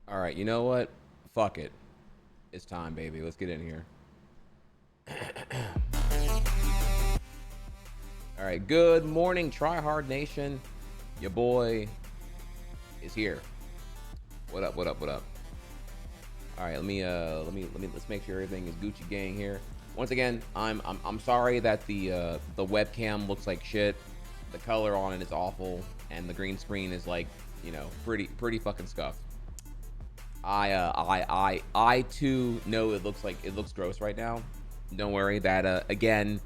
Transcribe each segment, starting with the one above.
All right, you know what? Fuck it. It's time, baby. Let's get in here. All right, good morning, Try Hard Nation. Your boy is here. What up? What up? What up? All right, let's make sure everything is Gucci gang here. Once again, I'm sorry that the webcam looks like shit. The color on it is awful, and the green screen is like, pretty fucking scuffed. I too know it looks gross right now. Don't worry that again.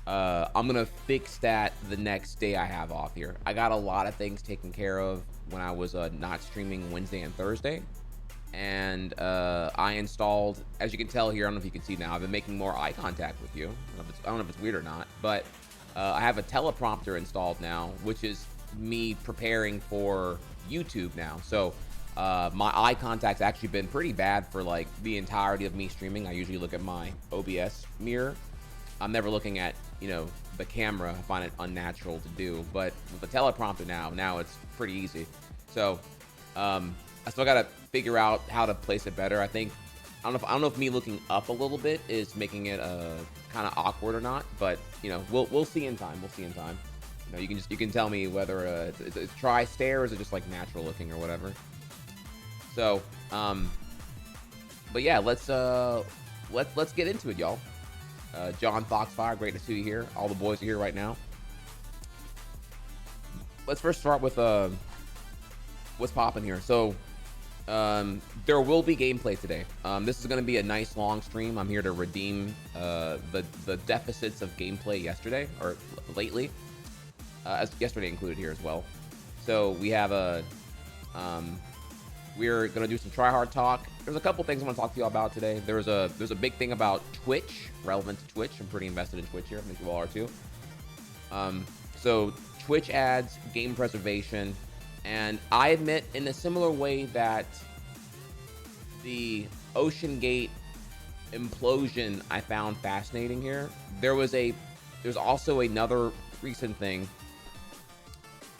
I'm gonna fix that the next day I have off here. I got a lot of things taken care of when I was not streaming Wednesday and Thursday, and I installed, as you can tell here, I don't know if you can see now, I've been making more eye contact with you. I don't know if it's weird or not, but I have a teleprompter installed now, which is me preparing for YouTube now. So my eye contact's actually been pretty bad for like the entirety of me streaming. I usually look at my OBS mirror. I'm never looking at, the camera. I find it unnatural to do, but with the teleprompter now it's pretty easy. So I still gotta figure out how to place it better. I don't know if me looking up a little bit is making it kind of awkward or not, but we'll see in time. We'll see in time. You can tell me whether it's try stare or is it just like natural looking or whatever. So but yeah, let's get into it, y'all. John Foxfire, great to see you here. All the boys are here right now. Let's first start with what's popping here. So there will be gameplay today. This is going to be a nice long stream. I'm here to redeem the deficits of gameplay yesterday or lately, as yesterday included here as well. So we have we're gonna do some try hard talk. There's a couple things I want to talk to you all about today. There's a big thing about Twitch, relevant to Twitch. I'm pretty invested in Twitch here. I think you all are too. So Twitch ads, game preservation, and I admit, in a similar way that the Ocean Gate implosion I found fascinating here, there's also another recent thing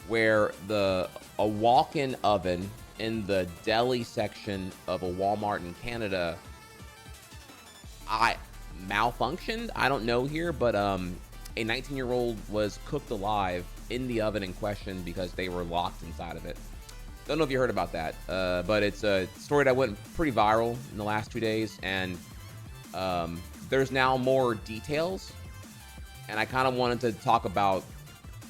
where a walk-in oven in the deli section of a Walmart in Canada malfunctioned. I don't know here, but a 19-year-old was cooked alive in the oven in question because they were locked inside of it. Don't know if you heard about that, but it's a story that went pretty viral in the last 2 days, and there's now more details, and I kind of wanted to talk about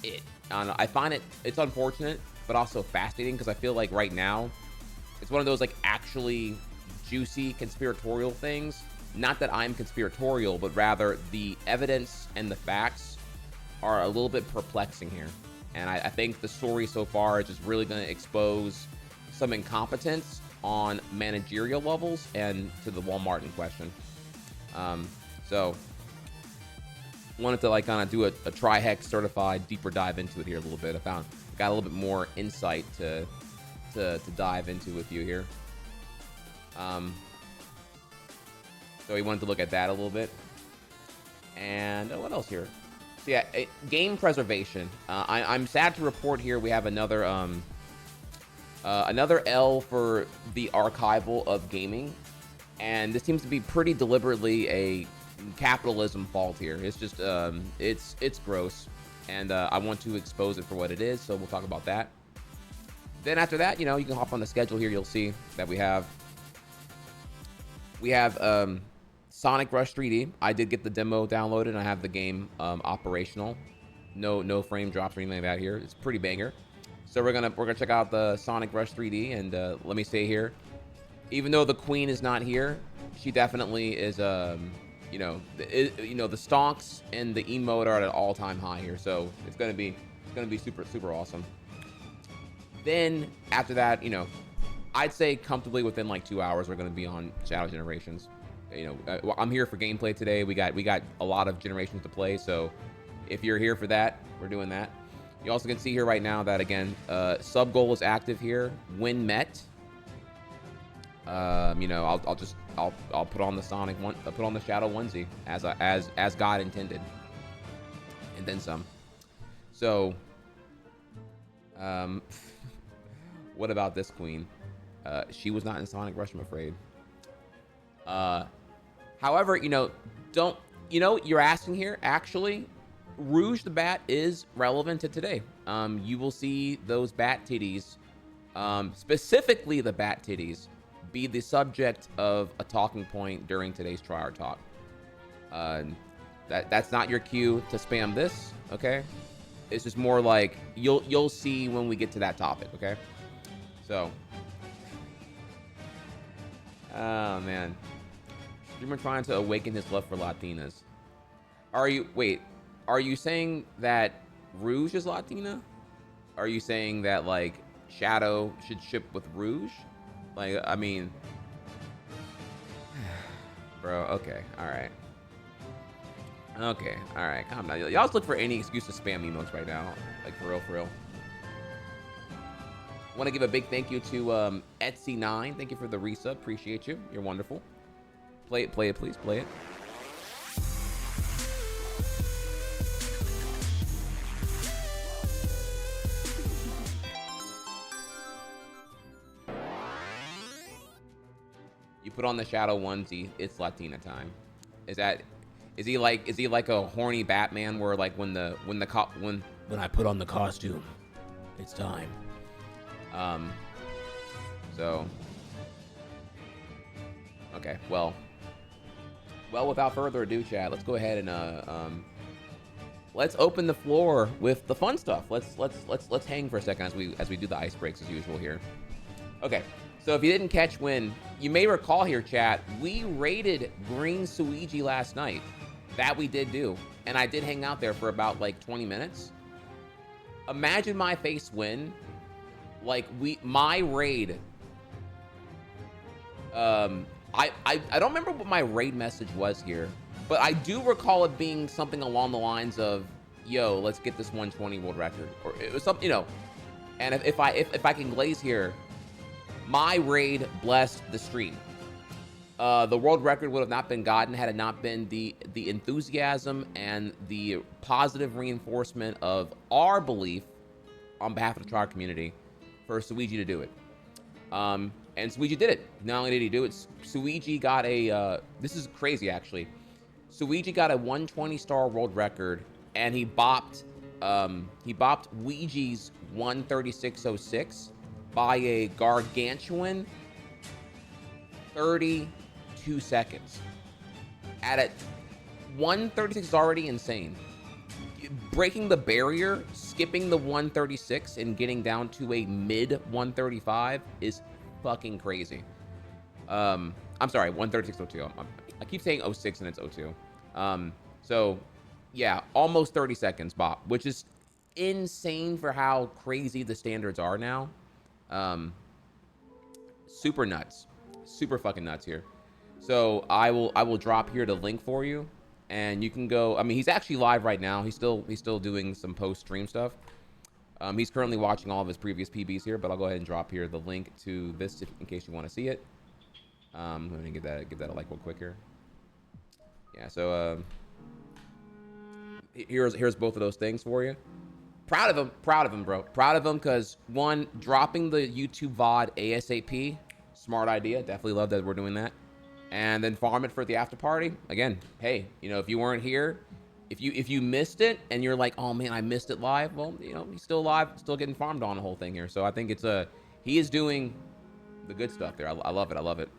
it. I find it's unfortunate, but also fascinating, because I feel like right now it's one of those like actually juicy conspiratorial things. Not that I'm conspiratorial, but rather the evidence and the facts are a little bit perplexing here. And I think the story so far is just really going to expose some incompetence on managerial levels and to the Walmart in question. So wanted to like kind of do a Trihex certified deeper dive into it here a little bit. I got a little bit more insight to dive into with you here. So we wanted to look at that a little bit. And what else here? So yeah, game preservation. I'm sad to report here we have another L for the archival of gaming, and this seems to be pretty deliberately a capitalism fault here. It's just it's gross, and I want to expose it for what it is, so we'll talk about that. Then after that, you can hop on the schedule here. You'll see that we have Sonic Rush 3D. I did get the demo downloaded, and I have the game operational. No frame drops or anything like that here. It's pretty banger. So we're gonna check out the Sonic Rush 3D, and let me say here, even though the Queen is not here, she definitely is the stonks and the emote are at an all-time high here. So it's gonna be super awesome. Then after that, I'd say comfortably within like 2 hours we're gonna be on Shadow Generations. I'm here for gameplay today. We got a lot of Generations to play, so if you're here for that, we're doing that. You also can see here right now that again, sub goal is active here. When met, I'll put on the Sonic one, I'll put on the Shadow onesie as God intended, and then some. So, what about this Queen? She was not in Sonic Rush, I'm afraid. However, Don't, you know, you're asking here, actually, Rouge the Bat is relevant to today. You will see those bat titties, specifically the bat titties, be the subject of a talking point during today's Tryhard Talk. That's not your cue to spam this, okay? It's just more like you'll see when we get to that topic, okay? So, oh man, streamer trying to awaken his love for Latinas. Are you saying that Rouge is Latina? Are you saying that like Shadow should ship with Rouge? Like, I mean, bro. Okay, all right. Okay, all right. Calm down. Y'all just look for any excuse to spam emotes right now. Like for real, for real. Want to give a big thank you to Etsy9. Thank you for the resub. Appreciate you. You're wonderful. Play it, please. Play it. You put on the Shadow onesie. It's Latina time. Is he like a horny Batman where like when I put on the costume, it's time. So, okay, well, without further ado, chat, let's go ahead and let's open the floor with the fun stuff. Let's hang for a second as we do the ice breaks as usual here. Okay, so if you didn't catch when, you may recall here, chat, we raided Green Suigi last night. That we did do, and I did hang out there for about like 20 minutes. Imagine my face when, like, my raid. I don't remember what my raid message was here, but I do recall it being something along the lines of, "Yo, let's get this 120 world record," or it was something, you know. And if I can glaze here, my raid blessed the stream. The world record would have not been gotten had it not been the enthusiasm and the positive reinforcement of our belief on behalf of the Tryhard community for Suigi to do it. And Suigi did it. Not only did he do it, Suigi got a, this is crazy actually. Suigi got a 120 star world record, and he bopped Ouija's 136.06 by a gargantuan 32 seconds. At it, 136 is already insane. Breaking the barrier, skipping the 136 and getting down to a mid 135 is fucking crazy. I'm sorry, 136.02. I keep saying 06 and it's 02. So yeah, almost 30 seconds bop, which is insane for how crazy the standards are now. Super nuts. Super fucking nuts here. So I will drop here the link for you, and you can go. I mean, he's actually live right now. He's still doing some post stream stuff. He's currently watching all of his previous PBs here, but I'll go ahead and drop here the link to this in case you want to see it. I'm gonna give that a like real quick here. Yeah. So here's both of those things for you. Proud of him, bro. Proud of him because one, dropping the YouTube VOD ASAP. Smart idea. Definitely love that we're doing that. And then farm it for the after party. Again, hey, you know, if you weren't here, if you missed it and you're like, oh man, I missed it live. Well, you know, he's still live, still getting farmed on the whole thing here. So I think it's he is doing the good stuff there. I love it. I love it.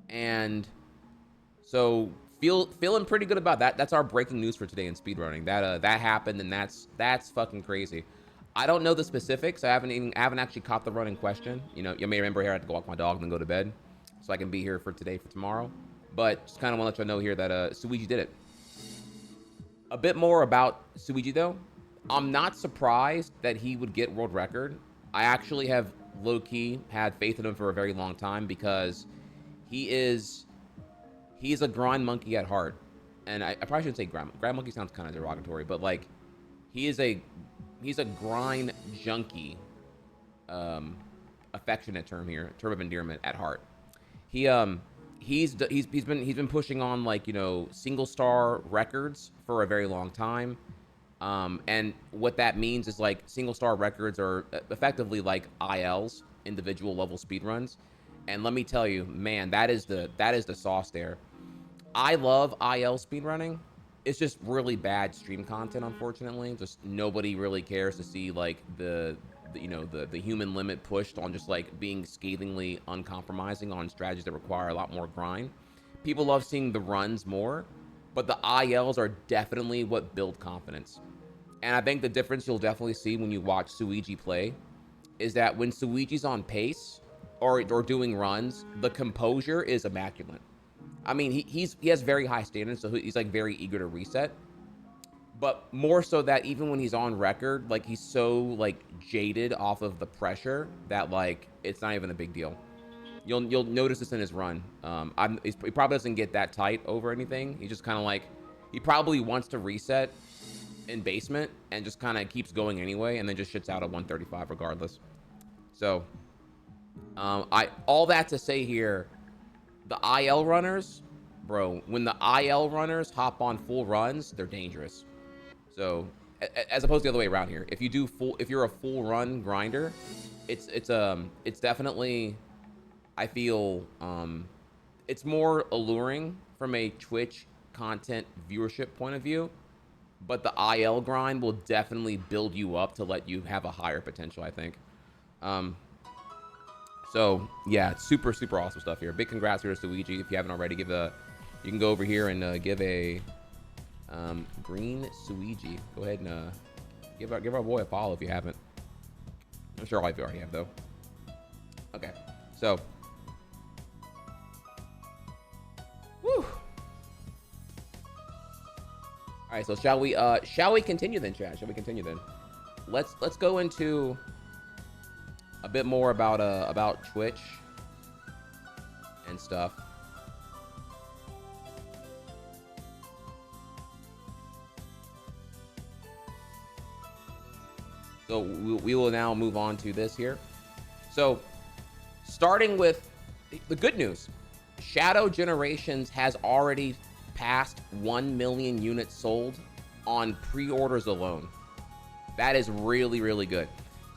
And so feeling pretty good about that. That's our breaking news for today in speedrunning. That happened, and that's fucking crazy. I don't know the specifics. I haven't actually caught the run in question. You know, you may remember here I had to go walk my dog and then go to bed, so I can be here for today for tomorrow. But just kind of want to let you know here that Suigi did it. A bit more about Suigi though. I'm not surprised that he would get world record. I actually have low-key had faith in him for a very long time because he's a grind monkey at heart. And I probably shouldn't say grind monkey sounds kind of derogatory, but like he's a grind junkie, affectionate term here, term of endearment at heart. He's been pushing on, like, you know, single star records for a very long time. And what that means is like single star records are effectively like ILs, individual level speedruns. And let me tell you, man, that is the sauce there. I love IL speedrunning. It's just really bad stream content, unfortunately. Just nobody really cares to see like you know, the human limit pushed on just like being scathingly uncompromising on strategies that require a lot more grind. People love seeing the runs more, but the ILs are definitely what build confidence. And I think the difference you'll definitely see when you watch Suigi play is that when Suigi's on pace or doing runs, the composure is immaculate. I mean, he has very high standards, so he's like very eager to reset. But more so that even when he's on record, like he's so like jaded off of the pressure that like it's not even a big deal. You'll notice this in his run. He probably doesn't get that tight over anything. He just kind of like he probably wants to reset in basement and just kind of keeps going anyway, and then just shits out at 135 regardless. So, I all that to say here, the IL runners, bro, when the IL runners hop on full runs, they're dangerous. So, as opposed to the other way around here, if you're a full run grinder, it's definitely, I feel, it's more alluring from a Twitch content viewership point of view, but the IL grind will definitely build you up to let you have a higher potential, I think. So yeah, super awesome stuff here. Big congrats here to Luigi. If you haven't already, you can go over here and give a green Suigi. Go ahead and give our boy a follow if you haven't. I'm sure all of you already have though. Okay, so whew. All right, so shall we continue then, chat? Shall we continue then? Let's go into a bit more about Twitch and stuff. So we will now move on to this here. So starting with the good news, Shadow Generations has already passed 1 million units sold on pre-orders alone. That is really good.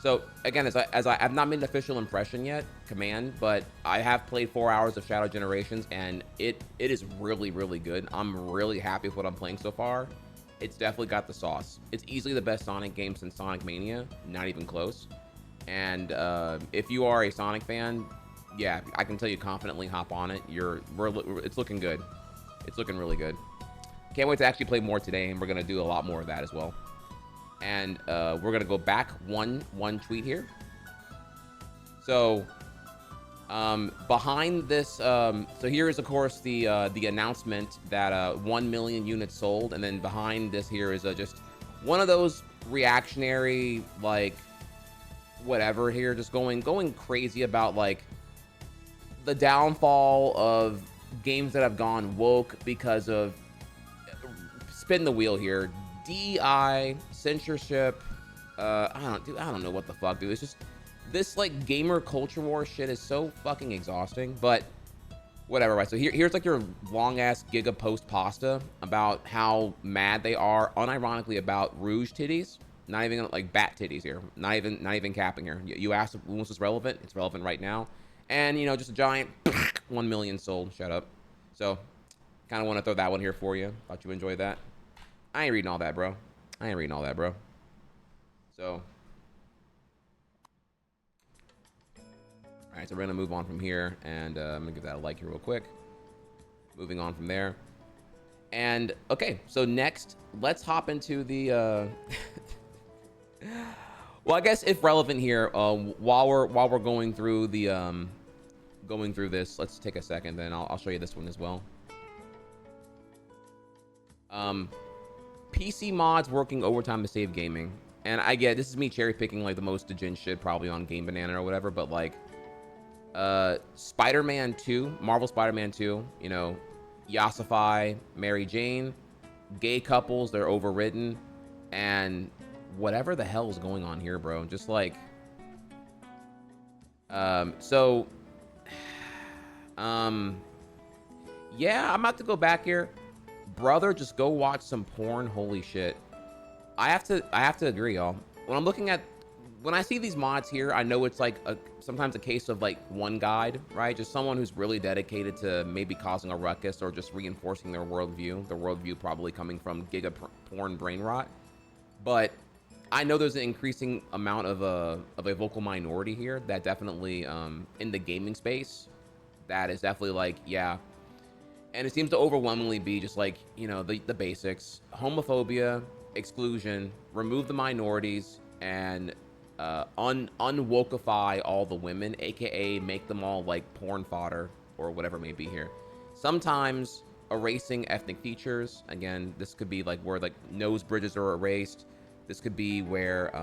So again, as I've not made an official impression yet, Command, but I have played 4 hours of Shadow Generations, and it is really good. I'm really happy with what I'm playing so far. It's definitely got the sauce. It's easily the best Sonic game since Sonic Mania, not even close. And if you are a Sonic fan, yeah, I can tell you confidently, hop on it. It's looking good. It's looking really good. Can't wait to actually play more today, and we're gonna do a lot more of that as well. And we're gonna go back one tweet here. So behind this, so here is of course the announcement that 1 million units sold, and then behind this here is just one of those reactionary, like, whatever here, just going crazy about like the downfall of games that have gone woke because of spin the wheel here. DEI, censorship, I don't know what the fuck, dude. It's just this like gamer culture war shit is so fucking exhausting, but whatever, right? So here's like your long ass giga post pasta about how mad they are unironically about rouge titties. Not even like bat titties here. Not even capping here. You asked when this was relevant. It's relevant right now. And you know, just a giant 1 million sold. Shut up. So kind of want to throw that one here for you. Thought you enjoyed that. I ain't reading all that, bro. So, all right, so we're gonna move on from here, and I'm gonna give that a like here real quick. Moving on from there, and okay, so next, let's hop into the. Well, I guess if relevant here, while we're going through the going through this, let's take a second. Then I'll show you this one as well. PC mods working overtime to save gaming. And I get, this is me cherry picking like the most degen shit probably on Game Banana or whatever, but like Spider-Man 2, Marvel Spider-Man 2, you know, Yasify, Mary Jane, gay couples, they're overridden, and whatever the hell is going on here, bro. Just like yeah, I'm about to go back here. Brother, just go watch some porn. Holy shit. I have to agree, y'all. When I'm looking at when I see these mods here, I know it's like sometimes a case of like one guide, right? Just someone who's really dedicated to maybe causing a ruckus or just reinforcing their worldview. Their worldview probably coming from giga porn brain rot. But I know there's an increasing amount of a vocal minority here that definitely in the gaming space that is definitely like, yeah. And it seems to overwhelmingly be just like, you know, the basics: homophobia, exclusion, remove the minorities, and unwokify all the women, aka make them all like porn fodder or whatever may be here. Sometimes erasing ethnic features. Again, this could be like where like nose bridges are erased. This could be where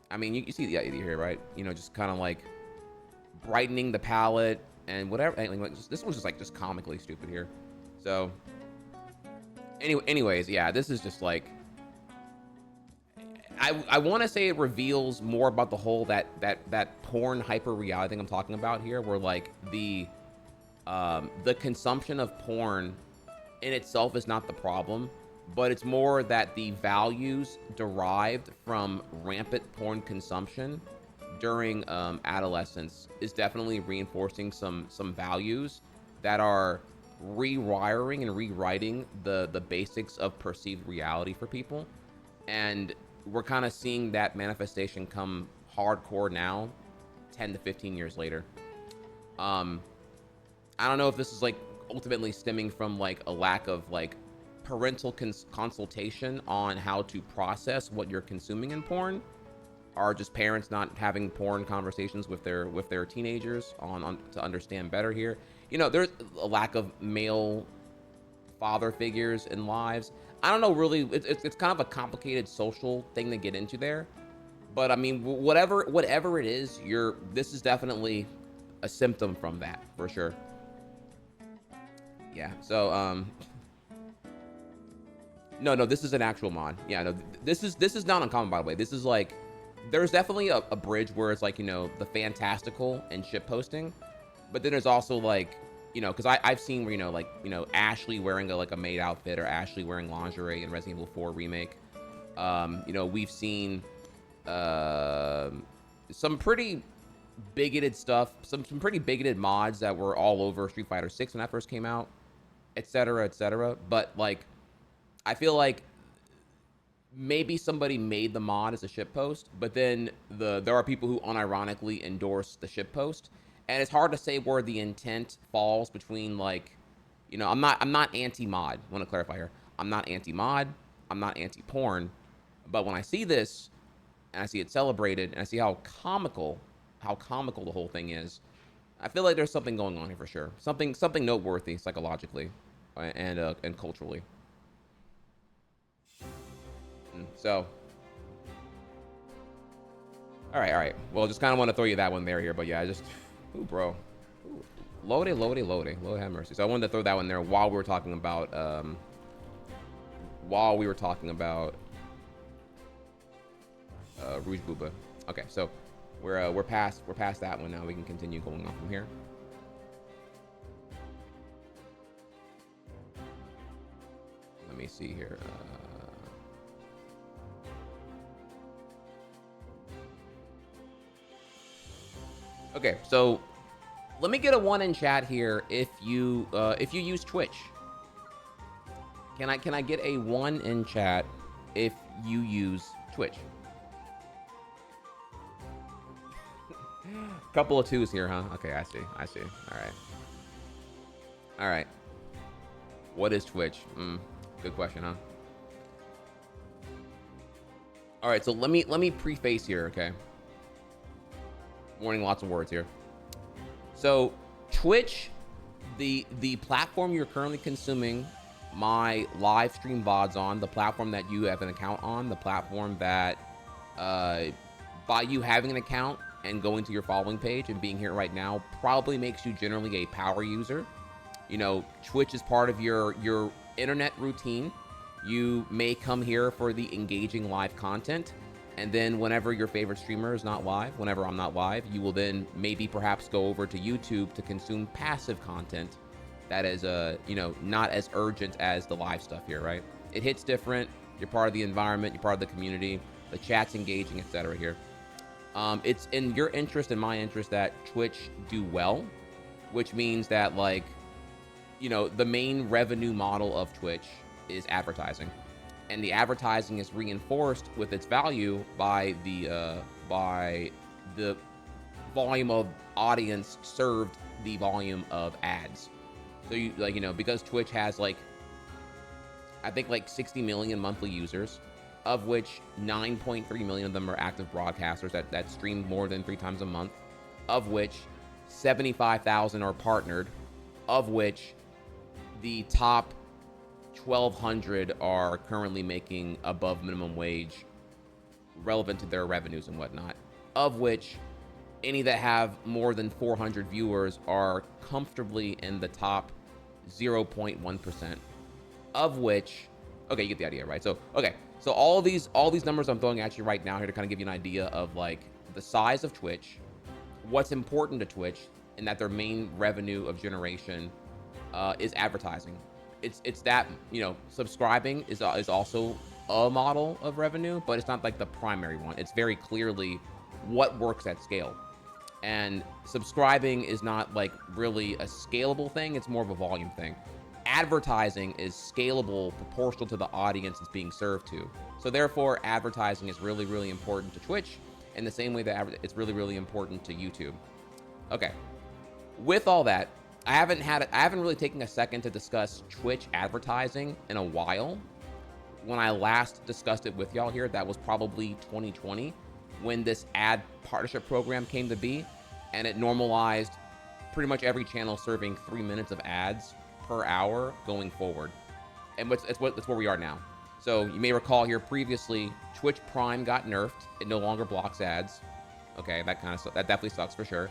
I mean, you see the idea here, right? You know, just kind of like brightening the palette and whatever. Like, this was just like just comically stupid here. So anyways, yeah, this is just like, I want to say it reveals more about the whole that porn hyper reality thing I'm talking about here, where like the consumption of porn in itself is not the problem, but it's more that the values derived from rampant porn consumption during adolescence is definitely reinforcing some values that are rewiring and rewriting the basics of perceived reality for people. And we're kind of seeing that manifestation come hardcore now, 10 to 15 years later. I don't know if this is like ultimately stemming from like a lack of like parental consultation on how to process what you're consuming in porn, or just parents not having porn conversations with their teenagers on to understand better here. You know, there's a lack of male father figures in lives. I don't know, really, it's kind of a complicated social thing to get into there. But I mean, whatever it is, this is definitely a symptom from that for sure. Yeah. So no, this is an actual mod. Yeah, no, this is not uncommon, by the way. This is like, there's definitely a bridge where it's like, you know, the fantastical and ship posting, but then there's also like, you know, because I've seen where, you know, like, you know, Ashley wearing like a maid outfit, or Ashley wearing lingerie in Resident Evil 4 remake. You know, we've seen some pretty bigoted stuff, some pretty bigoted mods that were all over Street Fighter 6 when that first came out, etc., etc. But like, I feel like maybe somebody made the mod as a shitpost, but then there are people who unironically endorse the shitpost, and it's hard to say where the intent falls between, like, you know, I'm not anti-mod. I want to clarify here. I'm not anti-mod. I'm not anti-porn. But when I see this and I see it celebrated and I see how comical the whole thing is, I feel like there's something going on here for sure. Something noteworthy psychologically and culturally. So, all right. Well, just kind of want to throw you that one there here, but yeah, I just, ooh, bro, ooh, Lord have mercy. So I wanted to throw that one there while we were talking about, Rouge Booba. Okay, so we're past that one now. We can continue going on from here. Let me see here. Okay, so let me get a 1 in chat here if you use Twitch. Can I get a 1 in chat if you use Twitch? Couple of 2s here, huh? Okay, I see. All right. What is Twitch? Good question, huh? All right, so let me preface here, okay? Warning, lots of words here. So Twitch, the platform you're currently consuming my live stream VODs on, the platform that you have an account on, the platform that by you having an account and going to your following page and being here right now probably makes you generally a power user. You know, Twitch is part of your internet routine. You may come here for the engaging live content, and then whenever your favorite streamer is not live, whenever I'm not live, you will then maybe perhaps go over to YouTube to consume passive content that is, you know, not as urgent as the live stuff here, right? It hits different. You're part of the environment. You're part of the community. The chat's engaging, etc. here. It's in your interest and my interest that Twitch do well, which means that, like, you know, the main revenue model of Twitch is advertising, and the advertising is reinforced with its value by the volume of audience served, the volume of ads. So you, like, you know, because Twitch has, like, I think like 60 million monthly users, of which 9.3 million of them are active broadcasters that stream more than 3 times a month, of which 75,000 are partnered, of which the top 1,200 are currently making above minimum wage relevant to their revenues and whatnot, of which any that have more than 400 viewers are comfortably in the top 0.1%, of which, okay, you get the idea, right? So, okay, so all these numbers I'm throwing at you right now here to kind of give you an idea of, like, the size of Twitch, what's important to Twitch, and that their main revenue of generation is advertising. It's that, you know, subscribing is also a model of revenue, but it's not like the primary one. It's very clearly what works at scale. And subscribing is not like really a scalable thing. It's more of a volume thing. Advertising is scalable proportional to the audience it's being served to. So therefore, advertising is really, really important to Twitch in the same way that it's really, really important to YouTube. Okay. With all that, I haven't really taken a second to discuss Twitch advertising in a while. When I last discussed it with y'all here, that was probably 2020, when this ad partnership program came to be, and it normalized pretty much every channel serving 3 minutes of ads per hour going forward. And that's where we are now. So you may recall here previously, Twitch Prime got nerfed. It no longer blocks ads. Okay, that definitely sucks for sure.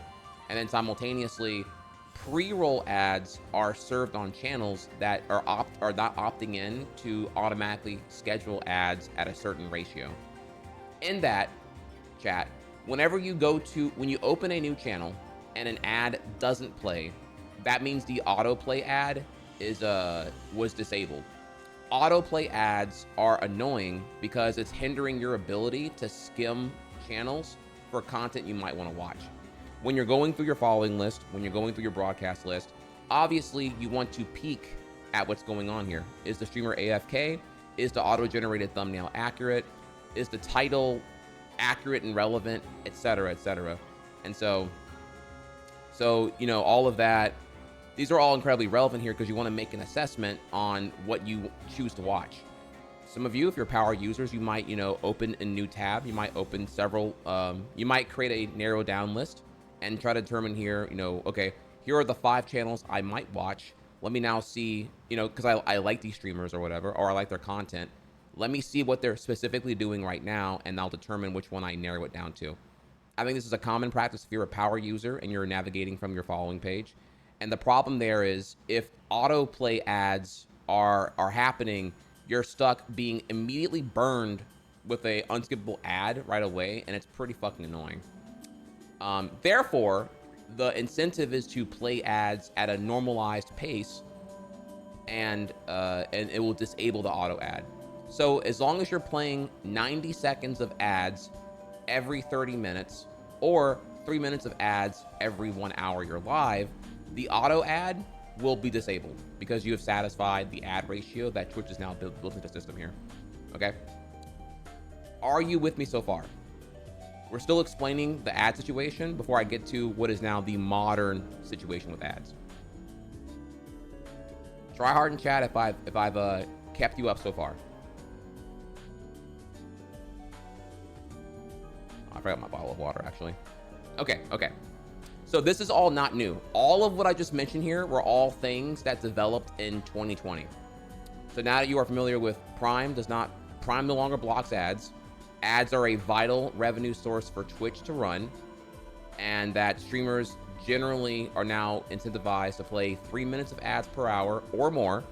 And then simultaneously, pre-roll ads are served on channels that are not opting in to automatically schedule ads at a certain ratio. In that, chat, when you open a new channel and an ad doesn't play, that means the autoplay ad was disabled. Autoplay ads are annoying because it's hindering your ability to skim channels for content you might want to watch. When you're going through your following list, when you're going through your broadcast list, obviously you want to peek at what's going on here. Is the streamer AFK? Is the auto-generated thumbnail accurate? Is the title accurate and relevant, etc., etc.? And so, you know, all of that, these are all incredibly relevant here because you want to make an assessment on what you choose to watch. Some of you, if you're power users, you might, you know, open a new tab. You might open several, you might create a narrow down list and try to determine here, you know, okay, here are the 5 channels I might watch. Let me now see, you know, because I like these streamers or whatever, or I like their content. Let me see what they're specifically doing right now, and I'll determine which one I narrow it down to. I think this is a common practice if you're a power user and you're navigating from your following page. And the problem there is if autoplay ads are happening, you're stuck being immediately burned with a unskippable ad right away, and it's pretty fucking annoying. Therefore, the incentive is to play ads at a normalized pace, and it will disable the auto ad. So as long as you're playing 90 seconds of ads every 30 minutes, or 3 minutes of ads every 1 hour you're live, the auto ad will be disabled because you have satisfied the ad ratio that Twitch is now built into the system here. Okay? Are you with me so far? We're still explaining the ad situation before I get to what is now the modern situation with ads. Try hard in chat if I've kept you up so far. I forgot my bottle of water, actually. Okay. So this is all not new. All of what I just mentioned here were all things that developed in 2020. So now that you are familiar with Prime no longer blocks ads. Ads are a vital revenue source for Twitch to run, and that streamers generally are now incentivized to play 3 minutes of ads per hour or more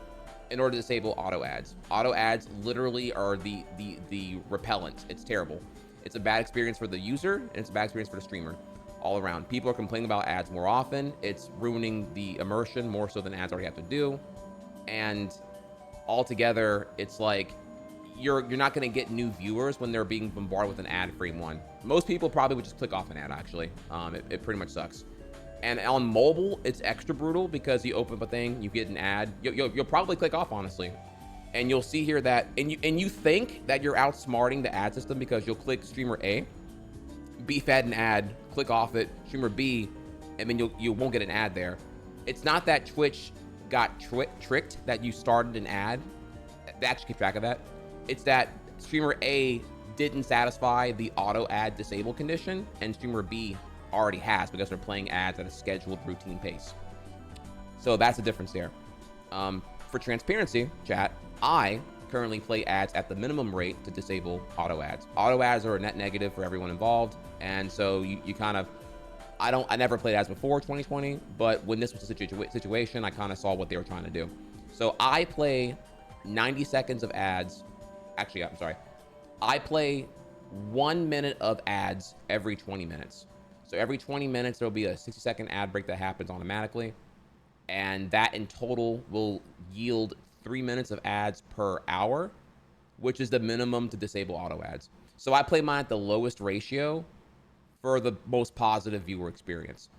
in order to disable auto ads. Auto ads literally are the repellent. It's terrible. It's a bad experience for the user, and it's a bad experience for the streamer all around. People are complaining about ads more often. It's ruining the immersion more so than ads already have to do. And altogether, it's like you're not going to get new viewers when they're being bombarded with an ad-free one. Most people probably would just click off an ad, actually. It pretty much sucks. And on mobile, it's extra brutal because you open up a thing, you get an ad. You'll probably click off, honestly. And you'll see here that, and you think that you're outsmarting the ad system because you'll click streamer A, be fed an ad, click off it, streamer B, and then you won't get an ad there. It's not that Twitch got tricked that you started an ad. They actually keep track of that. It's that streamer A didn't satisfy the auto ad disable condition, and streamer B already has because they're playing ads at a scheduled routine pace. So that's the difference there. For transparency, chat, I currently play ads at the minimum rate to disable auto ads. Auto ads are a net negative for everyone involved, and so you kind of, I never played ads before 2020, but when this was a situation, I kind of saw what they were trying to do. So I play 90 seconds of ads. Actually, I'm sorry. I play 1 minute of ads every 20 minutes. So every 20 minutes, there'll be a 60-second ad break that happens automatically. And that in total will yield 3 minutes of ads per hour, which is the minimum to disable auto ads. So I play mine at the lowest ratio for the most positive viewer experience.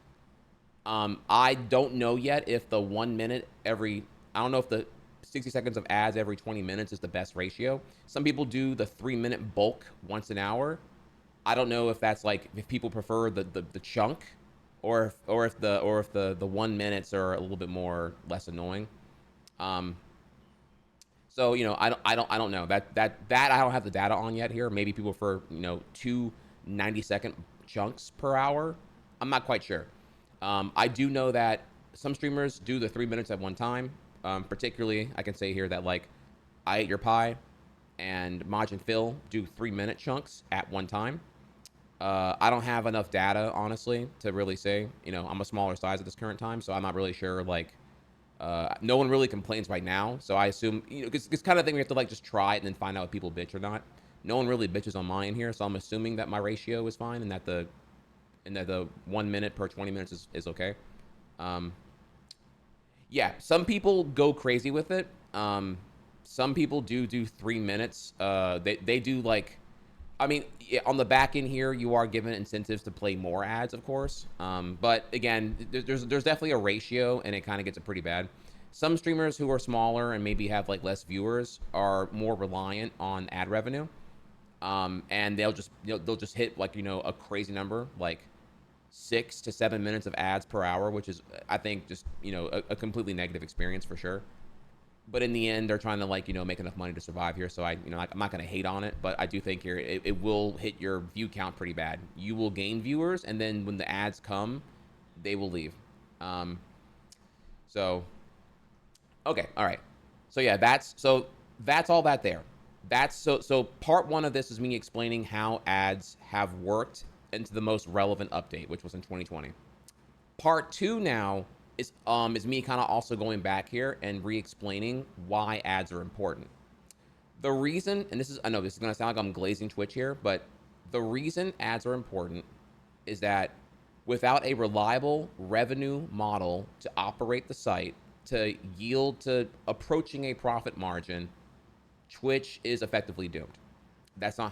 I don't know yet if the 1 minute every, I don't know if the 60 seconds of ads every 20 minutes is the best ratio. Some people do the 3 minute bulk once an hour. I don't know if that's like, if people prefer the chunk, or if the 1 minutes are a little bit more less annoying. So I don't know that I don't have the data on yet here. Maybe people prefer 2 90-second chunks per hour. I'm not quite sure. I do know that some streamers do the 3 minutes at one time. Particularly, I can say here that like I Ate Your Pie and Maj and Phil do 3 minute chunks at one time. I don't have enough data, honestly, to really say. I'm a smaller size at this current time, so I'm not really sure. Like, no one really complains right now, so I assume it's kind of thing we have to like just try it and then find out if people bitch or not. No one really bitches on mine here, so I'm assuming that my ratio is fine and that the 1 minute per 20 minutes is okay. Yeah, some people go crazy with it. Some people do 3 minutes. They do like, I mean, on the back end here, you are given incentives to play more ads, of course. But again, there's definitely a ratio, and it kind of gets it pretty bad. Some streamers who are smaller and maybe have like less viewers are more reliant on ad revenue, and they'll just hit like a crazy number, like 6 to 7 minutes of ads per hour, which is, I think, just a completely negative experience for sure. But in the end, they're trying to like make enough money to survive here. So I'm not gonna hate on it, but I do think here it will hit your view count pretty bad. You will gain viewers, and then when the ads come, they will leave. So okay, all right. So yeah, that's all that there. So part one of this is me explaining how ads have worked into the most relevant update, which was in 2020. Part two now is me kind of also going back here and re-explaining why ads are important. The reason, and I know this is gonna sound like I'm glazing Twitch here, but the reason ads are important is that without a reliable revenue model to operate the site to yield to approaching a profit margin, Twitch is effectively doomed. That's not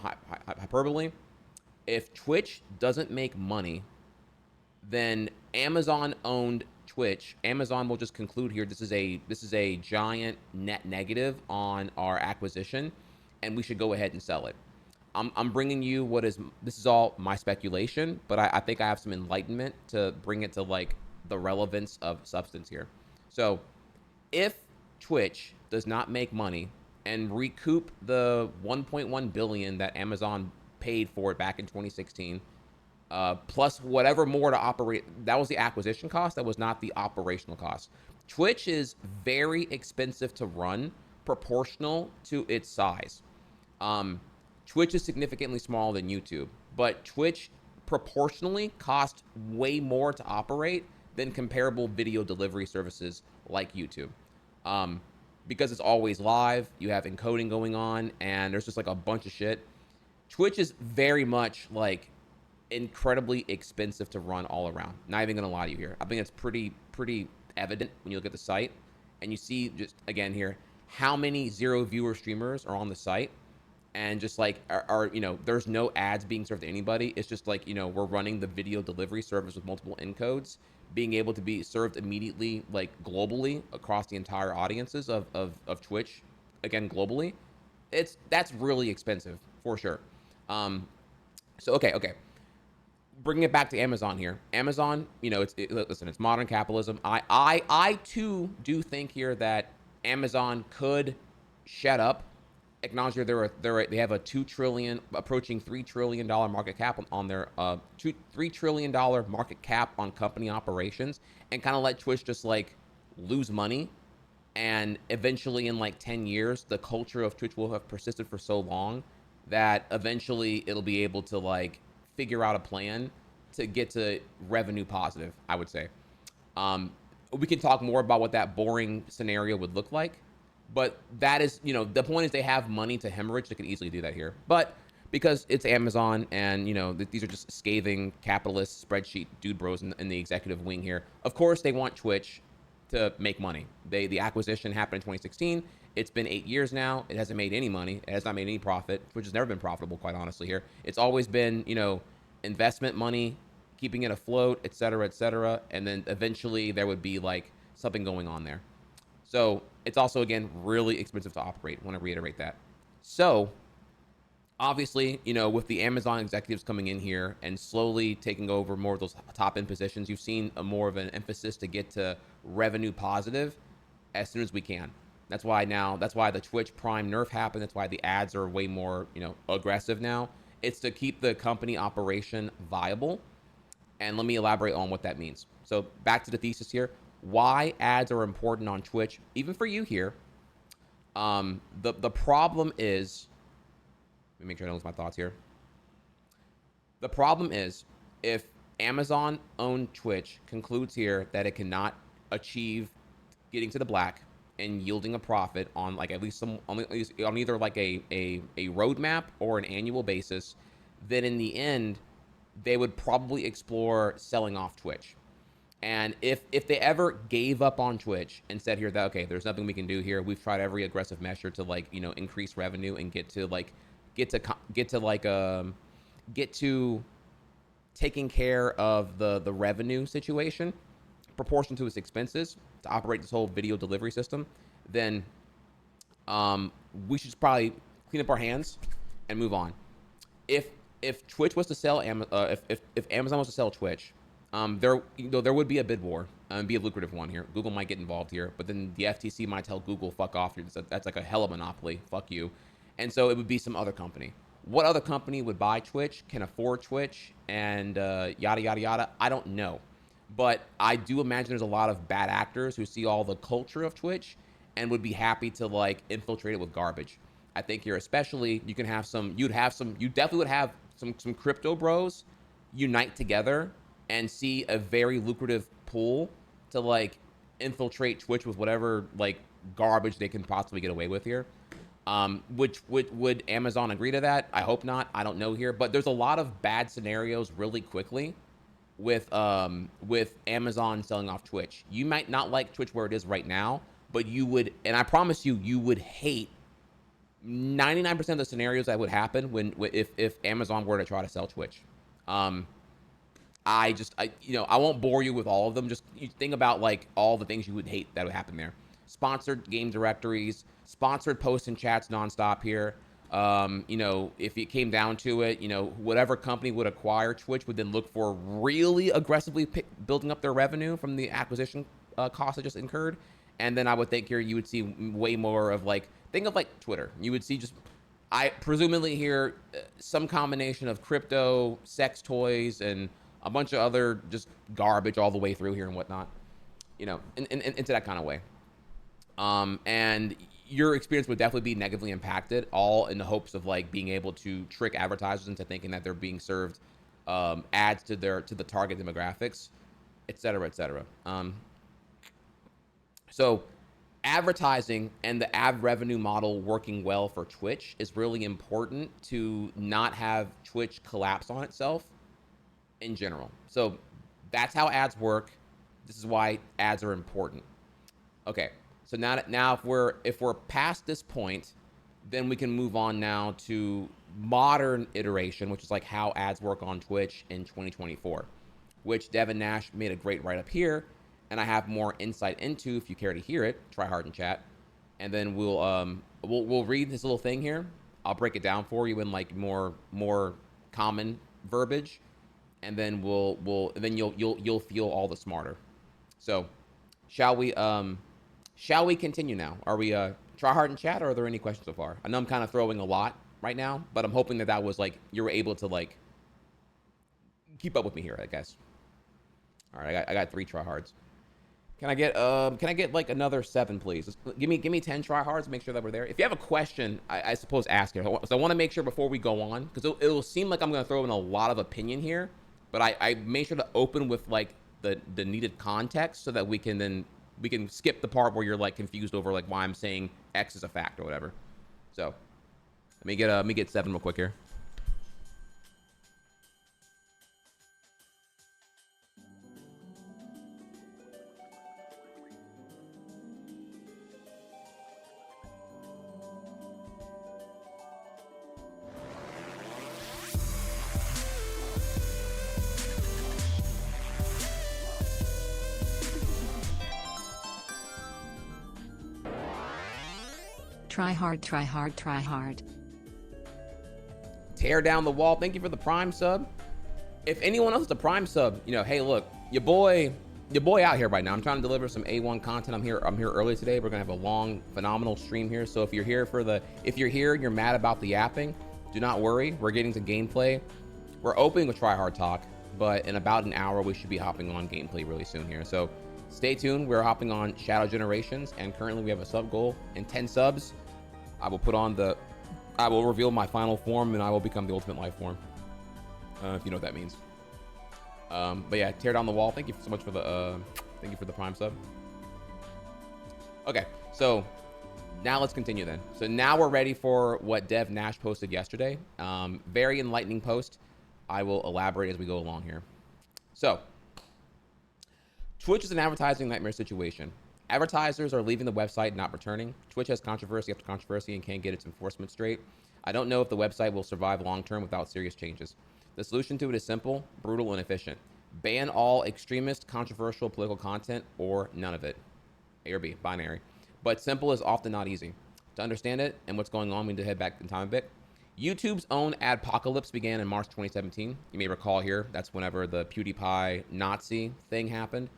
hyperbole. If Twitch doesn't make money, then Amazon-owned Twitch, Amazon will just conclude here, this is a giant net negative on our acquisition, and we should go ahead and sell it. I'm bringing you this is all my speculation, but I think I have some enlightenment to bring it to like the relevance of substance here. So if Twitch does not make money and recoup the 1.1 billion that Amazon paid for it back in 2016, plus whatever more to operate, that was the acquisition cost, that was not the operational cost. Twitch is very expensive to run proportional to its size. Twitch is significantly smaller than YouTube, but Twitch proportionally costs way more to operate than comparable video delivery services like YouTube. Because it's always live, you have encoding going on, and there's just like a bunch of shit. Twitch is very much like incredibly expensive to run all around. Not even gonna lie to you here. I think it's pretty evident when you look at the site and you see just again here how many 0 viewer streamers are on the site. and just like are you know, there's no ads being served to anybody. It's just like, you know, we're running the video delivery service with multiple encodes being able to be served immediately, like globally across the entire audiences of Twitch, again globally. That's really expensive for sure. So okay, bringing it back to Amazon here. Amazon, you know, listen, it's modern capitalism. I too do think here that Amazon could shut up. Acknowledge here they have a 2 trillion, approaching $3 trillion market cap on their $3 trillion market cap on company operations, and kind of let Twitch just like lose money. And eventually in like 10 years, the culture of Twitch will have persisted for so long that eventually it'll be able to like figure out a plan to get to revenue positive, I would say. We can talk more about what that boring scenario would look like, but that is, you know, the point is they have money to hemorrhage. They could easily do that here. But because it's Amazon and, you know, these are just scathing capitalist spreadsheet dude bros in the executive wing here, of course they want Twitch to make money. The acquisition happened in 2016. It's been 8 years now. It hasn't made any money. It has not made any profit, which has never been profitable, quite honestly here. It's always been, you know, investment money, keeping it afloat, et cetera, and then eventually there would be like something going on there. So it's also, again, really expensive to operate. I want to reiterate that. So obviously, you know, with the Amazon executives coming in here and slowly taking over more of those top end positions, you've seen a more of an emphasis to get to revenue positive as soon as we can. That's why the Twitch Prime nerf happened. That's why the ads are way more, you know, aggressive now. It's to keep the company operation viable. And let me elaborate on what that means. So back to the thesis here. Why ads are important on Twitch, even for you here. The problem is, let me make sure I don't lose my thoughts here. The problem is if Amazon owned Twitch concludes here that it cannot achieve getting to the black and yielding a profit on like at least on either like a roadmap or an annual basis, then in the end they would probably explore selling off Twitch. And if they ever gave up on Twitch and said here that, okay, there's nothing we can do here, we've tried every aggressive measure to like, you know, increase revenue and get to taking care of the revenue situation proportion to its expenses to operate this whole video delivery system, then we should probably clean up our hands and move on. If Twitch was to sell if Amazon was to sell Twitch, there would be a bid war and be a lucrative one here. Google might get involved here, but then the FTC might tell Google, fuck off, that's like a hell of a monopoly, fuck you. And so it would be some other company. What other company would buy Twitch, can afford Twitch, and yada, yada, yada? I don't know. But I do imagine there's a lot of bad actors who see all the culture of Twitch and would be happy to like infiltrate it with garbage. I think here especially, you definitely would have some crypto bros unite together and see a very lucrative pool to like infiltrate Twitch with whatever like garbage they can possibly get away with here. Which would Amazon agree to that? I hope not. I don't know here, but there's a lot of bad scenarios really quickly with Amazon selling off Twitch. You might not like Twitch where it is right now, but you would, and I promise you would hate 99% of the scenarios that would happen if Amazon were to try to sell Twitch. I won't bore you with all of them. Just you think about like all the things you would hate that would happen there. Sponsored game directories, sponsored posts and chats nonstop here. If it came down to it, whatever company would acquire Twitch would then look for really aggressively building up their revenue from the acquisition costs that just incurred. And then I would think here you would see way more of like, think of like Twitter. You would see I presumably here some combination of crypto, sex toys, and a bunch of other just garbage all the way through here and whatnot, into that kind of way. And your experience would definitely be negatively impacted, all in the hopes of like being able to trick advertisers into thinking that they're being served ads to the target demographics, et cetera, et cetera. So advertising and the ad revenue model working well for Twitch is really important to not have Twitch collapse on itself in general. So that's how ads work. This is why ads are important. Okay. So now if we're past this point, then we can move on now to modern iteration, which is like how ads work on Twitch in 2024, which Devin Nash made a great write-up here, and I have more insight into if you care to hear it. Try hard in chat, and then we'll read this little thing here. I'll break it down for you in like more common verbiage, and then you'll feel all the smarter. So, shall we continue now? Are we try hard in chat, or are there any questions so far? I know I'm kind of throwing a lot right now, but I'm hoping that was like you were able to like keep up with me here, I guess. All right, I got 3 tryhards. Can I get like another 7, please? Just give me 10 tryhards. Make sure that we're there. If you have a question, I suppose ask it. So I want to make sure before we go on, because it'll seem like I'm gonna throw in a lot of opinion here, but I made sure to open with like the needed context so that we can skip the part where you're like confused over like why I'm saying X is a fact or whatever. So let me get 7 real quick here. Try hard, try hard, try hard. Tear down the wall. Thank you for the Prime sub. If anyone else is a Prime sub, you know, hey, look, your boy out here right now. I'm trying to deliver some A1 content. I'm here early today. We're gonna have a long, phenomenal stream here. So if you're here and you're mad about the yapping, do not worry. We're getting to gameplay. We're opening with Try Hard Talk, but in about an hour we should be hopping on gameplay really soon here. So stay tuned. We're hopping on Shadow Generations, and currently we have a sub goal. In 10 subs, I will reveal my final form, and I will become the ultimate life form. If you know what that means. But yeah, tear down the wall. Thank you so much for the Prime sub. Okay, so now let's continue then. So now we're ready for what Dev Nash posted yesterday. Very enlightening post. I will elaborate as we go along here. So Twitch is an advertising nightmare situation. Advertisers are leaving the website, not returning. Twitch has controversy after controversy and can't get its enforcement straight. I don't know if the website will survive long-term without serious changes. The solution to it is simple, brutal, and efficient. Ban all extremist, controversial political content, or none of it. A or B, binary. But simple is often not easy. To understand it and what's going on, we need to head back in time a bit. YouTube's own adpocalypse began in March 2017. You may recall here, that's whenever the PewDiePie Nazi thing happened.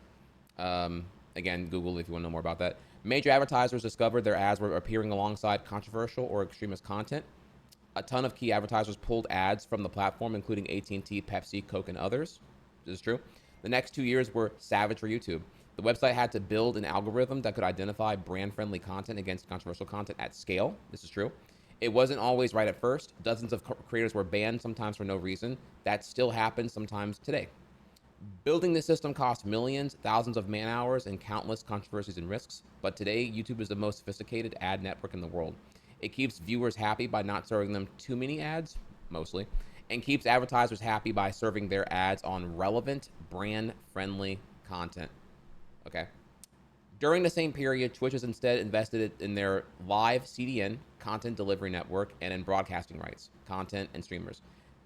Again, Google if you want to know more about that. Major advertisers discovered their ads were appearing alongside controversial or extremist content. A ton of key advertisers pulled ads from the platform, including AT&T, Pepsi, Coke, and others. This is true. The next 2 years were savage for YouTube. The website had to build an algorithm that could identify brand-friendly content against controversial content at scale. This is true. It wasn't always right at first. Dozens of creators were banned, sometimes for no reason. That still happens sometimes today. Building the system cost millions, thousands of man hours, and countless controversies and risks. But today, YouTube is the most sophisticated ad network in the world. It keeps viewers happy by not serving them too many ads, mostly, and keeps advertisers happy by serving their ads on relevant, brand-friendly content. Okay. During the same period, Twitch has instead invested in their live CDN, content delivery network, and in broadcasting rights, content, and streamers.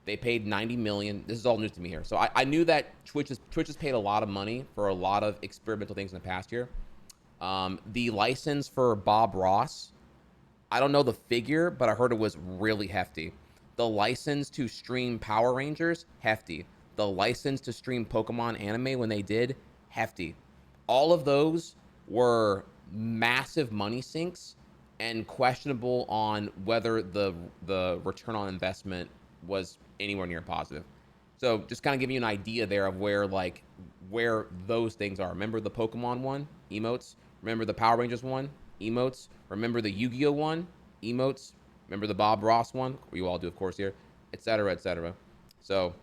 They paid $90 million. This is all news to me here. So I knew that Twitch has paid a lot of money for a lot of experimental things in the past year. The license for Bob Ross, I don't know the figure, but I heard it was really hefty. The license to stream Power Rangers, hefty. The license to stream Pokemon anime when they did, hefty. All of those were massive money sinks and questionable on whether the return on investment was anywhere near positive. So just kind of giving you an idea there of where those things are. Remember the Pokemon one, emotes. Remember the Power Rangers one, emotes. Remember the Yu-Gi-Oh one, emotes. Remember the Bob Ross one, you all do of course here, etc., etc. So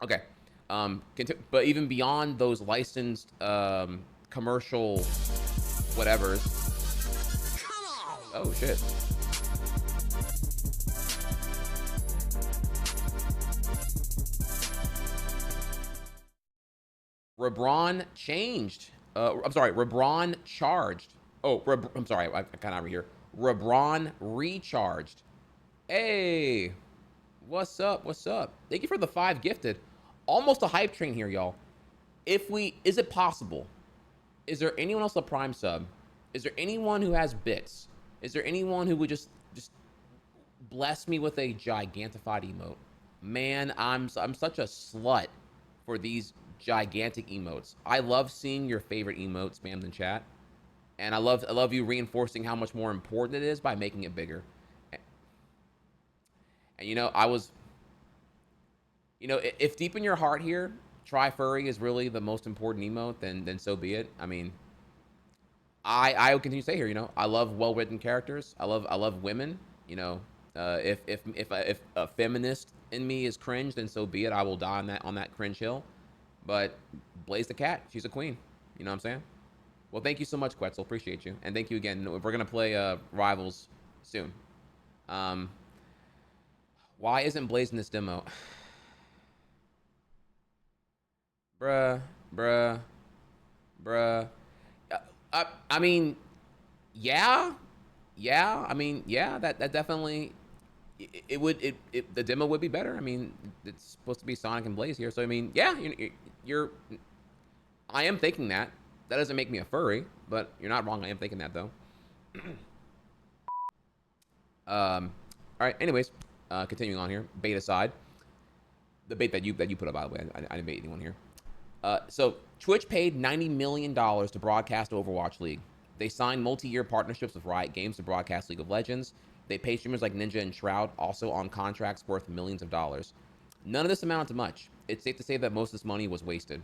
okay, but even beyond those licensed commercial whatevers. Oh shit. Rebron changed. I'm sorry, Rebron charged. Oh, I'm sorry, I kind of over here. Rebron recharged. Hey, what's up? What's up? Thank you for the 5 gifted. Almost a hype train here, y'all. Is it possible? Is there anyone else a Prime sub? Is there anyone who has bits? Is there anyone who would just bless me with a gigantified emote? Man, I'm such a slut for these gigantic emotes. I love seeing your favorite emote spammed in chat, and I love you reinforcing how much more important it is by making it bigger. And you know, if deep in your heart here, try furry is really the most important emote, then so be it. I mean, I will continue to say here, you know, I love well-written characters. I love women. You know, if a feminist in me is cringe, then so be it. I will die on that cringe hill. But Blaze the cat, she's a queen. You know what I'm saying? Well, thank you so much, Quetzal. Appreciate you, and thank you again. We're gonna play Rivals soon. Why isn't Blaze in this demo? bruh, bruh, bruh. I mean, yeah, I mean, yeah. That definitely, the demo would be better. I mean, it's supposed to be Sonic and Blaze here, so I mean, yeah, you're. I am thinking that. That doesn't make me a furry, but you're not wrong. I am thinking that though. All right. Anyways, continuing on here. Bait aside, the bait that you put up, by the way, I didn't bait anyone here. So Twitch paid $90 million to broadcast Overwatch League. They signed multi-year partnerships with Riot Games to broadcast League of Legends. They pay streamers like Ninja and Shroud also on contracts worth millions of dollars. None of this amounted to much. It's safe to say that most of this money was wasted.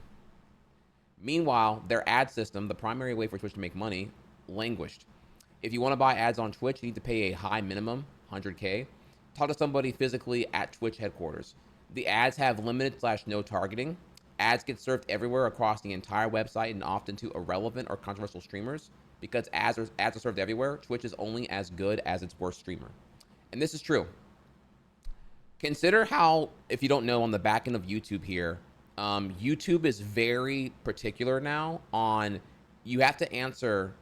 Meanwhile, their ad system, the primary way for Twitch to make money, languished. If you want to buy ads on Twitch, you need to pay a high minimum, 100K. Talk to somebody physically at Twitch headquarters. The ads have limited/no targeting. Ads get served everywhere across the entire website and often to irrelevant or controversial streamers. Because ads are served everywhere, Twitch is only as good as its worst streamer. And this is true. Consider how, if you don't know, on the back end of YouTube here, YouTube is very particular now on, you have to answer.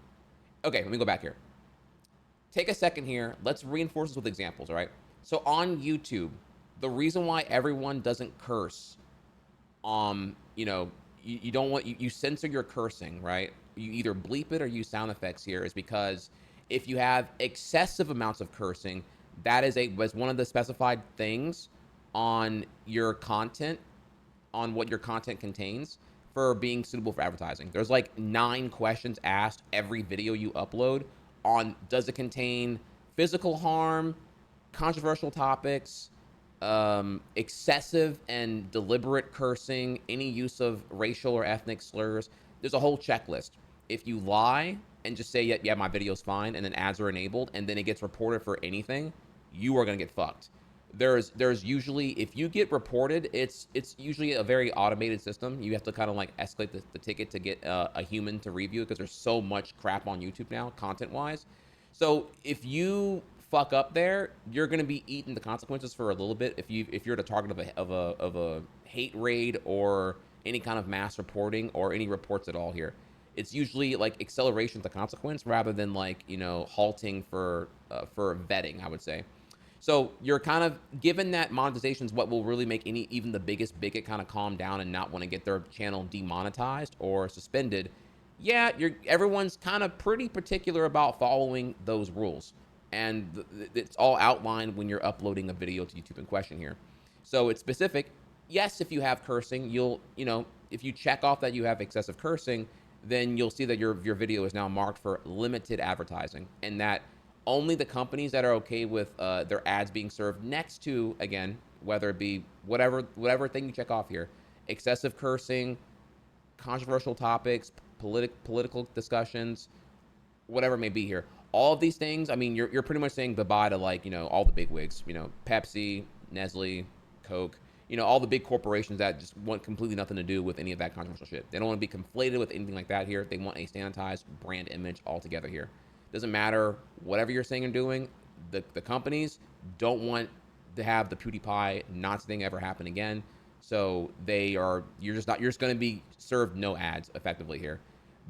Okay, let me go back here. Take a second here. Let's reinforce this with examples, all right? So on YouTube, the reason why everyone doesn't curse, you know, you don't want, you censor your cursing, right? You either bleep it or use sound effects here, is because if you have excessive amounts of cursing, that was one of the specified things on your content, on what your content contains for being suitable for advertising. There's like 9 questions asked every video you upload on, does it contain physical harm, controversial topics, excessive and deliberate cursing, any use of racial or ethnic slurs. There's a whole checklist. If you lie and just say, yeah, my video's fine, and then ads are enabled, and then it gets reported for anything, you are gonna get fucked. There's usually, if you get reported, it's usually a very automated system. You have to kind of like escalate the ticket to get a human to review it, because there's so much crap on YouTube now, content-wise. So if you fuck up there, you're gonna be eating the consequences for a little bit. If you're the target of a hate raid or any kind of mass reporting or any reports at all here, it's usually like acceleration to consequence rather than like, you know, halting for vetting, I would say. So you're kind of given that monetization is what will really make even the biggest bigot kind of calm down and not want to get their channel demonetized or suspended. Yeah, everyone's kind of pretty particular about following those rules, and it's all outlined when you're uploading a video to YouTube in question here. So it's specific. Yes, if you have cursing, if you check off that you have excessive cursing, then you'll see that your video is now marked for limited advertising, and that only the companies that are okay with their ads being served next to, again, whether it be whatever thing you check off here, excessive cursing, controversial topics, political discussions, whatever it may be here. All of these things, I mean, you're pretty much saying goodbye to, like, you know, all the big wigs, you know, Pepsi, Nestle, Coke, you know, all the big corporations that just want completely nothing to do with any of that controversial shit. They don't want to be conflated with anything like that here. They want a sanitized brand image altogether here. Doesn't matter whatever you're saying or doing, the companies don't want to have the PewDiePie Nazi thing ever happen again. So you're just going to be served no ads effectively here.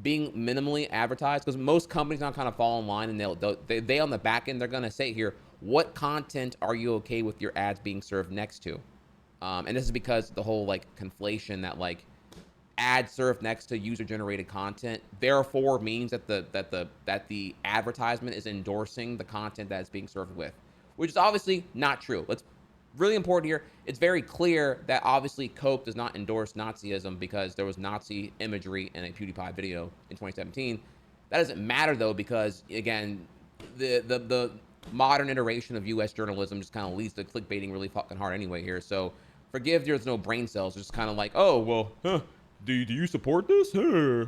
being minimally advertised, because most companies now kind of fall in line, and they on the back end, they're going to say here, what content are you okay with your ads being served next to? And this is because the whole like conflation that like ad served next to user generated content therefore means that the advertisement is endorsing the content that it's being served with, which is obviously not true. Let's really important here. It's very clear that obviously Coke does not endorse Nazism because there was Nazi imagery in a PewDiePie video in 2017. That doesn't matter though, because again, the modern iteration of U.S. journalism just kind of leads to clickbaiting really fucking hard anyway here. So forgive there's no brain cells. It's just kind of like, oh well, huh, do you support this?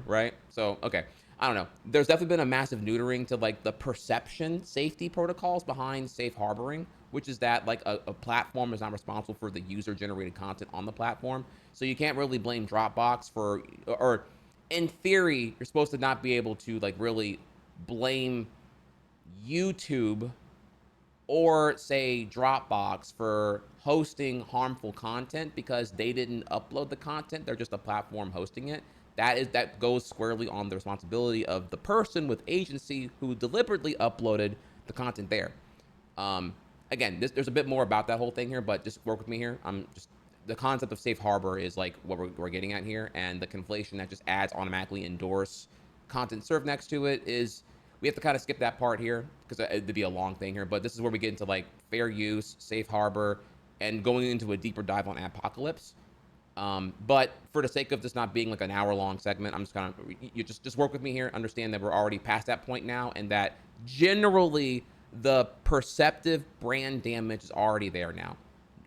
Right? So okay. I don't know. There's definitely been a massive neutering to like the perception safety protocols behind safe harboring, which is that like a platform is not responsible for the user generated content on the platform. So you can't really blame Dropbox for, or in theory, you're supposed to not be able to like really blame YouTube or say Dropbox for hosting harmful content because they didn't upload the content. They're just a platform hosting it. That goes squarely on the responsibility of the person with agency who deliberately uploaded the content there. Again, there's a bit more about that whole thing here, but just work with me here. The concept of safe harbor is like what we're getting at here, and the conflation that just ads automatically endorse content served next to it is, we have to kind of skip that part here because it'd be a long thing here, but this is where we get into like fair use, safe harbor, and going into a deeper dive on apocalypse. But for the sake of this not being like an hour-long segment, I'm just kind of, you just work with me here. Understand that we're already past that point now, and that generally the perceptive brand damage is already there now.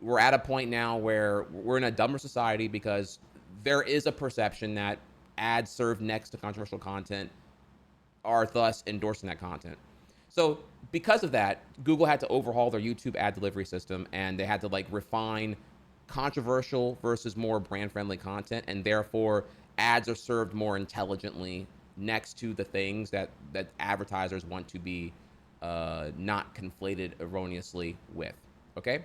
We're at a point now where we're in a dumber society because there is a perception that ads served next to controversial content are thus endorsing that content. So because of that, Google had to overhaul their YouTube ad delivery system, and they had to like refine controversial versus more brand-friendly content, and therefore ads are served more intelligently next to the things that advertisers want to be not conflated erroneously with. Okay,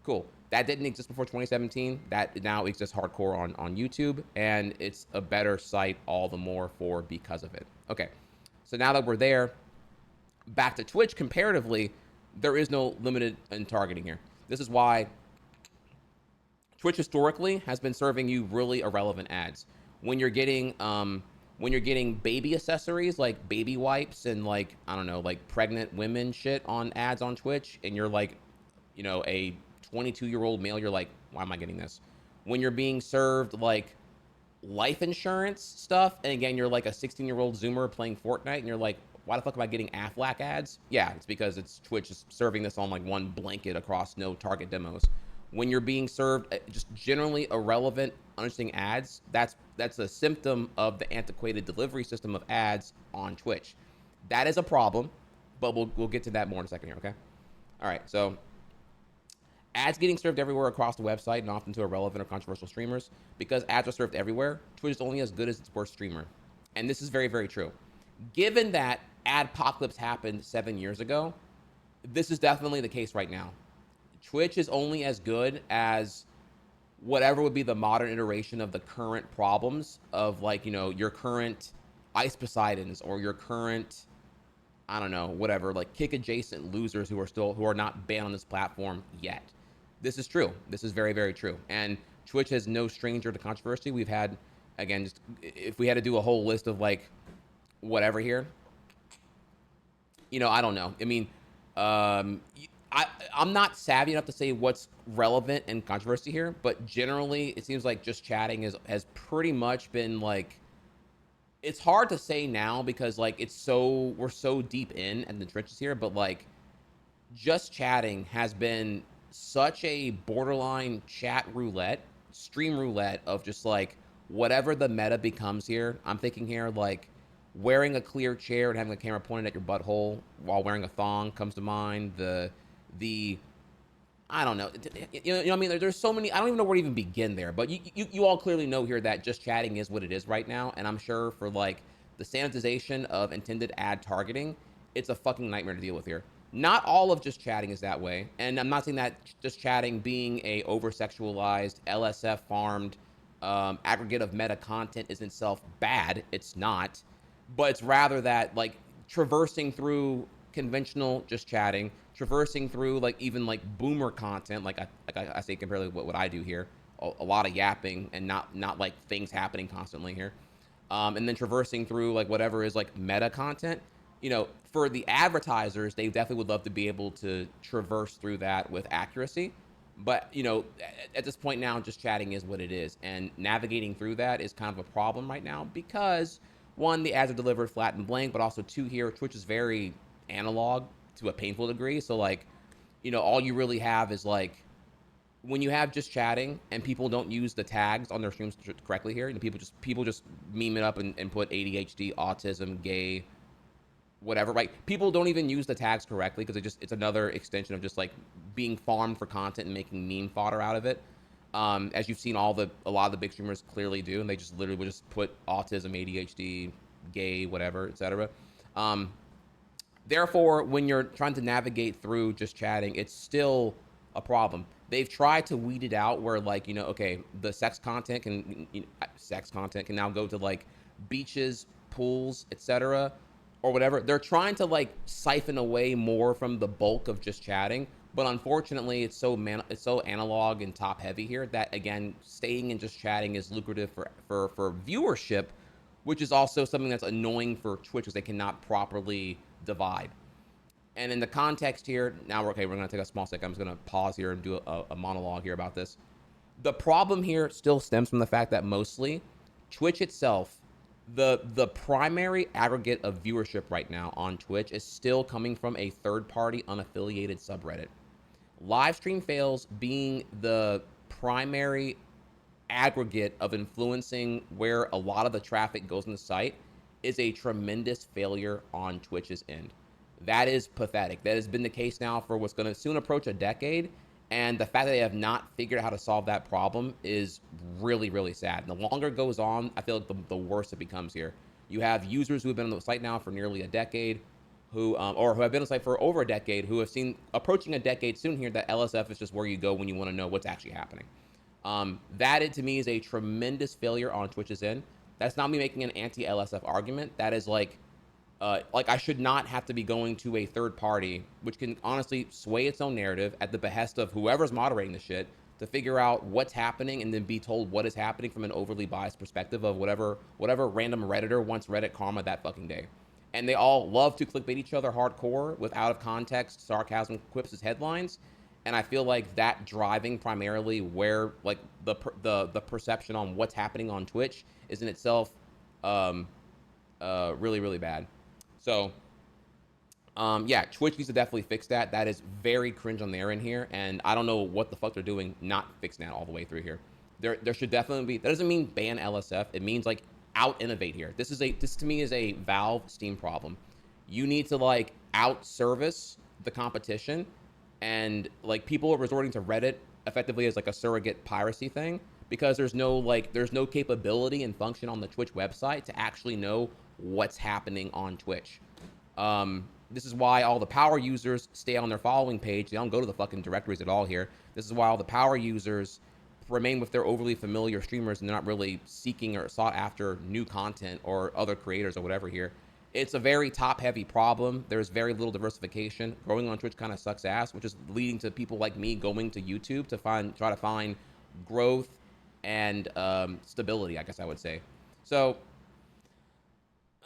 cool. That didn't exist before 2017. That now exists hardcore on YouTube, and it's a better site all the more for because of it. Okay, so now that we're there, back to Twitch. Comparatively, there is no limited in targeting here. This is why Twitch historically has been serving you really irrelevant ads. When you're getting baby accessories like baby wipes and like, I don't know, like pregnant women shit on ads on Twitch, and you're like, you know, a 22-year-old male, you're like, why am I getting this? When you're being served like life insurance stuff, and again, you're like a 16-year-old Zoomer playing Fortnite, and you're like, why the fuck am I getting Aflac ads? Yeah, it's because it's Twitch is serving this on like one blanket across no target demos. When you're being served just generally irrelevant, uninteresting ads, that's a symptom of the antiquated delivery system of ads on Twitch. That is a problem, but we'll get to that more in a second here, okay? All right, so ads getting served everywhere across the website and often to irrelevant or controversial streamers. Because ads are served everywhere, Twitch is only as good as its worst streamer. And this is very, very true. Given that adpocalypse happened 7 years ago, this is definitely the case right now. Twitch is only as good as whatever would be the modern iteration of the current problems of, like, you know, your current Ice Poseidons or your current, I don't know, whatever, like kick adjacent losers who are not banned on this platform yet. This is true. This is very, very true. And Twitch is no stranger to controversy. We've had, again, just if we had to do a whole list of like whatever here, you know, I don't know. I mean, I'm not savvy enough to say what's relevant and controversy here, but generally it seems like just chatting has pretty much been like, it's hard to say now because like we're so deep in the trenches here, but like just chatting has been such a borderline chat roulette, stream roulette of just like whatever the meta becomes here. I'm thinking here like wearing a clear chair and having a camera pointed at your butthole while wearing a thong comes to mind. The I don't know, you know what I mean? There's so many, I don't even know where to even begin there, but you all clearly know here that just chatting is what it is right now, and I'm sure for like the sanitization of intended ad targeting, it's a fucking nightmare to deal with here. Not all of just chatting is that way, and I'm not saying that just chatting being a over-sexualized, LSF farmed aggregate of meta content is in itself bad. It's not. but it's rather that like traversing through conventional just chatting, traversing through like even like boomer content, like I say compared to what I do here, a lot of yapping and not like things happening constantly here, and then traversing through like whatever is like meta content. You know, for the advertisers, they definitely would love to be able to traverse through that with accuracy. But you know, at this point now, just chatting is what it is, and navigating through that is kind of a problem right now because one, the ads are delivered flat and blank, but also two, here Twitch is very analog to a painful degree. So like, you know, all you really have is like when you have just chatting and people don't use the tags on their streams correctly here, and people just meme it up and put ADHD, autism, gay, whatever, right? People don't even use the tags correctly because it's another extension of just like being farmed for content and making meme fodder out of it. As you've seen a lot of the big streamers clearly do, and they just literally would just put autism, ADHD, gay, whatever, etc. Therefore, when you're trying to navigate through just chatting, it's still a problem. They've tried to weed it out where like, you know, okay, the sex content can now go to like beaches, pools, etc. or whatever. They're trying to like siphon away more from the bulk of just chatting, but unfortunately it's so analog and top heavy here that again, staying in just chatting is lucrative for viewership, which is also something that's annoying for Twitch because they cannot properly divide. And in the context here, now we're gonna take a small second. I'm just gonna pause here and do a monologue here about this. The problem here still stems from the fact that mostly Twitch itself, the primary aggregate of viewership right now on Twitch is still coming from a third-party unaffiliated subreddit. Live stream fails being the primary aggregate of influencing where a lot of the traffic goes in the site is a tremendous failure on Twitch's end. That is pathetic. That has been the case now for what's going to soon approach a decade. And the fact that they have not figured out how to solve that problem is really, really sad. And the longer it goes on, I feel like the worse it becomes here. You have users who have been on the site now for nearly a decade, who have been on the site for over a decade, who have seen approaching a decade soon here that LSF is just where you go when you want to know what's actually happening. That to me is a tremendous failure on Twitch's end. That's not me making an anti-LSF argument. That is like I should not have to be going to a third party, which can honestly sway its own narrative at the behest of whoever's moderating the shit to figure out what's happening and then be told what is happening from an overly biased perspective of whatever random Redditor wants Reddit karma that fucking day. And they all love to clickbait each other hardcore with out of context sarcasm quips as headlines. And I feel like that driving primarily where like the perception on what's happening on Twitch is in itself really, really bad. So, yeah, Twitch needs to definitely fix that. That is very cringe on their end here, and I don't know what the fuck they're doing not fixing that all the way through here. There should definitely be. That doesn't mean ban LSF. It means like out innovate here. This to me is a Valve Steam problem. You need to like out service the competition, and like people are resorting to Reddit effectively as like a surrogate piracy thing because there's no capability and function on the Twitch website to actually know what's happening on Twitch. This is why all the power users stay on their following page. They don't go to the fucking directories at all here. This is why all the power users remain with their overly familiar streamers and they're not really seeking or sought after new content or other creators or whatever here. It's a very top heavy problem. There's very little diversification. Growing on Twitch kind of sucks ass, which is leading to people like me going to YouTube to try to find growth and stability, I guess I would say. So,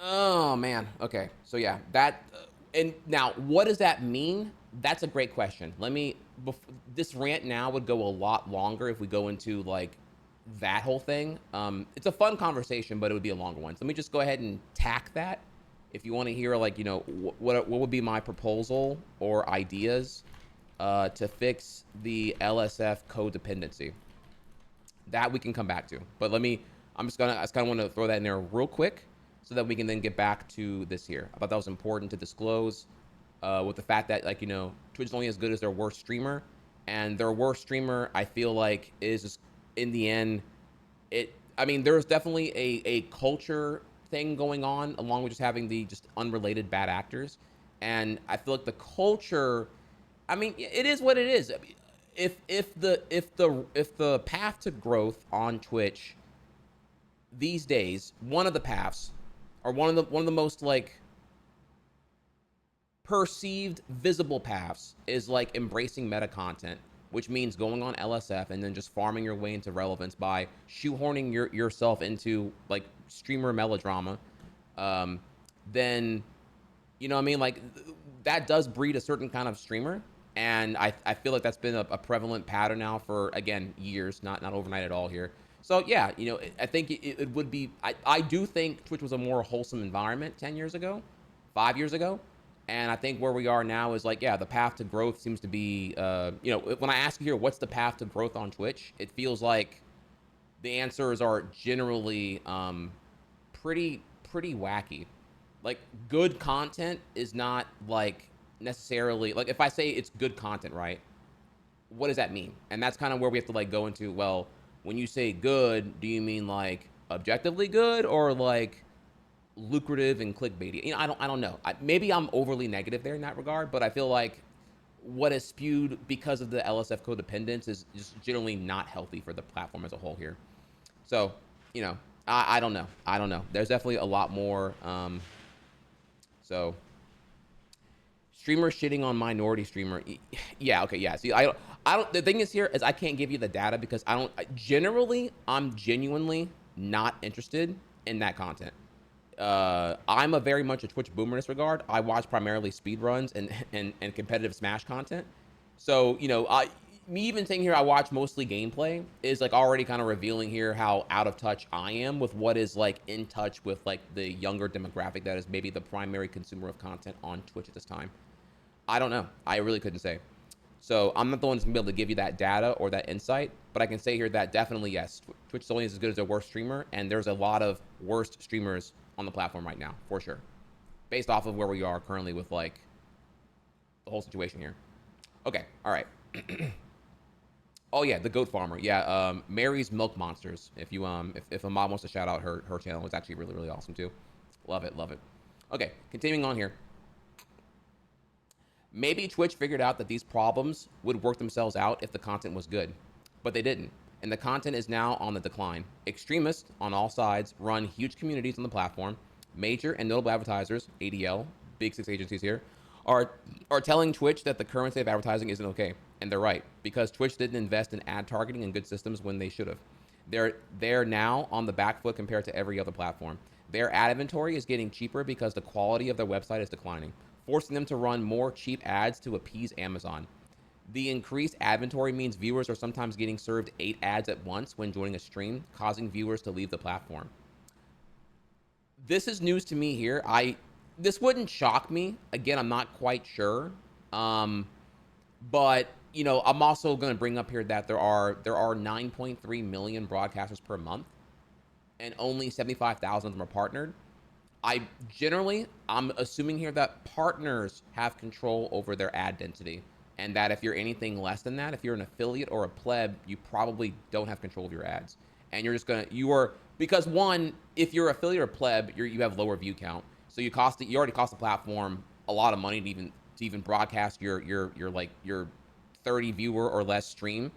oh man. Okay. So yeah, that, and now what does that mean? That's a great question. This rant now would go a lot longer if we go into like that whole thing. It's a fun conversation, but it would be a longer one. So let me just go ahead and tack that. If you want to hear like, you know, what would be my proposal or ideas to fix the LSF codependency, that we can come back to. But I just kind of want to throw that in there real quick so that we can then get back to this here. I thought that was important to disclose with the fact that, like, you know, Twitch is only as good as their worst streamer, and their worst streamer, I feel like, is just, in the end, I mean, there's definitely a culture thing going on along with just having the just unrelated bad actors, and I feel like the culture, I mean, it is what it is. If the path to growth on Twitch these days, one of the paths or one of the most like perceived visible paths is like embracing meta content, which means going on LSF and then just farming your way into relevance by shoehorning yourself into like streamer melodrama. Um, then, you know what I mean? Like that does breed a certain kind of streamer. And I feel like that's been a prevalent pattern now for, again, years, not overnight at all here. So yeah, you know, I think it would be, I do think Twitch was a more wholesome environment 10 years ago, 5 years ago. And I think where we are now is like, yeah, the path to growth seems to be, you know, when I ask you here, what's the path to growth on Twitch? It feels like the answers are generally pretty wacky. Like good content is not like necessarily like if I say it's good content, right? What does that mean? And that's kind of where we have to like go into, well, when you say good, do you mean like objectively good or like lucrative and clickbaity? You know, I don't know. Maybe I'm overly negative there in that regard, but I feel like what is spewed because of the LSF codependence is just generally not healthy for the platform as a whole here. So, you know, I don't know. I don't know. There's definitely a lot more. So, streamer shitting on minority streamer. Yeah, okay, yeah. See, I don't. The thing is here is I can't give you the data because I don't. Generally, I'm genuinely not interested in that content. I'm a very much a Twitch boomer in this regard. I watch primarily speedruns and competitive Smash content. So, you know, me even saying here I watch mostly gameplay is like already kind of revealing here how out of touch I am with what is like in touch with like the younger demographic that is maybe the primary consumer of content on Twitch at this time. I don't know. I really couldn't say. So I'm not the one that's gonna be able to give you that data or that insight, but I can say here that definitely yes, Twitch is only as good as a worst streamer, and there's a lot of worst streamers on the platform right now, for sure, based off of where we are currently with like the whole situation here. Okay, all right. Oh yeah, the goat farmer. Yeah, Mary's Milk Monsters. If you if a mom wants to shout out her channel, it's actually really awesome too. Love it, love it. Okay, continuing on here. Maybe Twitch figured out that these problems would work themselves out if the content was good, but they didn't. And the content is now on the decline. Extremists on all sides run huge communities on the platform. Major and notable advertisers, ADL, big six agencies here, are telling Twitch that the current state of advertising isn't okay. And they're right, because Twitch didn't invest in ad targeting and good systems when they should have. They're now on the back foot compared to every other platform. Their ad inventory is getting cheaper because the quality of their website is declining, forcing them to run more cheap ads to appease Amazon. The increased ad inventory means viewers are sometimes getting served 8 ads at once when joining a stream, causing viewers to leave the platform. This is news to me here. This wouldn't shock me. Again, I'm not quite sure. But you know, I'm also going to bring up here that there are 9.3 million broadcasters per month, and only 75,000 of them are partnered. I'm assuming here that partners have control over their ad density, and that if you're anything less than that, if you're an affiliate or a pleb, you probably don't have control of your ads. And you're just gonna, because one, if you're affiliate or pleb, you have lower view count, so you already cost the platform a lot of money to even broadcast your 30 viewer or less stream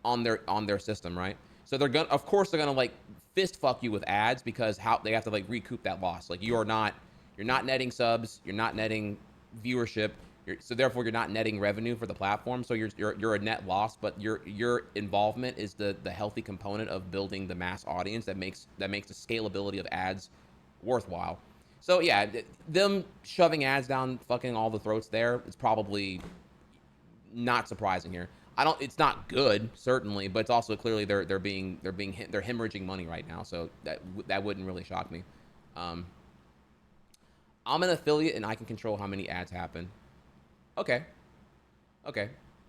on their system, right? So of course they're gonna like fist fuck you with ads because how they have to like recoup that loss. Like you're not netting subs, you're not netting viewership, so therefore you're not netting revenue for the platform. So you're a net loss, but your involvement is the healthy component of building the mass audience that makes the scalability of ads worthwhile. So yeah, them shoving ads down fucking all the throats there is probably not surprising here. It's not good, certainly, but it's also clearly they're hemorrhaging money right now, so that wouldn't really shock me. I'm an affiliate and I can control how many ads happen. Okay,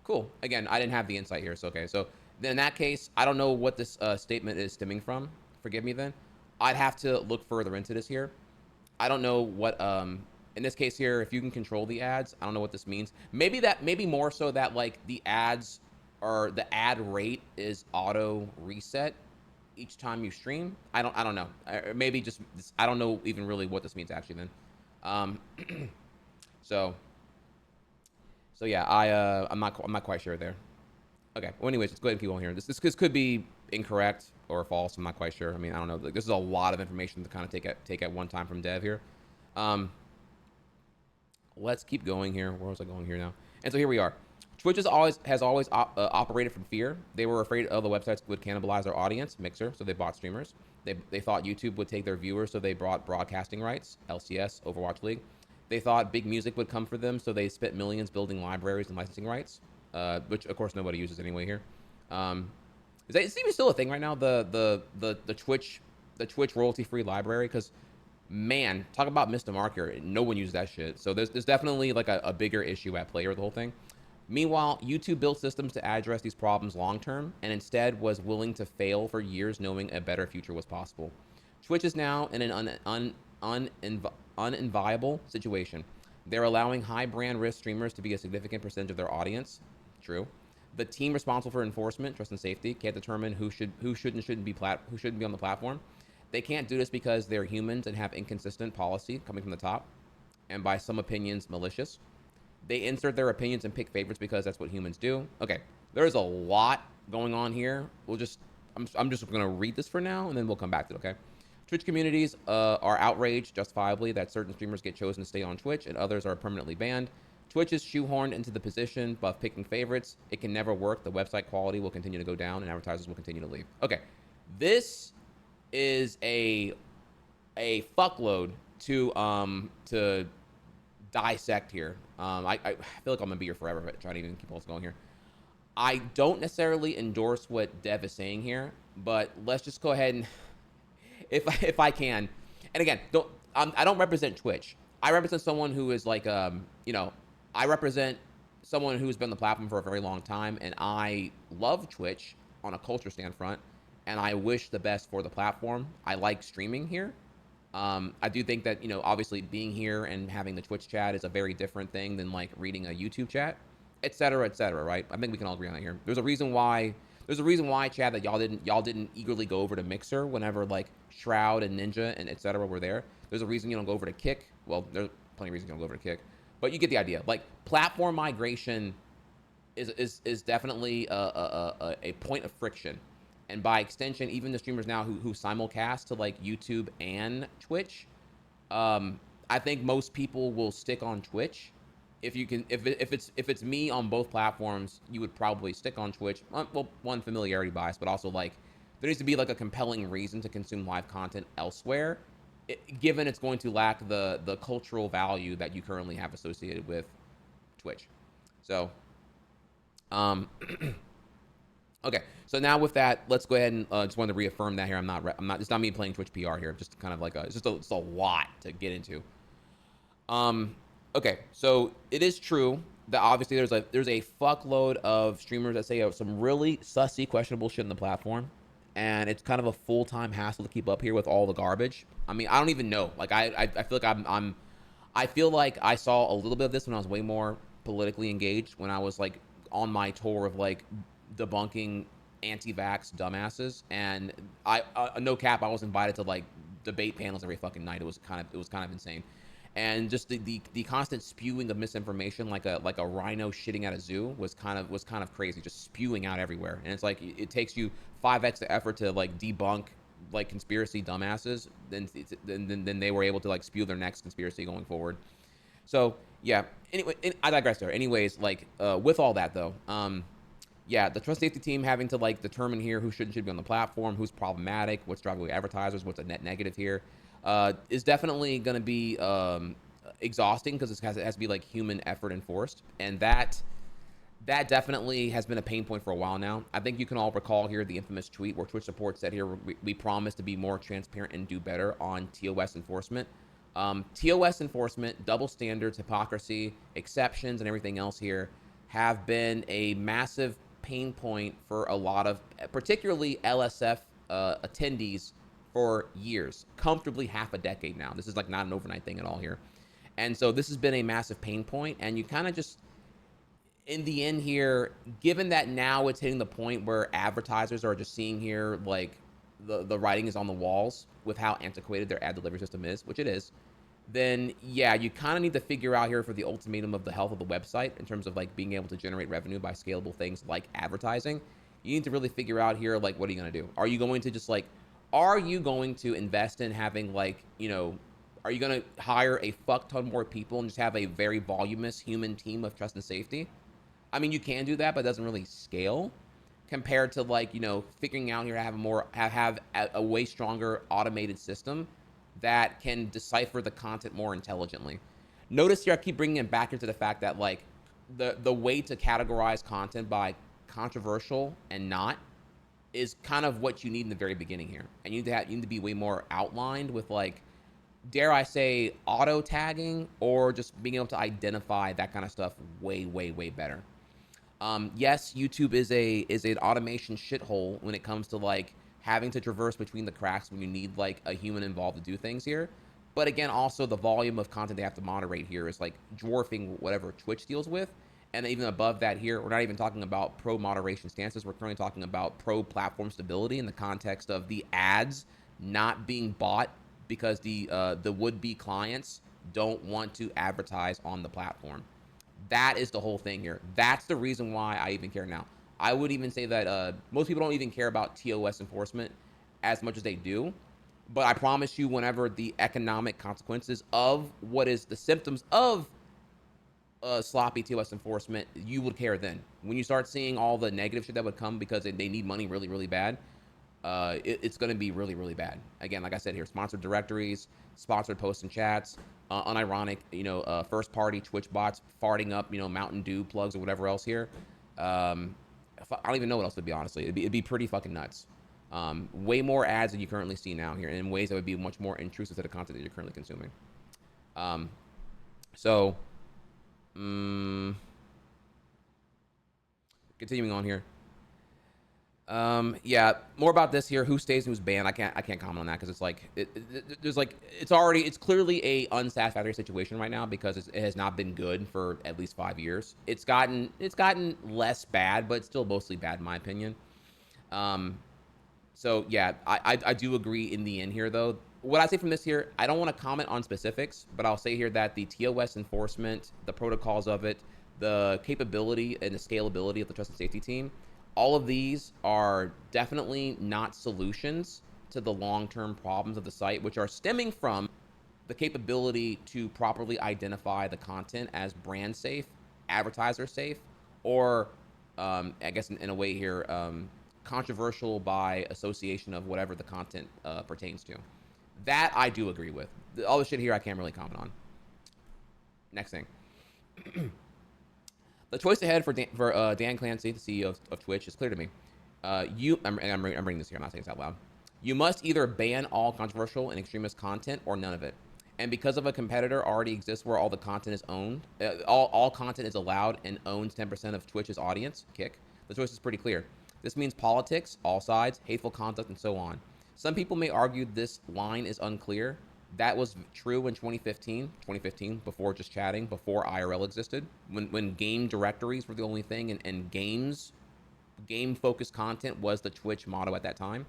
cool. Again, I didn't have the insight here, so okay. So then in that case, I don't know what this statement is stemming from. Forgive me then. I'd have to look further into this here. I don't know what in this case here, if you can control the ads, I don't know what this means. Maybe more so that like the ads or the ad rate is auto reset each time you stream. I don't know. Maybe just I don't know even really what this means actually then. So yeah, I'm not quite sure there. Okay. Well, anyways, let's go ahead and keep on here. This could be incorrect. or false. I'm not quite sure. I mean, I don't know. Like, this is a lot of information to kind of take at one time from dev here. Let's keep going here. Where was I going here now? And so here we are. Twitch has always operated from fear. They were afraid other websites would cannibalize their audience, Mixer, so they bought streamers. They thought YouTube would take their viewers, so they brought broadcasting rights, LCS, Overwatch League. They thought big music would come for them, so they spent millions building libraries and licensing rights, which of course nobody uses anyway here. Is that even still a thing right now? The Twitch royalty-free library? Because man, talk about missed the mark here. No one uses that shit. So there's definitely like a bigger issue at play with the whole thing. Meanwhile, YouTube built systems to address these problems long term, and instead was willing to fail for years knowing a better future was possible. Twitch is now in an unenviable situation. They're allowing high brand risk streamers to be a significant percentage of their audience. True. The team responsible for enforcement, trust and safety can't determine who should and shouldn't be on the platform. They can't do this because they're humans and have inconsistent policy coming from the top, and by some opinions, malicious. They insert their opinions and pick favorites because that's what humans do. Okay, there's a lot going on here. I'm just gonna read this for now, and then we'll come back to it, okay? Twitch communities are outraged, justifiably, that certain streamers get chosen to stay on Twitch and others are permanently banned. Twitch is shoehorned into the position of picking favorites. It can never work. The website quality will continue to go down, and advertisers will continue to leave. Okay, this is a fuckload to dissect here. I feel like I'm gonna be here forever trying to even keep what's going here. I don't necessarily endorse what Dev is saying here, but let's just go ahead and, if I can, and again, I don't represent Twitch. I represent someone who is like, I represent someone who's been on the platform for a very long time, and I love Twitch on a culture standpoint, and I wish the best for the platform. I like streaming here. I do think that, obviously being here and having the Twitch chat is a very different thing than like reading a YouTube chat, et cetera, right? I think we can all agree on that here. There's a reason why, Chad, that y'all didn't eagerly go over to Mixer whenever like Shroud and Ninja and et cetera were there. There's a reason you don't go over to Kick. Well, there's plenty of reasons you don't go over to Kick, but you get the idea. Like, platform migration is definitely a point of friction. And by extension, even the streamers now who simulcast to like YouTube and Twitch, I think most people will stick on Twitch. If it's me on both platforms, you would probably stick on Twitch. Well, one, familiarity bias, but also like there needs to be like a compelling reason to consume live content elsewhere, given it's going to lack the cultural value that you currently have associated with Twitch. So, okay, so now with that, let's go ahead and just wanted to reaffirm that here. I'm not. It's not me playing Twitch PR here. Just kind of like it's just a lot to get into. Okay, so it is true that obviously there's a fuckload of streamers that say some really sussy, questionable shit in the platform, and it's kind of a full-time hassle to keep up here with all the garbage. I mean, I don't even know. Like I feel like I feel like I saw a little bit of this when I was way more politically engaged, when I was like on my tour of like debunking anti-vax dumbasses, and no cap, I was invited to like debate panels every fucking night. It was kind of insane, and just the constant spewing of misinformation like a rhino shitting at a zoo was kind of crazy, just spewing out everywhere. And it's like it takes you 5x the effort to like debunk like conspiracy dumbasses, then they were able to like spew their next conspiracy going forward. So yeah, anyway, I digress there. Anyways, like with all that though, yeah, the trust safety team having to like determine here who should be on the platform, who's problematic, what's driving away advertisers, what's a net negative here, is definitely going to be exhausting, because it has to be like human effort enforced, and that definitely has been a pain point for a while now. I think you can all recall here the infamous tweet where Twitch support said here, we promise to be more transparent and do better on TOS enforcement. TOS enforcement, double standards, hypocrisy, exceptions, and everything else here have been a massive pain point for a lot of, particularly LSF attendees for years, comfortably half a decade now. This is like not an overnight thing at all here. And so this has been a massive pain point, and you kind of just, in the end here, given that now it's hitting the point where advertisers are just seeing here like the writing is on the walls with how antiquated their ad delivery system is, which it is, then yeah, you kind of need to figure out here for the ultimatum of the health of the website in terms of like being able to generate revenue by scalable things like advertising. You need to really figure out here, like, what are you going to do? Are you going to just like, are you going to invest in having like, you know, are you going to hire a fuck ton more people and just have a very voluminous human team of trust and safety? I mean, you can do that, but it doesn't really scale compared to like, you know, figuring out here to have a more, have a way stronger automated system that can decipher the content more intelligently. Notice here, I keep bringing it back into the fact that like the way to categorize content by controversial and not is kind of what you need in the very beginning here. And you need to be way more outlined with like, dare I say, auto tagging or just being able to identify that kind of stuff way, way, way better. Yes, YouTube is an automation shithole when it comes to like having to traverse between the cracks when you need like a human involved to do things here. But again, also the volume of content they have to moderate here is like dwarfing whatever Twitch deals with. And even above that here, we're not even talking about pro moderation stances. We're currently talking about pro platform stability in the context of the ads not being bought because the would-be clients don't want to advertise on the platform. That is the whole thing here. That's the reason why I even care now. I would even say that most people don't even care about TOS enforcement as much as they do. But I promise you, whenever the economic consequences of what is the symptoms of sloppy TOS enforcement, you would care then. When you start seeing all the negative shit that would come because they need money really, really bad, it's going to be really, really bad. Again, like I said here, sponsored directories, sponsored posts and chats, unironic, you know, first party Twitch bots farting up, you know, Mountain Dew plugs or whatever else here. I don't even know what else, to be honestly. It'd be pretty fucking nuts. Way more ads than you currently see now here, and in ways that would be much more intrusive to the content that you're currently consuming. Continuing on here. Yeah, more about this here. Who stays and who's banned? I can't comment on that because it's like it's clearly a unsatisfactory situation right now because it has not been good for at least 5 years. It's gotten less bad, but it's still mostly bad in my opinion. So yeah, I do agree in the end here though. What I say from this here, I don't want to comment on specifics, but I'll say here that the TOS enforcement, the protocols of it, the capability and the scalability of the trust and safety team, all of these are definitely not solutions to the long-term problems of the site, which are stemming from the capability to properly identify the content as brand safe, advertiser safe, or I guess in a way here, controversial by association of whatever the content pertains to. That I do agree with. All the shit here I can't really comment on. Next thing. The choice ahead for Dan Clancy, the CEO of Twitch, is clear to me. I'm reading this here. I'm not saying this out loud. You must either ban all controversial and extremist content or none of it. And because of a competitor already exists where all the content is owned, all content is allowed and owns 10% of Twitch's audience, Kick, the choice is pretty clear. This means politics, all sides, hateful conduct, and so on. Some people may argue this line is unclear. That was true in 2015, before just chatting, before IRL existed, when game directories were the only thing and game-focused content was the Twitch motto at that time,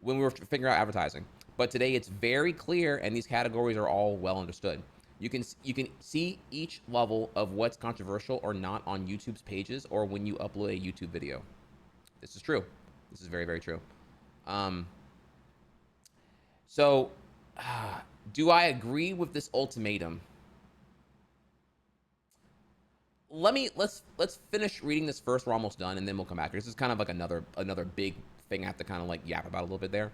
when we were figuring out advertising. But today it's very clear, and these categories are all well understood. You can see each level of what's controversial or not on YouTube's pages or when you upload a YouTube video. This is true. This is very, very true. Do I agree with this ultimatum? Let's finish reading this first. We're almost done, and then we'll come back. This is kind of like another big thing I have to kind of like yap about a little bit there.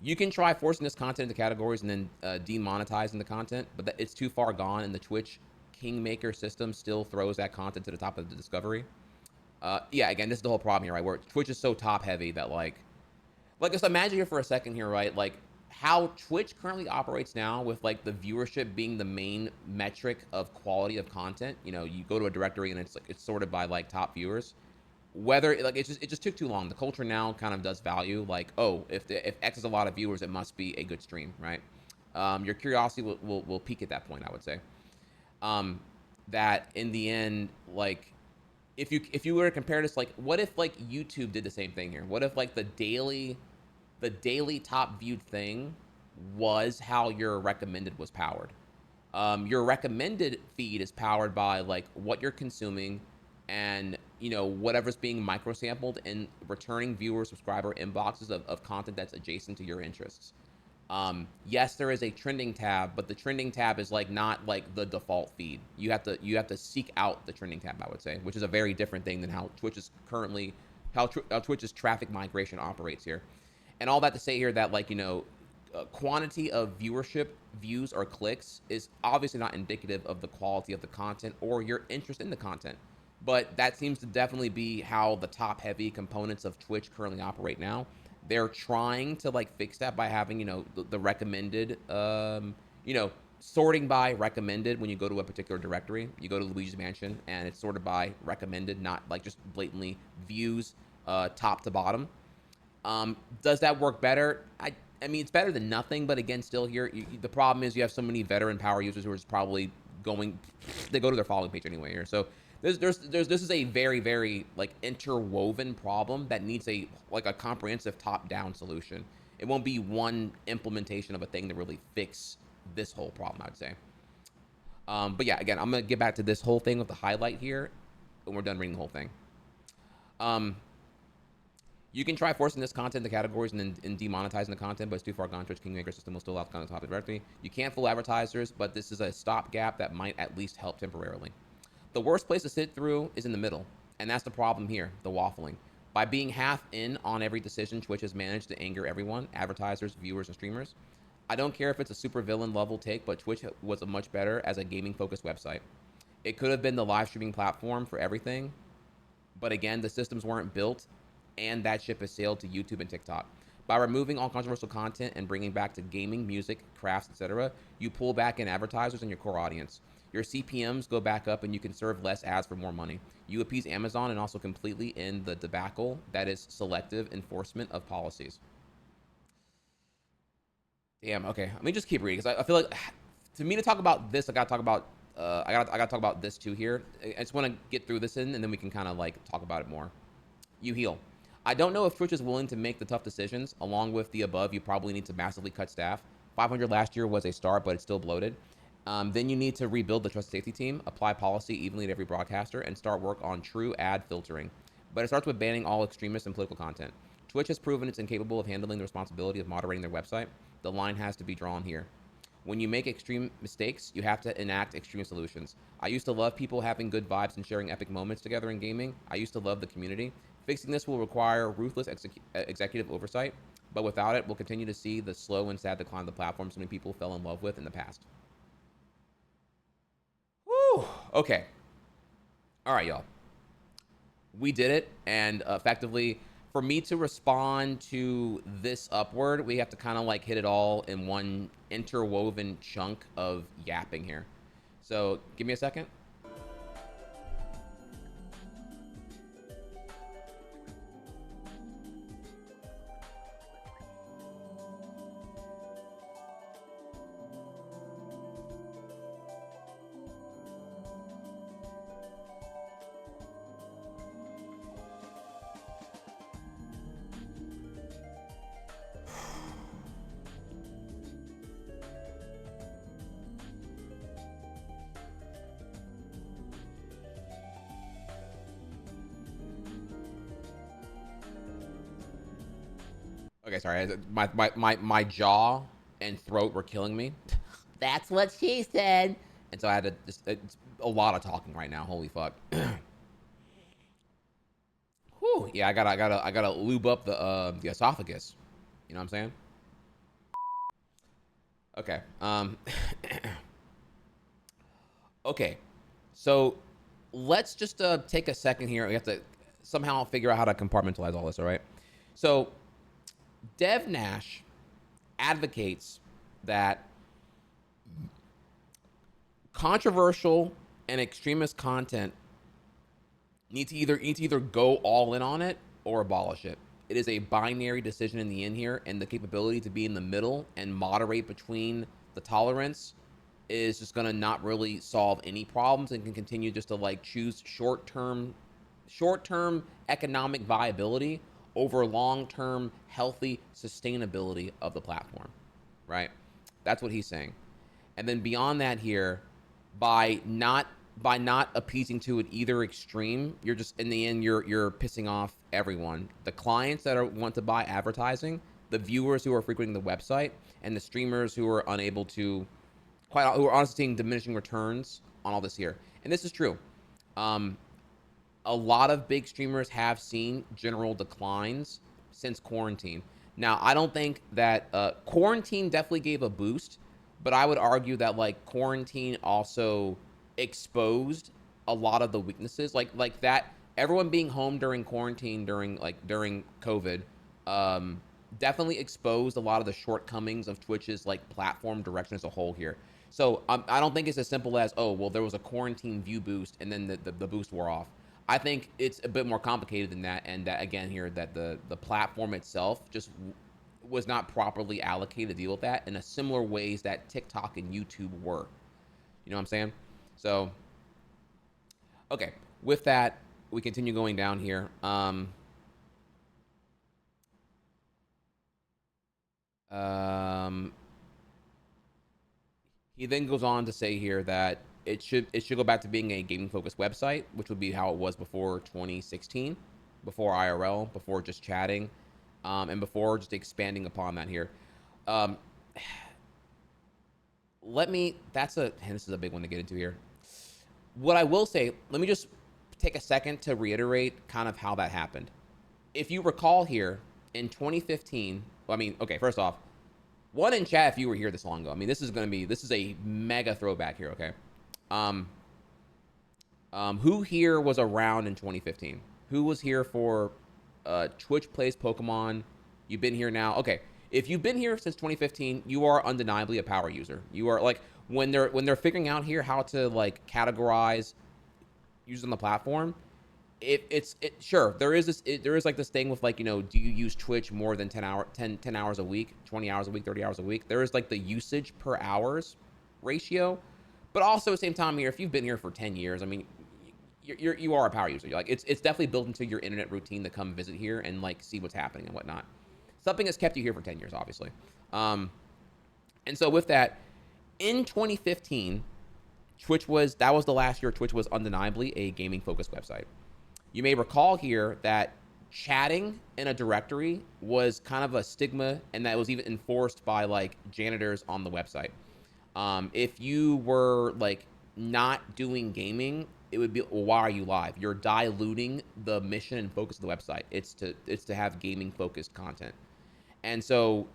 You can try forcing this content into categories and then demonetizing the content, but it's too far gone, and the Twitch Kingmaker system still throws that content to the top of the discovery. Yeah, again, this is the whole problem here, right? Where Twitch is so top heavy that like just imagine here for a second here, right? Like how Twitch currently operates now with like the viewership being the main metric of quality of content. You know, you go to a directory and it's sorted by like top viewers. Whether like it just took too long. The culture now kind of does value like, oh, if X is a lot of viewers, it must be a good stream, right? Your curiosity will peak at that point, I would say. That in the end, like if you were to compare this, like what if like YouTube did the same thing here? What if like the daily top viewed thing was how your recommended was powered? Your recommended feed is powered by like what you're consuming and whatever's being micro-sampled and returning viewer subscriber inboxes of content that's adjacent to your interests. Yes, there is a trending tab, but the trending tab is like not like the default feed. You have to seek out the trending tab, I would say, which is a very different thing than how Twitch is currently how Twitch's traffic migration operates here. And all that to say here that like quantity of viewership, views, or clicks is obviously not indicative of the quality of the content or your interest in the content. But that seems to definitely be how the top heavy components of Twitch currently operate now. They're trying to like fix that by having, the recommended, sorting by recommended. When you go to a particular directory, you go to Luigi's Mansion and it's sorted by recommended, not like just blatantly views, top to bottom. Does that work better? I mean, it's better than nothing, but again, still here, the problem is you have so many veteran power users who are just probably they go to their following page anyway here. So this is a very, very like interwoven problem that needs a comprehensive top-down solution. It won't be one implementation of a thing to really fix this whole problem, I would say. But yeah, again, I'm gonna get back to this whole thing with the highlight here when we're done reading the whole thing. You can try forcing this content into categories and demonetizing the content, but it's too far gone. Twitch Kingmaker system will still allow the content to top directly. You can't fool advertisers, but this is a stopgap that might at least help temporarily. The worst place to sit through is in the middle, and that's the problem here, the waffling. By being half in on every decision, Twitch has managed to anger everyone, advertisers, viewers, and streamers. I don't care if it's a super villain level take, but Twitch was a much better as a gaming-focused website. It could have been the live streaming platform for everything, but again, the systems weren't built, and that ship has sailed to YouTube and TikTok. By removing all controversial content and bringing back to gaming, music, crafts, etc., you pull back in advertisers and your core audience. Your CPMs go back up and you can serve less ads for more money. You appease Amazon and also completely end the debacle that is selective enforcement of policies. Damn, okay. Let me just keep reading because I feel like to me to talk about this, I gotta talk about talk about this too here. I just want to get through this and then we can kind of like talk about it more. You heal. I don't know if Twitch is willing to make the tough decisions. Along with the above, you probably need to massively cut staff. 500 last year was a start, but it's still bloated. Then you need to rebuild the trust safety team, apply policy evenly to every broadcaster, and start work on true ad filtering. But it starts with banning all extremist and political content. Twitch has proven it's incapable of handling the responsibility of moderating their website. The line has to be drawn here. When you make extreme mistakes, you have to enact extreme solutions. I used to love people having good vibes and sharing epic moments together in gaming. I used to love the community. Fixing this will require ruthless executive oversight, but without it, we'll continue to see the slow and sad decline of the platform so many people fell in love with in the past. Whew. Okay. All right, y'all. We did it, and effectively, for me to respond to this upward, we have to kind of like hit it all in one interwoven chunk of yapping here. So give me a second. Okay, sorry. My jaw and throat were killing me. That's what she said. And so I had to it's a lot of talking right now. Holy fuck. Whew. Yeah, I gotta lube up the esophagus. You know what I'm saying? Okay. Okay. So let's just take a second here. We have to somehow figure out how to compartmentalize all this, all right? So Dev Nash advocates that controversial and extremist content need to either go all in on it or abolish it. It is a binary decision in the end here, and the capability to be in the middle and moderate between the tolerance is just gonna not really solve any problems and can continue just to like choose short-term economic viability over long-term healthy sustainability of the platform, right? That's what he's saying. And then beyond that here, by not appeasing to it either extreme, you're just in the end you're pissing off everyone. The clients that want to buy advertising, the viewers who are frequenting the website, and the streamers who are unable to who are honestly seeing diminishing returns on all this here. And this is true. A lot of big streamers have seen general declines since quarantine. Now, I don't think that quarantine definitely gave a boost, but I would argue that like quarantine also exposed a lot of the weaknesses, like that everyone being home during quarantine during COVID, definitely exposed a lot of the shortcomings of Twitch's like platform direction as a whole here. So I don't think it's as simple as, oh, well, there was a quarantine view boost and then the boost wore off. I think it's a bit more complicated than that, and that again here that the platform itself just was not properly allocated to deal with that in a similar ways that TikTok and YouTube were. You know what I'm saying? So, okay, with that, we continue going down here. He then goes on to say here that it should go back to being a gaming focused website, which would be how it was before 2016, before IRL, before just chatting, and before just expanding upon that here. This is a big one to get into here. What I will say, let me just take a second to reiterate kind of how that happened. If you recall here in 2015, okay, first off, one in chat if you were here this long ago. I mean, this is a mega throwback here, okay? Who here was around in 2015? Who was here for Twitch Plays Pokemon? You've been here now. Okay, if you've been here since 2015, you are undeniably a power user. You are like when they're figuring out here how to like categorize users on the platform. Sure, there is like this thing with like, you know, do you use Twitch more than 10 hours a week, 20 hours a week, 30 hours a week? There is like the usage per hours ratio. But also at the same time here, if you've been here for 10 years, I mean, you are a power user. You're like it's definitely built into your internet routine to come visit here and like see what's happening and whatnot. Something has kept you here for 10 years, obviously. And so with that, in 2015, that was the last year Twitch was undeniably a gaming focused website. You may recall here that chatting in a directory was kind of a stigma, and that was even enforced by like janitors on the website. If you were like not doing gaming, it would be, well, why are you live? You're diluting the mission and focus of the website. It's to have gaming focused content. And so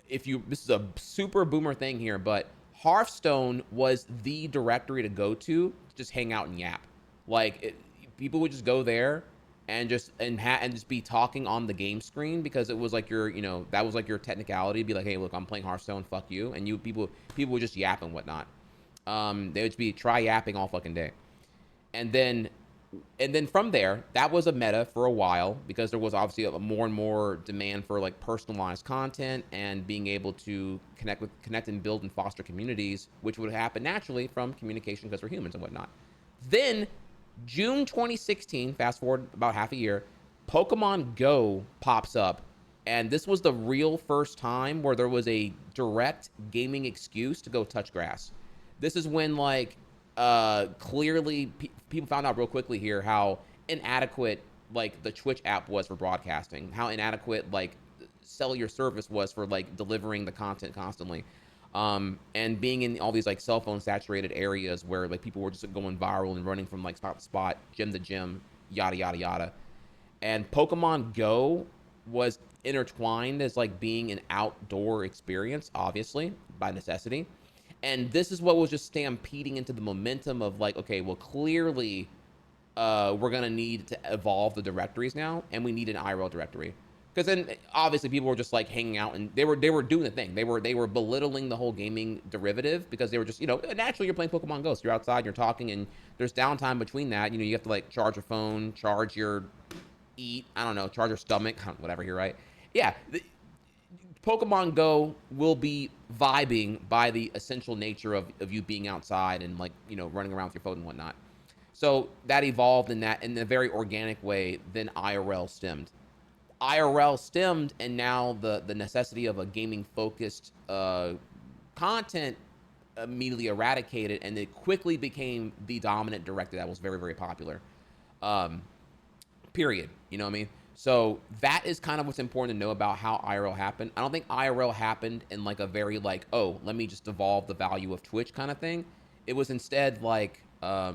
this is a super boomer thing here, but Hearthstone was the directory to go to just hang out and Yapp. Like people would just go there and just be talking on the game screen, because it was like that was like your technicality. Be like, hey, look, I'm playing Hearthstone, fuck you. And people would just yap and whatnot. They would be try yapping all fucking day. And then from there, that was a meta for a while, because there was obviously a more and more demand for like personalized content and being able to connect and build and foster communities, which would happen naturally from communication because we're humans and whatnot. Then June 2016, fast forward about half a year, Pokemon Go pops up. And this was the real first time where there was a direct gaming excuse to go touch grass. This is when like clearly people found out real quickly here how inadequate like the Twitch app was for broadcasting, how inadequate like cellular service was for like delivering the content constantly. And being in all these like cell phone saturated areas where like people were just going viral and running from like spot to spot, gym to gym, yada yada yada. And Pokemon Go was intertwined as like being an outdoor experience, obviously by necessity. And this is what was just stampeding into the momentum of like, okay, well, clearly we're gonna need to evolve the directories now, and we need an IRL directory. Because then obviously people were just like hanging out, and they were doing the thing. They were belittling the whole gaming derivative, because they were just, naturally you're playing Pokemon Go, so you're outside, you're talking, and there's downtime between that. You have to like charge your phone, charge your charge your stomach, whatever here, right? Yeah, Pokemon Go will be vibing by the essential nature of you being outside and like, running around with your phone and whatnot. So that evolved in a very organic way. Then IRL stemmed. And now the necessity of a gaming focused content immediately eradicated, and it quickly became the dominant director that was very, very popular. Period. You know what I mean? So that is kind of what's important to know about how IRL happened. I don't think IRL happened in like a very like, oh, let me just devolve the value of Twitch kind of thing. It was instead like a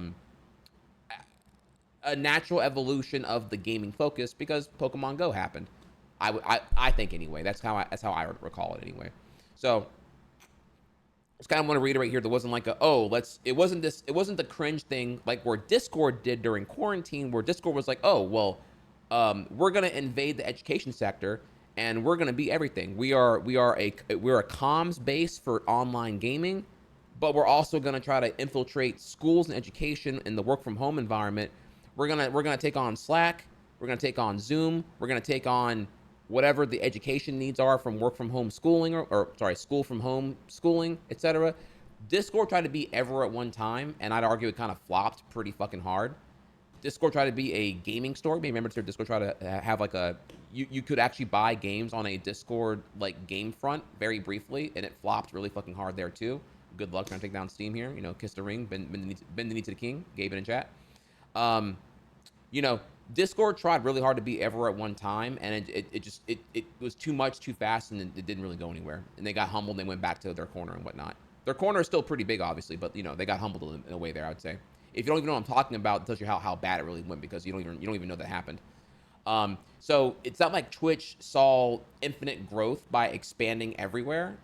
natural evolution of the gaming focus because Pokemon Go happened. I think anyway. That's how I recall it anyway. So just kind of want to reiterate here. There wasn't like it wasn't the cringe thing like where Discord did during quarantine, where Discord was like, oh well, we're gonna invade the education sector and we're gonna be everything. We're a comms base for online gaming, but we're also gonna try to infiltrate schools and education in the work from home environment. We're gonna take on Slack. We're gonna take on Zoom. We're gonna take on whatever the education needs are from work from home schooling or school from home schooling, etc. Discord tried to be everywhere at one time, and I'd argue it kind of flopped pretty fucking hard. Discord tried to be a gaming store. Maybe remember Discord tried to have like you could actually buy games on a Discord like game front very briefly, and it flopped really fucking hard there too. Good luck trying to take down Steam here. You know, kiss the ring, bend the knee to the king. Gabe it in chat. You know, Discord tried really hard to be everywhere at one time, and it was too much, too fast, and it didn't really go anywhere. And they got humbled, and they went back to their corner and whatnot. Their corner is still pretty big, obviously, but you know they got humbled in a way there. I would say, if you don't even know what I'm talking about, it tells you how bad it really went because you don't even know that happened. So it's not like Twitch saw infinite growth by expanding everywhere.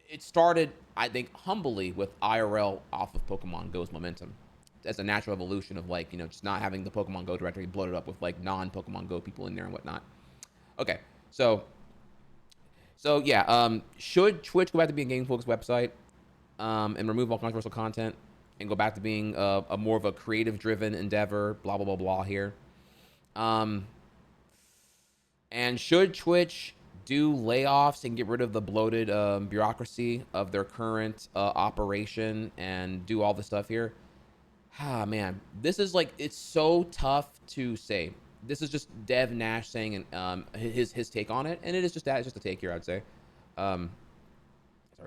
It started, I think, humbly with IRL off of Pokemon Go's momentum as a natural evolution of like, you know, just not having the Pokemon Go directory bloated up with like non-Pokemon Go people in there and whatnot. Okay, so yeah, should Twitch go back to being a game-focused website and remove all controversial content and go back to being a more of a creative-driven endeavor? Blah blah blah blah here. And should Twitch do layoffs and get rid of the bloated bureaucracy of their current operation and do all the stuff here? Ah, man, this is like, it's so tough to say. This is just Dev Nash saying his take on it, and it is just that. It's just a take here, I'd say. Sorry,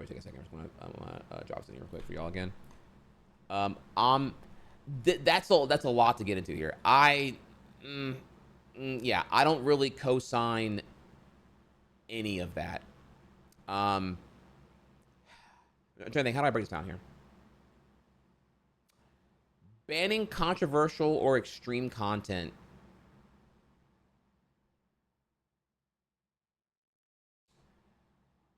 take a second. I'm gonna drop something real quick for y'all again. That's a lot to get into here. Yeah, I don't really co-sign any of that. I'm trying to think, how do I break this down here? Banning controversial or extreme content.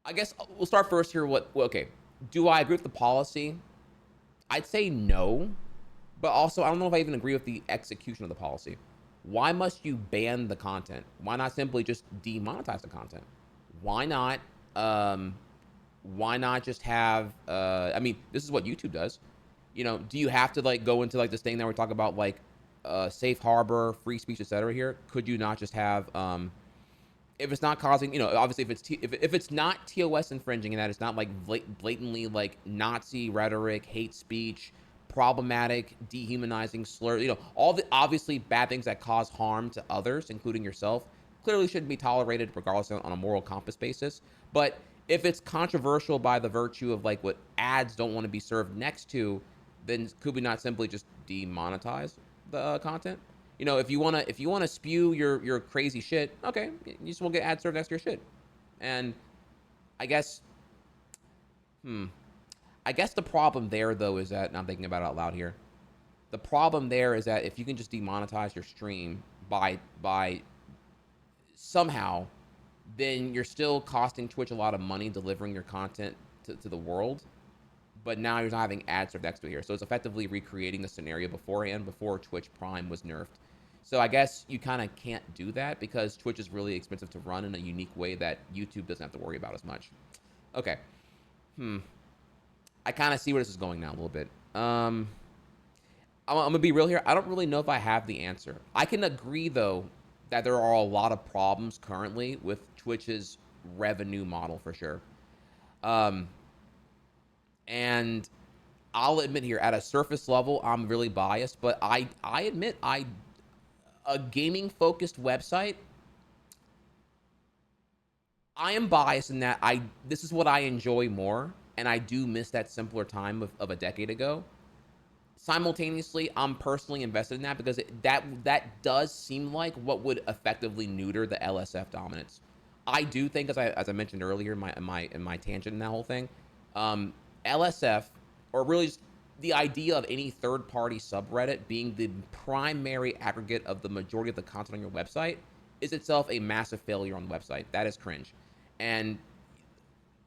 I guess we'll start first here. Okay. Do I agree with the policy? I'd say no, but also I don't know if I even agree with the execution of the policy. Why must you ban the content? Why not simply just demonetize the content? Why not just have I mean, this is what YouTube does. You know, do you have to like go into like this thing that we're talking about, like safe harbor, free speech, etc. here? Could you not just have if it's not causing, you know, obviously if it's not TOS infringing and that it's not like blatantly like Nazi rhetoric, hate speech, problematic, dehumanizing, slur, you know, all the obviously bad things that cause harm to others, including yourself, clearly shouldn't be tolerated regardless on a moral compass basis. But if it's controversial by the virtue of like what ads don't want to be served next to, then could we not simply just demonetize the content? You know, if you wanna spew your crazy shit, okay, you just won't get ads served next to your shit. And I guess, I guess the problem there though is that, and I'm thinking about it out loud here. The problem there is that if you can just demonetize your stream by somehow, then you're still costing Twitch a lot of money delivering your content to the world. But now you're not having ads served next to it here. So it's effectively recreating the scenario beforehand, before Twitch Prime was nerfed. So I guess you kind of can't do that because Twitch is really expensive to run in a unique way that YouTube doesn't have to worry about as much. Okay. I kind of see where this is going now a little bit. I'm going to be real here. I don't really know if I have the answer. I can agree, though, that there are a lot of problems currently with Twitch's revenue model for sure. And I'll admit here, at a surface level, I'm really biased, but I admit a gaming-focused website, I am biased in that this is what I enjoy more, and I do miss that simpler time of a decade ago. Simultaneously, I'm personally invested in that because that does seem like what would effectively neuter the LSF dominance. I do think, as I mentioned earlier in my tangent in that whole thing, LSF, or really just the idea of any third-party subreddit being the primary aggregate of the majority of the content on your website, is itself a massive failure on the website. That is cringe, and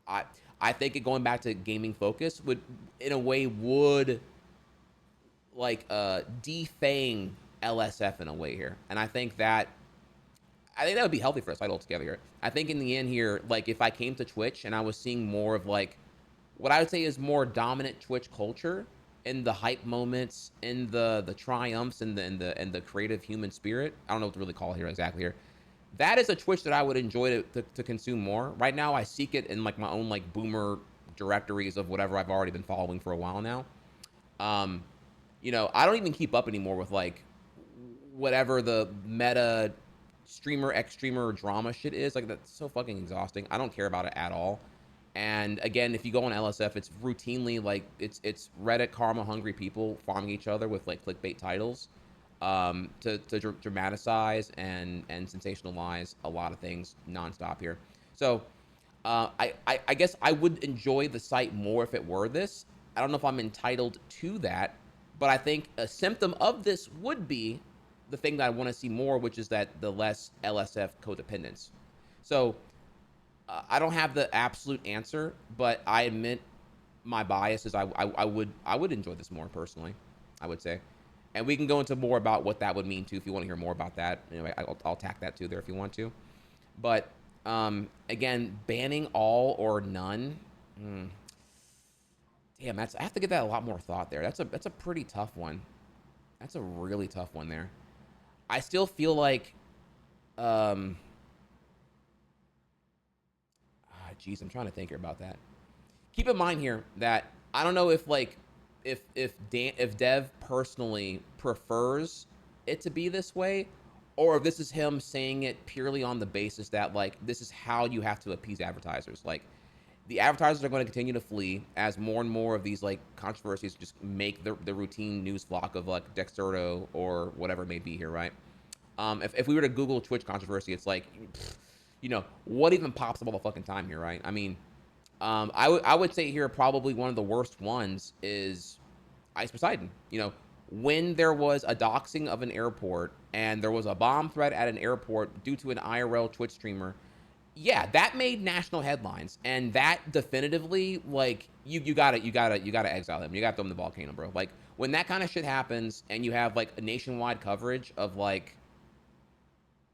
I I think it, going back to gaming focus, would in a way would like defang LSF in a way here, and I think that would be healthy for us altogether here. I think in the end here, like if I came to Twitch and I was seeing more of like what I would say is more dominant Twitch culture in the hype moments, in the triumphs, and the creative human spirit. I don't know what to really call it here exactly here. That is a Twitch that I would enjoy to consume more. Right now, I seek it in like my own like boomer directories of whatever I've already been following for a while now. You know, I don't even keep up anymore with like whatever the meta streamer, X streamer drama shit is. Like that's so fucking exhausting. I don't care about it at all. And again, if you go on LSF, it's routinely like it's Reddit karma hungry people farming each other with like clickbait titles to dramatize and sensationalize a lot of things nonstop here. So I guess I would enjoy the site more if it were this. I don't know if I'm entitled to that, but I think a symptom of this would be the thing that I want to see more, which is that the less LSF codependence. So I don't have the absolute answer, but I admit my bias is I would enjoy this more personally, I would say. And we can go into more about what that would mean too if you want to hear more about that. Anyway, I'll tack that too there if you want to. But again, banning all or none. Damn, I have to give that a lot more thought there. That's a pretty tough one. That's a really tough one there. I still feel like geez, I'm trying to think here about that. Keep in mind here that I don't know if like if Dev personally prefers it to be this way, or if this is him saying it purely on the basis that like this is how you have to appease advertisers. Like the advertisers are going to continue to flee as more and more of these like controversies just make the routine news flock of like Dexerto or whatever it may be here, right? If we were to Google Twitch controversy, it's like, you know, what even pops up all the fucking time here, right? I mean, I would say here probably one of the worst ones is Ice Poseidon. You know, when there was a doxing of an airport and there was a bomb threat at an airport due to an IRL Twitch streamer, yeah, that made national headlines, and that definitively, like, you gotta exile him. You gotta throw him in the volcano, bro. Like when that kind of shit happens, and you have like a nationwide coverage of like.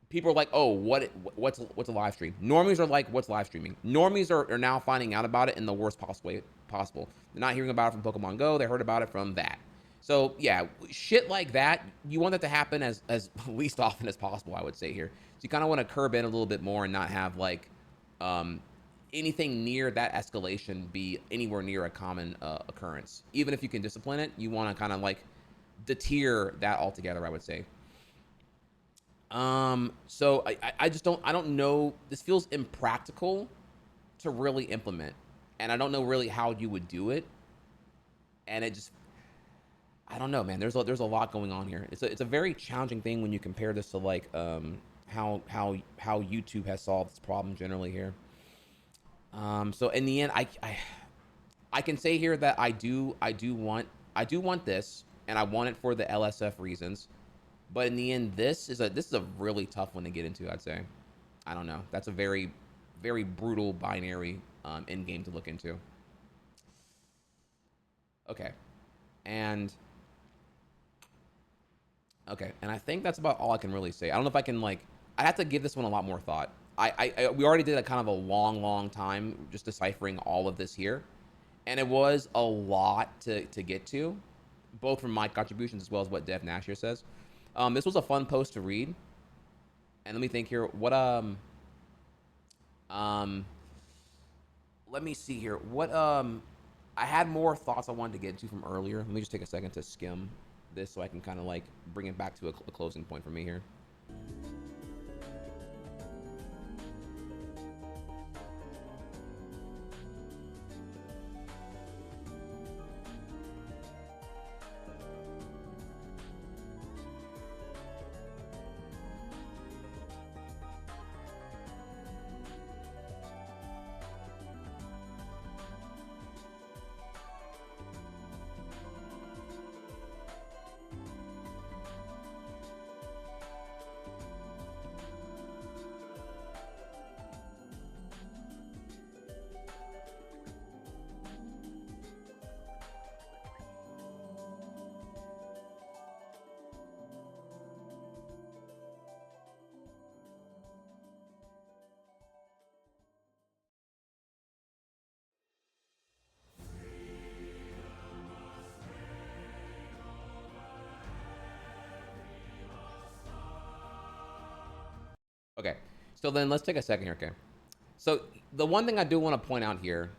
People are like, oh, what's a live stream? Normies are like, what's live streaming? Normies are now finding out about it in the worst possible way possible. They're not hearing about it from Pokemon Go. They heard about it from that. So yeah, shit like that, you want that to happen as least often as possible, I would say here. So you kind of want to curb in a little bit more and not have like anything near that escalation be anywhere near a common occurrence. Even if you can discipline it, you want to kind of like deter that altogether, I would say. So I just don't know. This feels impractical to really implement, and I don't know really how you would do it. And it just, I don't know, man. There's a lot going on here. It's a very challenging thing when you compare this to like how YouTube has solved this problem generally here. So in the end, I can say here that I do want this, and I want it for the LSF reasons. But in the end, this is a really tough one to get into, I'd say. I don't know. That's a very, very brutal binary end game to look into. Okay. And I think that's about all I can really say. I don't know if I can like, I'd have to give this one a lot more thought. We already did a kind of a long time just deciphering all of this here. And it was a lot to get to, both from my contributions as well as what Dev Nash here says. This was a fun post to read. And let me think here. What let me see here. What I had more thoughts I wanted to get into from earlier. Let me just take a second to skim this so I can kind of like bring it back to a closing point for me here. Okay. So then let's take a second here. Okay. So the one thing I do want to point out here,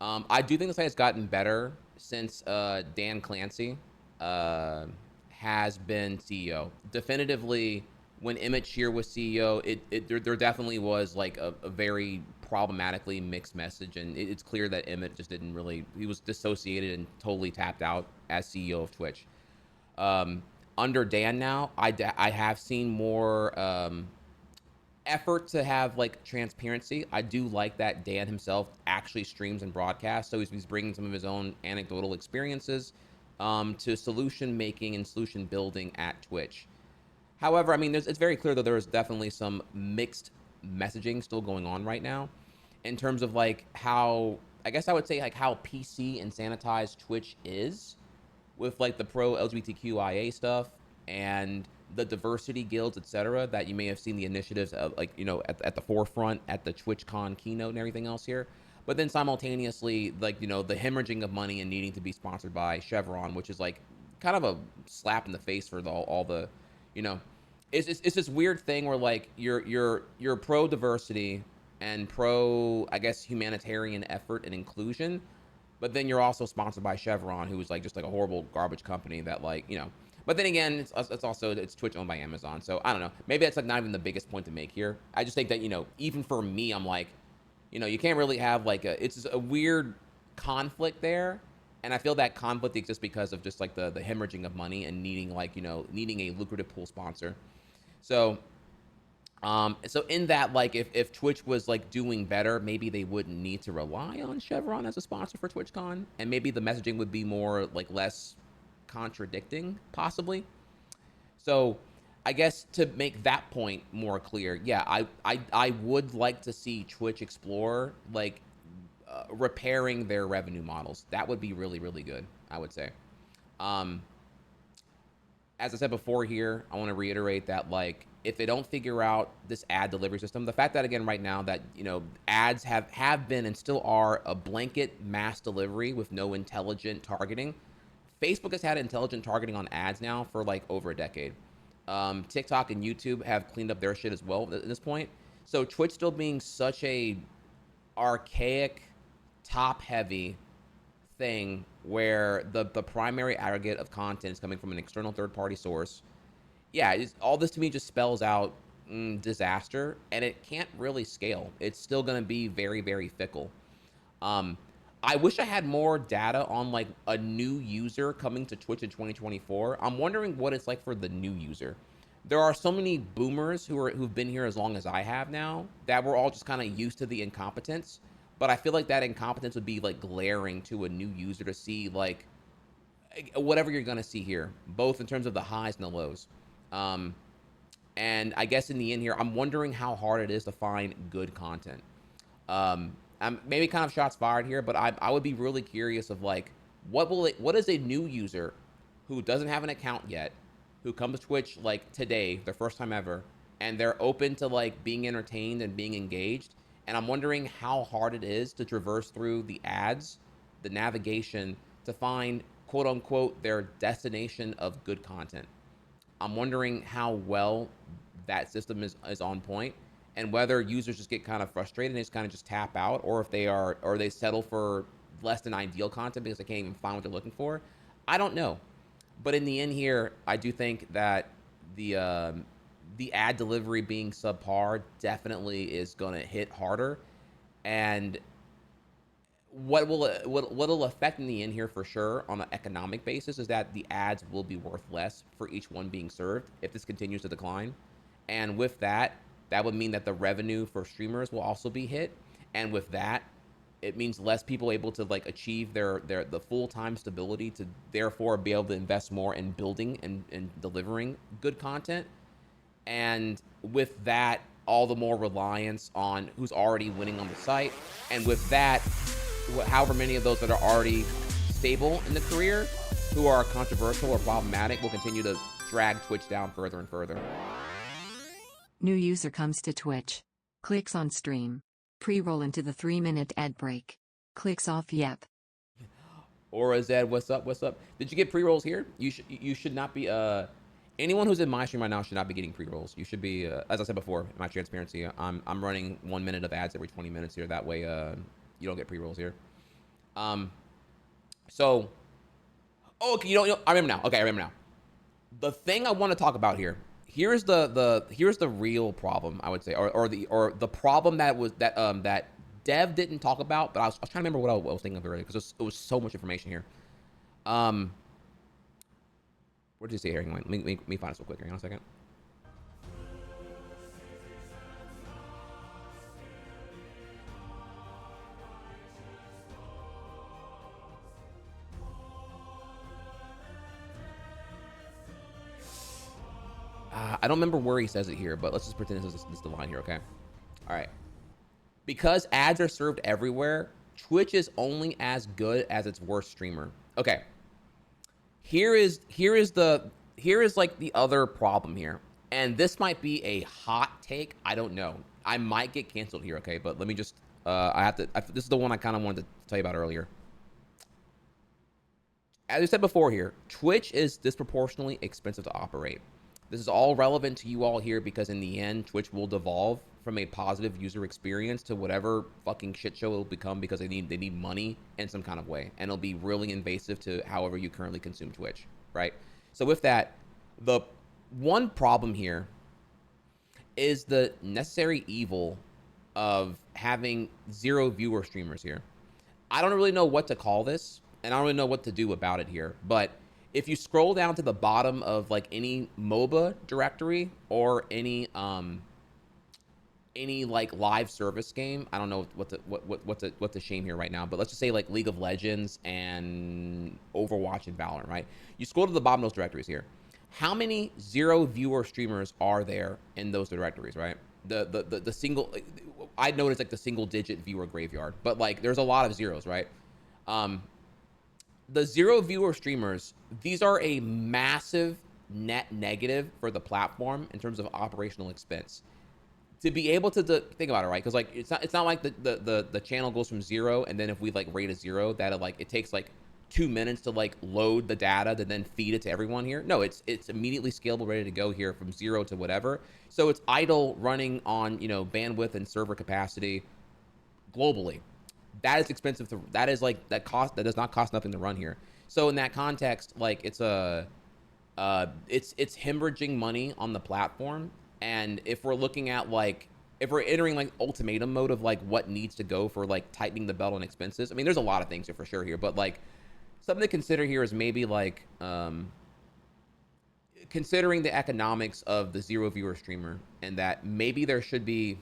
I do think the site has gotten better since Dan Clancy has been CEO. Definitively, when Emmett Shear was CEO, there definitely was like a very problematically mixed message, and it's clear that Emmett just didn't really, he was dissociated and totally tapped out as CEO of Twitch. Um, Under Dan now, I have seen more effort to have like transparency. I do like that Dan himself actually streams and broadcasts, so he's bringing some of his own anecdotal experiences to solution making and solution building at Twitch. However, I mean, it's very clear that there is definitely some mixed messaging still going on right now, in terms of like how, I guess I would say like how PC and sanitized Twitch is, with like the pro LGBTQIA stuff and the diversity guilds, etc., that you may have seen the initiatives of, like, you know, at the forefront at the TwitchCon keynote and everything else here. But then simultaneously, like, you know, the hemorrhaging of money and needing to be sponsored by Chevron, which is like kind of a slap in the face for all the, you know, it's this weird thing where like you're pro diversity and pro, I guess, humanitarian effort and inclusion, but then you're also sponsored by Chevron, who is like just like a horrible garbage company that, like, you know. But then again, it's also, it's Twitch owned by Amazon, so I don't know. Maybe that's like not even the biggest point to make here. I just think that, you know, even for me, I'm like, you know, you can't really have like it's just a weird conflict there, and I feel that conflict exists because of just like the hemorrhaging of money and needing, like, you know, needing a lucrative pool sponsor. So so in that, like, if Twitch was like doing better, maybe they wouldn't need to rely on Chevron as a sponsor for TwitchCon, and maybe the messaging would be more like less contradicting, possibly. So I guess to make that point more clear, yeah, I would like to see Twitch explore like repairing their revenue models. That would be really, really good, I would say. Um, as I said before here, I want to reiterate that, like, if they don't figure out this ad delivery system, the fact that, again, right now that, you know, ads have been and still are a blanket mass delivery with no intelligent targeting. Facebook has had intelligent targeting on ads now for like over a decade. TikTok and YouTube have cleaned up their shit as well at this point. So Twitch still being such a archaic, top heavy thing where the primary aggregate of content is coming from an external third party source. Yeah, all this to me just spells out disaster, and it can't really scale. It's still going to be very, very fickle. Um, I wish I had more data on like a new user coming to Twitch in 2024. I'm wondering what it's like for the new user. There are so many boomers who've been here as long as I have now that we're all just kind of used to the incompetence. But I feel like that incompetence would be like glaring to a new user to see, like, whatever you're gonna see here, both in terms of the highs and the lows. Um, and I guess in the end here, I'm wondering how hard it is to find good content. I'm maybe kind of shots fired here, but I would be really curious of like, what is a new user who doesn't have an account yet, who comes to Twitch like today, their first time ever, and they're open to like being entertained and being engaged. And I'm wondering how hard it is to traverse through the ads, the navigation, to find quote unquote their destination of good content. I'm wondering how well that system is on point, and whether users just get kind of frustrated and just kind of just tap out, or if they are, or they settle for less than ideal content because they can't even find what they're looking for. I don't know. But in the end here, I do think that the ad delivery being subpar definitely is going to hit harder. And what'll affect in the end here for sure on an economic basis is that the ads will be worth less for each one being served if this continues to decline. And with that, that would mean that the revenue for streamers will also be hit. And with that, it means less people able to like achieve their the full-time stability to therefore be able to invest more in building and delivering good content. And with that, all the more reliance on who's already winning on the site. And with that, however many of those that are already stable in the career, who are controversial or problematic, will continue to drag Twitch down further and further. New user comes to Twitch. Clicks on stream. Pre-roll into the 3-minute ad break. Clicks off Yapp. Aura Zed, what's up? What's up? Did you get pre-rolls here? You should not be Anyone who's in my stream right now should not be getting pre-rolls. You should be, as I said before, in my transparency, I'm running 1 minute of ads every 20 minutes here. That way, you don't get pre-rolls here. So, oh, okay, I remember now. Okay, I remember now. The thing I want to talk about here. Here's the real problem, I would say, or the problem that Dev didn't talk about, but I was trying to remember what I was thinking of earlier because it was so much information here. What did you say here? Let me find this real quick. Hang on a second. I don't remember where he says it here, but let's just pretend this is the line here, okay? All right. Because ads are served everywhere, Twitch is only as good as its worst streamer. Okay. Here is like the other problem here. And this might be a hot take. I don't know. I might get canceled here, okay? But let me just this is the one I kind of wanted to tell you about earlier. As I said before here, Twitch is disproportionately expensive to operate. This is all relevant to you all here because in the end, Twitch will devolve from a positive user experience to whatever fucking shit show it'll become because they need money in some kind of way. And it'll be really invasive to however you currently consume Twitch, right? So with that, the one problem here is the necessary evil of having 0 viewer streamers here. I don't really know what to call this, and I don't really know what to do about it here, but if you scroll down to the bottom of like any MOBA directory or any like live service game, I don't know what to shame here right now, but let's just say like League of Legends and Overwatch and Valorant, right? You scroll to the bottom of those directories here. How many 0 viewer streamers are there in those directories, right? The single, I'd notice like the single digit viewer graveyard, but like there's a lot of zeros, right? The 0 viewer streamers, these are a massive net negative for the platform in terms of operational expense. To be able to think about it, right? Because like it's not like the channel goes from 0 and then if we like rate a 0, that it takes like 2 minutes to like load the data to then feed it to everyone here. No, it's immediately scalable, ready to go here from 0 to whatever. So it's idle, running on bandwidth and server capacity globally. That is expensive to, that is like that does not cost nothing to run here. So in that context, like it's hemorrhaging money on the platform. And if we're looking at like, if we're entering like ultimatum mode of like what needs to go for like tightening the belt on expenses, I mean, there's a lot of things here for sure here, but like something to consider here is maybe like considering the economics of the 0 viewer streamer and that maybe there should be,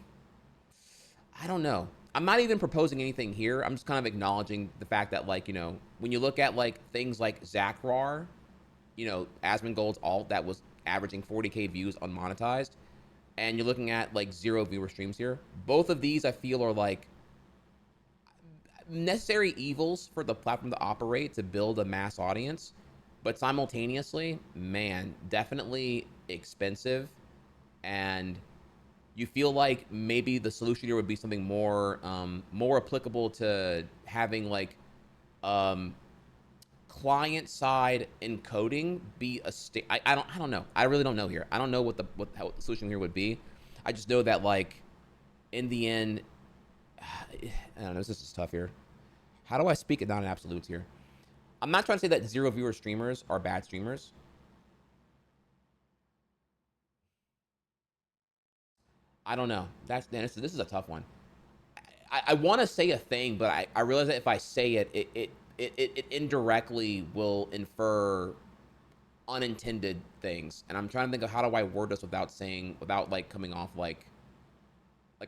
I don't know. I'm not even proposing anything here. I'm just kind of acknowledging the fact that like, when you look at like things like Zakrar, Asmongold's alt that was averaging 40K views unmonetized, and you're looking at like 0 viewer streams here. Both of these I feel are like necessary evils for the platform to operate to build a mass audience, but simultaneously, man, definitely expensive. And you feel like maybe the solution here would be something more applicable to having like client side encoding be a I don't know. I really don't know here. I don't know what the solution here would be. I just know that like in the end, I don't know. This is tough here. How do I speak it down in absolutes here? I'm not trying to say that 0 viewer streamers are bad streamers. I don't know. This is a tough one. I want to say a thing, but I realize that if I say it, it indirectly will infer unintended things. And I'm trying to think of how do I word this without like coming off like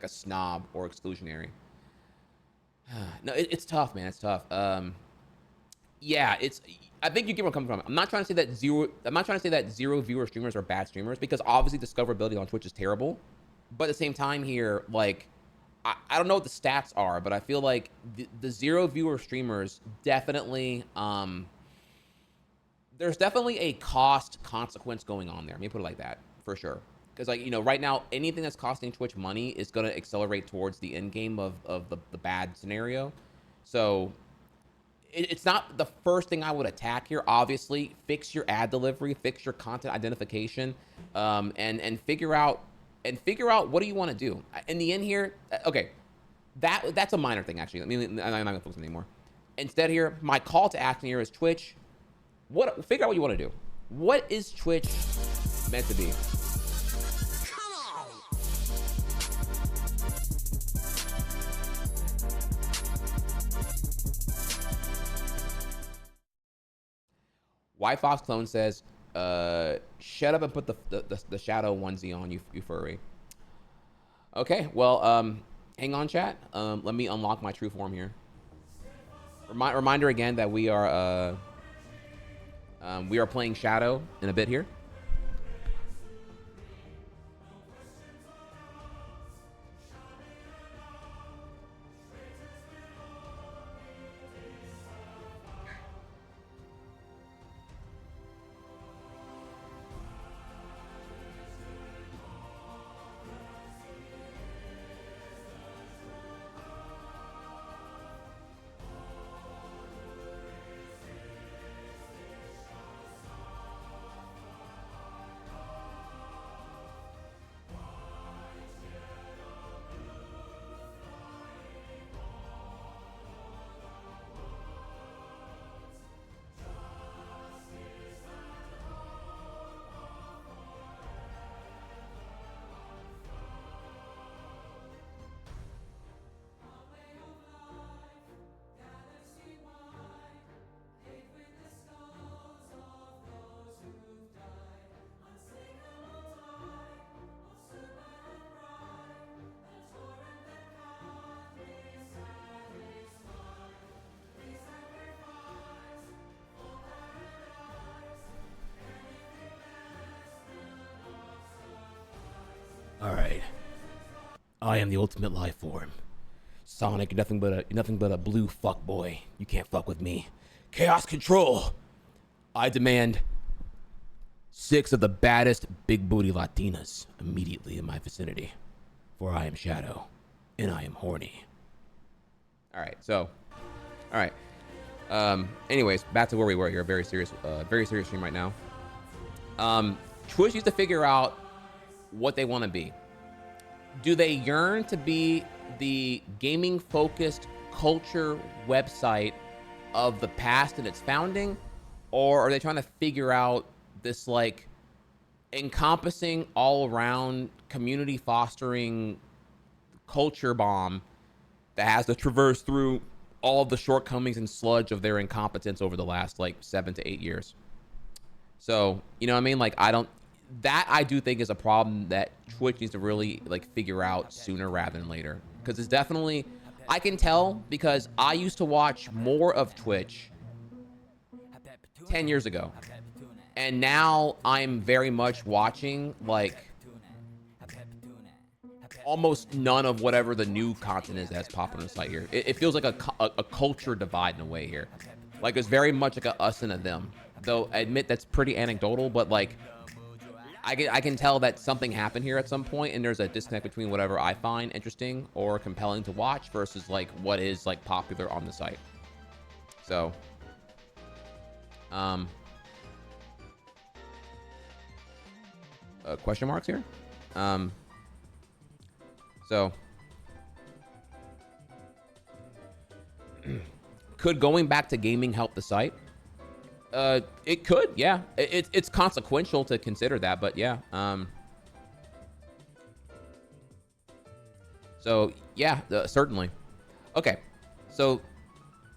a snob or exclusionary. No, it's tough, man. It's tough. Yeah, I think you get where I'm coming from. I'm not trying to say that 0 viewer streamers are bad streamers because obviously discoverability on Twitch is terrible. But at the same time here, like, I don't know what the stats are, but I feel like the 0 viewer streamers definitely, there's definitely a cost consequence going on there. Let me put it like that, for sure. Because, like, right now, anything that's costing Twitch money is going to accelerate towards the end game of the bad scenario. So it's not the first thing I would attack here. Obviously, fix your ad delivery, fix your content identification, and figure out what do you want to do in the end here. Okay, that's a minor thing actually. I mean, I'm not gonna focus anymore. Instead here, my call to action here is Twitch. Figure out what you want to do. What is Twitch meant to be? White Fox Clone says, shut up and put the shadow onesie on, you furry. Okay, well, hang on, chat. Let me unlock my true form here. Reminder again that we are playing Shadow in a bit here. All right. I am the ultimate life form. Sonic, you're nothing but a blue fuckboy. You can't fuck with me. Chaos control. I demand 6 of the baddest big booty Latinas immediately in my vicinity. For I am Shadow, and I am horny. All right. Anyways, back to where we were here. Very serious stream right now. Twitch needs to figure out what they want to be. Do they yearn to be the gaming-focused culture website of the past and its founding, or are they trying to figure out this like encompassing all-around community fostering culture bomb that has to traverse through all of the shortcomings and sludge of their incompetence over the last like 7 to 8 years? So, you know what I mean? Like, I do think is a problem that Twitch needs to really like figure out sooner rather than later. Because it's definitely, I can tell because I used to watch more of Twitch 10 years ago. And now I'm very much watching like almost none of whatever the new content is that's popping on the site here. It feels like a culture divide in a way here. Like it's very much like a us and a them. Though I admit that's pretty anecdotal, but like I can tell that something happened here at some point, and there's a disconnect between whatever I find interesting or compelling to watch versus like what is like popular on the site. So, question marks here. So, could going back to gaming help the site? It could, yeah. It's consequential to consider that, but yeah. So yeah, certainly. Okay, so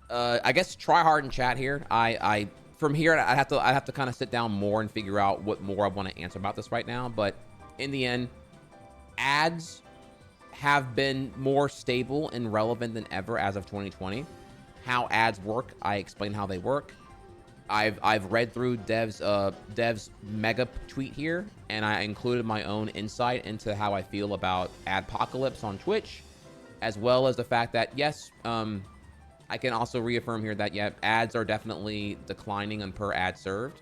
I guess try hard and chat here. I from here I have to kind of sit down more and figure out what more I want to answer about this right now. But in the end, ads have been more stable and relevant than ever as of 2020. How ads work, I explain how they work. I've read through Dev's mega tweet here, and I included my own insight into how I feel about adpocalypse on Twitch, as well as the fact that yes, I can also reaffirm here that yeah, ads are definitely declining on per ad served,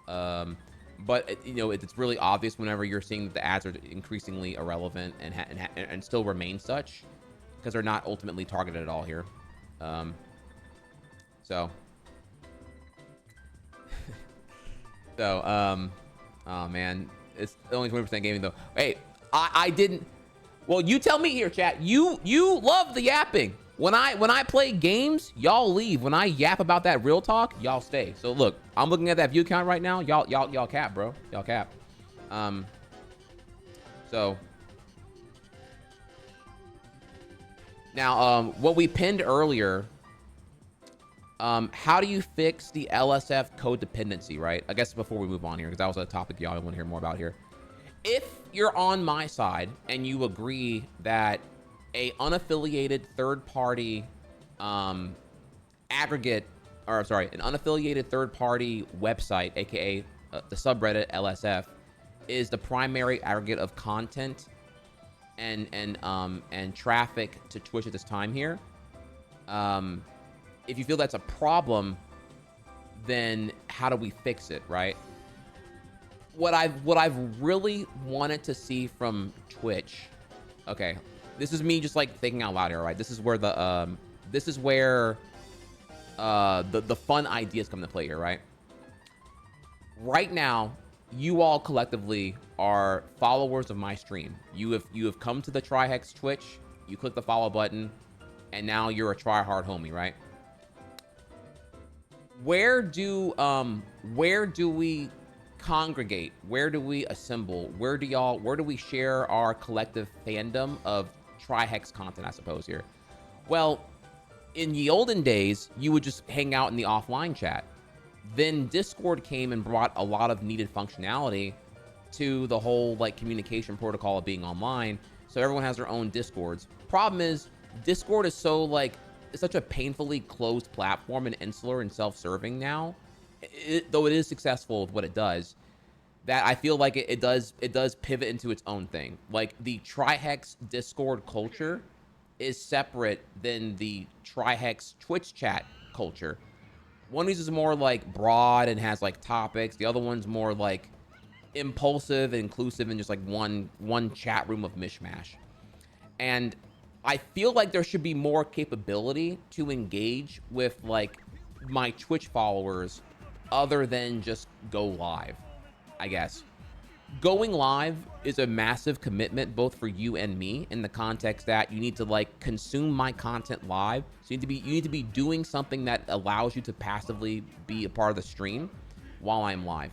but you know it's really obvious whenever you're seeing that the ads are increasingly irrelevant and still remain such because they're not ultimately targeted at all here. So, oh man, it's only 20% gaming though. Hey, I didn't. Well, you tell me here, chat. You love the yapping. When I play games, y'all leave. When I yap about that real talk, y'all stay. So look, I'm looking at that view count right now. Y'all cap, bro. Y'all cap. So now, what we pinned earlier. How do you fix the LSF codependency, right? I guess before we move on here, because that was a topic y'all want to hear more about here. If you're on my side and you agree that a unaffiliated third-party aggregate, or sorry, an unaffiliated third-party website, aka the subreddit LSF, is the primary aggregate of content and traffic to Twitch at this time here, if you feel that's a problem, then how do we fix it, right? What I've really wanted to see from Twitch, okay, this is me just like thinking out loud here, right? This is where the the fun ideas come into play here, right? Right now, you all collectively are followers of my stream. You have come to the Trihex Twitch, you click the follow button, and now you're a tryhard homie, right? Where do we congregate? Where do we assemble? Where do we share our collective fandom of Trihex content, I suppose here? Well, in the olden days, you would just hang out in the offline chat. Then Discord came and brought a lot of needed functionality to the whole like communication protocol of being online. So everyone has their own Discords. Problem is, Discord is so like, it's such a painfully closed platform and insular and self-serving now, though it is successful with what it does, that I feel like it does pivot into its own thing. Like the Trihex Discord culture is separate than the Trihex Twitch chat culture. One of these is more like broad and has like topics. The other one's more like impulsive and inclusive and just like one chat room of mishmash. And I feel like there should be more capability to engage with like my Twitch followers other than just go live, I guess. Going live is a massive commitment both for you and me in the context that you need to like consume my content live. So you need to be doing something that allows you to passively be a part of the stream while I'm live.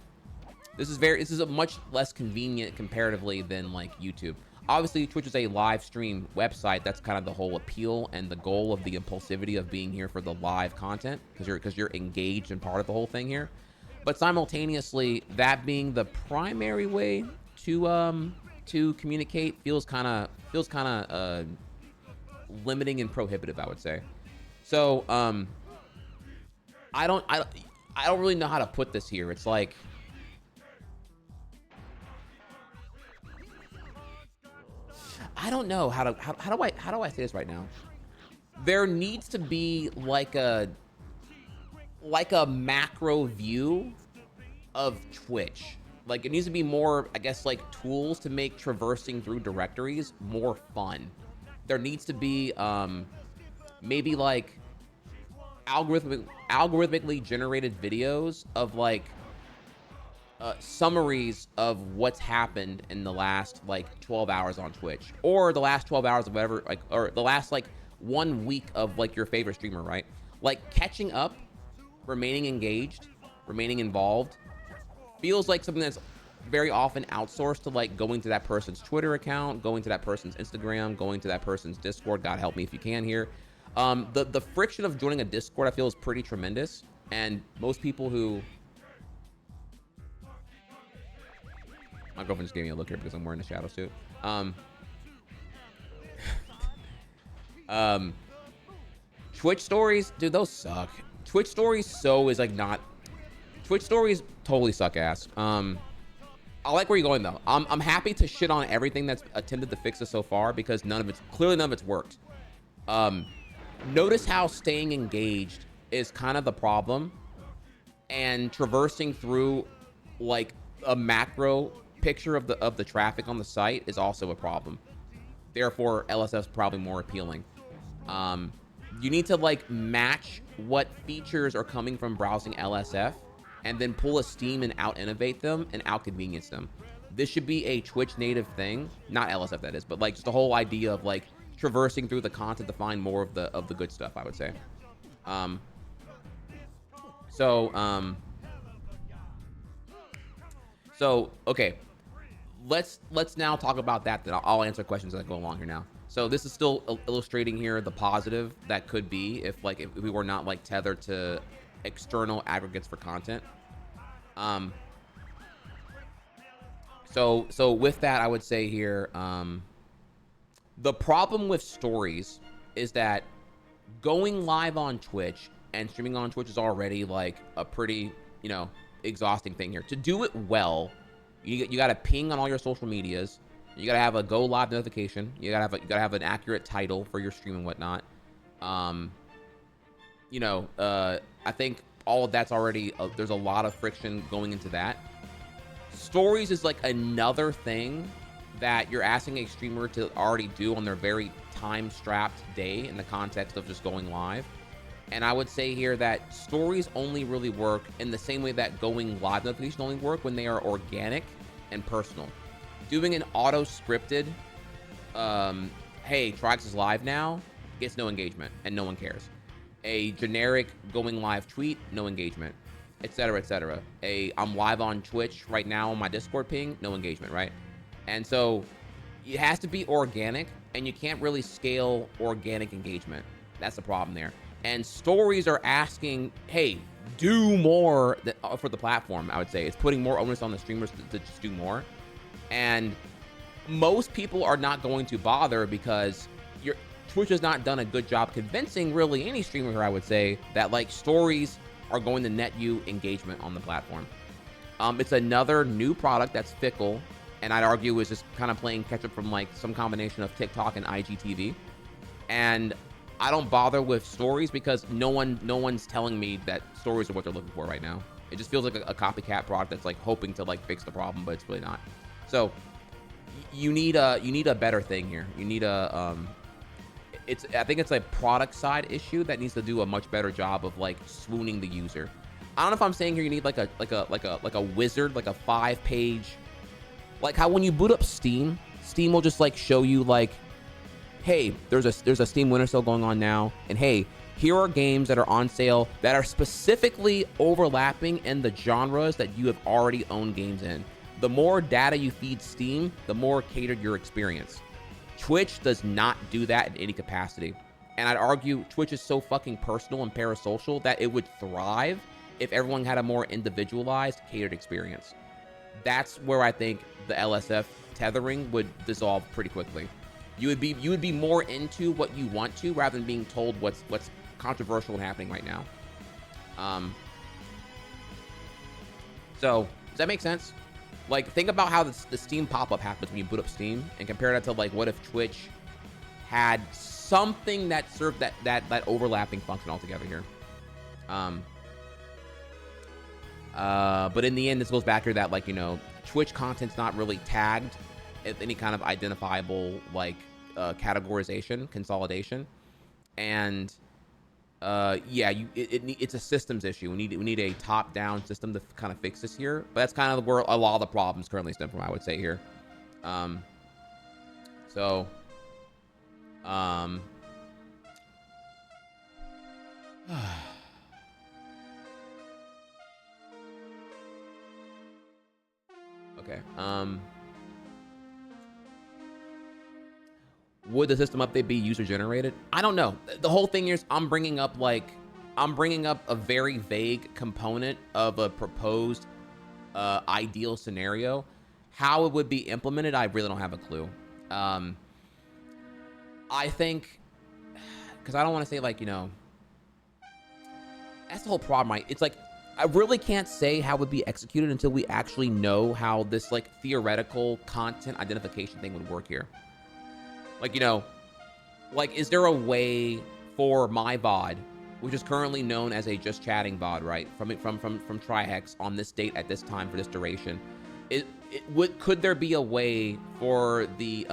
This is a much less convenient comparatively than like YouTube. Obviously, Twitch is a live stream website. That's kind of the whole appeal and the goal of the impulsivity of being here for the live content, because you're engaged and part of the whole thing here. But simultaneously, that being the primary way to communicate feels kind of limiting and prohibitive, I would say. So I don't really know how to put this here. It's like, I don't know how do I say this right now? There needs to be like a macro view of Twitch. Like it needs to be more, I guess, like tools to make traversing through directories more fun. There needs to be maybe like algorithmically generated videos of like summaries of what's happened in the last like 12 hours on Twitch, or the last 12 hours of whatever, like, or the last like 1 week of like your favorite streamer, right? Like catching up, remaining engaged, remaining involved feels like something that's very often outsourced to like going to that person's Twitter account, going to that person's Instagram, going to that person's Discord. God help me if you can here. The friction of joining a Discord I feel is pretty tremendous, and most people who, my girlfriend just gave me a look here because I'm wearing a shadow suit. Twitch stories, dude, those suck. Twitch stories is like not. Twitch stories totally suck ass. I like where you're going though. I'm happy to shit on everything that's attempted to fix this so far because none of it's worked. Notice how staying engaged is kind of the problem, and traversing through like a macro picture of the traffic on the site is also a problem. Therefore, LSF is probably more appealing. you need to like match what features are coming from browsing LSF and then pull a Steam and out innovate them and out convenience them. This should be a Twitch native thing, not LSF that is, but like just the whole idea of like traversing through the content to find more of the good stuff, I would say. So okay, let's now talk about that. Then I'll answer questions as I go along here now. So this is still illustrating here the positive that could be if we were not like tethered to external aggregates for content. So with that, I would say here, the problem with stories is that going live on Twitch and streaming on Twitch is already like a pretty, you know, exhausting thing here. To do it well, you got to ping on all your social medias. You got to have a go live notification. You got to have an accurate title for your stream and whatnot. You know, I think all of that's already, there's a lot of friction going into that. Stories is like another thing that you're asking a streamer to already do on their very time-strapped day in the context of just going live. And I would say here that stories only really work in the same way that going live notifications only work when they are organic and personal. Doing an auto-scripted, hey, Trihex is live now, gets no engagement and no one cares. A generic going live tweet, no engagement, etc., etc. I'm live on Twitch right now on my Discord ping, no engagement, right? And so it has to be organic, and you can't really scale organic engagement. That's the problem there. And stories are asking, hey, do more for the platform, I would say. It's putting more onus on the streamers to just do more. And most people are not going to bother because Twitch has not done a good job convincing really any streamer, I would say, that like stories are going to net you engagement on the platform. It's another new product that's fickle, and I'd argue is just kind of playing catch up from like some combination of TikTok and IGTV. And I don't bother with stories because no one's telling me that stories are what they're looking for right now. It just feels like a copycat product that's like hoping to like fix the problem, but it's really not. So you need a better thing here. You need a I think it's a product side issue that needs to do a much better job of like swooning the user. I don't know if I'm saying here you need like a wizard, like a 5-page, like how when you boot up Steam will just like show you like, hey, there's a Steam winter sale going on now, and hey, here are games that are on sale that are specifically overlapping in the genres that you have already owned games in. The more data you feed Steam, the more catered your experience. Twitch does not do that in any capacity. And I'd argue Twitch is so fucking personal and parasocial that it would thrive if everyone had a more individualized, catered experience. That's where I think the LSF tethering would dissolve pretty quickly. You would be more into what you want to rather than being told what's controversial and happening right now. So does that make sense? Like, think about how the Steam pop-up happens when you boot up Steam, and compare that to like what if Twitch had something that served that overlapping function altogether here. But in the end, this goes back to that, like, you know, Twitch content's not really tagged at any kind of identifiable like categorization, consolidation, and yeah, it's a systems issue. We need a top-down system to kind of fix this here. But that's kind of where a lot of the problems currently stem from, I would say here. Okay. Would the system update be user generated? I don't know. The whole thing here is I'm bringing up a very vague component of a proposed ideal scenario. How it would be implemented, I really don't have a clue. I think, because I don't want to say like, you know, that's the whole problem, right? It's like, I really can't say how it would be executed until we actually know how this like theoretical content identification thing would work here. Like, you know, like, is there a way for my VOD, which is currently known as a just chatting VOD, right? From Trihex on this date at this time for this duration. Could there be a way for the,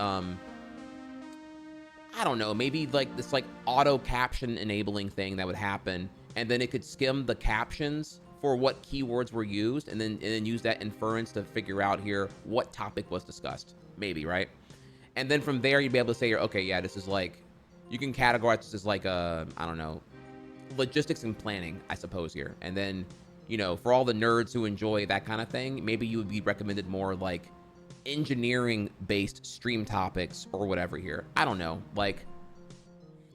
I don't know, maybe like this like auto caption enabling thing that would happen, and then it could skim the captions for what keywords were used, and then use that inference to figure out here what topic was discussed, maybe, right? And then from there, you'd be able to say, okay, yeah, this is like, you can categorize this as like a, I don't know, logistics and planning, I suppose here. And then, you know, for all the nerds who enjoy that kind of thing, maybe you would be recommended more like engineering based stream topics or whatever here. I don't know, like,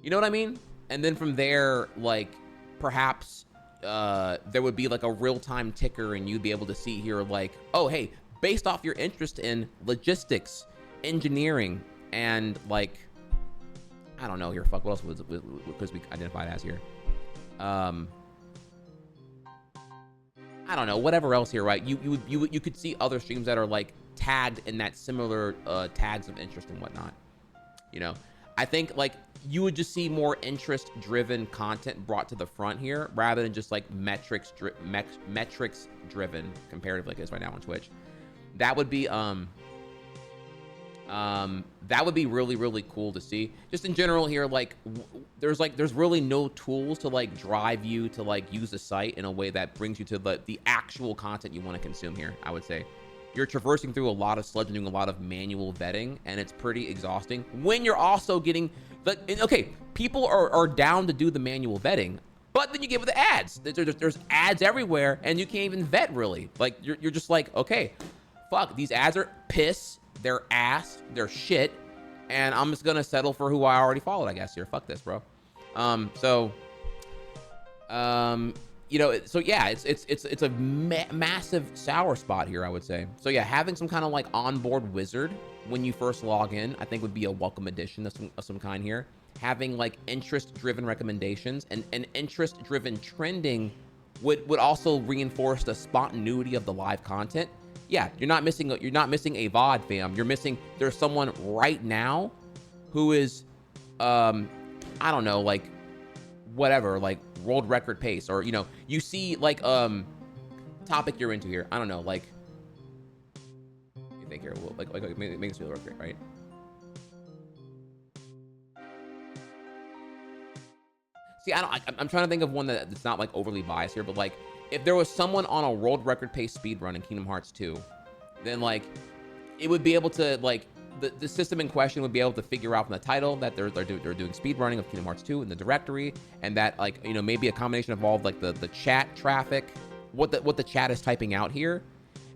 you know what I mean? And then from there, like, perhaps there would be like a real-time ticker, and you'd be able to see here like, oh, hey, based off your interest in logistics, engineering, and like, I don't know here, fuck, what else was because we identified as here? I don't know, whatever else here, right? You could see other streams that are like tagged in that similar tags of interest and whatnot. You know, I think like you would just see more interest driven content brought to the front here, rather than just like metrics driven comparative like this right now on Twitch. That would be really, really cool to see. Just in general here, like there's really no tools to like drive you to like use the site in a way that brings you to the actual content you want to consume here. I would say you're traversing through a lot of sludge and doing a lot of manual vetting, and it's pretty exhausting when you're also getting okay, people are down to do the manual vetting, but then you get with the ads. There's ads everywhere, and you can't even vet really. Like you're just like, okay, fuck, these ads are piss, they're ass, they're shit, and I'm just gonna settle for who I already followed, I guess here. Fuck this, bro. You know, so yeah, it's a massive sour spot here, I would say. So yeah, having some kind of like onboard wizard when you first log in, I think would be a welcome addition of some kind here. Having like interest-driven recommendations and interest-driven trending would also reinforce the spontaneity of the live content. Yeah, you're not missing a VOD, fam. You're missing, there's someone right now who is, I don't know, like whatever, like world record pace, or you know, you see like topic you're into here. I don't know, like you think here, well, like make us feel record, right? See, I'm trying to think of one that's not like overly biased here, but like if there was someone on a world record pace speedrun in Kingdom Hearts 2, then like it would be able to like the system in question would be able to figure out from the title that they're doing speed running of Kingdom Hearts 2 in the directory, and that like, you know, maybe a combination of all of like the chat traffic, what the chat is typing out here.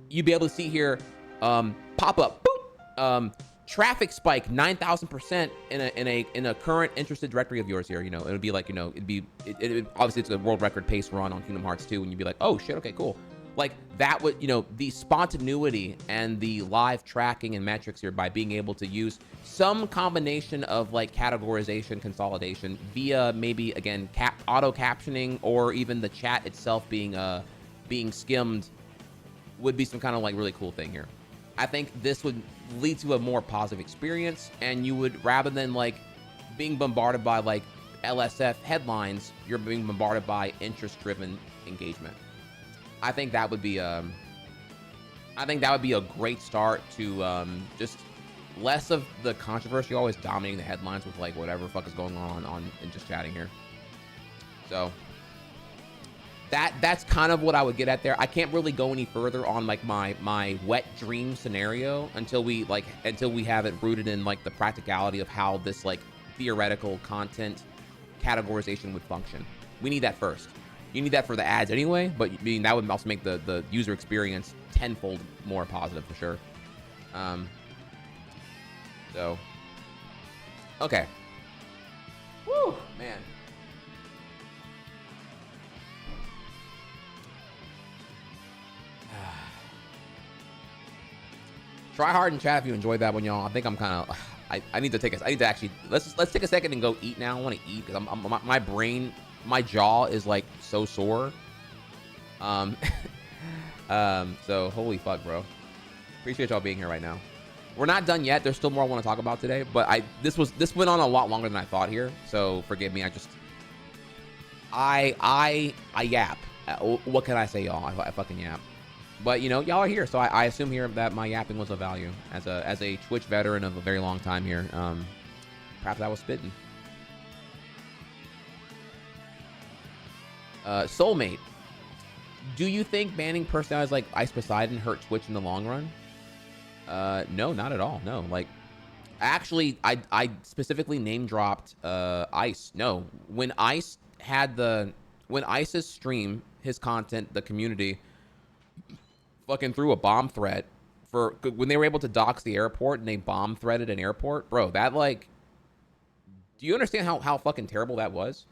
You'd be able to see here pop up, boop, traffic spike 9,000% in a current interested directory of yours here. You know, it would be like, you know, it obviously it's a world record pace run on Kingdom Hearts 2, and you'd be like, oh shit, okay, cool. Like that would, you know, the spontaneity and the live tracking and metrics here by being able to use some combination of like categorization, consolidation via maybe again auto captioning, or even the chat itself being skimmed, would be some kind of like really cool thing here. I think this would lead to a more positive experience, and you would, rather than like being bombarded by like LSF headlines, you're being bombarded by interest-driven engagement. I think that would be a great start to just less of the controversy always dominating the headlines with like whatever the fuck is going on and just chatting here. So that's kind of what I would get at there. I can't really go any further on like my wet dream scenario until we have it rooted in like the practicality of how this like theoretical content categorization would function. We need that first. You need that for the ads anyway, but I mean, that would also make the user experience tenfold more positive for sure. So, okay. Woo, man. Try hard in chat if you enjoyed that one, y'all. I think I'm kind of, I need to actually, let's take a second and go eat now. I want to eat because my brain, my jaw is like so sore. So holy fuck, bro. Appreciate y'all being here right now. We're not done yet. There's still more I want to talk about today, but this went on a lot longer than I thought here. So forgive me. I yap. What can I say, y'all? I fucking yap. But you know, y'all are here, so I assume here that my yapping was of value as a Twitch veteran of a very long time here. Perhaps I was spitting. Soulmate. Do you think banning personalities like Ice Poseidon hurt Twitch in the long run? No, not at all. No, like, actually, I specifically name dropped Ice. No, when Ice's stream, his content, the community fucking threw a bomb threat for when they were able to dox the airport and they bomb threaded an airport, bro. That, like, do you understand how fucking terrible that was?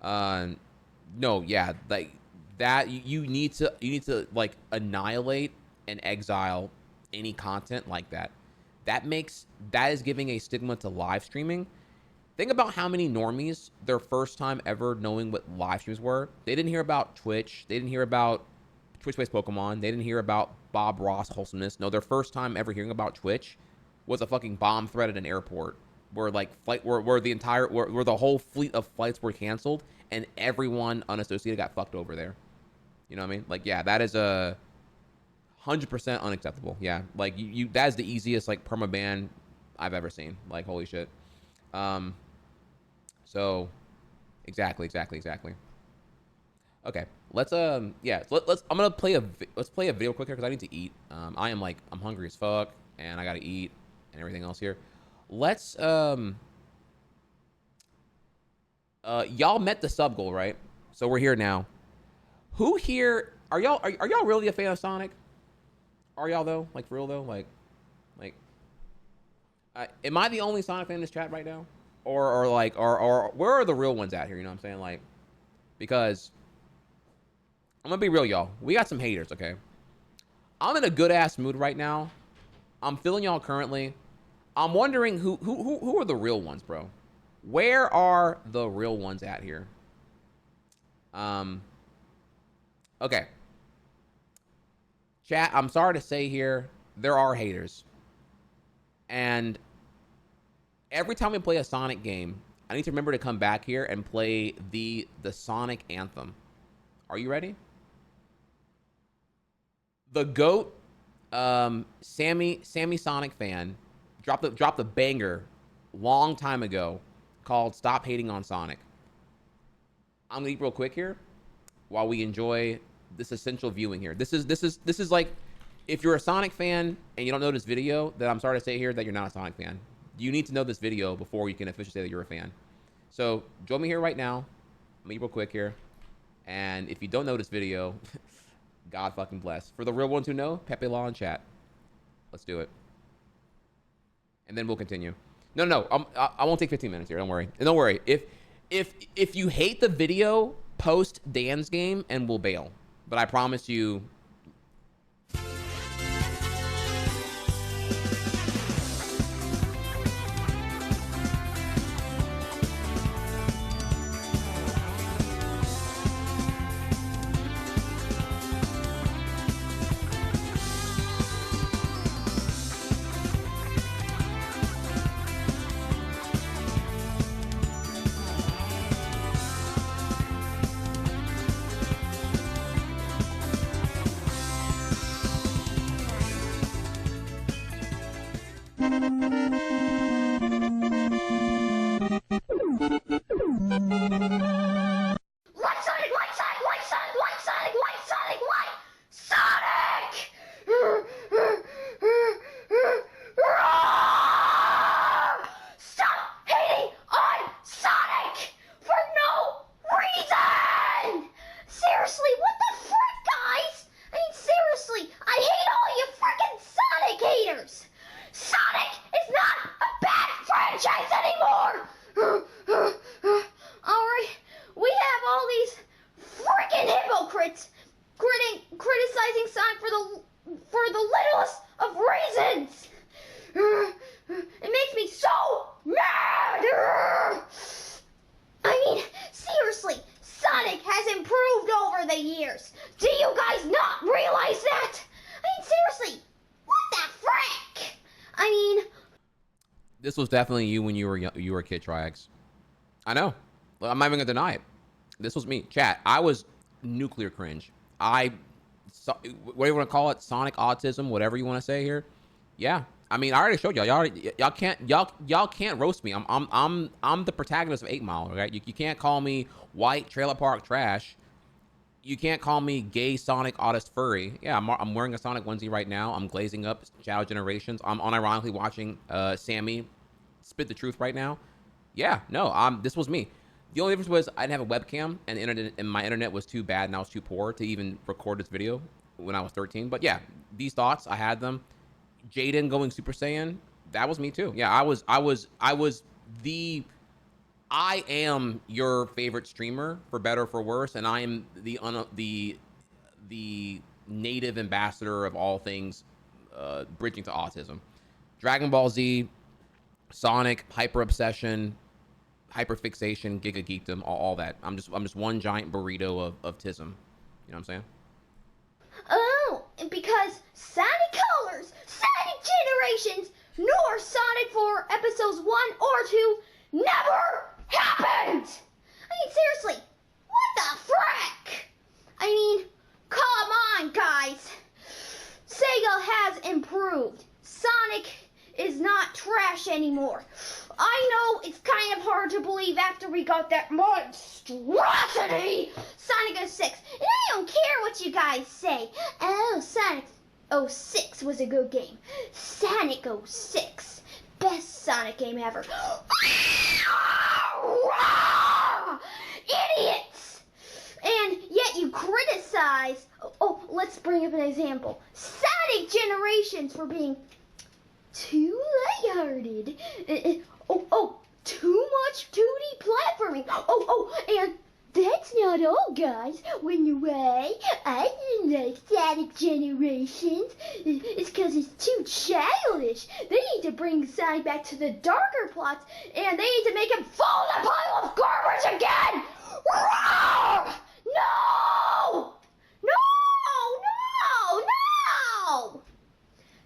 No, yeah, like that. You need to like annihilate and exile any content like that. That is giving a stigma to live streaming. Think about how many normies, their first time ever knowing what live streams were, they didn't hear about Twitch, they didn't hear about Twitch-based Pokemon, they didn't hear about Bob Ross wholesomeness. No, their first time ever hearing about Twitch was a fucking bomb threat at an airport where like where the whole fleet of flights were canceled and everyone unassociated got fucked over there. You know what I mean? Like, yeah, that is a 100% unacceptable. Yeah, like you that is the easiest like perma ban I've ever seen. Like, holy shit. So exactly. Okay, let's yeah, let's I'm gonna play let's play a video quick here because I need to eat. I'm hungry as fuck and I gotta eat and everything else here. Let's y'all met the sub goal, right? So we're here now. Who here are y'all really a fan of Sonic? Are y'all though? Like, for real though? Like am I the only Sonic fan in this chat right now? Or where are the real ones at here? You know what I'm saying? Like, because I'm gonna be real, y'all. We got some haters, okay? I'm in a good ass mood right now. I'm feeling y'all currently. I'm wondering who are the real ones, bro? Where are the real ones at here? Okay. Chat, I'm sorry to say here, there are haters. And every time we play a Sonic game, I need to remember to come back here and play the Sonic anthem. Are you ready? The GOAT, Sammy Sonic fan, dropped a banger long time ago called "Stop Hating on Sonic." I'm gonna eat real quick here while we enjoy this essential viewing here. This is like, if you're a Sonic fan and you don't know this video, then I'm sorry to say here that you're not a Sonic fan. You need to know this video before you can officially say that you're a fan. So join me here right now. I'm gonna eat real quick here. And if you don't know this video, God fucking bless. For the real ones who know, Pepe Law in chat. Let's do it. And then we'll continue. No, I won't take 15 minutes here. Don't worry. And don't worry. If you hate the video, post Dan's game and we'll bail. But I promise you, this was definitely you when you were a kid, Trihex. I know. I'm not even gonna deny it. This was me. Chat, I was nuclear cringe. What do you want to call it? Sonic autism, whatever you want to say here. Yeah, I mean, I already showed y'all. Y'all can't roast me. I'm the protagonist of 8 Mile, right? You can't call me white trailer park trash. You can't call me gay Sonic artist furry. Yeah, I'm wearing a Sonic onesie right now. I'm glazing up Shadow Generations. I'm unironically watching Sammy spit the truth right now. Yeah, no, this was me. The only difference was I didn't have a webcam, and the internet and my internet was too bad, and I was too poor to even record this video when I was 13. But yeah, these thoughts, I had them. Jaden going Super Saiyan, that was me too. Yeah, I am your favorite streamer, for better or for worse, and I am the native ambassador of all things bridging to autism. Dragon Ball Z, Sonic, hyper obsession, hyper fixation, giga geekdom, all that. I'm just one giant burrito of tism. You know what I'm saying? Oh, because Sonic Colors, Sonic Generations, nor Sonic for episodes 1 or 2 never happened! I mean, seriously, what the frick? I mean, come on, guys. Sega has improved. Sonic is not trash anymore. I know it's kind of hard to believe after we got that monstrosity, Sonic 06. And I don't care what you guys say. Oh, Sonic 06 was a good game. Sonic 06, best Sonic game ever. Idiots! And yet you criticize, oh, let's bring up an example. Sonic Generations for being too lighthearted. Too much 2D platforming. And that's not all, guys. When you way I didn't like Sonic Generations, it's because it's too childish. They need to bring Sonic back to the darker plots, and they need to make him fall in a pile of garbage again. Roar! No! No!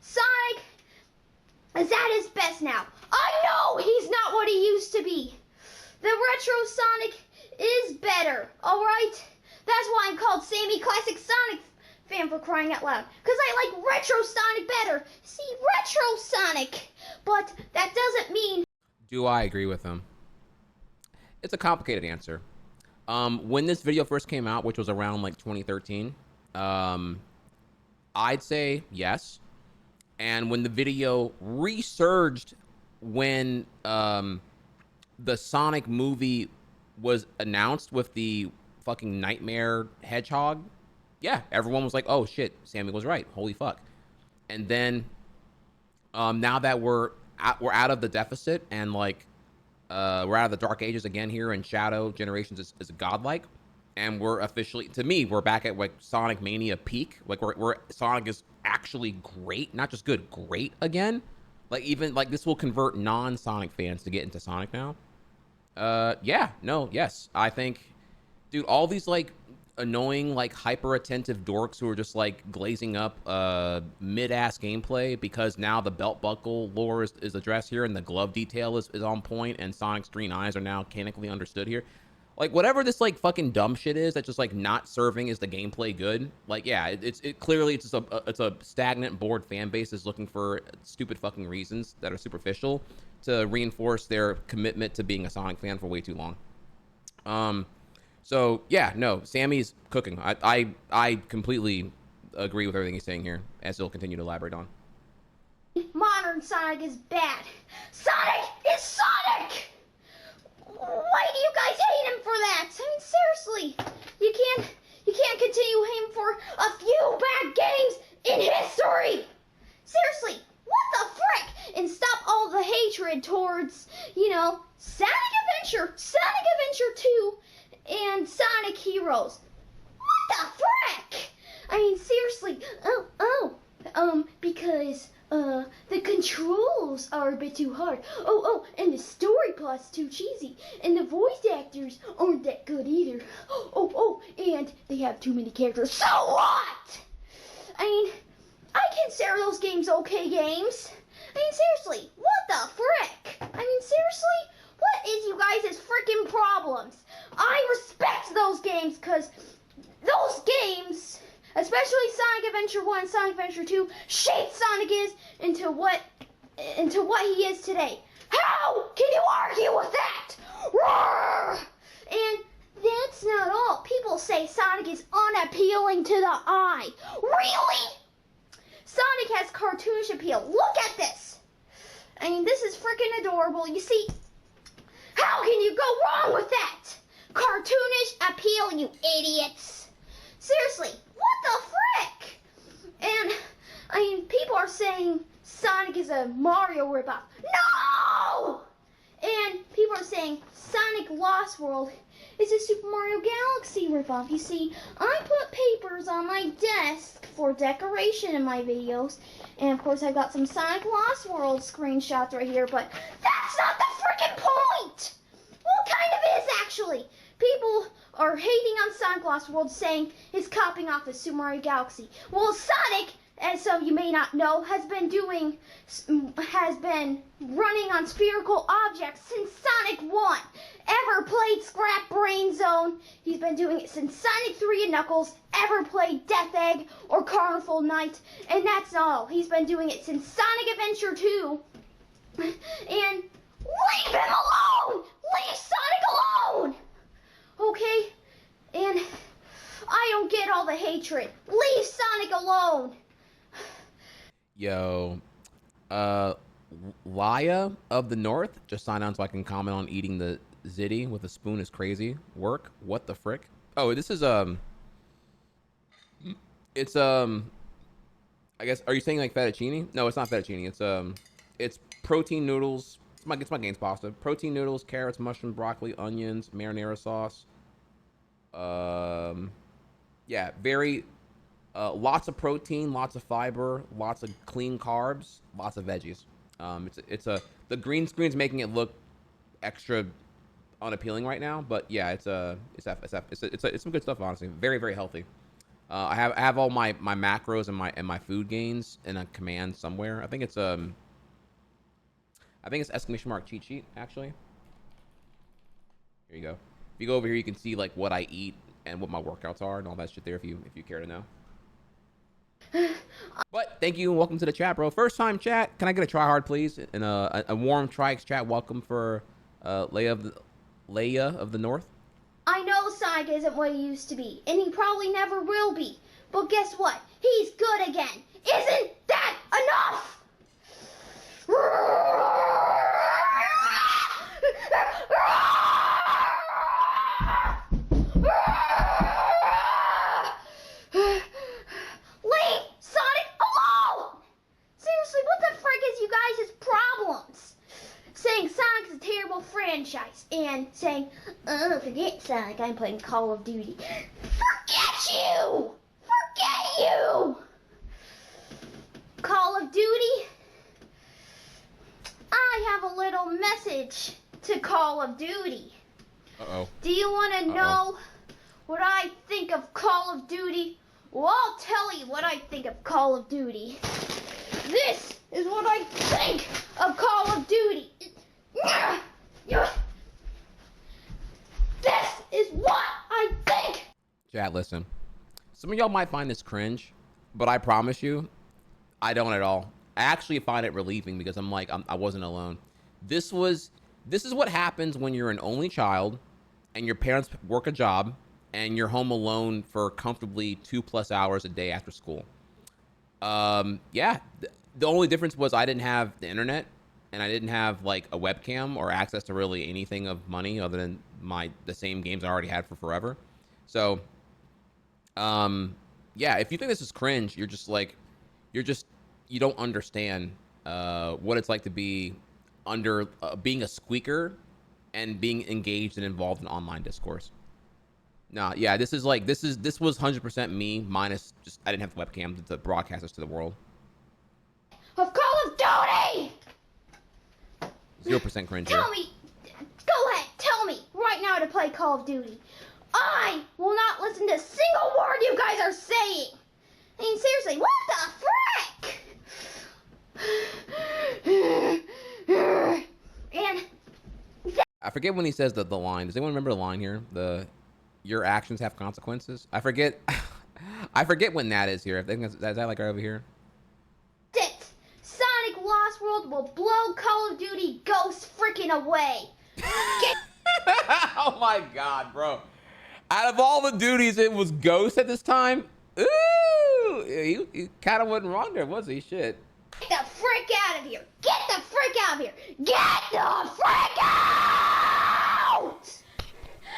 Sonic is at his best now. I know he's not what he used to be. The retro Sonic is better, alright? That's why I'm called Sammy Classic Sonic fan, for crying out loud. Because I like retro Sonic better. See, retro Sonic. But that doesn't mean... Do I agree with him? It's a complicated answer. When this video first came out, which was around like 2013, I'd say yes. And when the video resurged when the Sonic movie was announced with the fucking Nightmare Hedgehog, yeah, everyone was like, oh shit, Sammy was right, holy fuck. And then now that we're out of the deficit and like we're out of the dark ages again here, and Shadow Generations is godlike, and we're officially, to me, we're back at like Sonic Mania peak. Like we're Sonic is actually great, not just good, great again. Like even like this will convert non-Sonic fans to get into Sonic now. Yes, I think, dude, all these like annoying like hyper attentive dorks who are just like glazing up mid-ass gameplay because now the belt buckle lore is addressed here, and the glove detail is on point, and Sonic's green eyes are now canonically understood here. Like whatever this like fucking dumb shit is that's just like not serving is the gameplay good. Like yeah, it clearly it's just it's a stagnant, bored fan base is looking for stupid fucking reasons that are superficial to reinforce their commitment to being a Sonic fan for way too long. So yeah, no, Sammy's cooking. I completely agree with everything he's saying here, as he'll continue to elaborate on. Modern Sonic is bad. Sonic is Sonic! Why do you guys hate him for that? I mean, seriously, you can't continue him for a few bad games in history. Seriously, what the frick? And stop all the hatred towards, Sonic Adventure 2, and Sonic Heroes. What the frick? I mean, seriously, because the controls are a bit too hard. And the story plot's too cheesy, and the voice actors aren't that good either. And they have too many characters. So what? I mean, I consider those games okay games. I mean, seriously, what the frick? I mean, seriously, what is you guys' freaking problems? I respect those games, because those games, especially Sonic Adventure 1 and Sonic Adventure 2, shaped Sonic into what into what he is today. How can you argue with that? Roar! And that's not all. People say Sonic is unappealing to the eye. Really? Sonic has cartoonish appeal. Look at this. I mean, this is freaking adorable. You see, how can you go wrong with that? Cartoonish appeal, you idiots. Seriously, what the frick? And, I mean, people are saying Sonic is a Mario ripoff. No! And people are saying Sonic Lost World is a Super Mario Galaxy ripoff. You see, I put papers on my desk for decoration in my videos. And, of course, I've got some Sonic Lost World screenshots right here. But that's not the freaking point! Well, kind of is, actually. People are hating on Sonic Lost World, saying it's copying off the Super Mario Galaxy. Well, Sonic, as some of you may not know, has been running on spherical objects since Sonic 1. Ever played Scrap Brain Zone? He's been doing it since Sonic 3 and Knuckles. Ever played Death Egg or Carnival Night? And that's all. He's been doing it since Sonic Adventure 2. And leave him alone! Leave Sonic alone! Okay? And I don't get all the hatred. Leave Sonic alone! Yo, Laya of the North just signed on so I can comment on eating the ziti with a spoon is crazy. Work? What the frick? Oh, this is it's I guess, are you saying like fettuccine? No, it's not fettuccine. It's protein noodles. It's my game's pasta. Protein noodles, carrots, mushroom, broccoli, onions, marinara sauce. Yeah, very lots of protein, lots of fiber, lots of clean carbs, lots of veggies. The green screen's making it look extra unappealing right now, but yeah, it's some good stuff, honestly. Very, very healthy. I have all my macros and my food gains in a command somewhere. I think it's exclamation mark cheat sheet, actually. Here you go. If you go over here, you can see like what I eat and what my workouts are and all that shit there if you care to know. But thank you and welcome to the chat, bro. First time chat. Can I get a try hard, please? And a warm Trihex chat welcome for Leia of the North. I know Sonic isn't what he used to be, and he probably never will be. But guess what? He's good again. Isn't that enough? Leave Sonic alone! Seriously, what the frick is you guys' problems? Saying Sonic's a terrible franchise and saying, oh, forget Sonic, I'm playing Call of Duty. Forget you! Forget you! Call of Duty? I have a little message to Call of Duty. Uh-oh. Do you want to know what I think of Call of Duty? Well, I'll tell you what I think of Call of Duty. This is what I think of Call of Duty. This is what I think. Chat, listen. Some of y'all might find this cringe, but I promise you, I don't at all. I actually find it relieving because I'm like, I wasn't alone. This is what happens when you're an only child and your parents work a job and you're home alone for comfortably 2+ hours a day after school. Yeah, the only difference was I didn't have the internet and I didn't have like a webcam or access to really anything of money other than the same games I already had for forever. So, yeah, if you think this is cringe, you don't understand what it's like to be under being a squeaker and being engaged and involved in online discourse. Nah, yeah, this was 100% me minus just I didn't have the webcam to broadcast this to the world. Of Call of Duty! 0% cringe. Tell me, go ahead, tell me right now to play Call of Duty. I will not listen to a single word you guys are saying. I mean, seriously, what the frick? And I forget when he says the line. Does anyone remember the line here? Your actions have consequences. I forget. I forget when that is here. I think is that like right over here? Sonic Lost World world will blow Call of Duty Ghost freaking away. Oh my god, bro. Out of all the duties, it was Ghost at this time? Ooh! He kind of wasn't wrong there, was he? Shit. Get the frick out of here! Get the frick out of here! Get the frick out!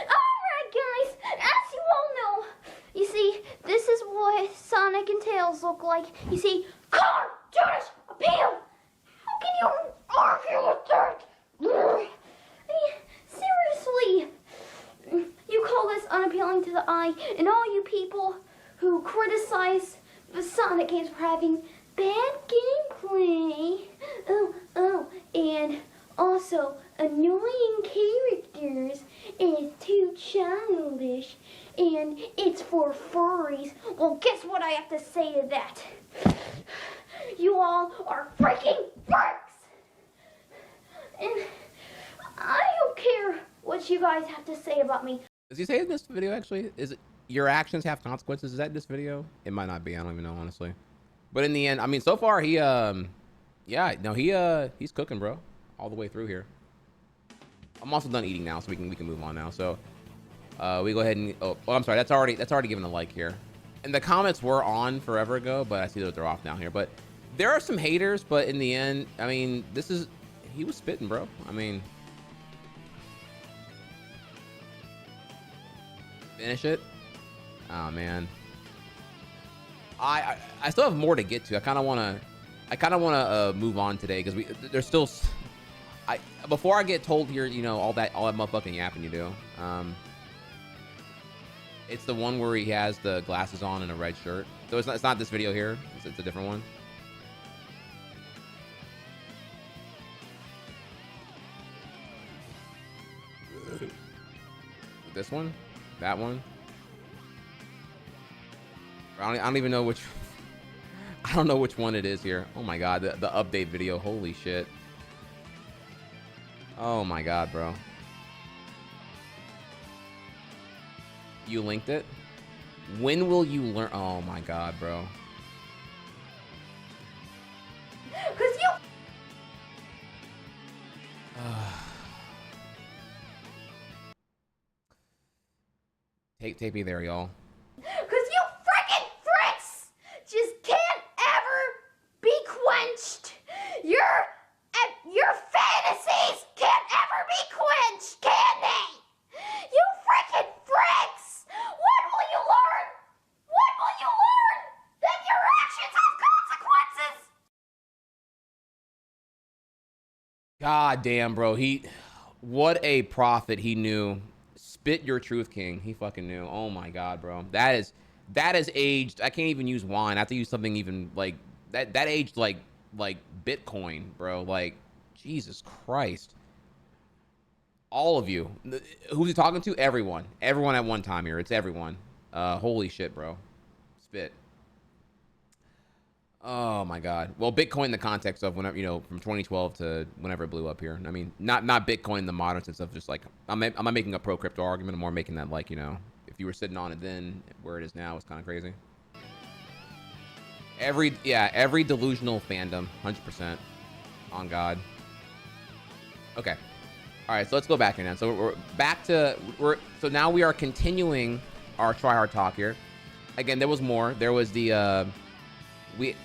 Alright guys, as you all know, you see, this is what Sonic and Tails look like. You see, cartoonish appeal! How can you argue with that? I mean, seriously, you call this unappealing to the eye, and all you people who criticize the Sonic games for having bad gameplay, and also annoying characters, and it's too childish, and it's for furries. Well, guess what I have to say to that? You all are freaking freaks! And I don't care what you guys have to say about me. Does he say in this video, actually? Is it your actions have consequences? Is that in this video? It might not be. I don't even know, honestly. But in the end, I mean, so far, he's cooking, bro. All the way through here. I'm also done eating now, so we can move on now. So we go ahead and, oh, I'm sorry. That's already given a like here. And the comments were on forever ago, but I see that they're off now here. But there are some haters, but in the end, I mean, he was spitting, bro. I mean, finish it. Oh man, I still have more to get to. I kind of want to move on today because there's still before I get told here, you know, all that motherfucking yapping you do. It's the one where he has the glasses on and a red shirt. So it's not this video here. It's a different one. This one, that one. I don't even know which. I don't know which one it is here. Oh my god, the update video. Holy shit. Oh my god, bro. You linked it? When will you learn? Oh my god, bro. Cause you. Take me there, y'all. Cause you freaking fricks just can't ever be quenched. Your fantasies can't ever be quenched, can they? You freaking fricks! When will you learn? When will you learn that your actions have consequences? God damn, bro. What a prophet. He knew. Spit your truth, king. He fucking knew. Oh my god, bro. That is aged. I can't even use wine. I have to use something even like that aged like Bitcoin, bro. Like, Jesus Christ. All of you. Who's he talking to? Everyone. Everyone at one time here. It's everyone. Holy shit, bro. Spit. Oh my god. Well, Bitcoin in the context of whenever, you know, from 2012 to whenever it blew up here. I mean, not Bitcoin in the modern sense of just like, I'm not making a pro crypto argument. I'm more making that, like, you know, if you were sitting on it then, where it is now, it's kind of crazy. Every delusional fandom, 100%. On God. Okay. All right, so let's go back here now. So we're back to, so now we are continuing our tryhard talk here. Again, there was more. There was the, I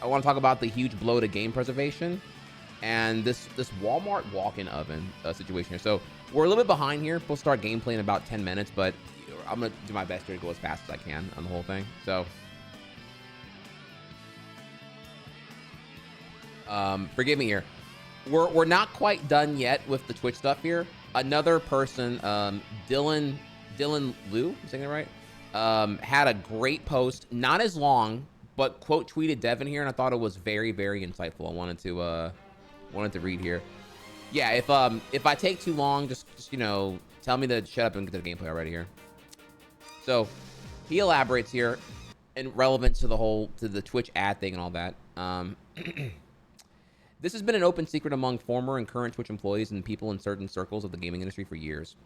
want to talk about the huge blow to game preservation and this Walmart walk-in oven situation here. So we're a little bit behind here. We'll start gameplay in about 10 minutes, but I'm going to do my best here to go as fast as I can on the whole thing. So forgive me here. We're not quite done yet with the Twitch stuff here. Another person, Dylan Liu, I'm saying that right? Had a great post, not as long, but quote tweeted Devin here, and I thought it was very, very insightful. I wanted to read here. Yeah, if I take too long, just you know, tell me to shut up and get to the gameplay already here. So he elaborates here in relevance to the Twitch ad thing and all that. This has been an open secret among former and current Twitch employees and people in certain circles of the gaming industry for years.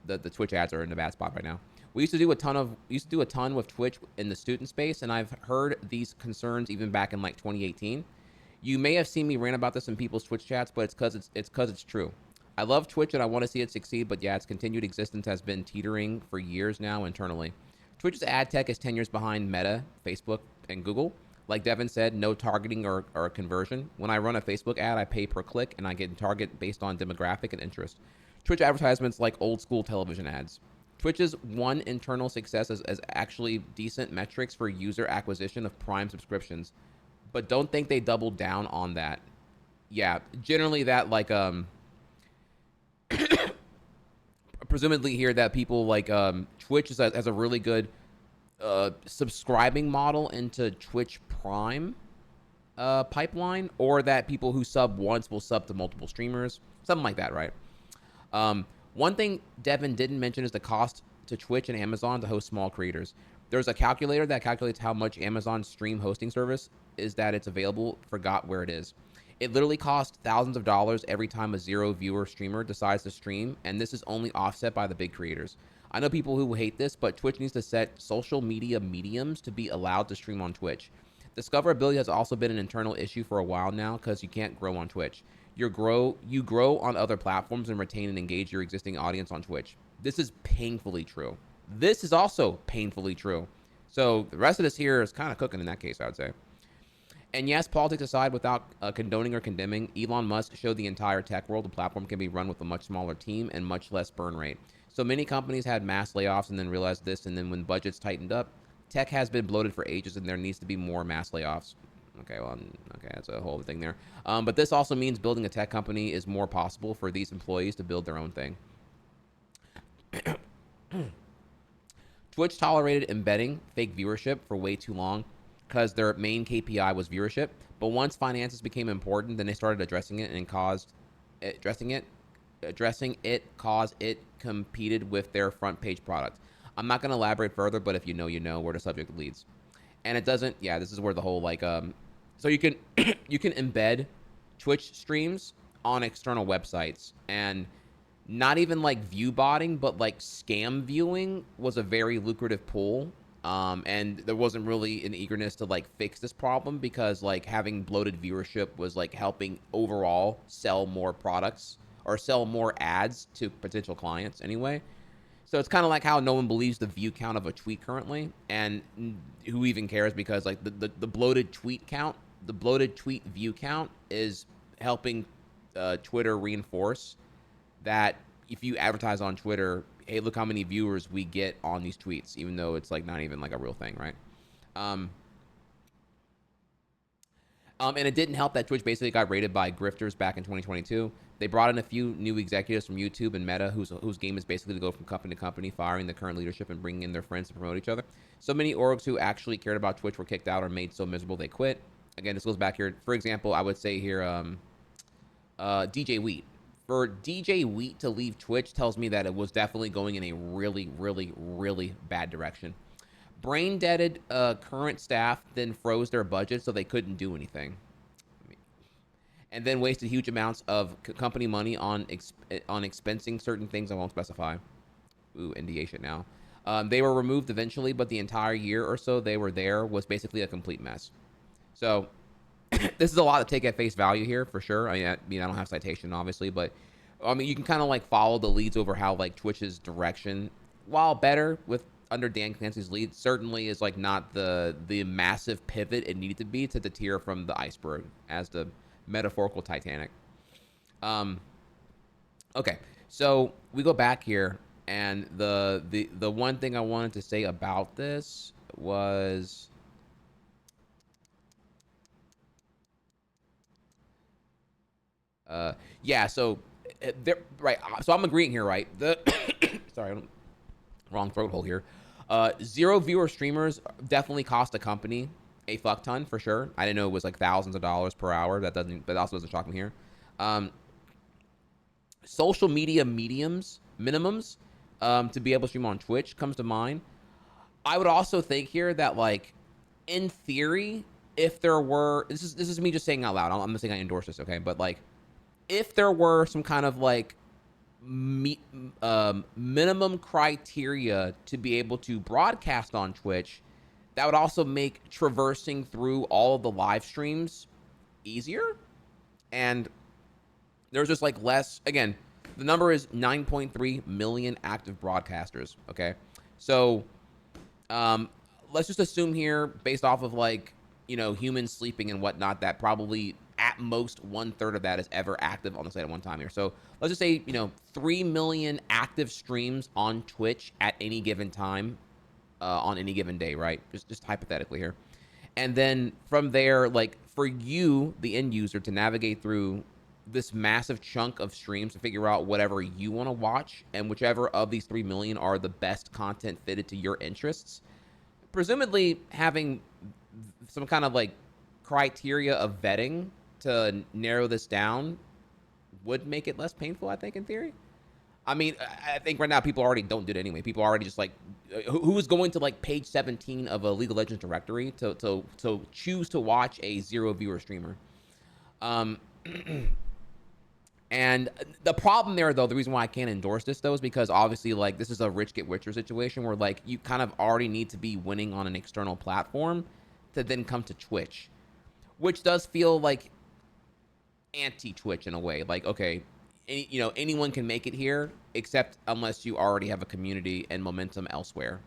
The Twitch ads are in a bad spot right now. We used to do a ton with Twitch in the student space, and I've heard these concerns even back in like 2018. You may have seen me rant about this in people's Twitch chats, but it's because it's true. I love Twitch and I want to see it succeed, but yeah, its continued existence has been teetering for years now internally. Twitch's ad tech is 10 years behind Meta, Facebook, and Google. Like Devin said, no targeting or conversion. When I run a Facebook ad, I pay per click and I get target based on demographic and interest. Twitch advertisements like old school television ads. Twitch's one internal success is actually decent metrics for user acquisition of Prime subscriptions, but don't think they doubled down on that. Yeah, generally that like presumably here that people like Twitch has a really good subscribing model into Twitch Prime pipeline, or that people who sub once will sub to multiple streamers, something like that, right? One thing Devin didn't mention is the cost to Twitch and Amazon to host small creators. There's a calculator that calculates how much Amazon's stream hosting service is that it's available, forgot where it is. It literally costs thousands of dollars every time a zero viewer streamer decides to stream, and this is only offset by the big creators. I know people who hate this, but Twitch needs to set social media mediums to be allowed to stream on Twitch. Discoverability has also been an internal issue for a while now because you can't grow on Twitch. You grow on other platforms and retain and engage your existing audience on Twitch. This is painfully true. This is also painfully true. So the rest of this here is kind of cooking in that case, I would say. And yes, politics aside, without condoning or condemning, Elon Musk showed the entire tech world the platform can be run with a much smaller team and much less burn rate. So many companies had mass layoffs and then realized this, and then when budgets tightened up, tech has been bloated for ages and there needs to be more mass layoffs. Okay, well, okay, that's a whole thing there. But this also means building a tech company is more possible for these employees to build their own thing. Twitch tolerated embedding fake viewership for way too long because their main KPI was viewership. But once finances became important, then they started addressing it and addressing it caused it competed with their front page product. I'm not going to elaborate further, but if you know where the subject leads. And it doesn't, yeah, this is where the whole like, so you can, you can embed Twitch streams on external websites, and not even like view botting, but like scam viewing was a very lucrative pool. And there wasn't really an eagerness to like fix this problem because like having bloated viewership was like helping overall sell more products or sell more ads to potential clients anyway. So it's kind of like how no one believes the view count of a tweet currently, and who even cares, because like the bloated tweet count, the bloated tweet view count is helping Twitter reinforce that if you advertise on Twitter, hey, look how many viewers we get on these tweets, even though it's like not even like a real thing, right? And it didn't help that Twitch basically got raided by grifters back in 2022. They brought in a few new executives from YouTube and Meta, whose game is basically to go from company to company, firing the current leadership and bringing in their friends to promote each other. So many orgs who actually cared about Twitch were kicked out or made so miserable they quit. Again, this goes back here. For example, I would say here, DJ Wheat. For DJ Wheat to leave Twitch tells me that it was definitely going in a really, really, really bad direction. Brain deaded current staff, then froze their budget so they couldn't do anything, and then wasted huge amounts of company money on expensing certain things I won't specify. Ooh, NDA shit now. They were removed eventually, but the entire year or so they were there was basically a complete mess. So this is a lot to take at face value here for sure. I mean, I don't have citation obviously, but I mean, you can kind of like follow the leads over how like Twitch's direction, while better with under Dan Clancy's lead, certainly is like not the massive pivot it needed to be to deter from the iceberg as the metaphorical Titanic. Okay, so we go back here, and the one thing I wanted to say about this was yeah, so right, so I'm agreeing here, right? The sorry, wrong throat hole here. Zero viewer streamers definitely cost a company a fuck ton for sure. I didn't know it was like thousands of dollars per hour. That also doesn't shock me here. Social media minimums to be able to stream on Twitch comes to mind. I would also think here that like in theory, if there were, this is me just saying out loud. I'm not saying I endorse this, okay? But like if there were some kind of like minimum criteria to be able to broadcast on Twitch, that would also make traversing through all of the live streams easier, and there's just like less. Again, the number is 9.3 million active broadcasters. Okay, so let's just assume here, based off of like, you know, humans sleeping and whatnot, that probably at most 1/3 of that is ever active on the site at one time here. So let's just say, you know, 3 million active streams on Twitch at any given time, on any given day, right? Just hypothetically here. And then from there, like for you, the end user, to navigate through this massive chunk of streams to figure out whatever you want to watch, and whichever of these 3 million are the best content fitted to your interests, presumably having some kind of like criteria of vetting to narrow this down would make it less painful, I think, in theory. I mean, I think right now people already don't do it anyway. People already just like, who is going to like page 17 of a League of Legends directory to choose to watch a 0 viewer streamer? And the problem there, though, the reason why I can't endorse this, though, is because obviously, like, this is a rich get richer situation where, like, you kind of already need to be winning on an external platform to then come to Twitch, which does feel like anti-Twitch in a way. Like, okay, you know, anyone can make it here, except unless you already have a community and momentum elsewhere.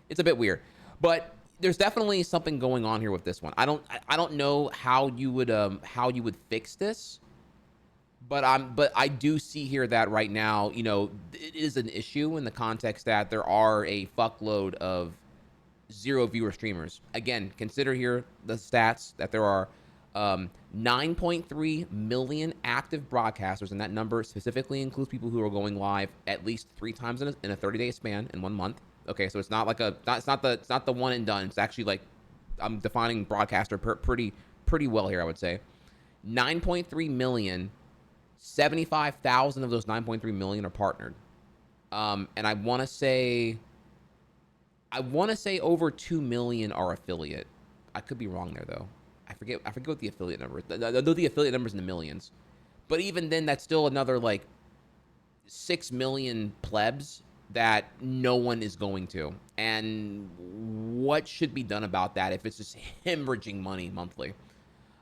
It's a bit weird, but there's definitely something going on here with this one. I don't know how you would fix this. But I do see here that right now, you know, it is an issue in the context that there are a fuckload of 0 viewer streamers. Again, consider here the stats that there are 9.3 million active broadcasters, and that number specifically includes people who are going live at least 3 times in a 30-day span in 1 month. Okay, so it's not like it's not the one and done. It's actually like, I'm defining broadcaster pretty well here, I would say. 9.3 million. 75,000 of those 9.3 million are partnered, and I want to say over 2 million are affiliate. I could be wrong there though. I forget what the affiliate number is. The affiliate number's in the millions, but even then, that's still another like 6 million plebs that no one is going to. And what should be done about that if it's just hemorrhaging money monthly?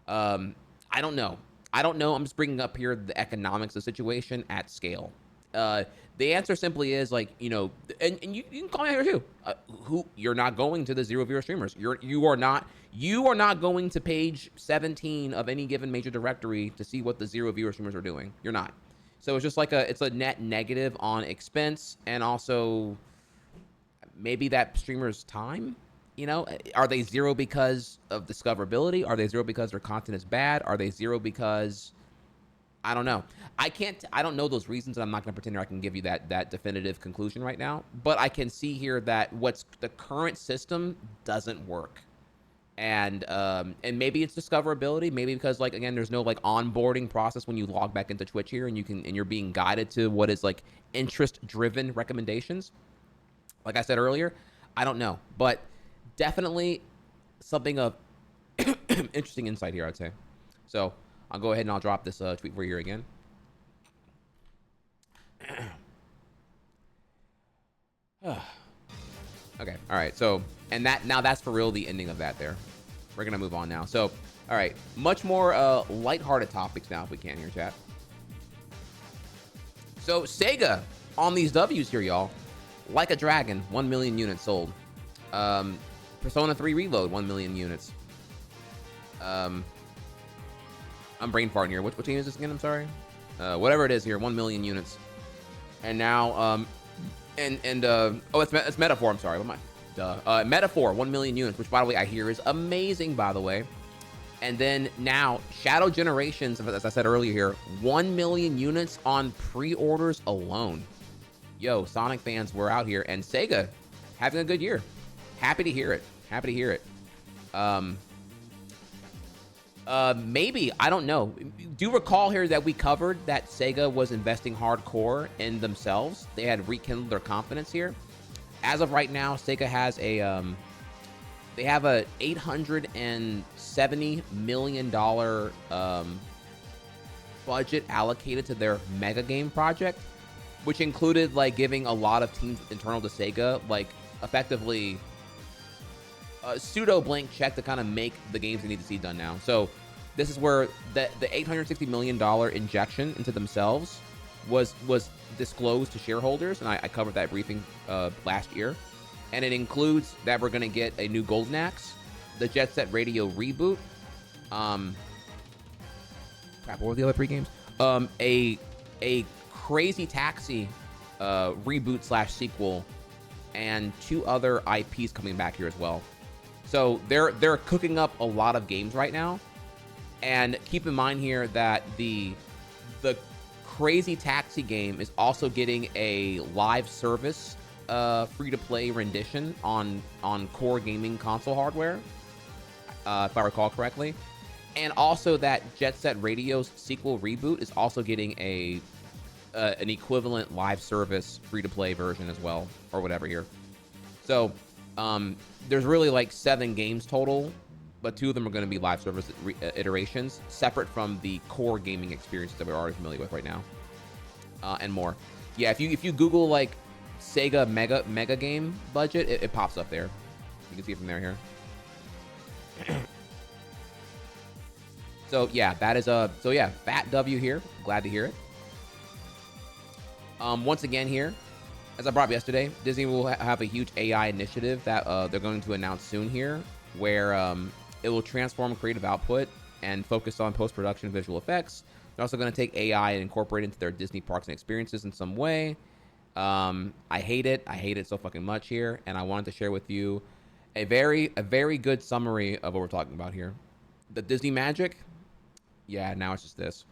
I don't know. I'm just bringing up here the economics of the situation at scale. The answer simply is like, you know, and you can call me out here too. You're not going to the 0 viewer streamers. You are not going to page 17 of any given major directory to see what the 0 viewer streamers are doing. You're not. So it's just like it's a net negative on expense, and also maybe that streamer's time. You know, are they 0 because of discoverability? Are they 0 because their content is bad? Are they 0 because, I don't know. I don't know those reasons, and I'm not going to pretend I can give you that definitive conclusion right now. But I can see here that the current system doesn't work. And maybe it's discoverability. Maybe because, like, again, there's no like onboarding process when you log back into Twitch here, and you're being guided to what is like interest-driven recommendations. Like I said earlier, I don't know, but definitely something of interesting insight here, I'd say. So I'll go ahead and I'll drop this tweet for you here again. Okay, all right. So, and that's for real the ending of that there. We're gonna move on now. So, all right, much more lighthearted topics now if we can here, chat. So Sega on these W's here, y'all. Like a Dragon, 1 million units sold. Persona 3 Reload, 1 million units. I'm brain farting here. What team is this again? I'm sorry. Whatever it is here, 1 million units. And now, it's Metaphor. I'm sorry. What am I? Metaphor, 1 million units, which by the way I hear is amazing. By the way, and then now Shadow Generations, as I said earlier here, 1 million units on pre-orders alone. Yo, Sonic fans, we're out here, and Sega having a good year. Happy to hear it. Happy to hear it. Maybe, I don't know. Do recall here that we covered that Sega was investing hardcore in themselves. They had rekindled their confidence here. As of right now, Sega has they have a $870 million budget allocated to their mega game project, which included like giving a lot of teams internal to Sega, like effectively a pseudo blank check to kind of make the games they need to see done now. So this is where the $860 million injection into themselves was disclosed to shareholders, and I covered that briefing last year. And it includes that we're going to get a new Golden Axe, the Jet Set Radio reboot, crap, what were the other 3 games? A Crazy Taxi reboot / sequel, and 2 other IPs coming back here as well. So they're cooking up a lot of games right now. And keep in mind here that the Crazy Taxi game is also getting a live service free-to-play rendition on core gaming console hardware, if I recall correctly. And also that Jet Set Radio's sequel reboot is also getting an equivalent live service free-to-play version as well, or whatever here. So there's really like 7 games total, but 2 of them are going to be live service iterations, separate from the core gaming experiences that we're already familiar with right now, and more. Yeah, if you Google like Sega mega game budget, it pops up there. You can see it from there here. So yeah, that is so yeah, fat W here. Glad to hear it. Once again here, as I brought up yesterday, Disney will have a huge AI initiative that they're going to announce soon here, where it will transform creative output and focus on post-production visual effects. They're also going to take AI and incorporate it into their Disney parks and experiences in some way. I hate it. I hate it so fucking much here, and I wanted to share with you a very good summary of what we're talking about here. The Disney magic. Yeah, now it's just this.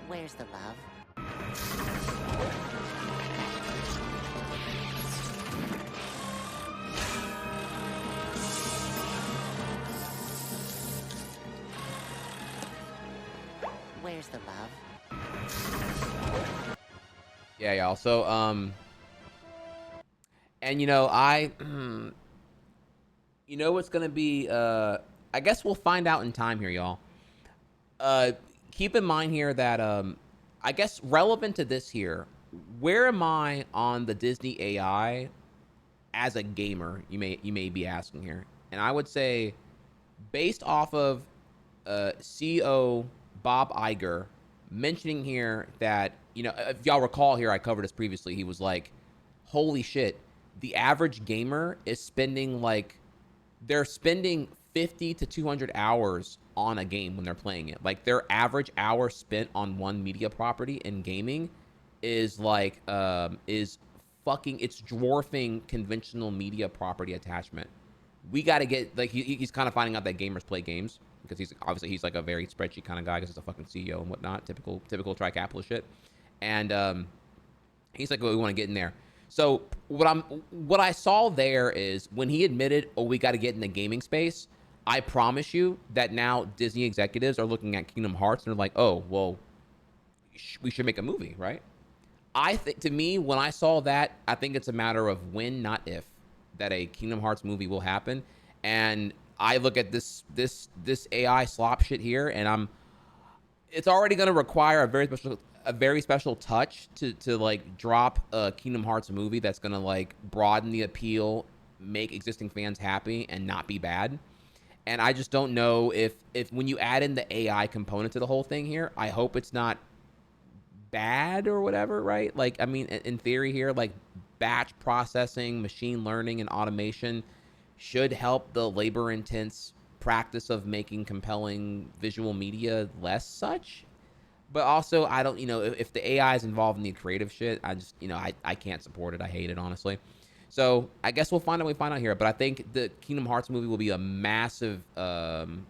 Where's the love? Where's the love? Yeah, y'all. So, and you know, you know what's gonna be, I guess we'll find out in time here, y'all. Keep in mind here that, I guess relevant to this here, where am I on the Disney AI as a gamer? You may be asking here, and I would say, based off of CEO Bob Iger mentioning here that, you know, if y'all recall here, I covered this previously. He was like, holy shit, the average gamer is spending like, they're spending 50 to 200 hours on a game when they're playing it. Like their average hour spent on one media property in gaming is like, it's dwarfing conventional media property attachment. We got to get, like, he's kind of finding out that gamers play games, because he's like a very spreadsheet kind of guy, because he's a fucking CEO and whatnot, typical tri-capitalist shit. And he's like, well, we want to get in there. So what I saw there is when he admitted, oh, we got to get in the gaming space, I promise you that now Disney executives are looking at Kingdom Hearts and they're like, oh, well, we should make a movie, right? I think, to me, when I saw that, I think it's a matter of when, not if, that a Kingdom Hearts movie will happen. And I look at this AI slop shit here, and it's already going to require a very special touch to like drop a Kingdom Hearts movie that's going to like broaden the appeal, make existing fans happy, and not be bad. And I just don't know if when you add in the AI component to the whole thing here, I hope it's not bad or whatever, right? Like, I mean, in theory here, like batch processing, machine learning, and automation should help the labor-intense practice of making compelling visual media less such. But also, I don't, if the AI is involved in the creative shit, I just, I can't support it. I hate it, honestly. So I guess we'll find out here. But I think the Kingdom Hearts movie will be a massive, and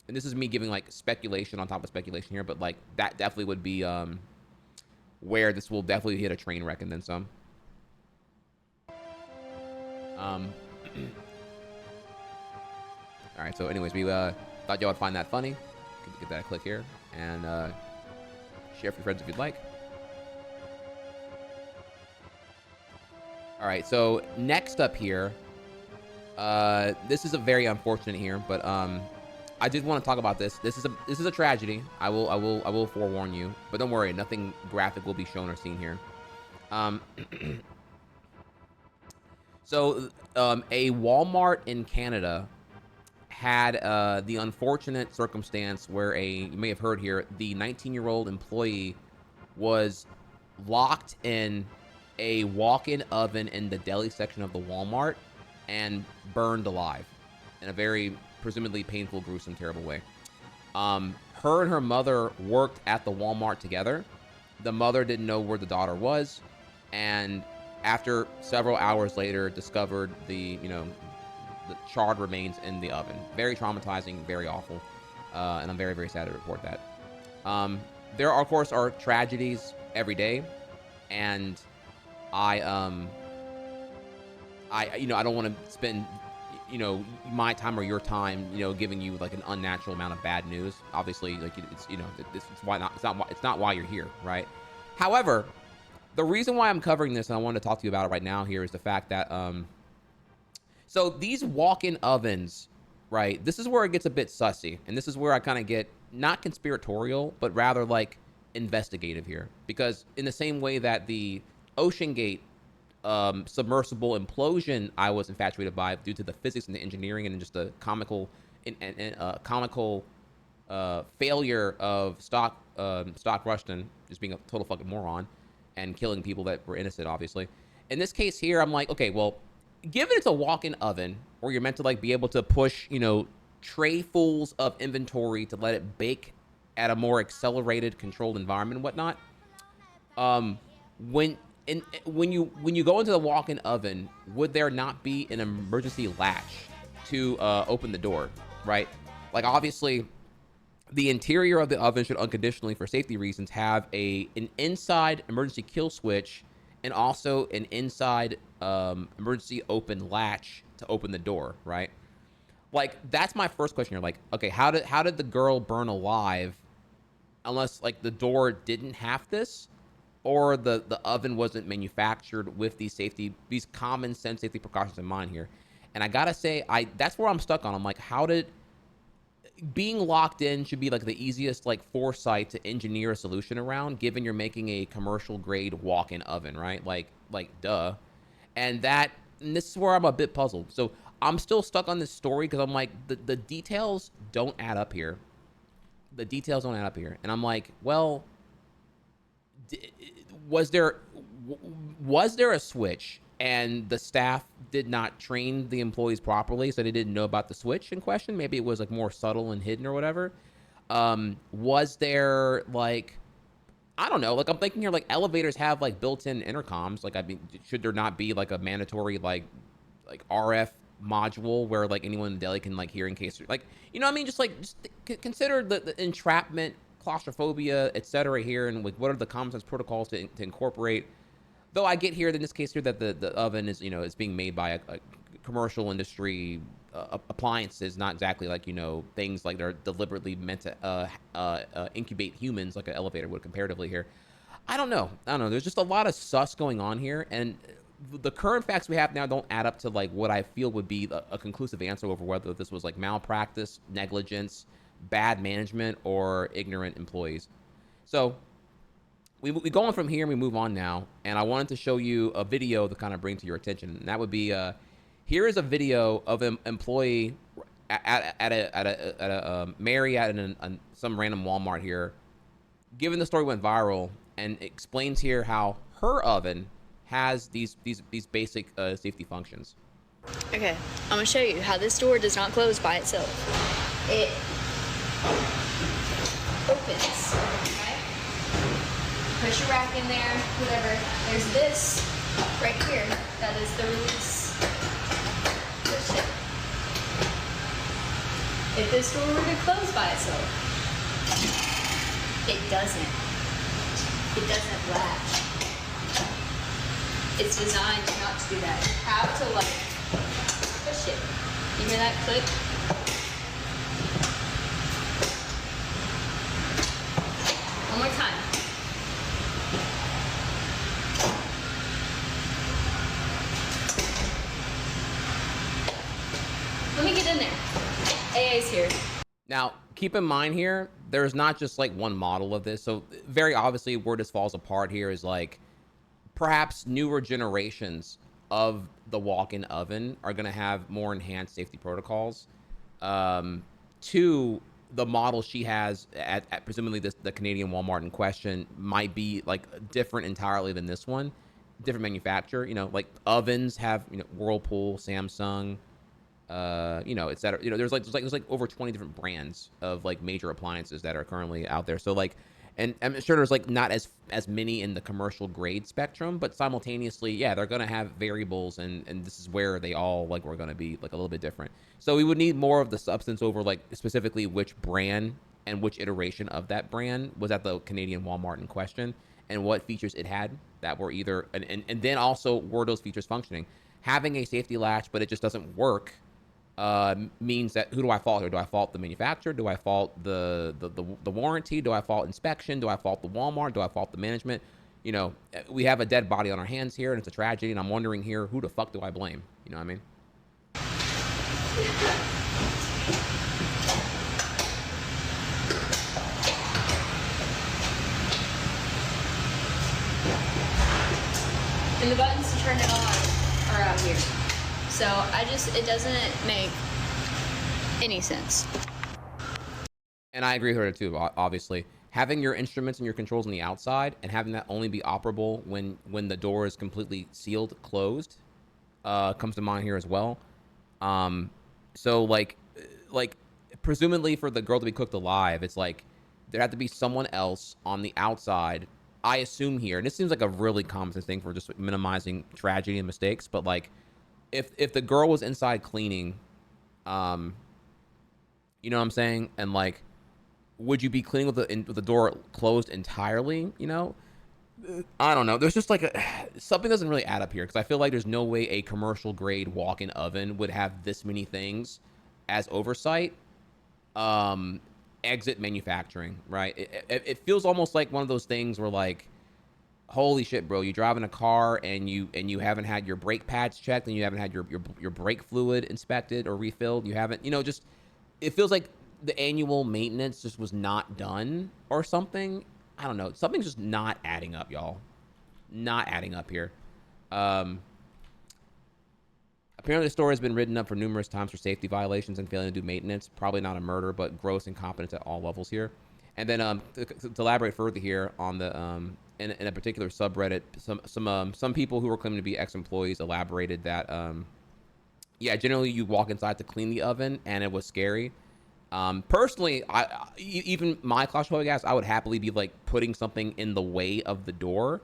this is me giving like speculation on top of speculation here, but like that definitely would be where this will definitely hit a train wreck and then some. All right, so anyways, we thought y'all would find that funny. Get that click here and share with your friends if you'd like. All right, so next up here, this is a very unfortunate here, but I did want to talk about this. This is a tragedy. I will forewarn you. But don't worry, nothing graphic will be shown or seen here. So a Walmart in Canada had the unfortunate circumstance where you may have heard here, the 19-year-old employee was locked in a walk-in oven in the deli section of the Walmart and burned alive in a very presumably painful, gruesome, terrible way. Her and her mother worked at the Walmart together. The mother didn't know where the daughter was, and after several hours later discovered the charred remains in the oven. Very traumatizing, very awful, and I'm very, very sad to report that. There of course are tragedies every day, and I don't want to spend my time or your time giving you like an unnatural amount of bad news. Obviously, like it's not why you're here, right? However, the reason why I'm covering this and I wanted to talk to you about it right now here is the fact that so these walk-in ovens, right? This is where it gets a bit sussy, and this is where I kind of get not conspiratorial, but rather like investigative here, because in the same way that the OceanGate submersible implosion I was infatuated by due to the physics and the engineering and just the comical failure of Stock Rushton just being a total fucking moron and killing people that were innocent, obviously. In this case here, I'm like, okay, well, given it's a walk-in oven where you're meant to like be able to push, trayfuls of inventory to let it bake at a more accelerated, controlled environment and whatnot, when you go into the walk-in oven, would there not be an emergency latch to open the door, right? Like, obviously, the interior of the oven should unconditionally, for safety reasons, have an inside emergency kill switch and also an inside emergency open latch to open the door, right? Like, that's my first question here. Like, okay, how did the girl burn alive unless, like, the door didn't have this? Or the oven wasn't manufactured with these common sense safety precautions in mind here. And I gotta say, that's where I'm stuck on. I'm like, being locked in should be like the easiest like foresight to engineer a solution around, given you're making a commercial grade walk-in oven, right? Like duh. And this is where I'm a bit puzzled. So I'm still stuck on this story because I'm like, the details don't add up here. The details don't add up here. And I'm like, well, was there a switch and the staff did not train the employees properly, so they didn't know about the switch in question? Maybe it was like more subtle and hidden or whatever. Was there like, I don't know, like I'm thinking here, like elevators have like built-in intercoms. Like, I mean, should there not be like a mandatory like RF module where like anyone in the deli can like hear in case, like, what I mean? Just consider the entrapment, claustrophobia, etc. here, and like what are the common sense protocols to incorporate. Though I get here in this case here that the oven is is being made by a commercial industry appliances, not exactly like things like they're deliberately meant to incubate humans like an elevator would comparatively here. I don't know. There's just a lot of sus going on here, and the current facts we have now don't add up to like what I feel would be a conclusive answer over whether this was like malpractice, negligence, bad management, or ignorant employees. So we go on from here and we move on now, and I wanted to show you a video to kind of bring to your attention, and that would be here is a video of an employee at a Marriott in some random Walmart here, given the story went viral, and explains here how her oven has these basic safety functions. Okay, I'm gonna show you how this door does not close by itself. It opens, okay? Push your rack in there, whatever. There's this right here. That is the release. Push it. If this door were to close by itself, it doesn't. It doesn't latch. It's designed not to do that. You have to like push it. You hear that click? One more time. Let me get in there. AA's here. Now, keep in mind here, there's not just like one model of this. So very obviously where this falls apart here is like perhaps newer generations of the walk-in oven are going to have more enhanced safety protocols. Two, the model she has at presumably the Canadian Walmart in question might be like different entirely than this one, different manufacturer. You know, like ovens have, you know, Whirlpool, Samsung, you know, et cetera. You know, there's like over 20 different brands of like major appliances that are currently out there. So like, and I'm sure there's like not as many in the commercial grade spectrum, but simultaneously, yeah, they're gonna have variables, and this is where they all like we're gonna be like a little bit different. So we would need more of the substance over like specifically which brand and which iteration of that brand was at the Canadian Walmart in question, and what features it had that were either and then also were those features functioning. Having a safety latch, but it just doesn't work, means that who do I fault here? Do I fault the manufacturer? Do I fault the warranty? Do I fault inspection? Do I fault the Walmart? Do I fault the management? You know, we have a dead body on our hands here, and it's a tragedy. And I'm wondering here, who the fuck do I blame? You know what I mean? And the buttons to turn it on are out here. So it doesn't make any sense. And I agree with her too, obviously. Having your instruments and your controls on the outside and having that only be operable when the door is completely sealed, closed, comes to mind here as well. So like presumably for the girl to be cooked alive, it's like there had to be someone else on the outside, I assume here, and this seems like a really common thing for just minimizing tragedy and mistakes, but like if the girl was inside cleaning, you know what I'm saying? And like, would you be cleaning with the door closed entirely? You know, I don't know. There's just like something doesn't really add up here, because I feel like there's no way a commercial grade walk-in oven would have this many things as oversight. Exit manufacturing, right? It feels almost like one of those things where like, holy shit, bro, you drive in a car and you haven't had your brake pads checked, and you haven't had your brake fluid inspected or refilled. You haven't, you know, just it feels like the annual maintenance just was not done or something. I don't know. Something's just not adding up, y'all. Not adding up here. Apparently, the store has been written up for numerous times for safety violations and failing to do maintenance. Probably not a murder, but gross incompetence at all levels here. And then to elaborate further here on the in a particular subreddit, some people who were claiming to be ex-employees elaborated that yeah, generally you walk inside to clean the oven, and it was scary. Personally, even my claustrophobic ass, I would happily be like putting something in the way of the door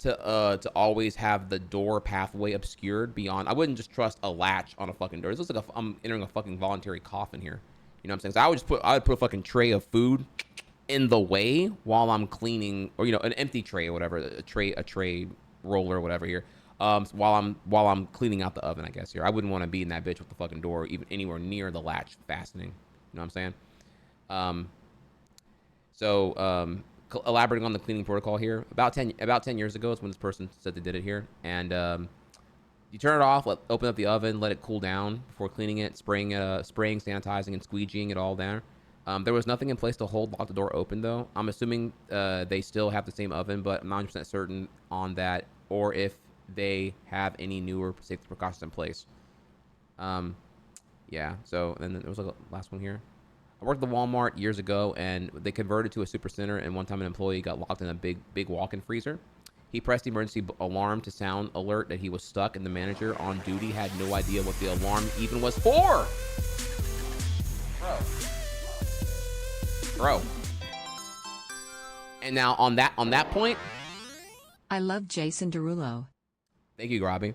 to always have the door pathway obscured beyond. I wouldn't just trust a latch on a fucking door. This looks like I'm entering a fucking voluntary coffin here. You know what I'm saying? So I would put a fucking tray of food in the way while I'm cleaning, or you know, an empty tray or whatever, a tray roller or whatever here. While I'm cleaning out the oven, I guess here. I wouldn't want to be in that bitch with the fucking door even anywhere near the latch fastening. You know what I'm saying? Elaborating on the cleaning protocol here, about 10 years ago is when this person said they did it here, and you turn it off, open up the oven, let it cool down before cleaning it, spraying, sanitizing, and squeegeeing it all down. There was nothing in place to lock the door open though. I'm assuming they still have the same oven, but I'm not 100% certain on that, or if they have any newer safety precautions in place. Yeah, so, and then there was like a last one here. I worked at the Walmart years ago, and they converted to a super center, and one time an employee got locked in a big walk-in freezer. He pressed the emergency alarm to sound alert that he was stuck, and the manager on duty had no idea what the alarm even was for. Bro. And now on that point, I love Jason Derulo. Thank you, Robbie.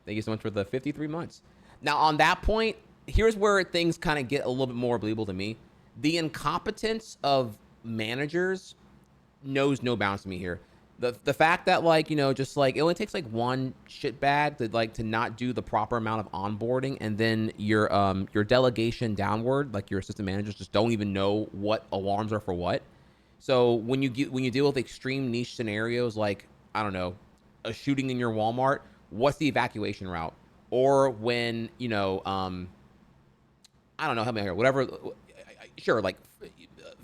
Thank you so much for the 53 months. Now on that point, here's where things kind of get a little bit more believable to me. The incompetence of managers knows no bounds to me here. The fact that, like, you know, just like it only takes like one shitbag to not do the proper amount of onboarding, and then your delegation downward, like your assistant managers just don't even know what alarms are for what. So when you deal with extreme niche scenarios, like, I don't know, a shooting in your Walmart, what's the evacuation route? Or when, you know, I don't know, help me out here, whatever, sure, like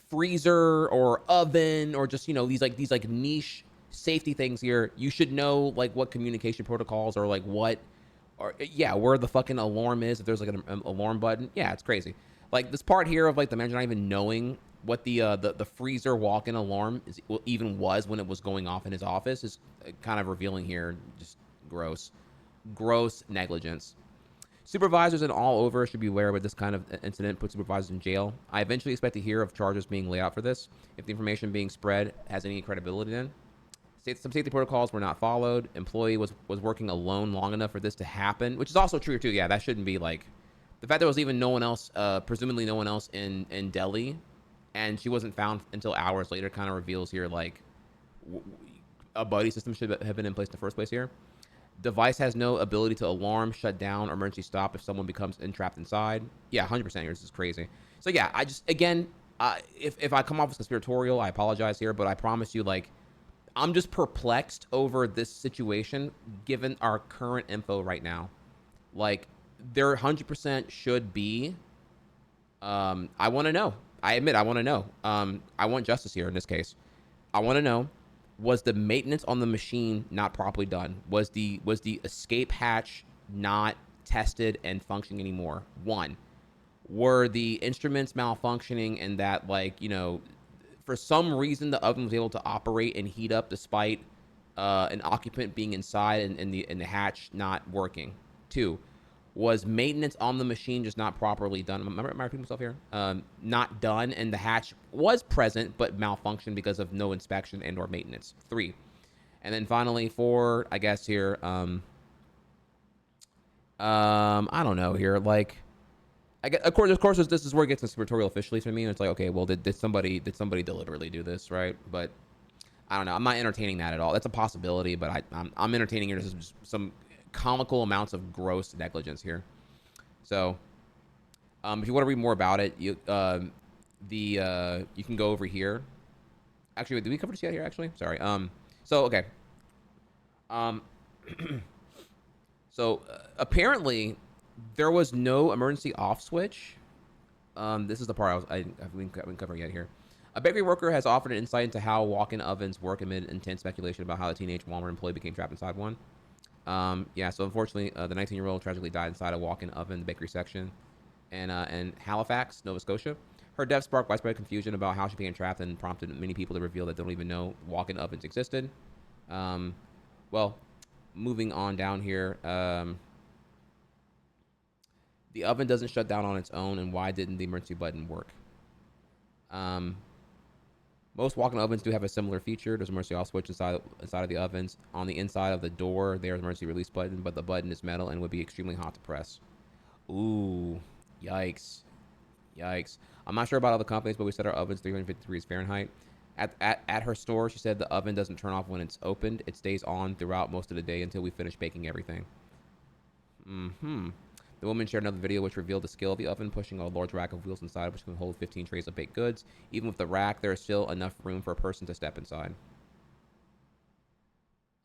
freezer or oven or just, you know, these like niche safety things here, you should know like what communication protocols or like what, or yeah, where the fucking alarm is. If there's like an alarm button, yeah, it's crazy. Like this part here of like the manager not even knowing what the freezer walk-in alarm even was when it was going off in his office is kind of revealing here. Just gross negligence. Supervisors and all over should be aware of this kind of incident puts supervisors in jail. I eventually expect to hear of charges being laid out for this if the information being spread has any credibility in. Some safety protocols were not followed. Employee was working alone long enough for this to happen, which is also true too. Yeah, that shouldn't be like the fact there was even no one else, presumably no one else in Delhi, and she wasn't found until hours later. Kind of reveals here like a buddy system should have been in place in the first place here. Device has no ability to alarm, shut down, or emergency stop if someone becomes entrapped inside. Yeah, 100% here. This is crazy. So yeah, I just again, if I come off as conspiratorial, I apologize here, but I promise you, like, I'm just perplexed over this situation given our current info right now. Like, there 100% should be. I want to know. I admit I want to know. I want justice here in this case. I want to know, was the maintenance on the machine not properly done? Was the escape hatch not tested and functioning anymore? One, were the instruments malfunctioning and that, like, you know, for some reason the oven was able to operate and heat up despite an occupant being inside and the hatch not working? Two, was maintenance on the machine just not properly done? Am I repeating myself here? Not done, and the hatch was present but malfunctioned because of no inspection and or maintenance. Three, and then finally four, I guess here. I don't know here. Like, I guess, of course, this is where it gets conspiratorial officially for me. And it's like, okay, well, did somebody deliberately do this, right? But I don't know. I'm not entertaining that at all. That's a possibility, but I'm entertaining it as just some comical amounts of gross negligence here. So, if you want to read more about it, you can go over here. Actually, wait, did we cover this yet here? Actually, sorry. So okay. So apparently there was no emergency off switch. This is the part I haven't covered yet here. A bakery worker has offered an insight into how walk-in ovens work amid intense speculation about how the teenage Walmart employee became trapped inside one. Yeah, so unfortunately, the 19-year-old tragically died inside a walk-in oven in the bakery section in Halifax, Nova Scotia. Her death sparked widespread confusion about how she became trapped and prompted many people to reveal that they don't even know walk-in ovens existed. Well, moving on down here, the oven doesn't shut down on its own, and why didn't the emergency button work? Most walk-in ovens do have a similar feature. There's an emergency off switch inside of the ovens. On the inside of the door, there's an emergency release button, but the button is metal and would be extremely hot to press. Ooh, yikes. Yikes. I'm not sure about other companies, but we set our ovens 350 degrees Fahrenheit. At her store, she said the oven doesn't turn off when it's opened. It stays on throughout most of the day until we finish baking everything. The woman shared another video which revealed the skill of the oven, pushing a large rack of wheels inside, which can hold 15 trays of baked goods. Even with the rack, there is still enough room for a person to step inside.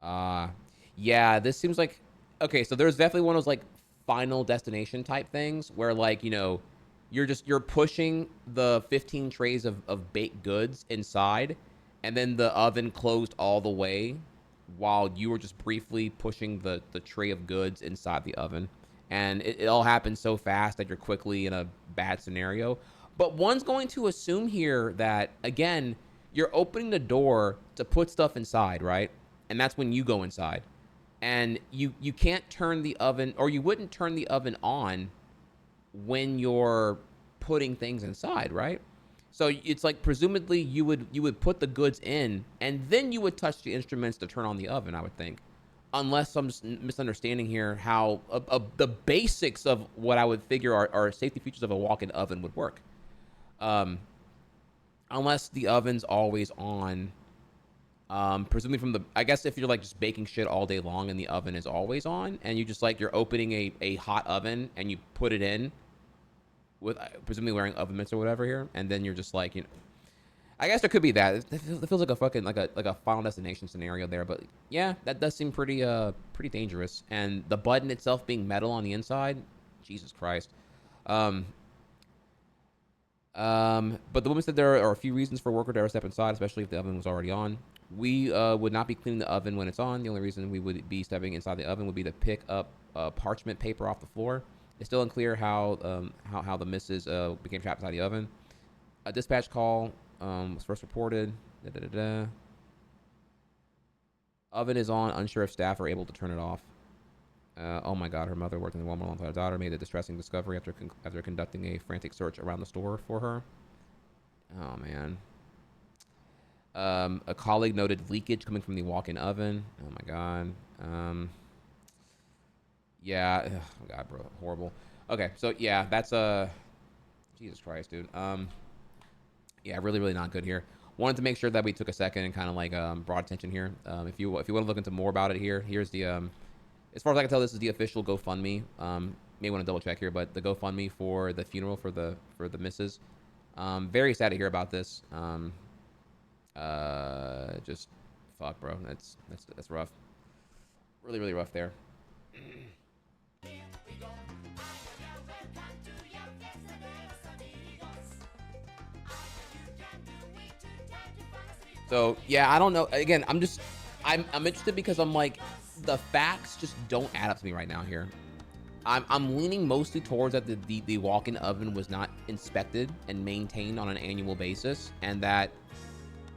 Yeah, this seems like... Okay, so there's definitely one of those, like, final destination type things where, like, you know, you're pushing the 15 trays of baked goods inside, and then the oven closed all the way while you were just briefly pushing the tray of goods inside the oven. And it all happens so fast that you're quickly in a bad scenario. But one's going to assume here that, again, you're opening the door to put stuff inside, right? And that's when you go inside. And you can't turn the oven, or you wouldn't turn the oven on when you're putting things inside, right? So it's like presumably you would put the goods in, and then you would touch the instruments to turn on the oven, I would think. Unless I'm just misunderstanding here how the basics of what I would figure are safety features of a walk-in oven would work. Unless the oven's always on, presumably I guess if you're like just baking shit all day long and the oven is always on, and you just like, you're opening a hot oven and you put it in with presumably wearing oven mitts or whatever here, and then you're just like, you know, I guess there could be that. It feels like a fucking like a Final Destination scenario there, but yeah, that does seem pretty dangerous. And the button itself being metal on the inside, Jesus Christ. But the woman said there are a few reasons for a worker to ever step inside, especially if the oven was already on. We would not be cleaning the oven when it's on. The only reason we would be stepping inside the oven would be to pick up parchment paper off the floor. It's still unclear how the missus became trapped inside the oven. A dispatch call was first reported. Oven is on. Unsure if staff are able to turn it off. Oh my God, her mother worked in the Walmart alongside her daughter, made a distressing discovery after conducting a frantic search around the store for her. Oh man. A colleague noted leakage coming from the walk-in oven. Oh my God. Yeah. Oh God, bro, horrible. Okay, so yeah, that's Jesus Christ, dude. Yeah, really not good here. Wanted to make sure that we took a second and kind of like brought attention here. If you want to look into more about it here, here's the as far as I can tell, this is the official GoFundMe. May want to double check here, but the GoFundMe for the funeral for the missus. Very sad to hear about this. Just fuck, bro. That's rough. Really rough there. So yeah, I don't know. Again, I'm interested because I'm like, the facts just don't add up to me right now here. I'm leaning mostly towards that the walk-in oven was not inspected and maintained on an annual basis, and that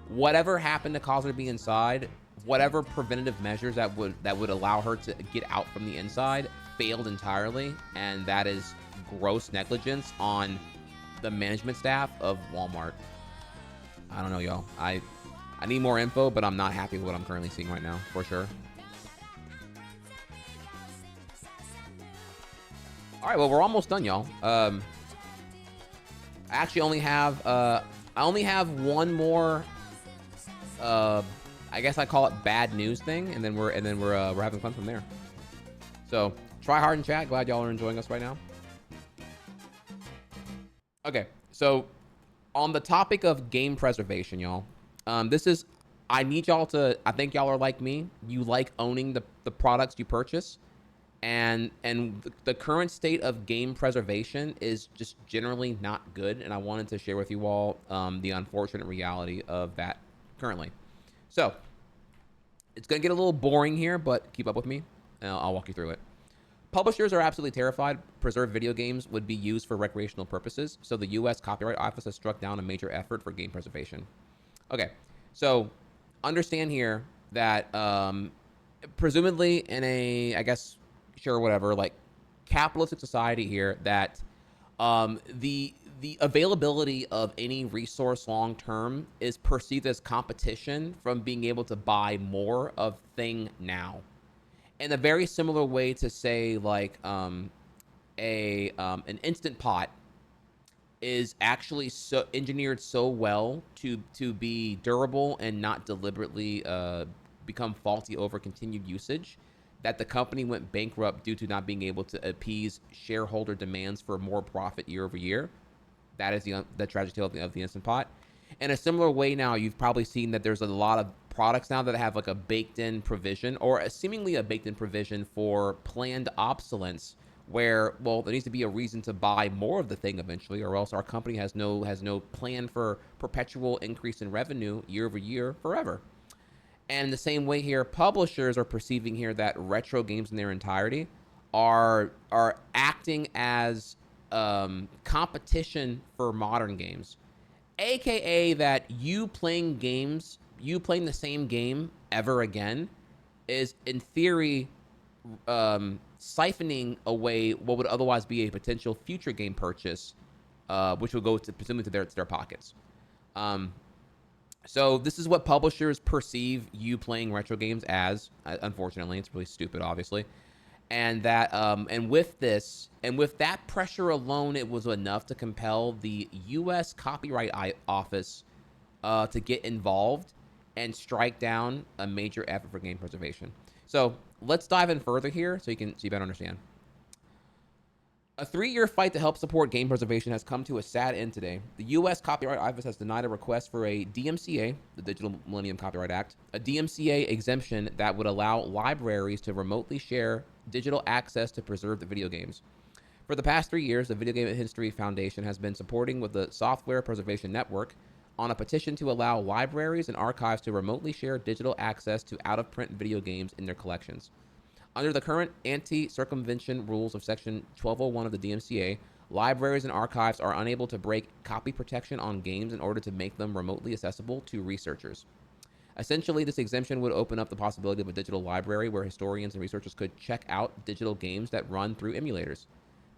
whatever happened to cause her to be inside, whatever preventative measures that would allow her to get out from the inside failed entirely, and that is gross negligence on the management staff of Walmart. I don't know, y'all. I need more info, but I'm not happy with what I'm currently seeing right now, for sure. All right, well, we're almost done, y'all. I actually only have one more. I guess I call it bad news thing, and then we're having fun from there. So try hard in chat. Glad y'all are enjoying us right now. Okay, so on the topic of game preservation, y'all. I need y'all to. I think y'all are like me. You like owning the products you purchase. And the current state of game preservation is just generally not good, and I wanted to share with you all the unfortunate reality of that currently. So it's gonna get a little boring here, but keep up with me, and I'll walk you through it. Publishers are absolutely terrified preserved video games would be used for recreational purposes, so the U.S. Copyright Office has struck down a major effort for game preservation. Okay, so understand here that presumably in a, I guess, sure, whatever, like capitalistic society here, that the availability of any resource long term is perceived as competition from being able to buy more of thing now. In a very similar way to say like an Instant Pot is actually so engineered so well to be durable and not deliberately become faulty over continued usage, that the company went bankrupt due to not being able to appease shareholder demands for more profit year over year. That is the tragic tale of the Instant Pot. In a similar way, now you've probably seen that there's a lot of products now that have like a baked-in provision, or seemingly a baked-in provision for planned obsolescence, where, well, there needs to be a reason to buy more of the thing eventually, or else our company has no plan for perpetual increase in revenue year over year forever. And in the same way here, publishers are perceiving here that retro games in their entirety are acting as competition for modern games, aka that you playing the same game ever again is in theory siphoning away what would otherwise be a potential future game purchase, which will go to presumably to their pockets. So this is what publishers perceive you playing retro games as. Unfortunately, it's really stupid, obviously. And that, and with that pressure alone, it was enough to compel the U.S. Copyright Office to get involved and strike down a major effort for game preservation. So let's dive in further here so you better understand. A 3-year fight to help support game preservation has come to a sad end today. The U.S. Copyright Office has denied a request for a DMCA, the Digital Millennium Copyright Act, a DMCA exemption that would allow libraries to remotely share digital access to preserved video games. For the past 3 years, the Video Game History Foundation has been supporting with the Software Preservation Network on a petition to allow libraries and archives to remotely share digital access to out-of-print video games in their collections. Under the current anti-circumvention rules of Section 1201 of the DMCA, libraries and archives are unable to break copy protection on games in order to make them remotely accessible to researchers. Essentially, this exemption would open up the possibility of a digital library where historians and researchers could check out digital games that run through emulators.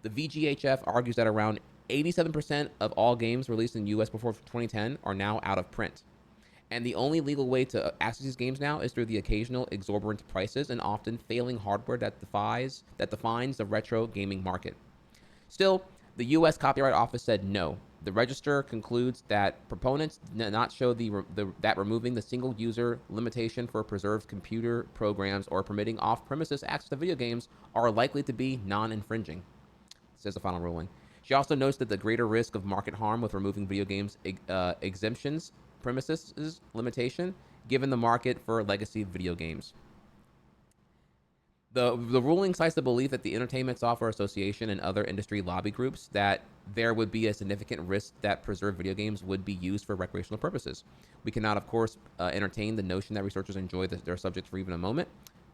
The VGHF argues that around 87% of all games released in the US before 2010 are now out of print. And the only legal way to access these games now is through the occasional exorbitant prices and often failing hardware that defines the retro gaming market. Still, the U.S. Copyright Office said no. The Register concludes that proponents did not show that removing the single-user limitation for preserved computer programs or permitting off-premises access to video games are likely to be non-infringing, says the final ruling. She also notes that the greater risk of market harm with removing video games exemptions premises limitation, given the market for legacy video games. The ruling cites the belief that the Entertainment Software Association and other industry lobby groups that there would be a significant risk that preserved video games would be used for recreational purposes. We cannot, of course, entertain the notion that researchers enjoy their subjects for even a moment.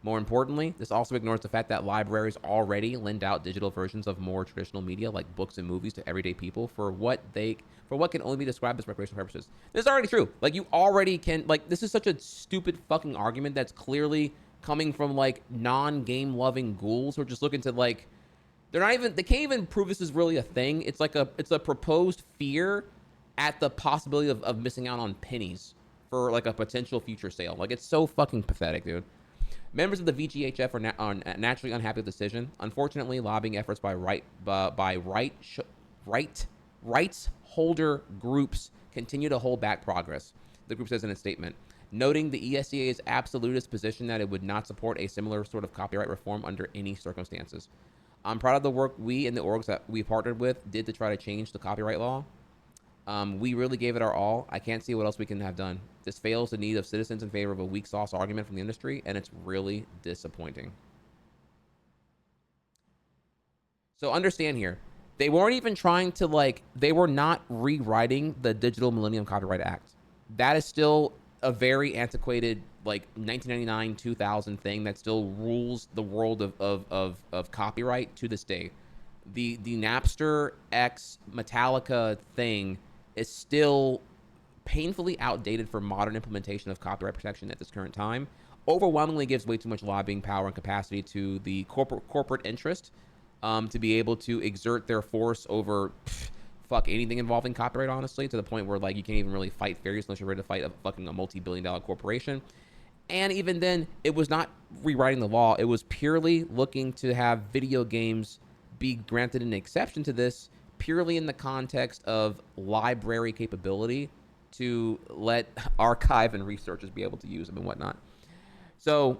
More importantly, this also ignores the fact that libraries already lend out digital versions of more traditional media like books and movies to everyday people for what can only be described as recreational purposes. This is already true. Like, you already can, like, this is such a stupid fucking argument that's clearly coming from like non-game loving ghouls who are just looking to, like, they can't even prove this is really a thing. It's like it's a proposed fear at the possibility of missing out on pennies for like a potential future sale. Like, it's so fucking pathetic, dude. Members of the VGHF are naturally unhappy with the decision. Unfortunately, lobbying efforts by rights holder groups continue to hold back progress, the group says in a statement, noting the ESCA's absolutist position that it would not support a similar sort of copyright reform under any circumstances. I'm proud of the work we and the orgs that we partnered with did to try to change the copyright law. We really gave it our all. I can't see what else we can have done. This fails the need of citizens in favor of a weak sauce argument from the industry, and it's really disappointing. So understand here, they weren't even trying to, like, they were not rewriting the Digital Millennium Copyright Act. That is still a very antiquated, like, 1999, 2000 thing that still rules the world of copyright to this day. The Napster X Metallica thing is still painfully outdated for modern implementation of copyright protection at this current time. Overwhelmingly gives way too much lobbying power and capacity to the corporate interest to be able to exert their force over fuck anything involving copyright, honestly, to the point where, like, you can't even really fight fairies unless you're ready to fight a multi-billion-dollar corporation. And even then, it was not rewriting the law. It was purely looking to have video games be granted an exception to this purely in the context of library capability to let archive and researchers be able to use them and whatnot. So,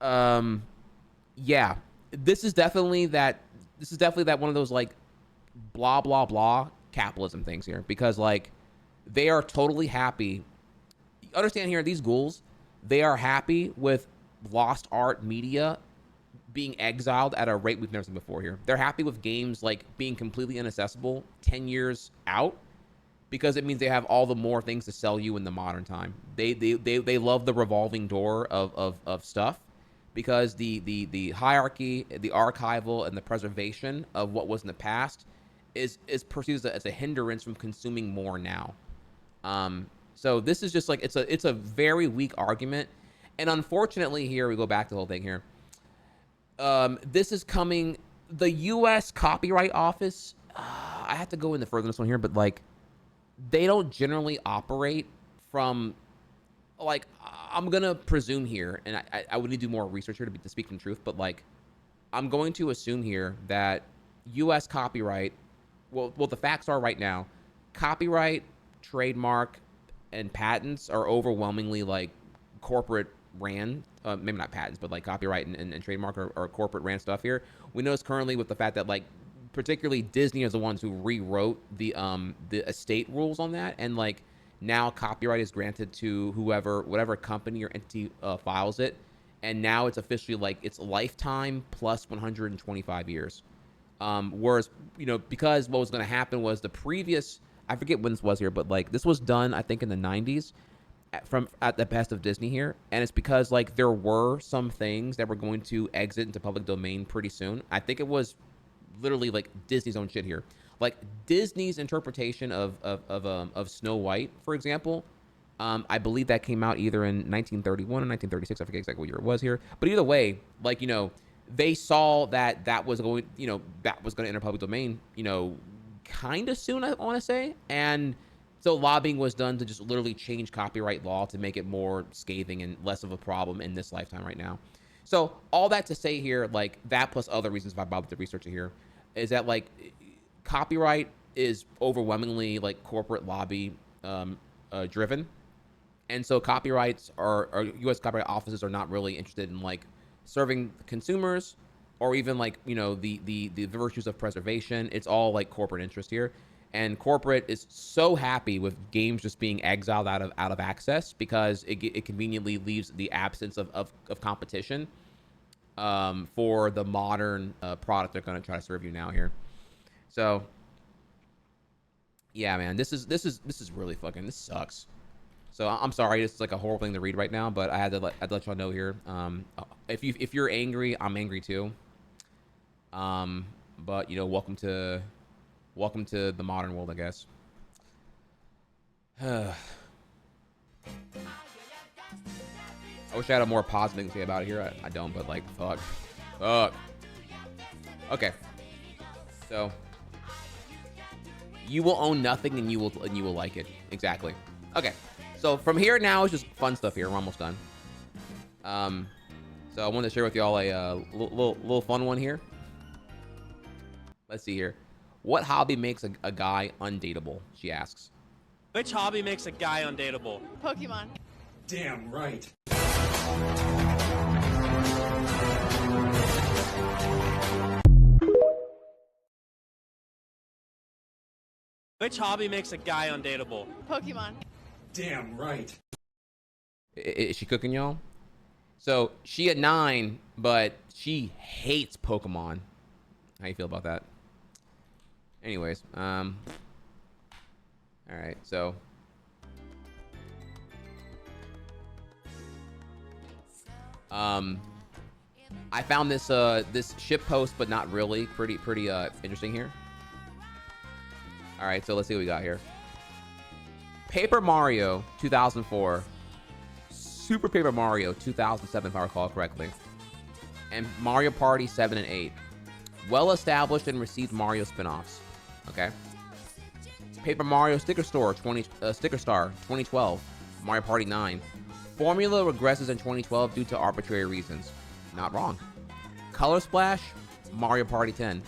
yeah, this is definitely that one of those, like, blah, blah, blah capitalism things here, because, like, they are totally happy. Understand here, these ghouls, they are happy with lost art media being exiled at a rate we've never seen before here. They're happy with games, like, being completely inaccessible 10 years out because it means they have all the more things to sell you in the modern time. They love the revolving door of stuff because the hierarchy, the archival, and the preservation of what was in the past is perceived as a hindrance from consuming more now. So this is just like, it's a very weak argument. And unfortunately here, we go back to the whole thing here. This is coming, the U.S. Copyright Office, I have to go into further this one here, but, like, they don't generally operate from, like, I'm going to presume here, and I would need to do more research here to speak from truth, but, like, I'm going to assume here that U.S. copyright, well, the facts are right now, copyright, trademark, and patents are overwhelmingly, like, corporate ran, maybe not patents, but, like, copyright and trademark are corporate ran stuff here. We notice currently with the fact that, like, particularly Disney is the ones who rewrote the estate rules on that, and, like, now copyright is granted to whatever company or entity files it, and now it's officially, like, it's lifetime plus 125 years. Whereas, you know, because what was going to happen was the previous, I forget when this was here, but like this was done, I think in the 90s at the best of Disney here. And it's because like there were some things that were going to exit into public domain pretty soon. I think it was literally like Disney's own shit here. Like Disney's interpretation of Snow White, for example, I believe that came out either in 1931 or 1936. I forget exactly what year it was here. But either way, like, you know, they saw that that was going, you know, that was going to enter public domain, you know, kind of soon, I want to say. And so lobbying was done to just literally change copyright law to make it more scathing and less of a problem in this lifetime right now. So all that to say here, like that plus other reasons if I bothered to research it here, is that like copyright is overwhelmingly like corporate lobby driven. And so copyrights or U.S. copyright offices are not really interested in like serving consumers or even like, you know, the virtues of preservation. It's all like corporate interest here. And corporate is so happy with games just being exiled out of access because it conveniently leaves the absence of competition for the modern product they're going to try to serve you now here. So yeah, man, this is really fucking, this sucks. So I'm sorry, it's like a horrible thing to read right now, but I had to let y'all know here. If you're angry, I'm angry too. But you know, welcome to the modern world, I guess. I wish I had a more positive thing to say about it here. I don't, but like, fuck. Okay. So you will own nothing, and you will like it. Exactly. Okay. So from here now is just fun stuff here. We're almost done. So I wanted to share with y'all a little fun one here. Let's see here. What hobby makes a guy undateable? She asks. Which hobby makes a guy undateable? Pokemon. Damn right. Which hobby makes a guy undateable? Pokemon. Damn right. Is she cooking, y'all? So she at 9, but she hates Pokemon. How you feel about that? Anyways, all right, so I found this this ship post, but not really. Pretty interesting here. All right, so let's see what we got here. Paper Mario 2004, Super Paper Mario 2007, if I recall correctly, and Mario Party 7 and 8. Well established and received Mario spin-offs. Okay. Paper Mario Sticker Star 2012, Mario Party 9. Formula regresses in 2012 due to arbitrary reasons. Not wrong. Color Splash, Mario Party 10.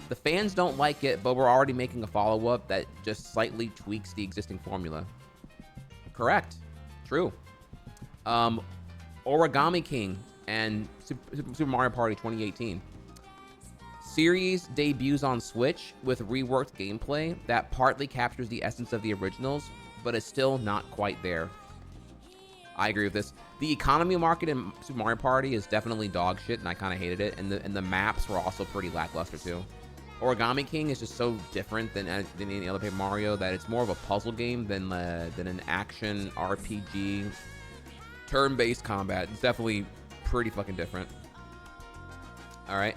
The fans don't like it, but we're already making a follow-up that just slightly tweaks the existing formula. Correct. True. Origami King and Super Mario Party 2018. Series debuts on Switch with reworked gameplay that partly captures the essence of the originals, but is still not quite there. I agree with this. The economy market in Super Mario Party is definitely dog shit, and I kind of hated it. And the maps were also pretty lackluster too. Origami King is just so different than any other Paper Mario that it's more of a puzzle game than an action RPG turn-based combat. It's definitely pretty fucking different. All right.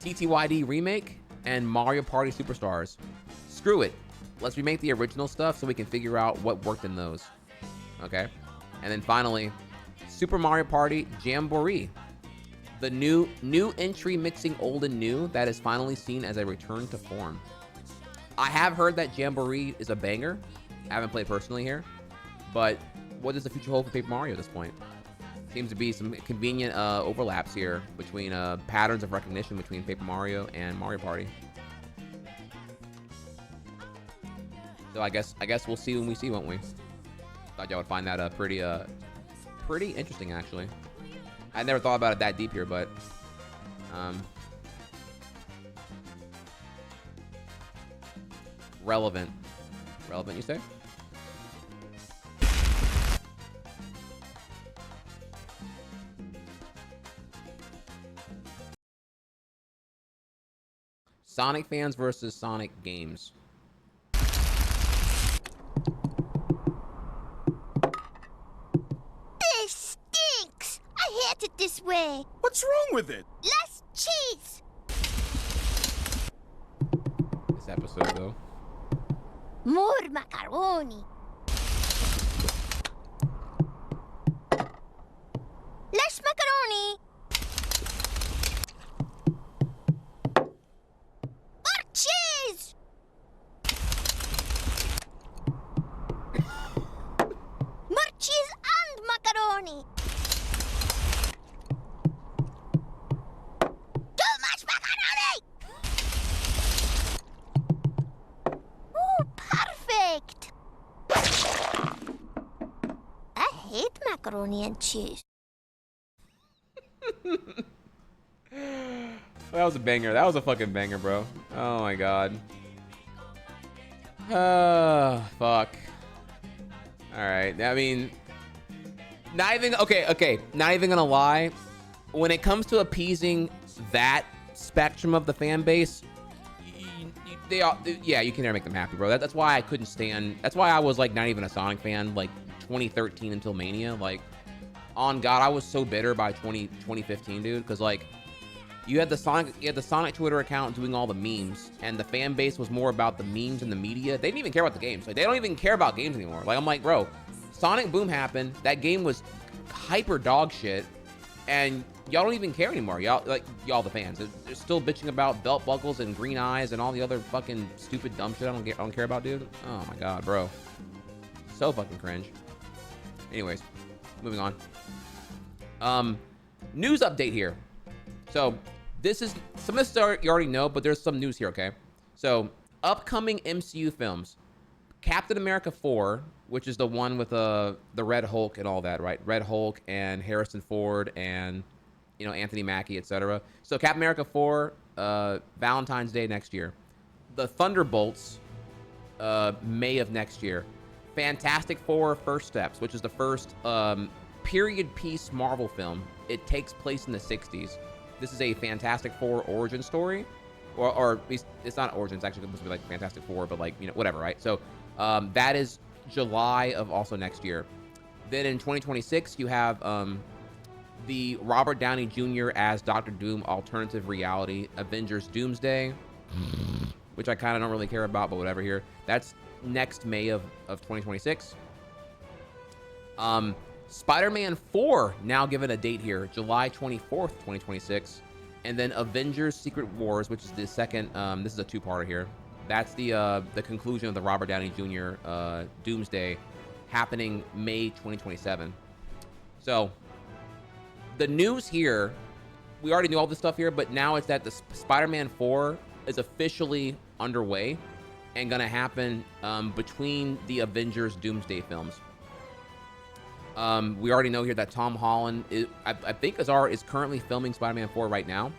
TTYD Remake and Mario Party Superstars. Screw it. Let's remake the original stuff so we can figure out what worked in those. Okay. And then finally, Super Mario Party Jamboree. The new entry mixing old and new that is finally seen as a return to form. I have heard that Jamboree is a banger. I haven't played personally here. But what does the future hold for Paper Mario at this point? Seems to be some convenient overlaps here between patterns of recognition between Paper Mario and Mario Party. So I guess we'll see when we see, won't we? Thought y'all would find that pretty interesting, actually. I never thought about it that deep here, but relevant, you say? Sonic fans versus Sonic games. This stinks! I hate it this way. What's wrong with it? Less cheese. This episode, though. More macaroni. Less macaroni. More cheese. More cheese and macaroni. Too much macaroni. Ooh, perfect. I hate macaroni and cheese. That was a banger. That was a fucking banger, bro. Oh my god. Fuck. All right. I mean, not even okay. Not even gonna lie. When it comes to appeasing that spectrum of the fan base, yeah, you can never make them happy, bro. That's why I couldn't stand. That's why I was like not even a Sonic fan like 2013 until Mania. Like, on God, I was so bitter by 2015, dude, because like you had the Sonic Twitter account doing all the memes, and the fan base was more about the memes and the media. They didn't even care about the games. Like, they don't even care about games anymore. Like, I'm like, bro, Sonic Boom happened. That game was hyper dog shit, and y'all don't even care anymore. Y'all the fans. They're still bitching about belt buckles and green eyes and all the other fucking stupid dumb shit I don't care about, dude. Oh my god, bro. So fucking cringe. Anyways, moving on. News update here. So this is some of this you already know, but there's some news here, okay? So upcoming MCU films. Captain America 4, which is the one with the Red Hulk and all that, right? Red Hulk and Harrison Ford and, you know, Anthony Mackie, etc. So Captain America 4, Valentine's Day next year. The Thunderbolts, May of next year. Fantastic Four First Steps, which is the first period piece Marvel film. It takes place in the 60s. This is a Fantastic Four origin story, or at least it's not origin. It's actually supposed to be like Fantastic Four, but like, you know, whatever, right? So that is July of also next year. Then in 2026, you have the Robert Downey Jr. as Doctor Doom alternative reality Avengers Doomsday, which I kind of don't really care about, but whatever here. That's next May of 2026. Spider-Man 4 now given a date here, July 24th, 2026. And then Avengers Secret Wars, which is the second, this is a two-parter here. That's the conclusion of the Robert Downey Jr. Doomsday, happening May 2027. So the news here, we already knew all this stuff here, but now it's that the Spider-Man 4 is officially underway and gonna happen between the Avengers Doomsday films. We already know here that Tom Holland I think is currently filming Spider-Man 4 right now.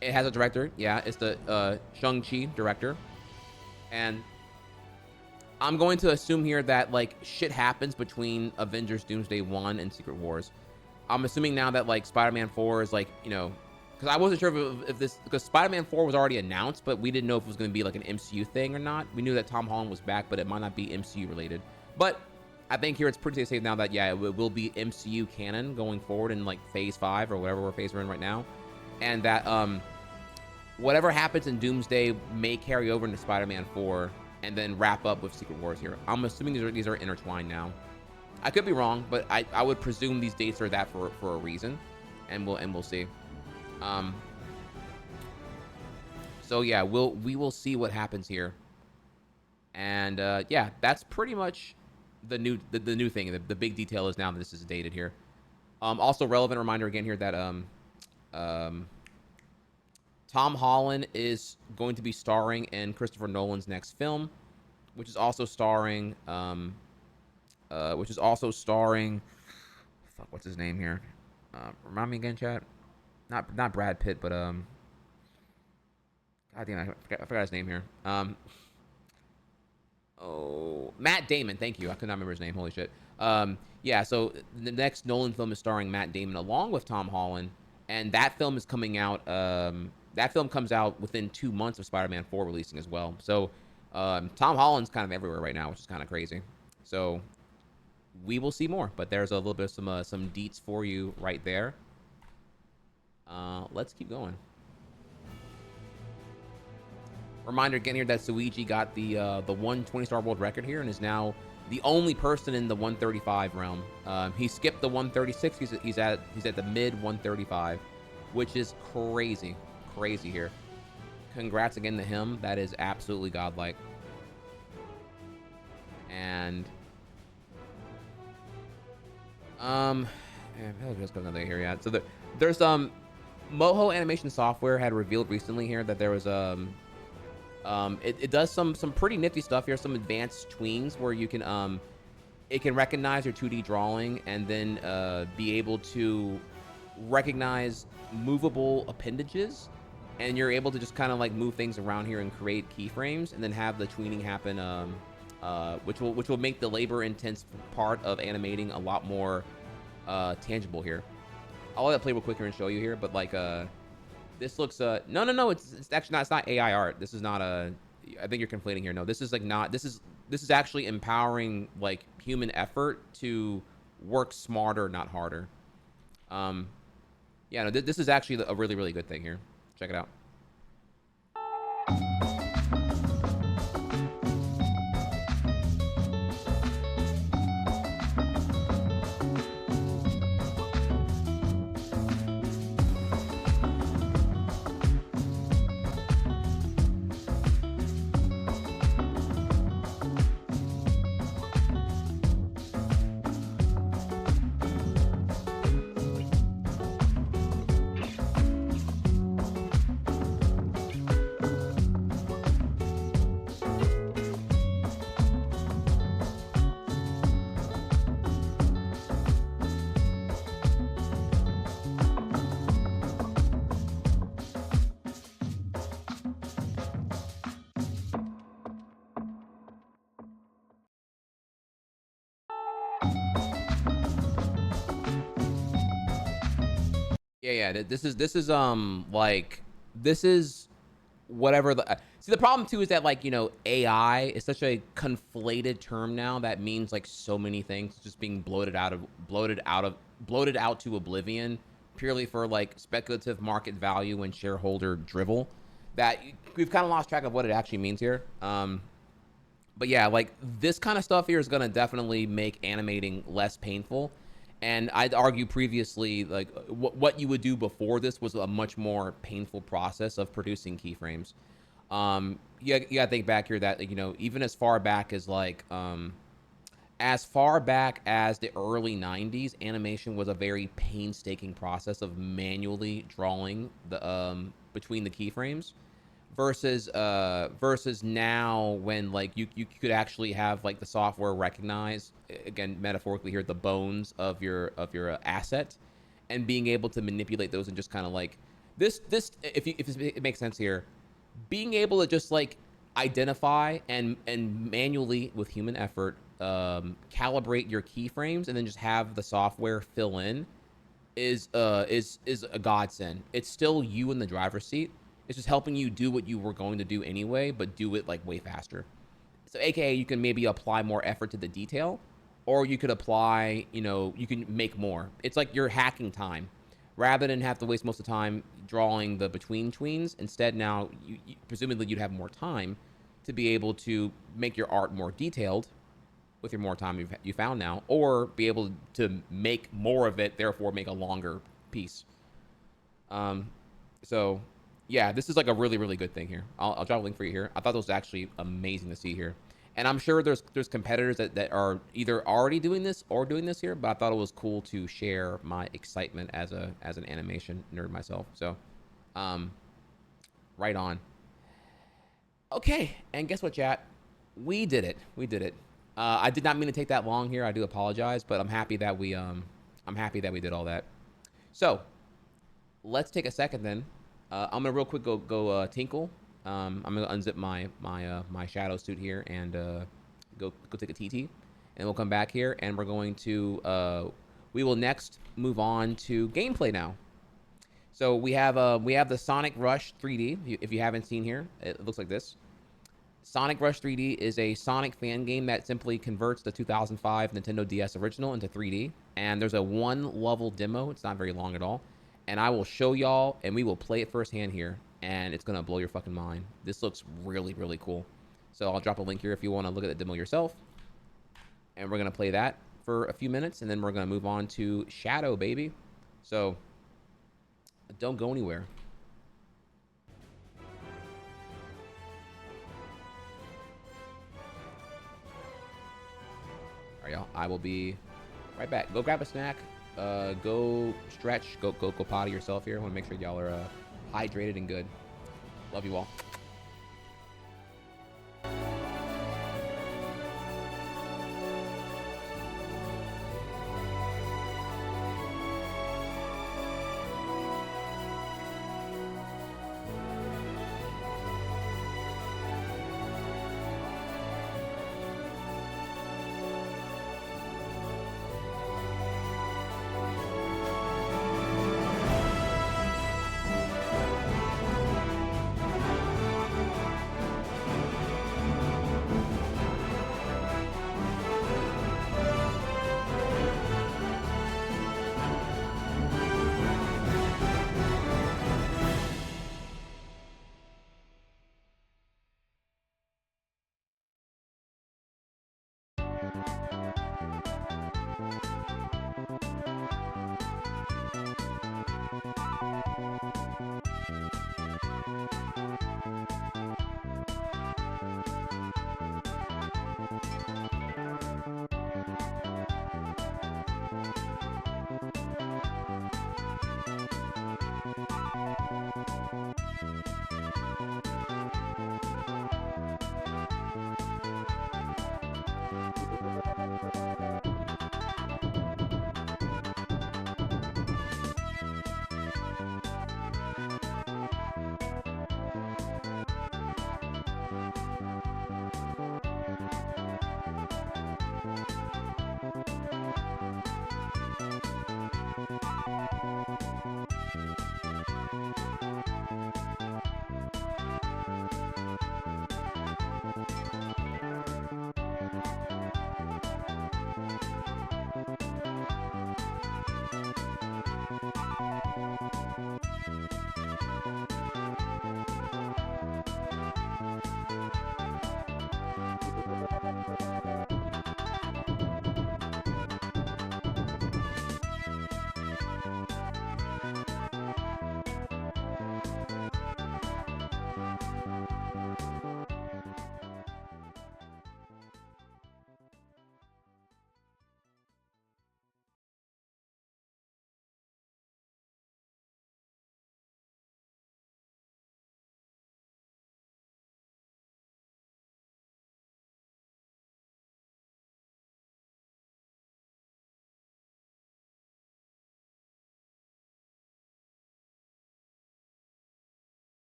It has a director, yeah, it's the Shang-Chi director, and I'm going to assume here that like shit happens between Avengers Doomsday 1 and Secret Wars. I'm assuming now that like Spider-Man 4 is like, you know, because I wasn't sure if this, because Spider-Man 4 was already announced, but we didn't know if it was going to be like an MCU thing or not. We knew that Tom Holland was back, but it might not be MCU related. But I think here it's pretty safe now that, yeah, it will be MCU canon going forward in like phase 5 or whatever phase we're in right now. And that whatever happens in Doomsday may carry over into Spider-Man 4 and then wrap up with Secret Wars here. I'm assuming these are intertwined now. I could be wrong, but I would presume these dates are that for a reason, and we'll see. So yeah, we will see what happens here. And yeah, that's pretty much the new thing. The big detail is now that this is dated here. Also relevant reminder again here that Tom Holland is going to be starring in Christopher Nolan's next film, which is also starring fuck, what's his name here? Remind me again, chat. Not Brad Pitt, but God damn, I forgot his name here. Matt Damon. Thank you. I could not remember his name. Holy shit. Yeah. So the next Nolan film is starring Matt Damon along with Tom Holland, and that film is coming out that film comes out within 2 months of Spider-Man 4 releasing as well. So Tom Holland's kind of everywhere right now, which is kind of crazy. So we will see more, but there's a little bit of some deets for you right there. Let's keep going. Reminder again here that Suiji got the 120-star world record here and is now the only person in the 135 realm. He skipped the 136. He's at the mid 135, which is crazy here. Congrats again to him. That is absolutely godlike. And let's go another here yet. So there's Moho Animation Software had revealed recently here that there was it does some pretty nifty stuff here, some advanced tweens where you can it can recognize your 2D drawing and then be able to recognize movable appendages, and you're able to just kind of like move things around here and create keyframes and then have the tweening happen, which will make the labor intense part of animating a lot more tangible here. I'll let it play real quick here and show you here, but like this looks no, it's actually not, it's not AI art. This is not I think you're conflating here. No, this is like not, this is actually empowering like human effort to work smarter, not harder. Yeah, no, this is actually a really, really good thing here. Check it out. Yeah, this is like, this is whatever the see, the problem too is that, like, you know, AI is such a conflated term now that means like so many things, just being bloated out to oblivion purely for like speculative market value and shareholder drivel, that we've kind of lost track of what it actually means here. But yeah, like this kind of stuff here is going to definitely make animating less painful. And I'd argue previously, like what you would do before this was a much more painful process of producing keyframes. You gotta think back here that, you know, even as far back as like, as far back as the early 90s, animation was a very painstaking process of manually drawing the between the keyframes. Versus now, when like you could actually have like the software recognize, again metaphorically here, the bones of your asset, and being able to manipulate those and just kind of like this if it makes sense here, being able to just like identify and manually with human effort calibrate your keyframes and then just have the software fill in is a godsend. It's still you in the driver's seat. It's just helping you do what you were going to do anyway, but do it like way faster. So AKA, you can maybe apply more effort to the detail, or you could apply, you know, you can make more. It's like you're hacking time. Rather than have to waste most of the time drawing the between tweens, instead now, you presumably you'd have more time to be able to make your art more detailed with your more time you found now, or be able to make more of it, therefore make a longer piece. So yeah, this is like a really, really good thing here. I'll drop a link for you here. I thought this was actually amazing to see here. And I'm sure there's competitors that are either already doing this or doing this here, but I thought it was cool to share my excitement as an animation nerd myself. So, right on. Okay, and guess what, chat? We did it. We did it. I did not mean to take that long here. I do apologize, but I'm happy that we did all that. So, let's take a second then. I'm gonna real quick go tinkle. I'm gonna unzip my shadow suit here and go take a TT, and we'll come back here and we're going to we will next move on to gameplay now. So we have the Sonic Rush 3D. If you haven't seen here, it looks like this. Sonic Rush 3D is a Sonic fan game that simply converts the 2005 Nintendo DS original into 3D. And there's a 1-level demo. It's not very long at all. And I will show y'all, and we will play it firsthand here. And it's going to blow your fucking mind. This looks really, really cool. So I'll drop a link here if you want to look at the demo yourself. And we're going to play that for a few minutes. And then we're going to move on to Shadow, baby. So don't go anywhere. All right, y'all. I will be right back. Go grab a snack. Go stretch. Go potty yourself here. I want to make sure y'all are hydrated and good. Love you all.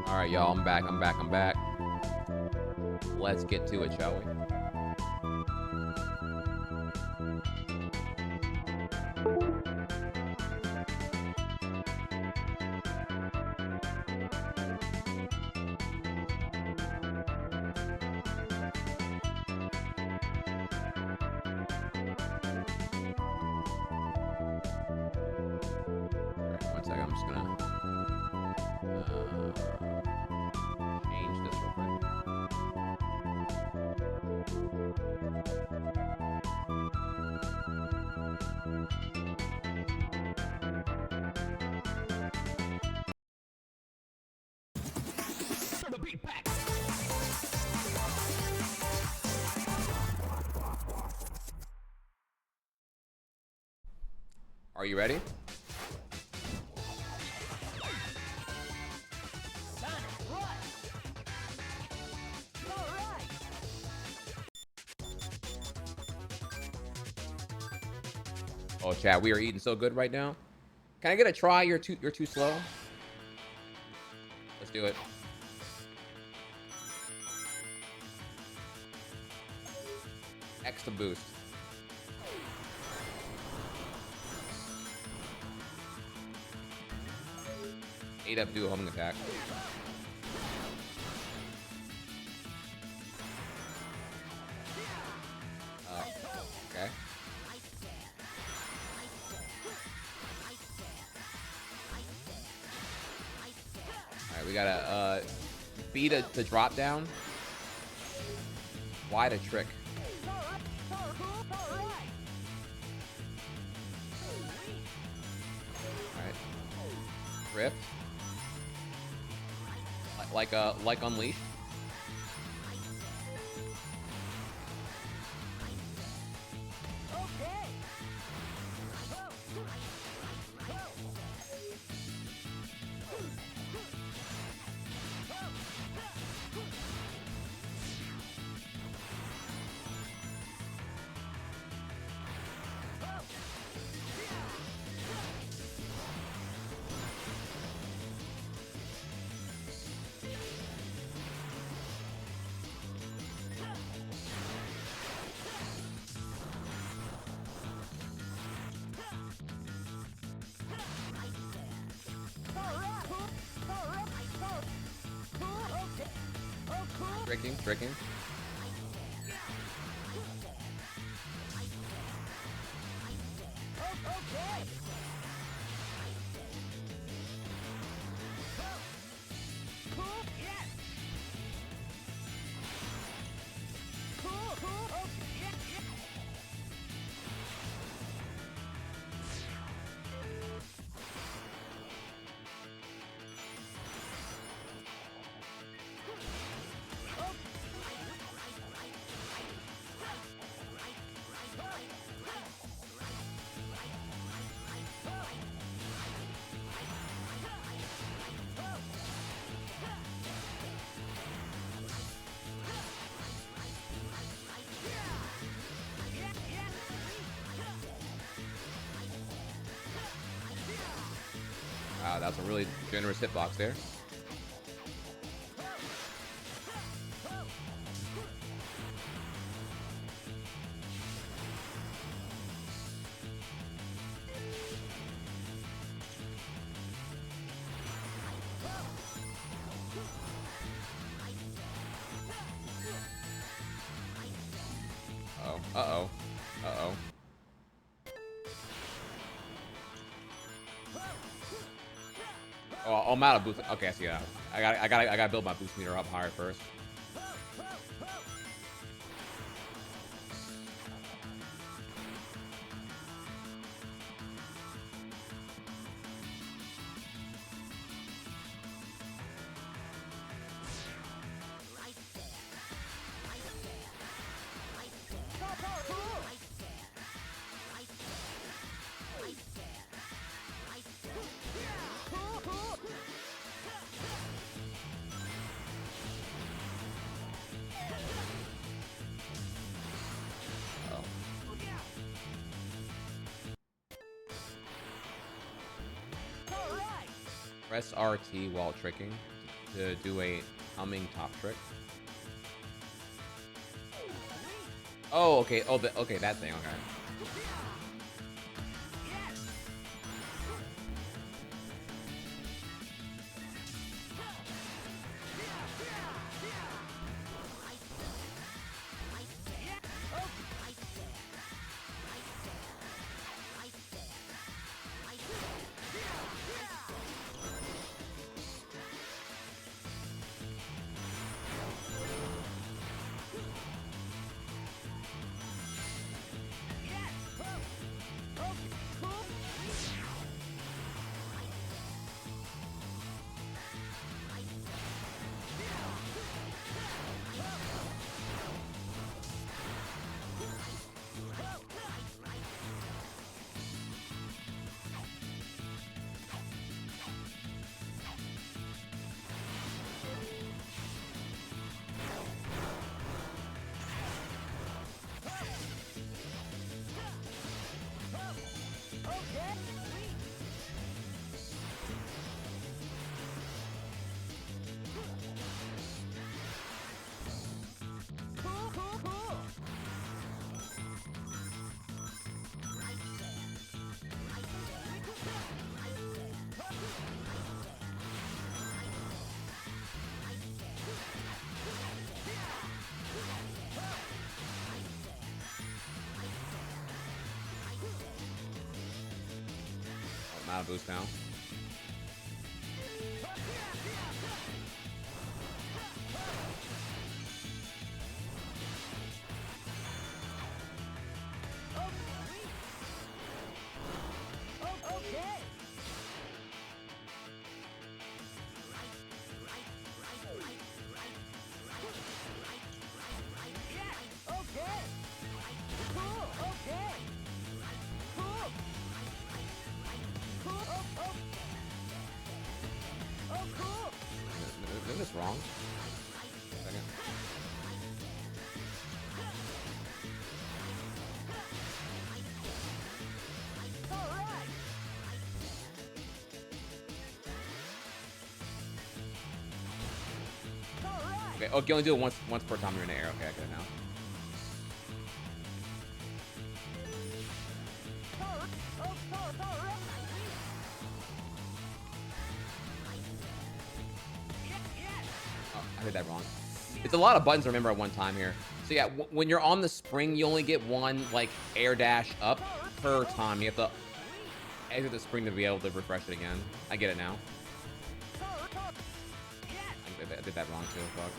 All right, y'all, I'm back. Let's get to it, shall we? All right, one second, I'm just gonna... Are you ready? Oh, chat, we are eating so good right now. Can I get a try? You're too slow. Let's do it. X to boost. 8-up dual homing attack. Okay. Alright, we gotta B to drop down. Y to trick. Alright. Rift. Like Unleashed. Tricking. Wow, that's a really generous hitbox there. Uh-oh. Oh, I'm out of boost. Okay, I see that. I gotta build my boost meter up higher first. Press RT while tricking to do a humming top trick. Oh, okay. Oh, okay, that thing. Okay. I'm out of boost now. Is this wrong? Second. Okay, oh, you can only do it once per time you're in the air. Okay, I get it now. I did that wrong. It's a lot of buttons to remember at one time here. So yeah, when you're on the spring, you only get one like air dash up per time. You have to exit the spring to be able to refresh it again. I get it now. I did that wrong too. Fuck.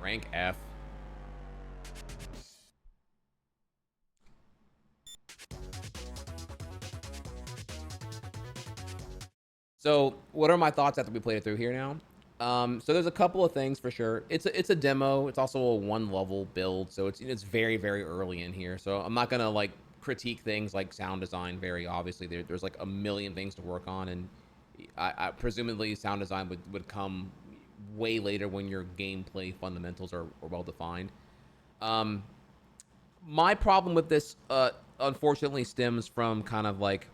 Rank F. So, what are my thoughts after we played it through here now? So there's a couple of things for sure. It's a demo. It's also a one level build, so it's very early in here. So I'm not gonna like critique things like sound design. Very obviously, there's like a million things to work on, and I presumably sound design would come way later when your gameplay fundamentals are well defined. My problem with this, unfortunately, stems from kind of like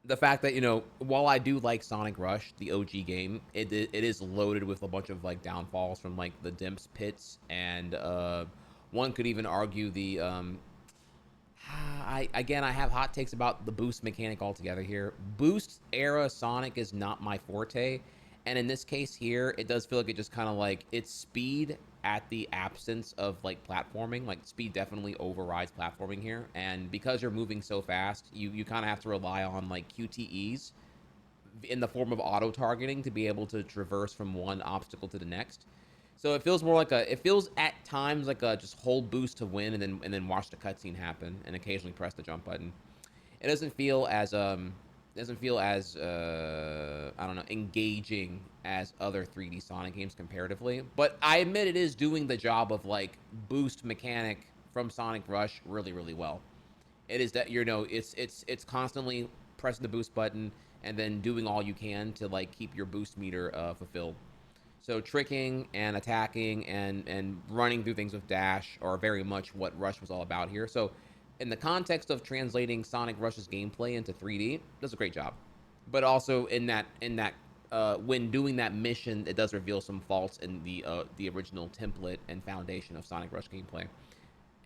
the fact that, you know, while I do like Sonic Rush, the OG game, it is loaded with a bunch of like downfalls from like the Dimps pits, and one could even argue the I have hot takes about the boost mechanic altogether here. Boost era Sonic is not my forte, and in this case here, it does feel like it just kind of like it's speed at the absence of like platforming. Like speed definitely overrides platforming here, and because you're moving so fast, you kind of have to rely on like QTEs in the form of auto targeting to be able to traverse from one obstacle to the next. So it feels more like it feels at times like a just hold boost to win and then watch the cutscene happen and occasionally press the jump button. It doesn't feel as I don't know, engaging as other 3D Sonic games comparatively. But I admit it is doing the job of like boost mechanic from Sonic Rush really well. It is that, you know, it's constantly pressing the boost button and then doing all you can to like keep your boost meter fulfilled. So tricking and attacking and running through things with dash are very much what Rush was all about here. So in the context of translating Sonic Rush's gameplay into 3D, does a great job. But also in that when doing that mission, it does reveal some faults in the original template and foundation of Sonic Rush gameplay.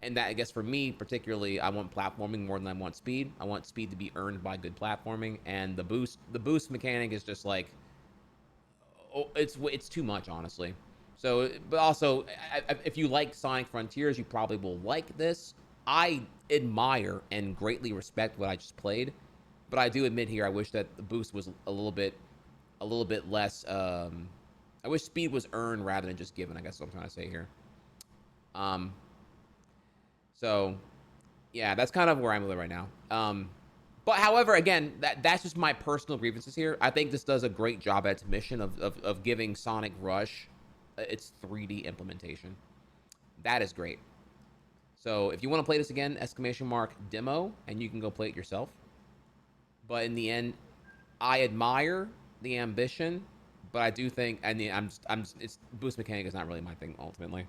And that, I guess for me particularly, I want platforming more than I want speed. I want speed to be earned by good platforming, and the boost mechanic is just like, it's too much, honestly. So, but also, if you like Sonic Frontiers, you probably will like this. I admire and greatly respect what I just played, but I do admit here I wish that the boost was a little bit less I wish speed was earned rather than just given, I guess is what I'm trying to say here. So yeah, that's kind of where I'm at right now. But however, again, that's just my personal grievances here. I think this does a great job at its mission of giving Sonic Rush its 3D implementation. That is great. So if you want to play this again, !demo, and you can go play it yourself. But in the end, I admire the ambition, but I do think, I mean, it's boost mechanic is not really my thing ultimately.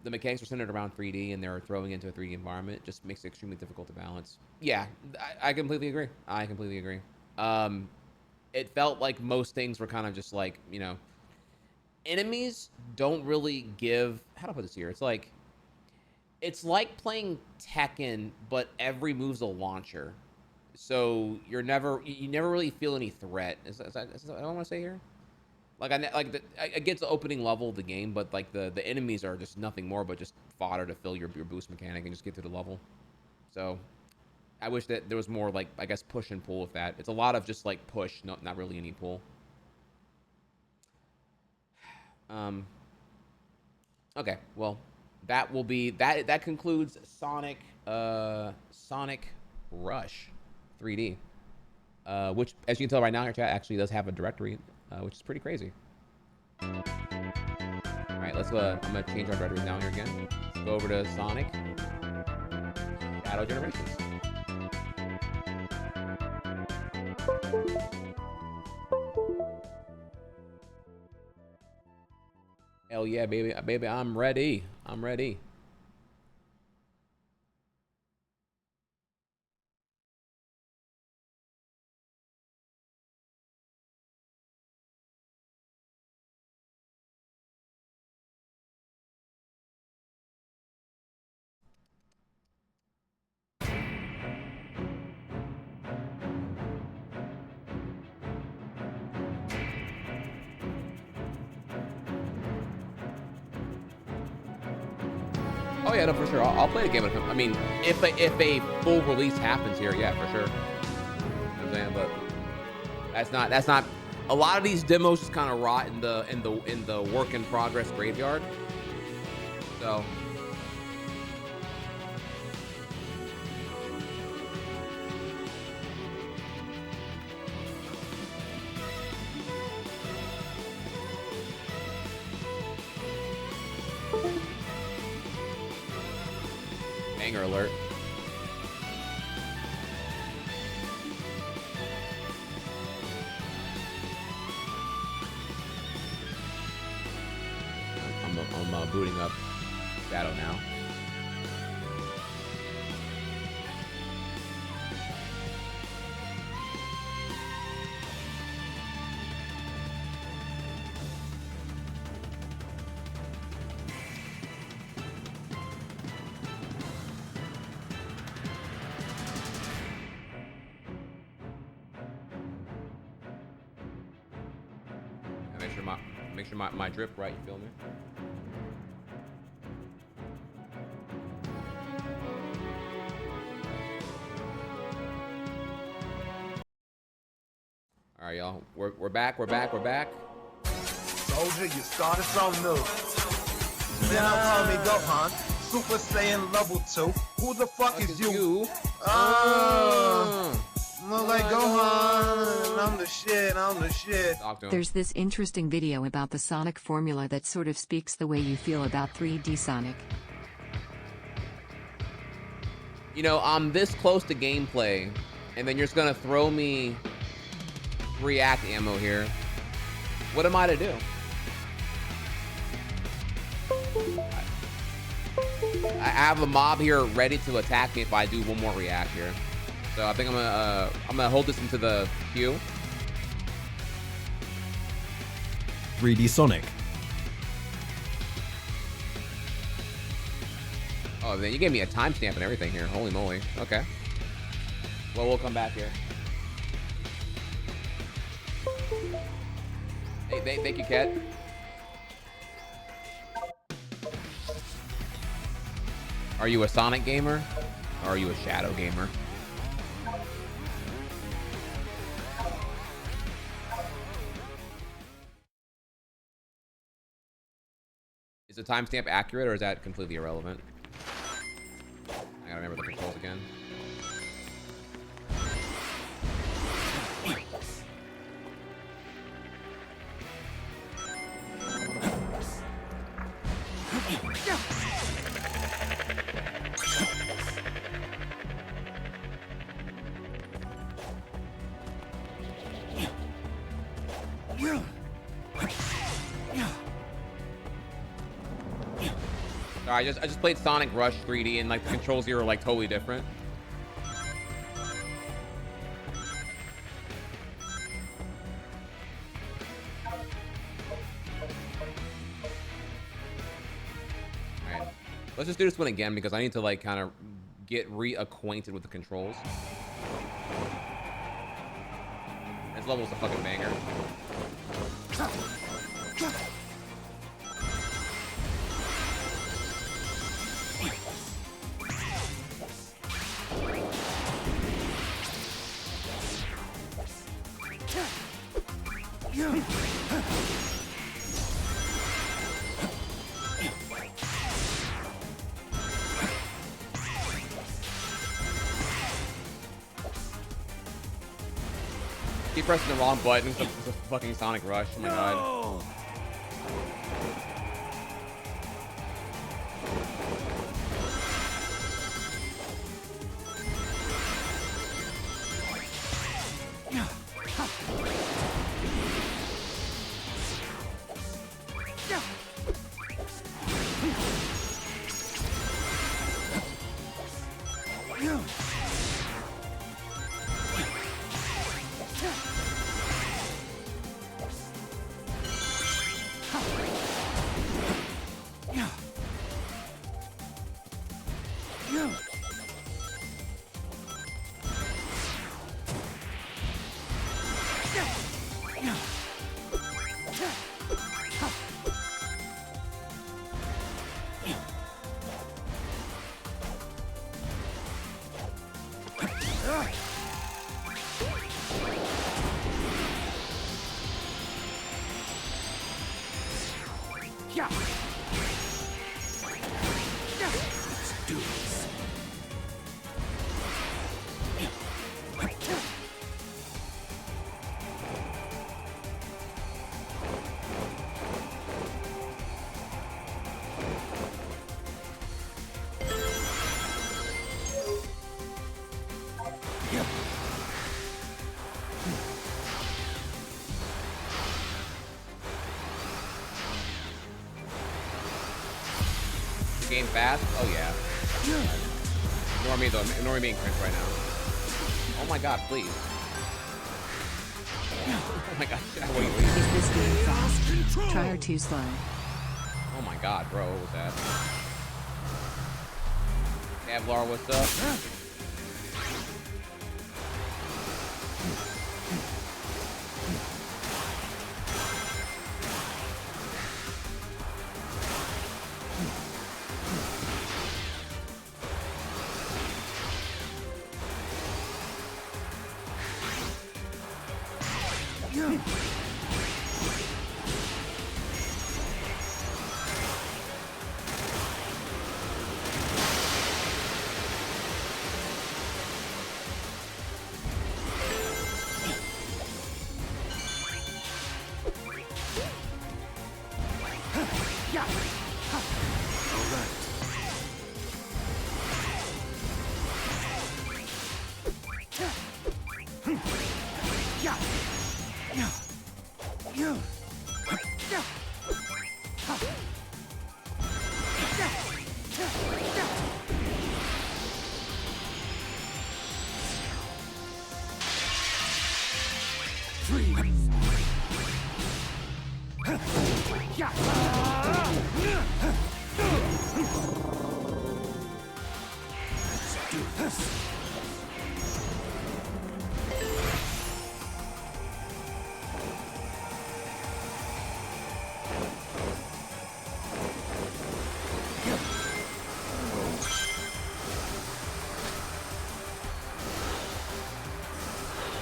The mechanics are centered around 3D, and they're throwing into a 3D environment. It just makes it extremely difficult to balance. Yeah, I completely agree. I completely agree. It felt like most things were kind of just like, you know, enemies don't really give, how do I put this here? It's like playing Tekken, but every move's a launcher. So you never really feel any threat. Is that what I want to say here? Like I get the opening level of the game, but like the enemies are just nothing more but just fodder to fill your boost mechanic and just get through the level. So I wish that there was more, like, I guess, push and pull with that. It's a lot of just like push, not really any pull. Okay, well, that will be that concludes Sonic Rush 3D, which, as you can tell right now, your chat actually does have a directory, which is pretty crazy. All right, let's go. I'm gonna change our directory down here again. Let's go over to Sonic Shadow Generations. Hell yeah, baby, I'm ready. I'm ready. Oh yeah, no, for sure. I'll play the game. I mean, if a full release happens here, yeah, for sure. You know what I'm saying? But that's not. A lot of these demos just kind of rot in the work in progress graveyard. So. Banger alert. I'm booting up Shadow now. Make sure my drip right, you feel me? All right, y'all. We're back. Soldier, you started something new. Then I call me Gohan, Super Saiyan level 2. Who the fuck is you? Look like Gohan, I'm the shit. There's this interesting video about the Sonic formula that sort of speaks the way you feel about 3D Sonic. You know, I'm this close to gameplay, and then you're just gonna throw me react ammo here. What am I to do? I have a mob here ready to attack me if I do one more react here. So I think I'm gonna hold this into the queue. 3D Sonic. Oh, then you gave me a timestamp and everything here. Holy moly. Okay. Well, we'll come back here. Hey, thank you, Kat. Are you a Sonic gamer? Or are you a Shadow gamer? the timestamp accurate, or is that completely irrelevant? I gotta remember the controls again. I just played Sonic Rush 3D and like the controls here are like totally different. Alright. Let's just do this one again because I need to like kind of get reacquainted with the controls. This level's a fucking banger. Keep pressing the wrong button. It's a fucking Sonic Rush. Oh my god. Game fast? Oh yeah. Ignore me though. Ignore me being cringe right now. Oh my god, please. Oh my god. Wait. Is this game fast? Try or too slow? Oh my god, bro. What was that? Kevlar, what's up?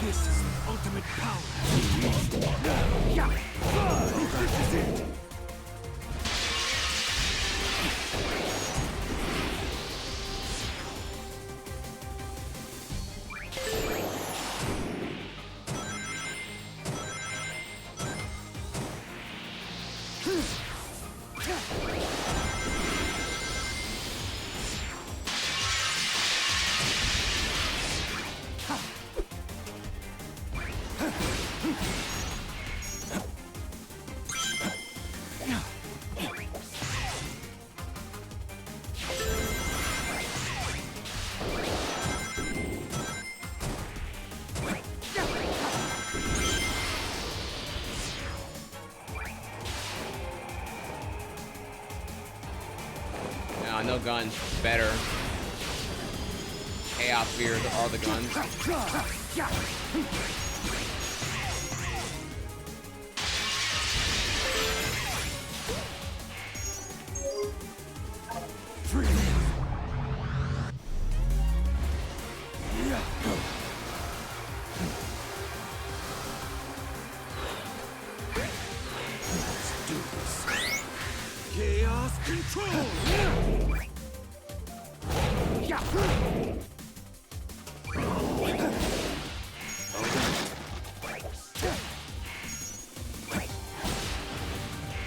This is the ultimate power. This is it. No guns, better. Chaos Spheres are the guns. Chaos control!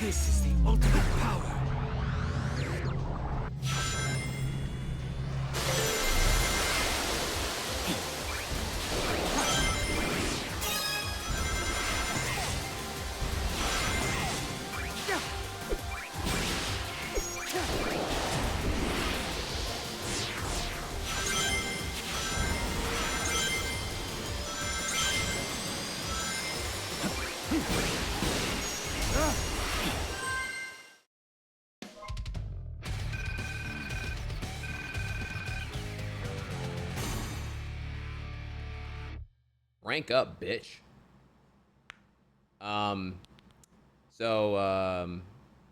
This is the ultimate power. Rank up, bitch.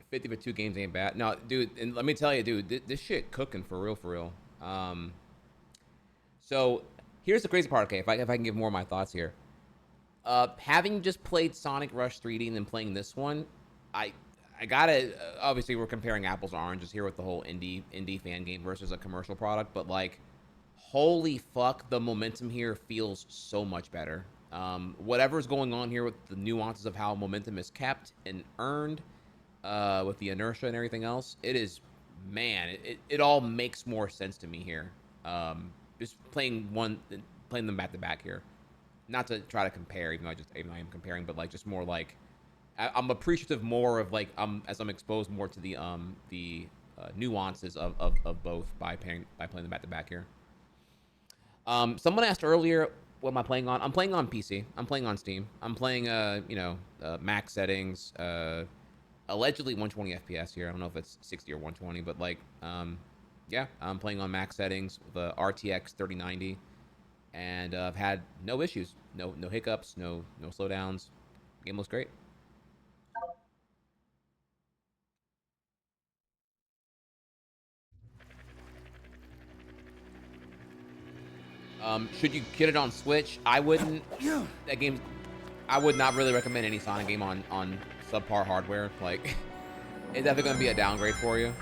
50 for 2 games ain't bad. No, dude, and let me tell you, dude, this shit cooking for real, for real. So here's the crazy part, okay, if I can give more of my thoughts here. Having just played Sonic Rush 3D and then playing this one, I gotta, obviously we're comparing apples to oranges here with the whole indie fan game versus a commercial product, but like, holy fuck, the momentum here feels so much better. Whatever's going on here with the nuances of how momentum is kept and earned, with the inertia and everything else, it is, man, it all makes more sense to me here. Just playing them back to back here. Not to try to compare, even though I am comparing, but like just more like, I'm appreciative more of like, as I'm exposed more to the nuances of both by playing them back to back here. Someone asked earlier, what am I playing on? I'm playing on PC. I'm playing on Steam. I'm playing, max settings, allegedly 120 FPS here. I don't know if it's 60 or 120, but like, yeah, I'm playing on max settings, the RTX 3090, and I've had no issues, no hiccups, no slowdowns. Game looks great. Should you get it on Switch? I wouldn't. That game, I would not really recommend any Sonic game on subpar hardware. Like, it's definitely going to be a downgrade for you.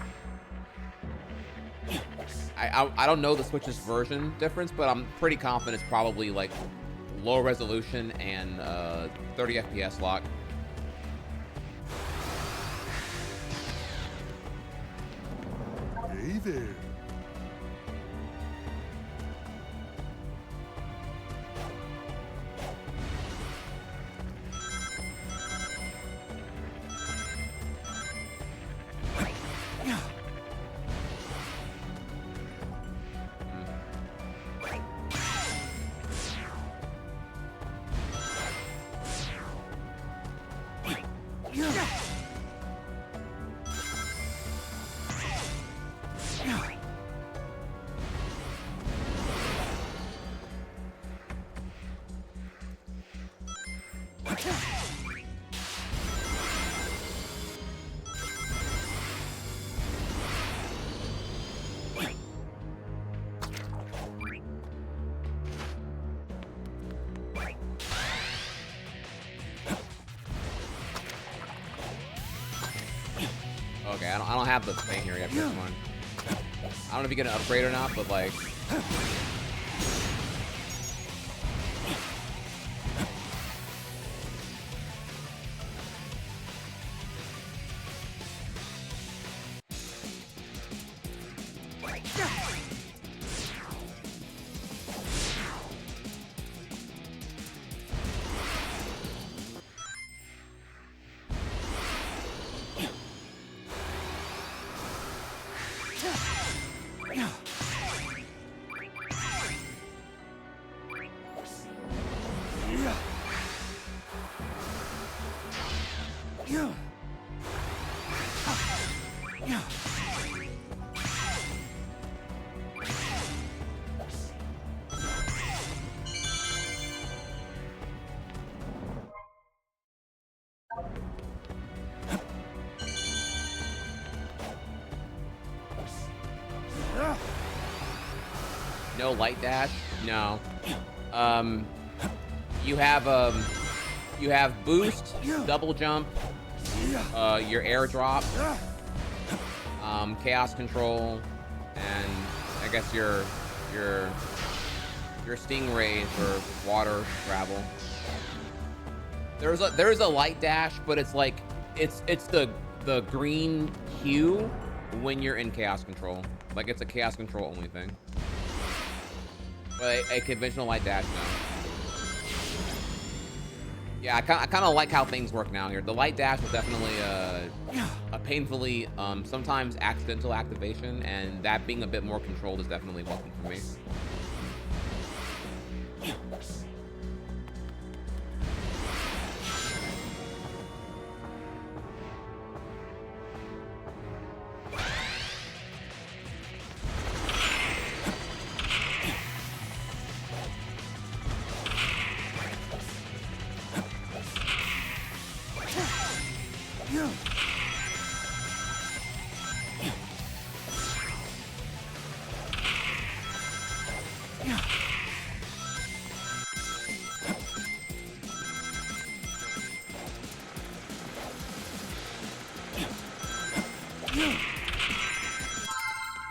I don't know the Switch's version difference, but I'm pretty confident it's probably like low resolution and 30 FPS lock. Hey there. Okay, I don't have the thing here yet for this one. I don't know if you get an upgrade or not, but like, No light dash? No. You have boost, double jump, your airdrop, chaos control, and I guess your stingray for water travel. There's a light dash, but it's like it's the green hue when you're in chaos control. Like it's a chaos control only thing. But a conventional light dash, no. Yeah, I kind of like how things work now here. The light dash is definitely a painfully, sometimes accidental activation, and that being a bit more controlled is definitely welcome for me.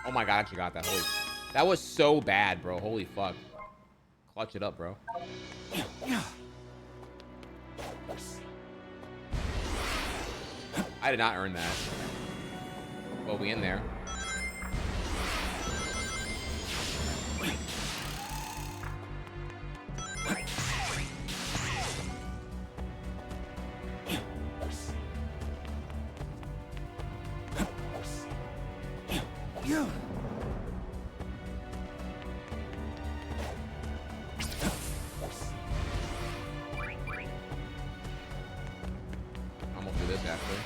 Oh my god, I actually got that. Holy, that was so bad, bro. Holy fuck. Clutch it up, bro. I did not earn that. Well, we in there. Almost do this actually.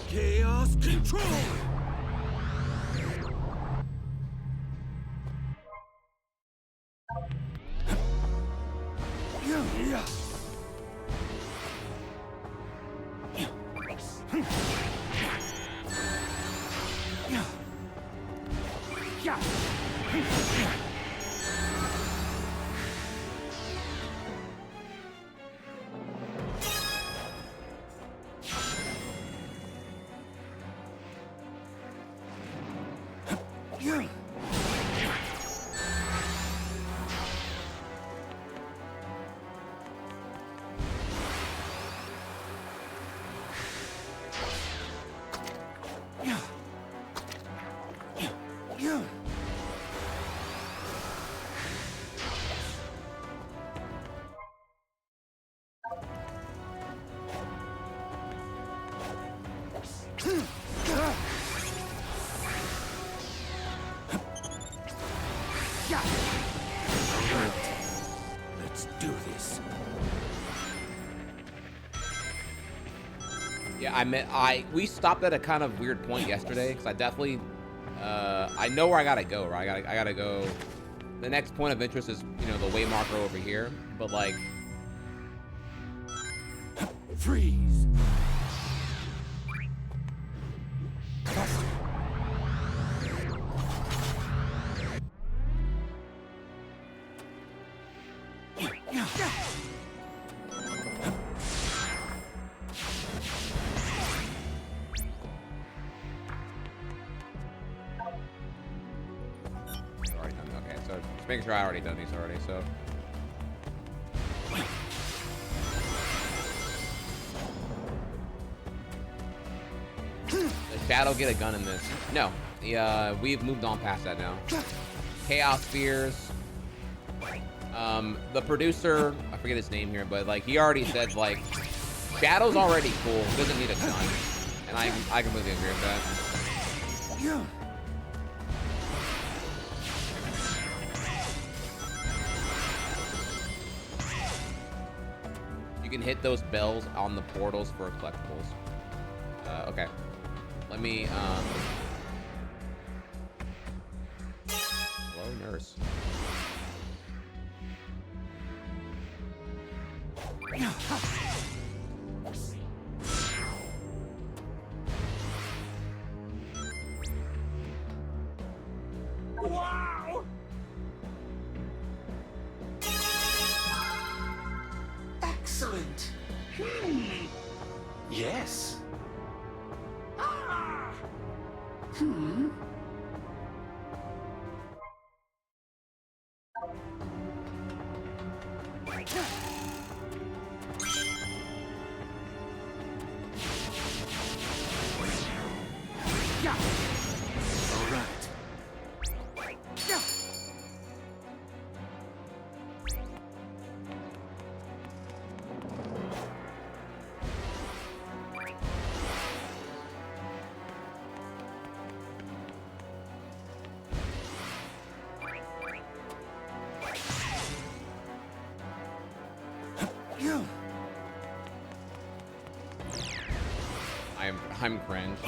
Chaos control. Let's do this. Yeah, we stopped at a kind of weird point yesterday because I definitely I know where I gotta go, right? I gotta go. The next point of interest is, you know, the way marker over here, but like freeze. Just making sure I already done these already, so. Does Shadow get a gun in this? No. Yeah, we've moved on past that now. Chaos Spears. The producer, I forget his name here, but like he already said like Shadow's already cool. He doesn't need a gun. And I completely agree with that. Yeah. You can hit those bells on the portals for collectibles. Okay. Let me hello, nurse. Wow! Excellent. Yes. Ah. Yeah. All right. Yeah. I'm cringe.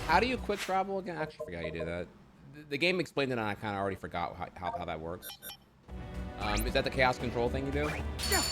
How do you quick travel again? I actually forgot you did that. The game explained it and I kind of already forgot how that works. Is that the chaos control thing you do? Yeah.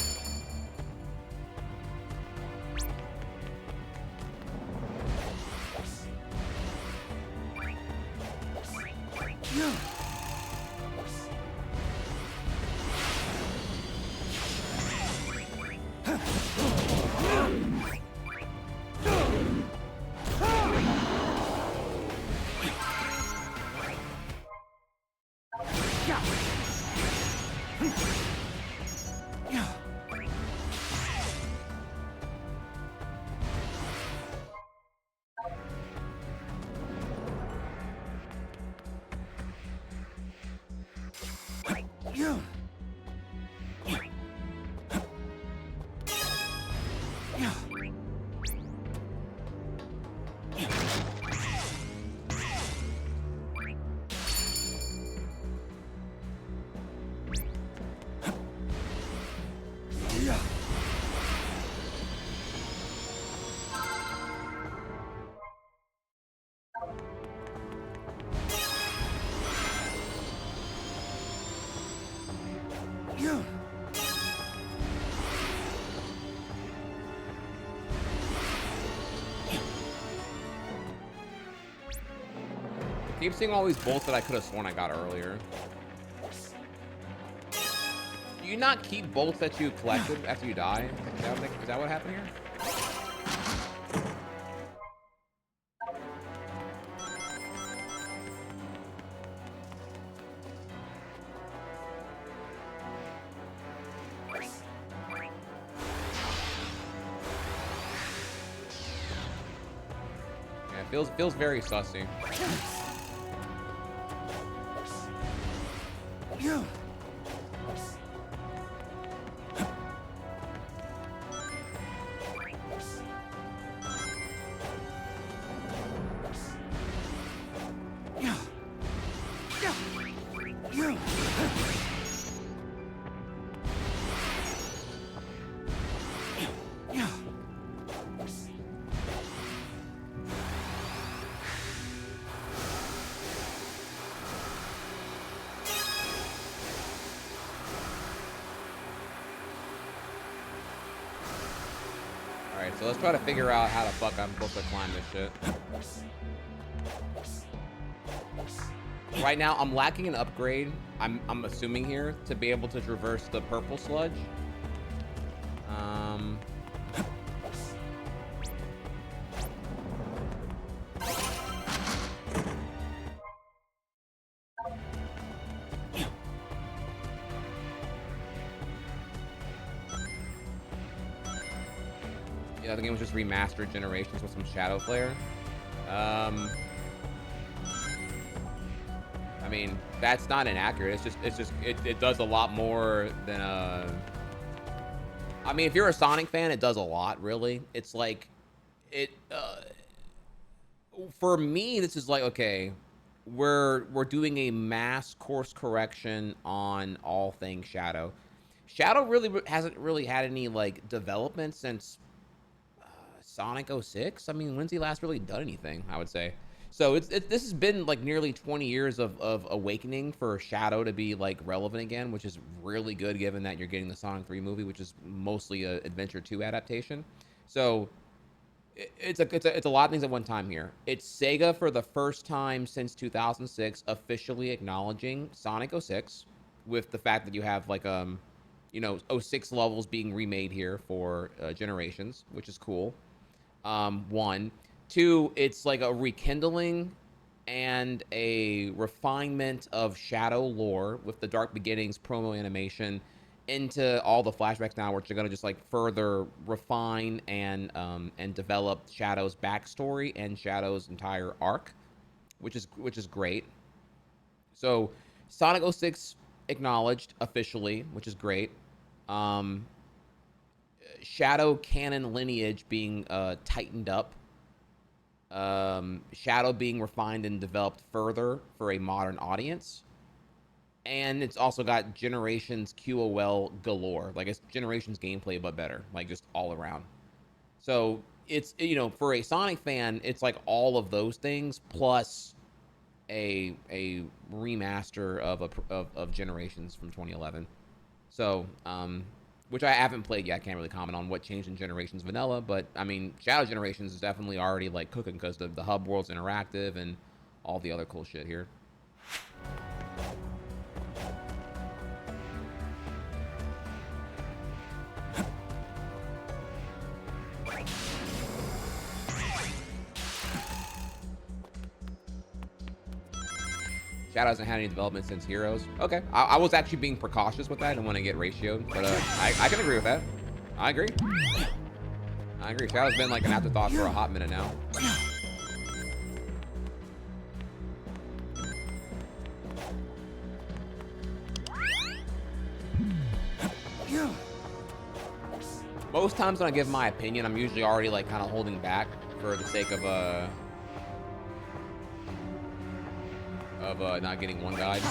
I keep seeing all these bolts that I could have sworn I got earlier. Do you not keep bolts that you collected after you die? Is that what happened here? Yeah, it feels very sussy. Yeah. Alright, so let's try to figure out how the fuck I'm supposed to climb this shit. Right now, I'm lacking an upgrade, I'm assuming here, to be able to traverse the purple sludge. Yeah, the game was just remastered Generations with some Shadow Flare. I mean, that's not inaccurate. It does a lot more than I mean, if you're a Sonic fan, it does a lot, really. It's like for me, this is like, okay, we're doing a mass course correction on all things Shadow. Shadow really hasn't really had any like development since Sonic 06. I mean, when's he last really done anything, I would say. So this has been like nearly 20 years of awakening for Shadow to be like relevant again, which is really good given that you're getting the Sonic 3 movie, which is mostly a Adventure 2 adaptation. So it's a lot of things at one time here. It's Sega for the first time since 2006 officially acknowledging Sonic 06 with the fact that you have like you know, 06 levels being remade here for Generations, which is cool. One. Two, it's like a rekindling and a refinement of Shadow lore with the Dark Beginnings promo animation into all the flashbacks now, which are going to just like further refine and develop Shadow's backstory and Shadow's entire arc, which is great. So Sonic 06 acknowledged officially, which is great. Shadow canon lineage being tightened up. Shadow being refined and developed further for a modern audience. And it's also got Generations QOL galore. Like, it's Generations gameplay, but better. Like, just all around. So, it's, you know, for a Sonic fan, it's like all of those things, plus a remaster of Generations from 2011. So, which I haven't played yet. I can't really comment on what changed in Generations Vanilla, but I mean, Shadow Generations is definitely already like cooking because the hub world's interactive and all the other cool shit here. Shadow hasn't had any development since Heroes. Okay, I was actually being precautious with that. I didn't want to get ratioed, but I can agree with that. I agree. Shadow's been like an afterthought for a hot minute now. Most times when I give my opinion, I'm usually already like kind of holding back for the sake of not getting one guide.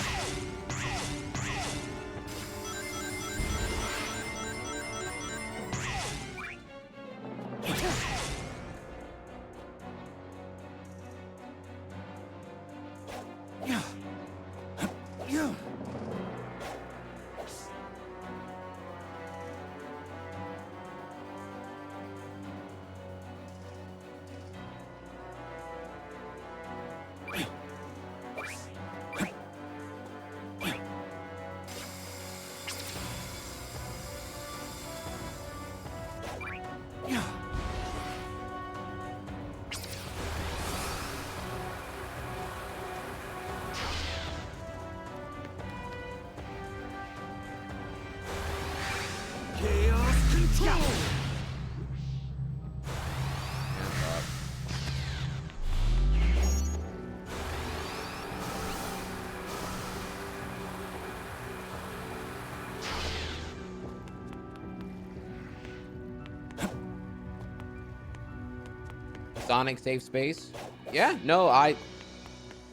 Sonic safe space? Yeah, no, I'm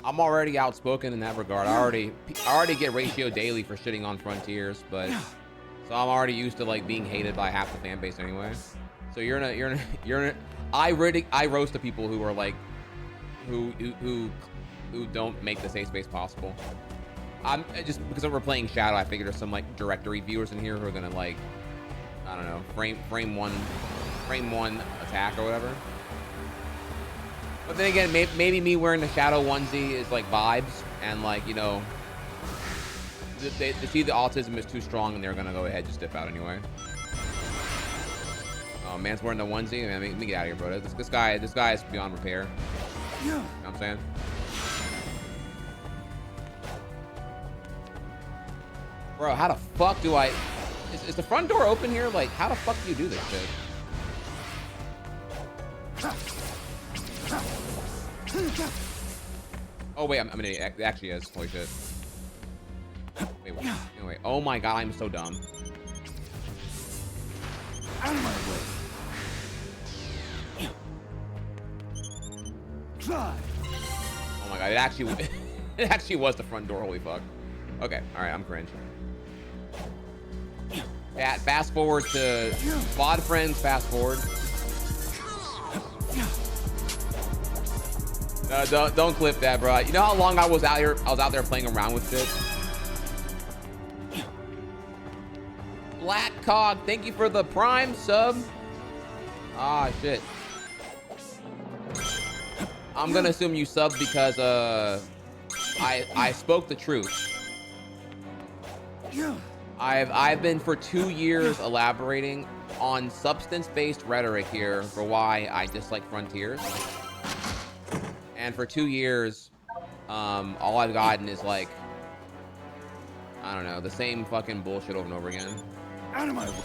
already outspoken in that regard. I already get ratio daily for shitting on Frontiers, but so I'm already used to like being hated by half the fan base anyway. So I roast the people who are like who don't make the safe space possible. I'm just because we're playing Shadow, I figured there's some like directory viewers in here who are gonna like, I don't know, frame one frame 1 attack or whatever. But then again, maybe me wearing the shadow onesie is like vibes, and like, you know, they see the autism is too strong and they're gonna go ahead and just dip out anyway. Oh, man's wearing the onesie. Man, let me get out of here, bro. This guy is beyond repair. You know what I'm saying? Bro, how the fuck do I... Is the front door open here? Like, how the fuck do you do this shit? Oh, wait, I'm an idiot. It actually is. Holy shit. Wait, wait. Anyway, oh my god, I'm so dumb. Out of my way. Fly. Oh my god, it actually was the front door. Holy fuck. Okay, alright, I'm cringe. Fast forward to VOD friends, fast forward. No, don't clip that, bro. You know how long I was out there playing around with shit? Black Cog, thank you for the Prime sub. Ah, shit. I'm gonna assume you subbed because I spoke the truth. I've been for 2 years elaborating on substance-based rhetoric here for why I dislike Frontiers. And for 2 years, all I've gotten is like, I don't know, the same fucking bullshit over and over again. Out of my way.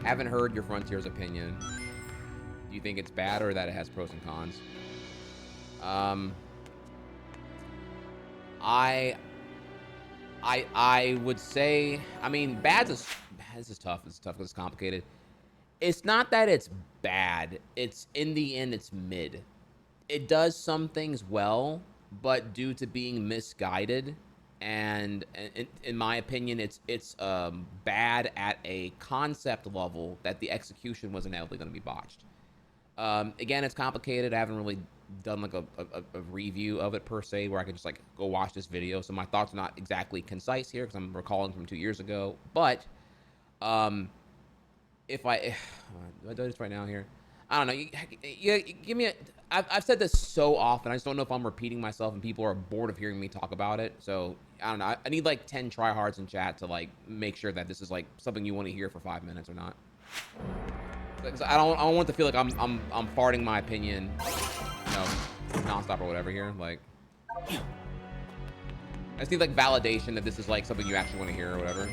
Haven't heard your Frontiers opinion. Do you think it's bad or that it has pros and cons? I would say, I mean, this is tough. It's tough because it's complicated. It's not that it's bad. It's, in the end, it's mid. It does some things well, but due to being misguided, and in my opinion, it's bad at a concept level that the execution was inevitably going to be botched. Again, it's complicated. I haven't really done like a review of it per se, where I could just like go watch this video. So my thoughts are not exactly concise here because I'm recalling from 2 years ago. But if I do I do this right now here? I don't know. You give me a. I've said this so often. I just don't know if I'm repeating myself and people are bored of hearing me talk about it. So I don't know. I need like 10 tryhards in chat to like make sure that this is like something you want to hear for 5 minutes or not. I don't want to feel like I'm farting my opinion, you know, nonstop or whatever here. Like, I just need like validation that this is like something you actually want to hear or whatever.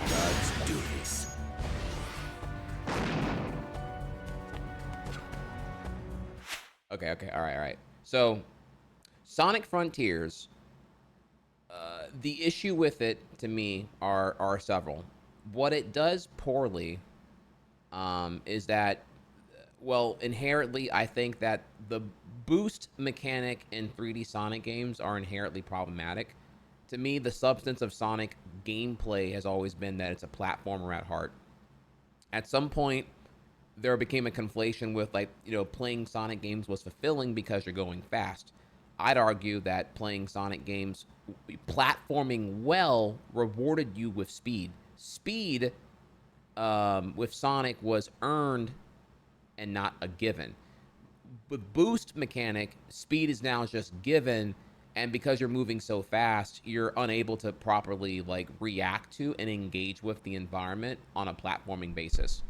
Let's do this. Okay, all right. So, Sonic Frontiers, the issue with it, to me, are several. What it does poorly is that, well, inherently, I think that the boost mechanic in 3D Sonic games are inherently problematic. To me, the substance of Sonic gameplay has always been that it's a platformer at heart. At some point, there became a conflation with, like, you know, playing Sonic games was fulfilling because you're going fast. I'd argue that playing Sonic games, platforming well, rewarded you with speed. Speed with Sonic was earned and not a given. With boost mechanic, speed is now just given, and because you're moving so fast, you're unable to properly like react to and engage with the environment on a platforming basis.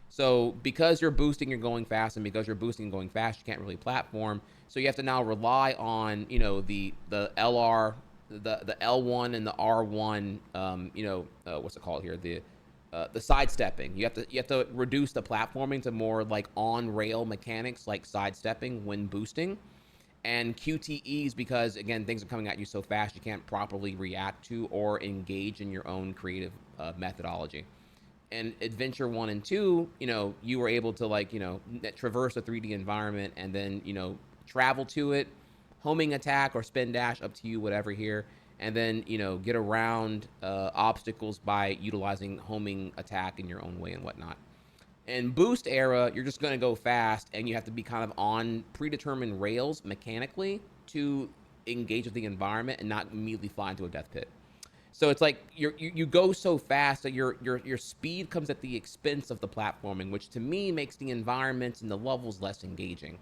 So because you're boosting, you're going fast, and because you're boosting and going fast, you can't really platform. So you have to now rely on, you know, the LR, the L1 and the R1, you know, what's it called here? The sidestepping. You have to reduce the platforming to more like on rail mechanics, like sidestepping when boosting, and QTEs, because again things are coming at you so fast you can't properly react to or engage in your own creative methodology. And Adventure 1 and 2, you know, you were able to, like, you know, traverse a 3D environment and then, you know, travel to it, homing attack or spin dash, up to you, whatever here, and then, you know, get around obstacles by utilizing homing attack in your own way and whatnot. In Boost era, you're just going to go fast, and you have to be kind of on predetermined rails mechanically to engage with the environment and not immediately fly into a death pit. So it's like you go so fast that your speed comes at the expense of the platforming, which to me makes the environments and the levels less engaging.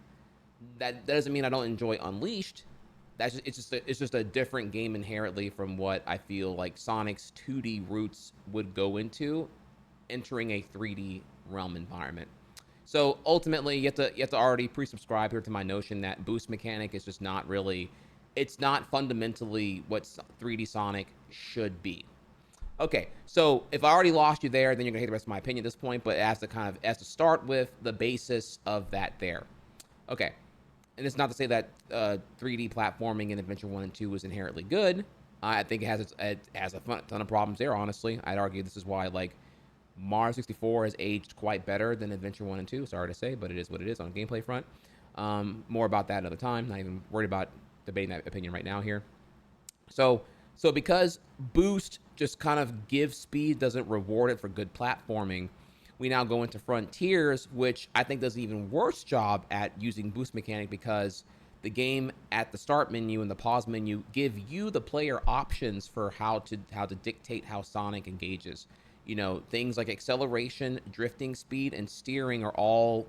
That doesn't mean I don't enjoy Unleashed. It's just a different game inherently from what I feel like Sonic's 2D roots would go into, entering a 3D realm environment. So ultimately, you have to already pre-subscribe here to my notion that boost mechanic is just not really, it's not fundamentally what 3D Sonic should be. Okay, so if I already lost you there, then you're gonna hate the rest of my opinion at this point, but as to start with the basis of that there. Okay, and it's not to say that 3D platforming in Adventure 1 and 2 is inherently good. I think it has a ton of problems there, honestly. I'd argue this is why, like, Mario 64 has aged quite better than Adventure 1 and 2. Sorry to say, but it is what it is on the gameplay front. More about that another time. Not even worried about debating that opinion right now here. So because boost just kind of gives speed, doesn't reward it for good platforming, we now go into Frontiers, which I think does an even worse job at using boost mechanic, because the game at the start menu and the pause menu give you, the player, options for how to dictate how Sonic engages. You know, things like acceleration, drifting speed, and steering are all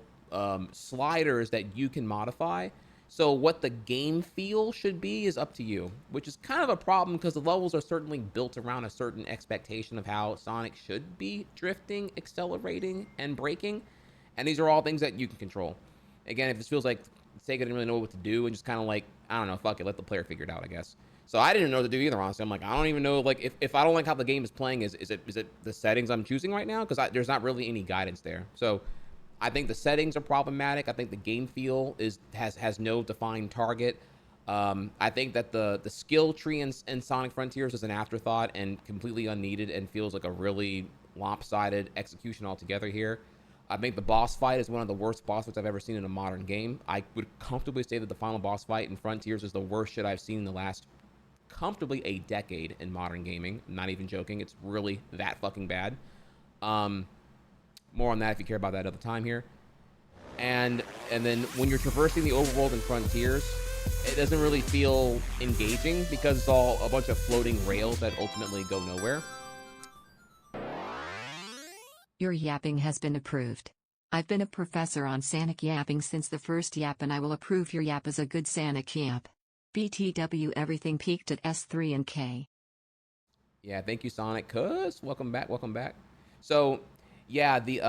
sliders that you can modify. So what the game feel should be is up to you, which is kind of a problem because the levels are certainly built around a certain expectation of how Sonic should be drifting, accelerating, and braking. And these are all things that you can control. Again, if this feels like Sega didn't really know what to do and just kind of like, I don't know, fuck it, let the player figure it out, I guess. So I didn't know what to do either, honestly. I'm like, I don't even know, like, if I don't like how the game is playing, is it the settings I'm choosing right now? Because there's not really any guidance there. So I think the settings are problematic. I think the game feel has no defined target. I think that the skill tree in Sonic Frontiers is an afterthought and completely unneeded and feels like a really lopsided execution altogether here. I think the boss fight is one of the worst boss fights I've ever seen in a modern game. I would comfortably say that the final boss fight in Frontiers is the worst shit I've seen in the last comfortably a decade in modern gaming. I'm not even joking. It's really that fucking bad. More on that if you care about that other time here. And then when you're traversing the overworld in Frontiers, it doesn't really feel engaging because it's all a bunch of floating rails that ultimately go nowhere. Your yapping has been approved. I've been a professor on Sonic yapping since the first Yapp, and I will approve your Yapp as a good Sonic Yapp. BTW, everything peaked at S3 and K. Yeah, thank you, Sonic. Cuz welcome back. So yeah, you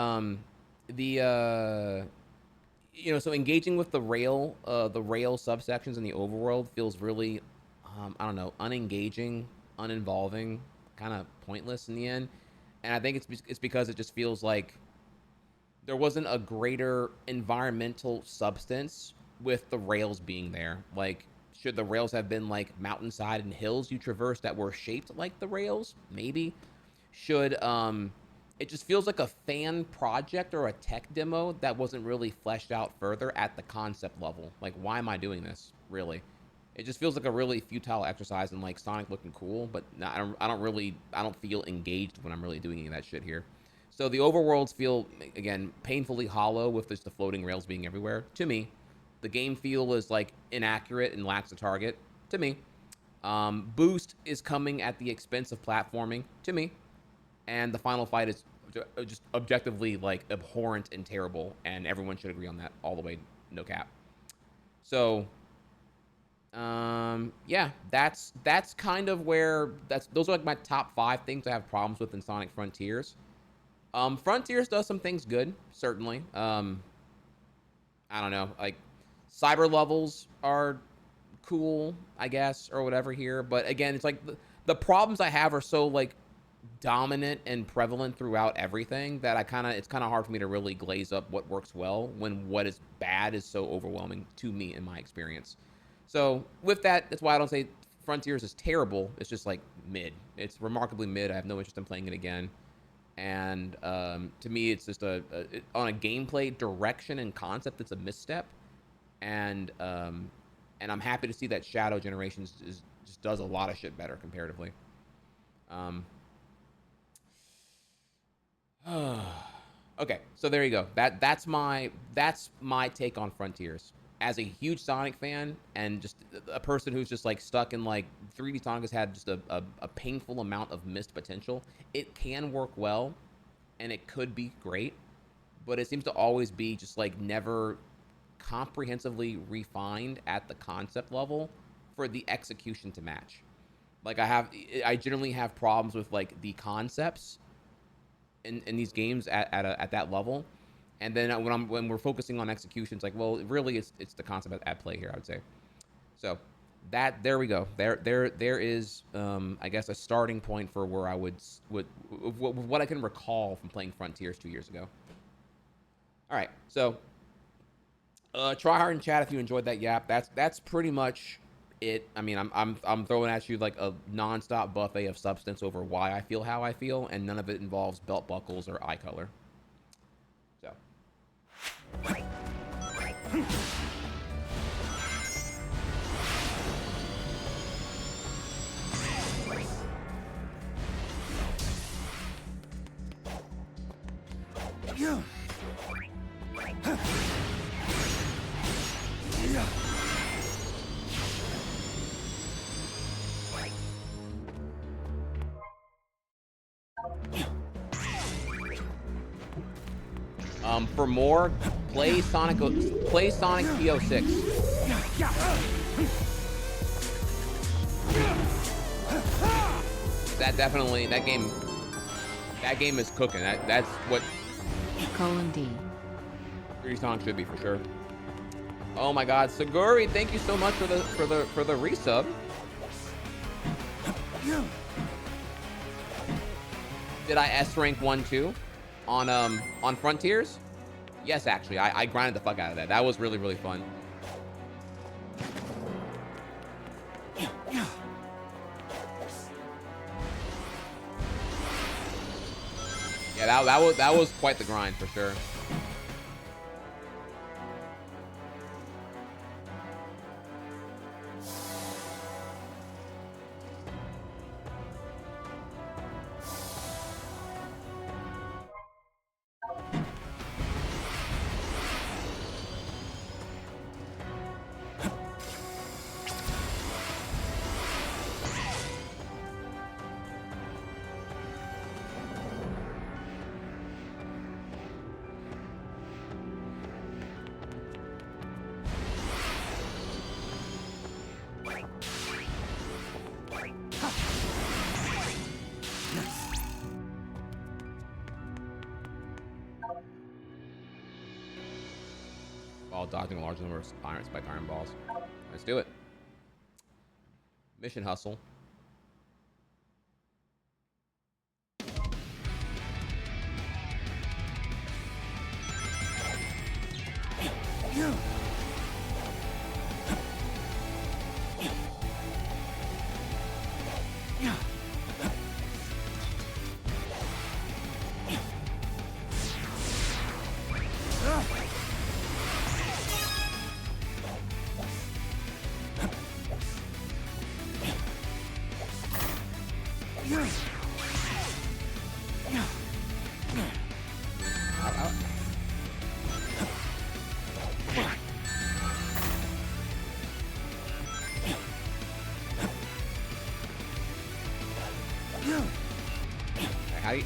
know, so engaging with the rail subsections in the overworld feels really, I don't know, unengaging, uninvolving, kind of pointless in the end. And I think it's because it just feels like there wasn't a greater environmental substance with the rails being there. Like, should the rails have been like mountainside and hills you traversed that were shaped like the rails? Maybe. Should it just feels like a fan project or a tech demo that wasn't really fleshed out further at the concept level. Like, why am I doing this, really? It just feels like a really futile exercise in, like, Sonic looking cool, but I don't feel engaged when I'm really doing any of that shit here. So the overworlds feel, again, painfully hollow with just the floating rails being everywhere, to me. The game feel is, like, inaccurate and lacks a target, to me. Boost is coming at the expense of platforming, to me. And the final fight is just objectively, like, abhorrent and terrible, and everyone should agree on that all the way, no cap. So, yeah, that's kind of where those are like my top 5 things I have problems with in Sonic Frontiers. Frontiers does some things good, certainly. I don't know, like cyber levels are cool, I guess, or whatever here. But again, it's like the problems I have are so like dominant and prevalent throughout everything that it's kind of hard for me to really glaze up what works well when what is bad is so overwhelming to me in my experience. So with that, that's why I don't say Frontiers is terrible. It's just like mid. It's remarkably mid. I have no interest in playing it again. And to me, it's just on a gameplay direction and concept, it's a misstep. And I'm happy to see that Shadow Generations just does a lot of shit better comparatively. Okay, so there you go. That's my take on Frontiers. As a huge Sonic fan and just a person who's just like stuck in like 3D Sonic has had just a painful amount of missed potential. It can work well and it could be great, but it seems to always be just like never comprehensively refined at the concept level for the execution to match. Like I generally have problems with like the concepts in these games at that level. And then when we're focusing on execution, it's like, well, really, it's the concept at play here, I would say. So there we go. There is, I guess, a starting point for where I would what I can recall from playing Frontiers 2 years ago. All right, so try hard in chat if you enjoyed that Yapp. That's pretty much it. I mean, I'm throwing at you like a nonstop buffet of substance over why I feel how I feel, and none of it involves belt buckles or eye color. So. For more, play Sonic P06. That game is cooking. That's what :D. 3D Sonic should be for sure. Oh my God, Saguri, thank you so much for the resub. Did I S rank 1 too on Frontiers? Yes, actually, I grinded the fuck out of that. That was really, really fun. Yeah, that was quite the grind for sure. While dodging a large number of spike iron balls. Let's do it. Mission hustle.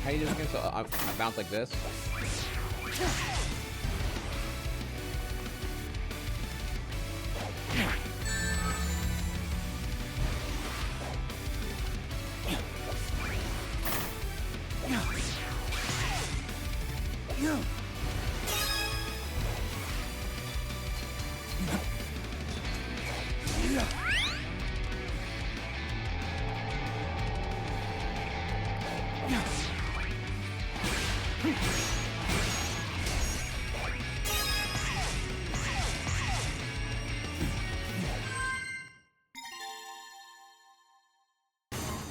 How you doing again? So I bounce like this.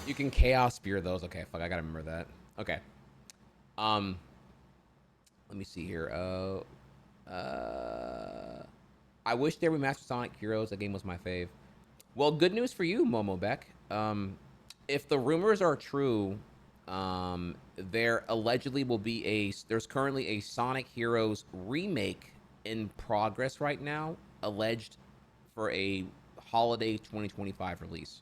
You can chaos spear those. Okay, fuck, I gotta remember that. Okay. Let me see here. I wish they remastered Sonic Heroes. That game was my fave. Well, good news for you, Momo Beck. If the rumors are true, there allegedly will be there's currently a Sonic Heroes remake in progress right now, alleged for a holiday 2025 release.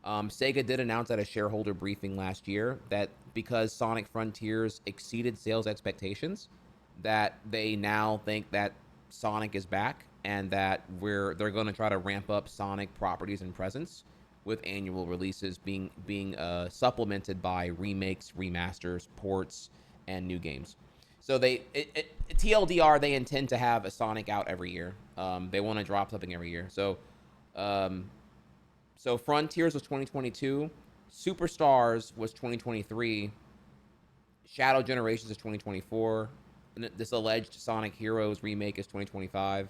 Sega did announce at a shareholder briefing last year that because Sonic Frontiers exceeded sales expectations, that they now think that Sonic is back and that they're going to try to ramp up Sonic properties and presence with annual releases being supplemented by remakes, remasters, ports, and new games. So TLDR, they intend to have a Sonic out every year. They want to drop something every year. So Frontiers was 2022, Superstars was 2023, Shadow Generations is 2024, and this alleged Sonic Heroes remake is 2025,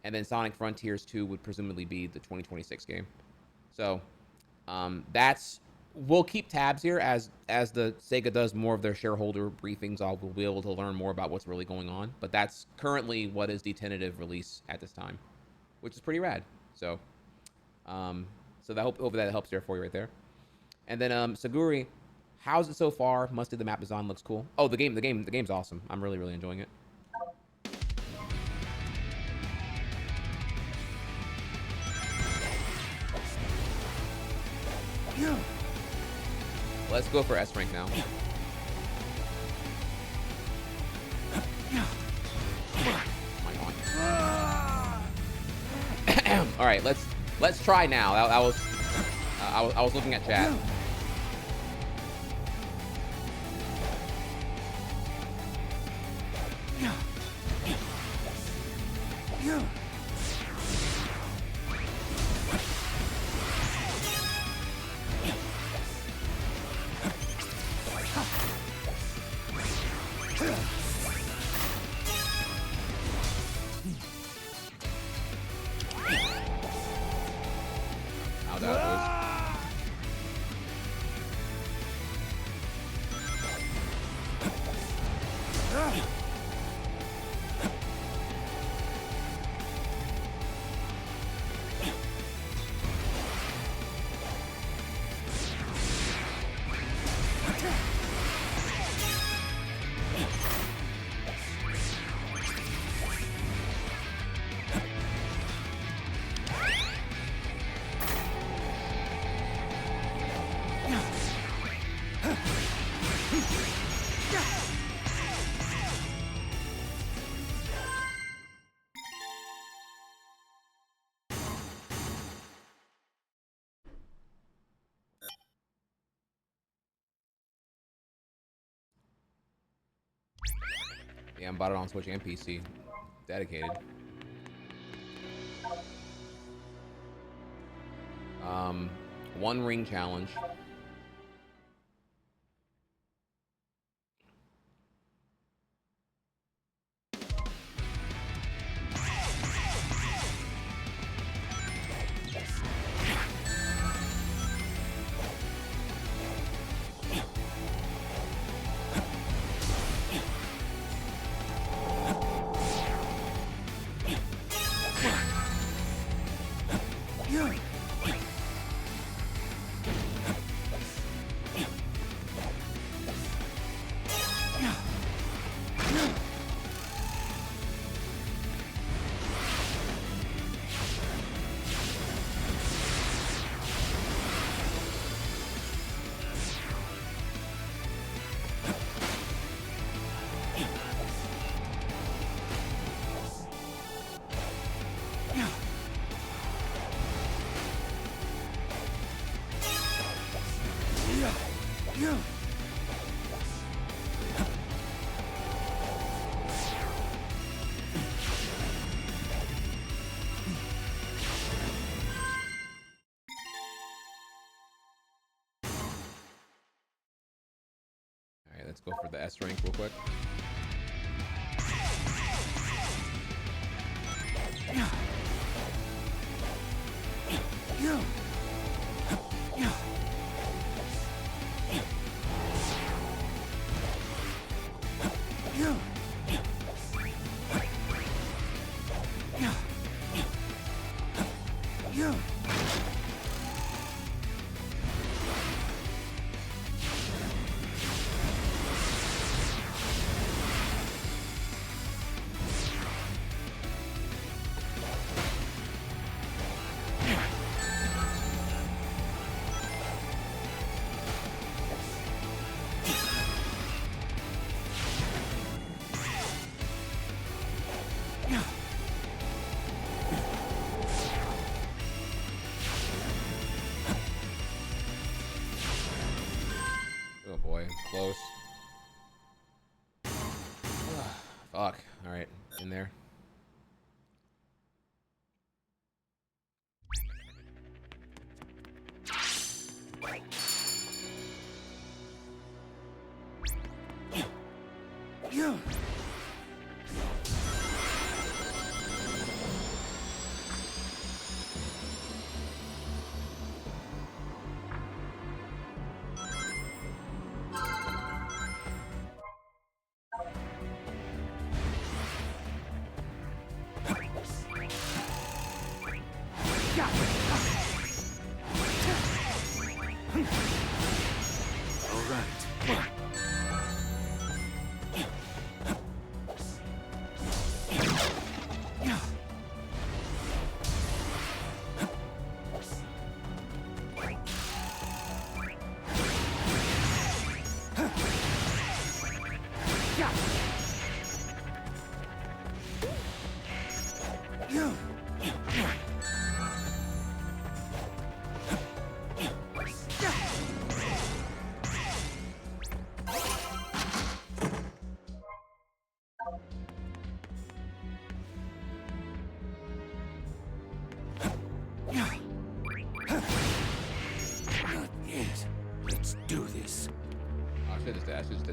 and then Sonic Frontiers 2 would presumably be the 2026 game. So we'll keep tabs here as the Sega does more of their shareholder briefings. We'll be able to learn more about what's really going on, but that's currently what is the tentative release at this time, which is pretty rad. So hopefully that helps there for you right there. And then Saguri, how's it so far? Musty, the map design looks cool. Oh, the game's awesome. I'm really, really enjoying it. Let's go for S rank now. All right, let's try now. I was looking at chat. Yeah, I'm bought it on Switch and PC. Dedicated. One ring challenge. Let's go for the S rank real quick. Oh boy, close. Fuck. All right, in there.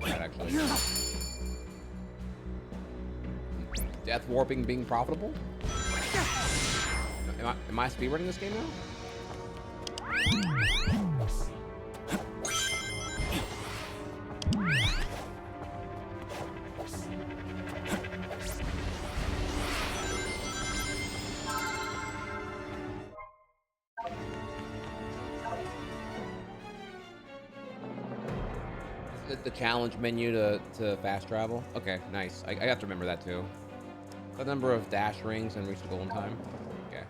Actually. Death warping being profitable? Am I speedrunning this game now? The challenge menu to fast travel. Okay, nice. I have to remember that too. The number of dash rings and reach the goal in time. Okay.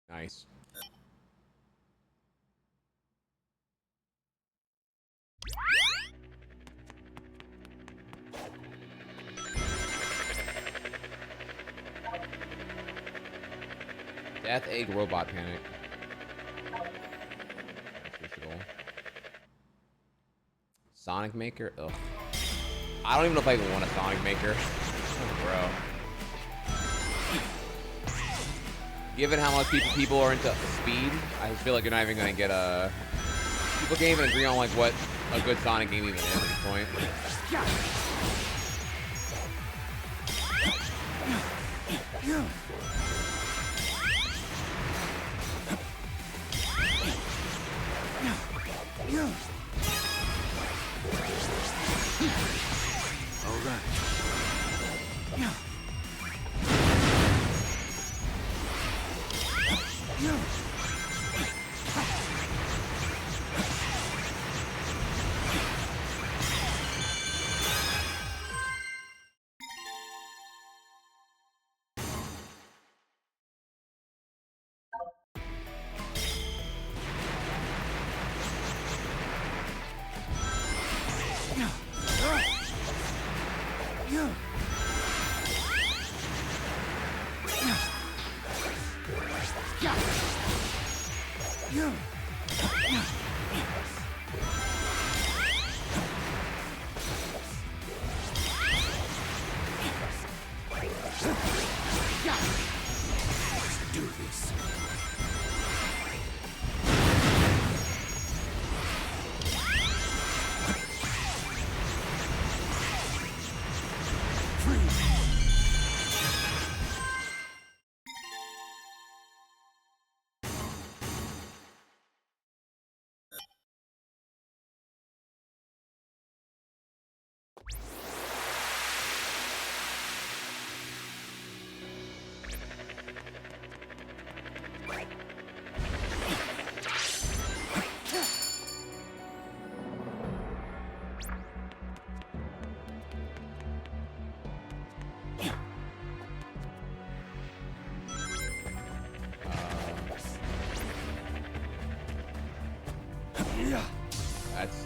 Nice. Death Egg Robot Panic. Sonic Maker? Ugh. I don't even know if I even want a Sonic Maker. Bro. Given how much people are into speed, I just feel like you're not even going to get a... People can't even agree on like what a good Sonic game even is at this point.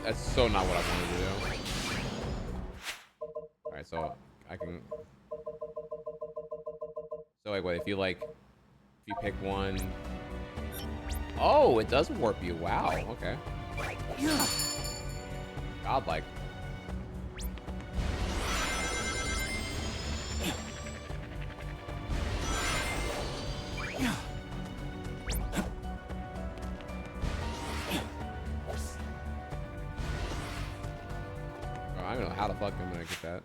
That's so not what I wanted to do. All right, so I can. So like, what if you pick one? Oh, it does warp you. Wow. Okay. Godlike. I don't know how the fuck I'm gonna get that.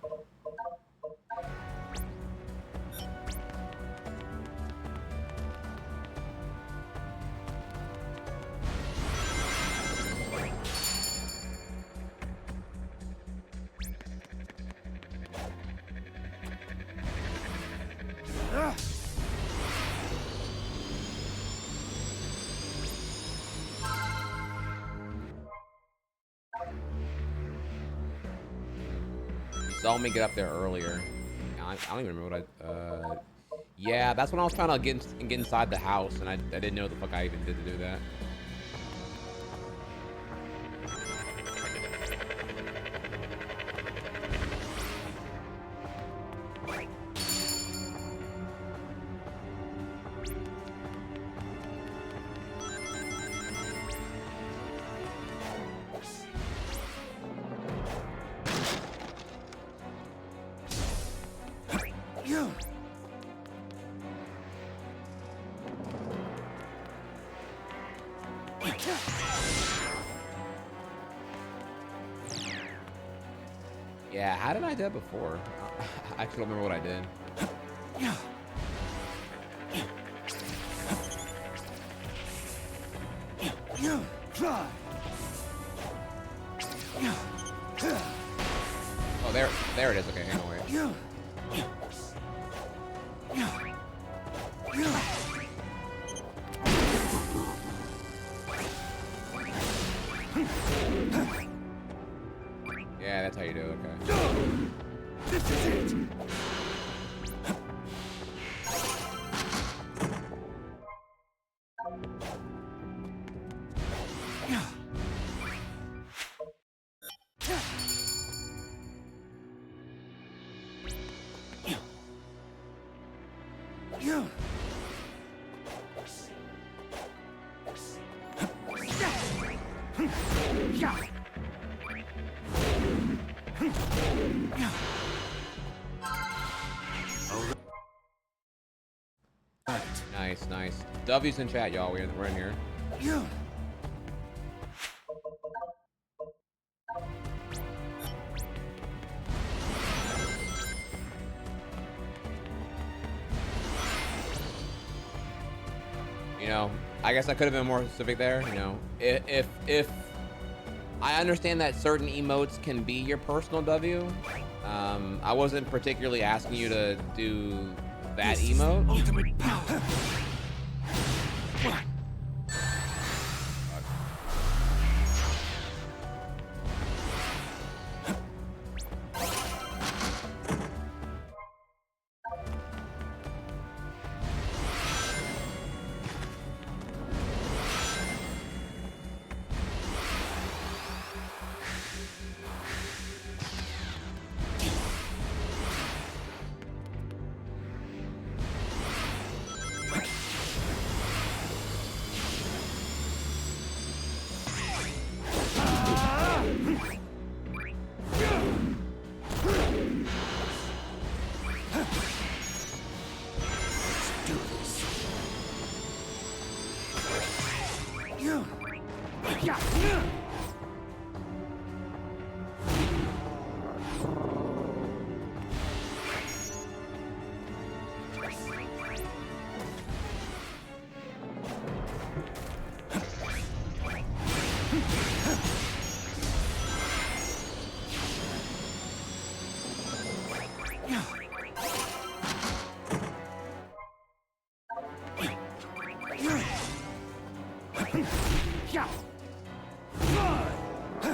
Saw me get up there earlier. I don't even remember what I. Yeah, that's when I was trying to get inside the house, and I didn't know what the fuck I even did to do that. Yeah, how did I do that before? I actually don't remember what I did. Oh, there it is. Okay, hang on, wait. Yeah, that's how you do it, okay. This is it! Nice. W's in chat, y'all. We're in here. Yeah. You know, I guess I could have been more specific there. You know, if I understand that certain emotes can be your personal W, I wasn't particularly asking you to do that emote. Ultimate power.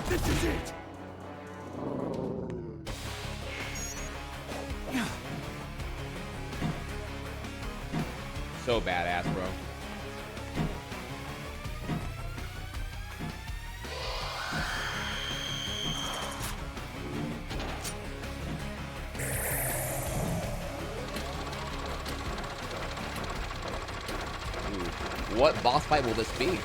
This is it. So badass, bro. Ooh, what boss fight will this be?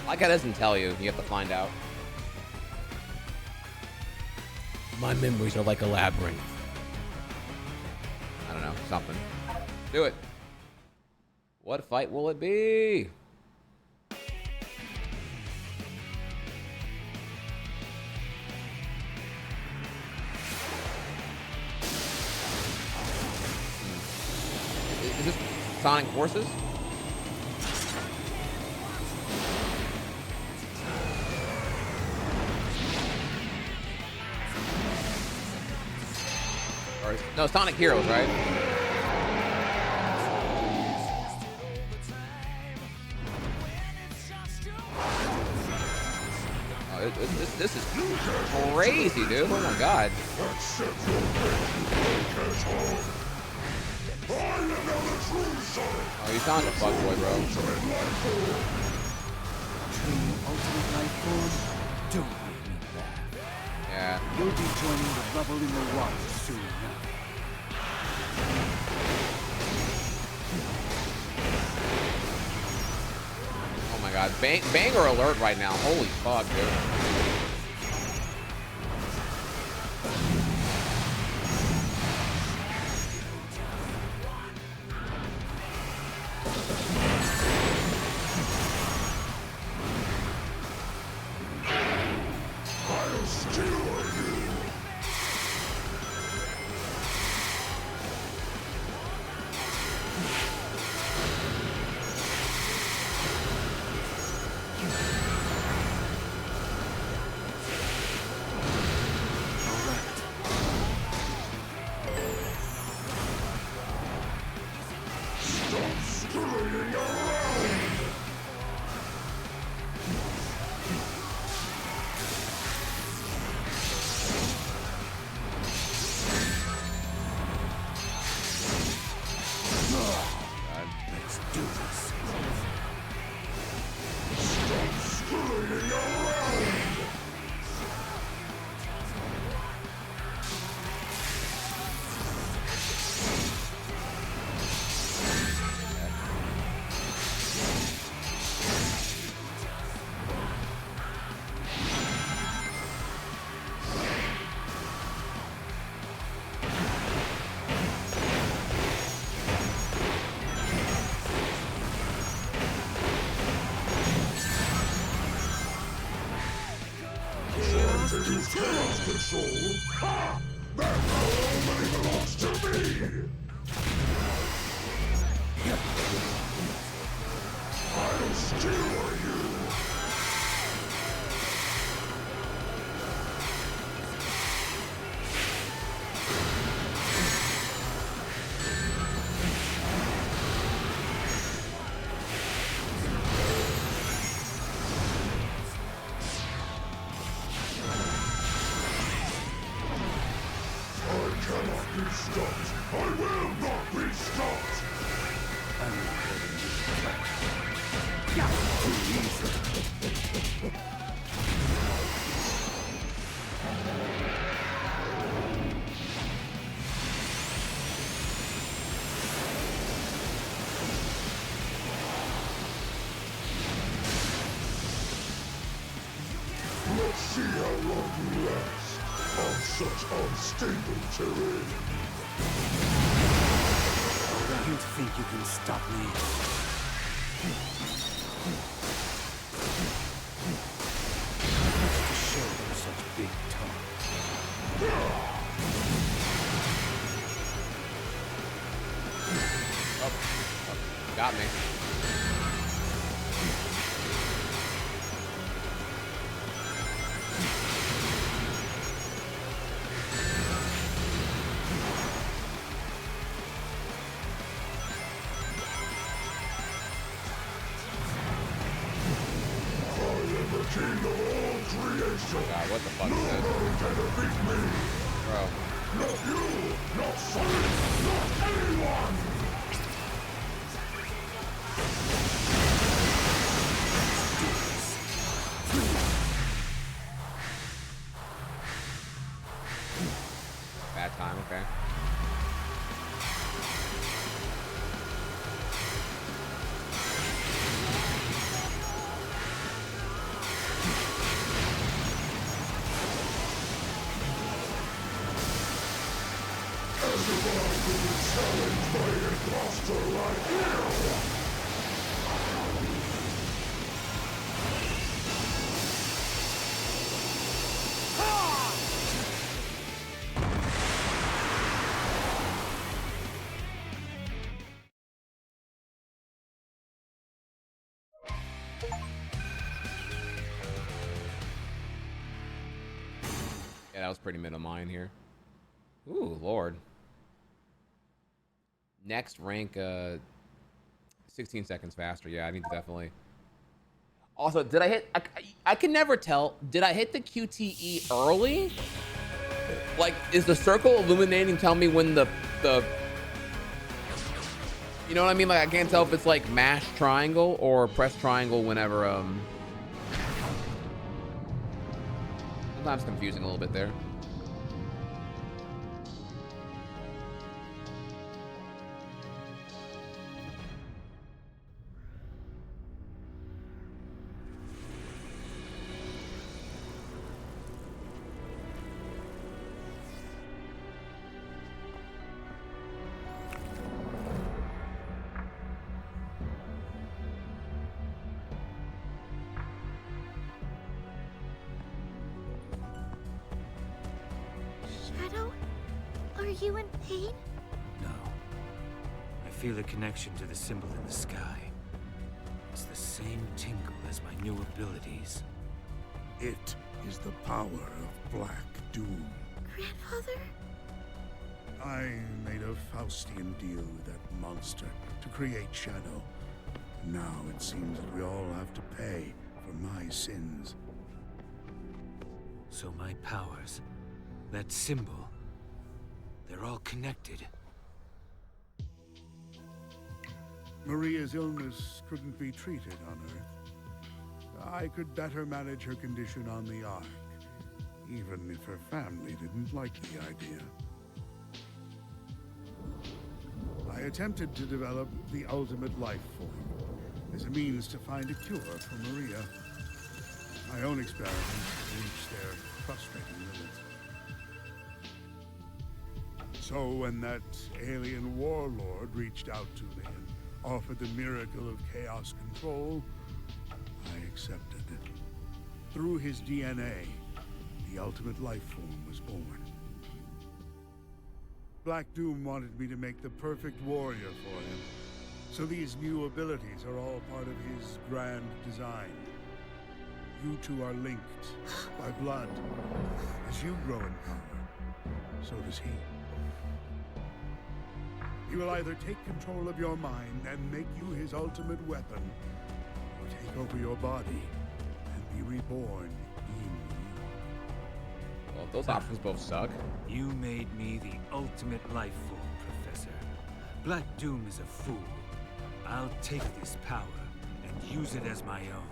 Like it doesn't tell you. You have to find out. My memories are like a labyrinth. I don't know. Something. Do it. What fight will it be? Is this Sonic Forces? No, Sonic Heroes, right? Oh, this is crazy, dude. Oh my god. Oh, you sound a fuckboy, bro. Ultimate life form, don't make me laugh. Yeah. You'll be joining the rubble in the water soon enough. Oh my god. Banger alert right now. Holy fuck, dude. I will not be stopped! I'm not letting you catch. Too easy. Let's see how long you last on such unstable terrain. You think you can stop me? What's to show you such big talk? Oh, got me. God, what the fuck is this? Bro. Not you! Not Sonic! Not anyone! Bad time, okay. Challenged by an imposter like you! Yeah, that was pretty mid of mine here. Ooh, Lord. Next rank, 16 seconds faster. Yeah, I need to definitely. Also, did I hit? I can never tell. Did I hit the QTE early? Like, is the circle illuminating tell me when the you know what I mean? Like, I can't tell if it's like mash triangle or press triangle whenever sometimes confusing a little bit there. Are you in pain? No. I feel a connection to the symbol in the sky. It's the same tingle as my new abilities. It is the power of Black Doom. Grandfather? I made a Faustian deal with that monster to create Shadow. Now it seems that we all have to pay for my sins. So my powers, that symbol, they're all connected. Maria's illness couldn't be treated on Earth. I could better manage her condition on the Ark, even if her family didn't like the idea. I attempted to develop the ultimate life form as a means to find a cure for Maria. My own experiments reached their frustrating limits. So when that alien warlord reached out to me and offered the miracle of chaos control, I accepted it. Through his DNA, the ultimate life form was born. Black Doom wanted me to make the perfect warrior for him. So these new abilities are all part of his grand design. You two are linked by blood. As you grow in power, so does he. He will either take control of your mind and make you his ultimate weapon, or take over your body and be reborn in you. Well, those options both suck. You made me the ultimate life form, Black Doom is a fool, I'll take this power and use it as my own.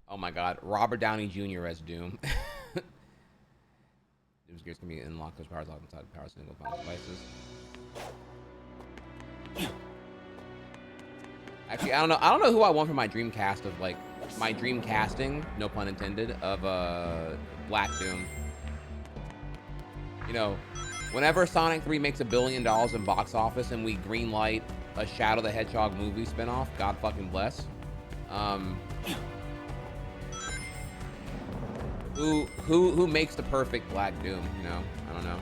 Oh my God, Robert Downey Jr. as Doom. Doom's gears can be unlocked those powers locked inside the power single final devices. Actually, I don't know who I want for my dream cast of, like, my dream casting, no pun intended, of Black Doom. You know, whenever Sonic 3 makes $1 billion in box office and we greenlight a Shadow the Hedgehog movie spinoff, God fucking bless. Who makes the perfect Black Doom, you know? I don't know.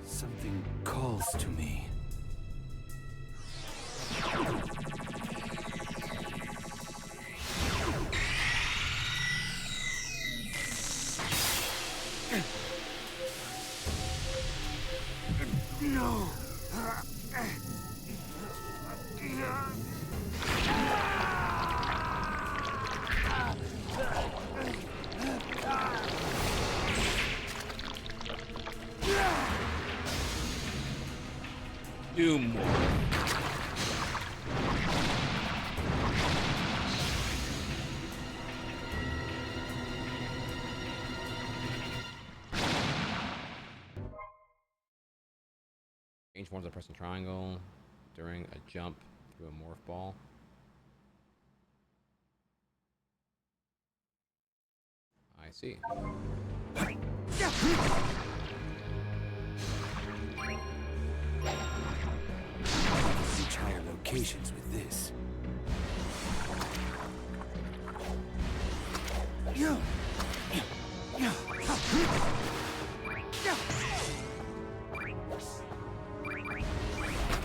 Something calls to me. No. Doom. Change forms by pressing triangle during a jump through a morph ball. I see. Reach higher locations with this.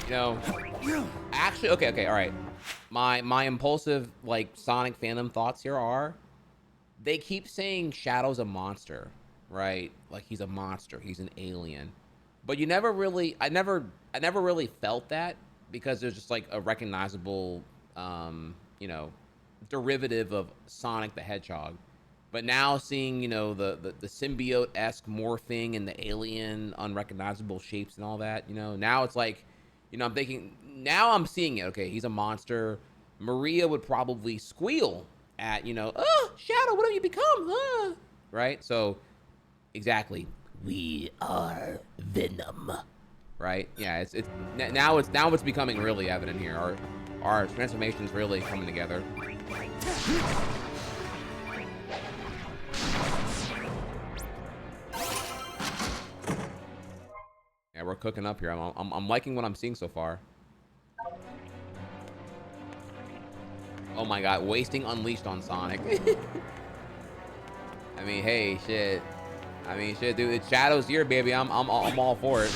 You know, actually, okay, all right. My impulsive, like, Sonic fandom thoughts here are, they keep saying Shadow's a monster, right? Like, he's a monster, he's an alien. But you never really, I never really felt that, because there's just like a recognizable, you know, derivative of Sonic the Hedgehog. But now seeing, you know, the symbiote-esque morphing and the alien unrecognizable shapes and all that, you know, now it's like, you know, I'm thinking, now I'm seeing it. Okay, he's a monster. Maria would probably squeal at, you know, oh, Shadow, what have you become? Right? So, exactly. We are Venom. Right? Yeah, it's now it's becoming really evident here. Our transformation's really coming together. Yeah, we're cooking up here. I'm liking what I'm seeing so far. Oh my God, wasting Unleashed on Sonic. I mean, hey, shit. I mean, shit, dude. It's Shadow's here, baby. I'm all for it.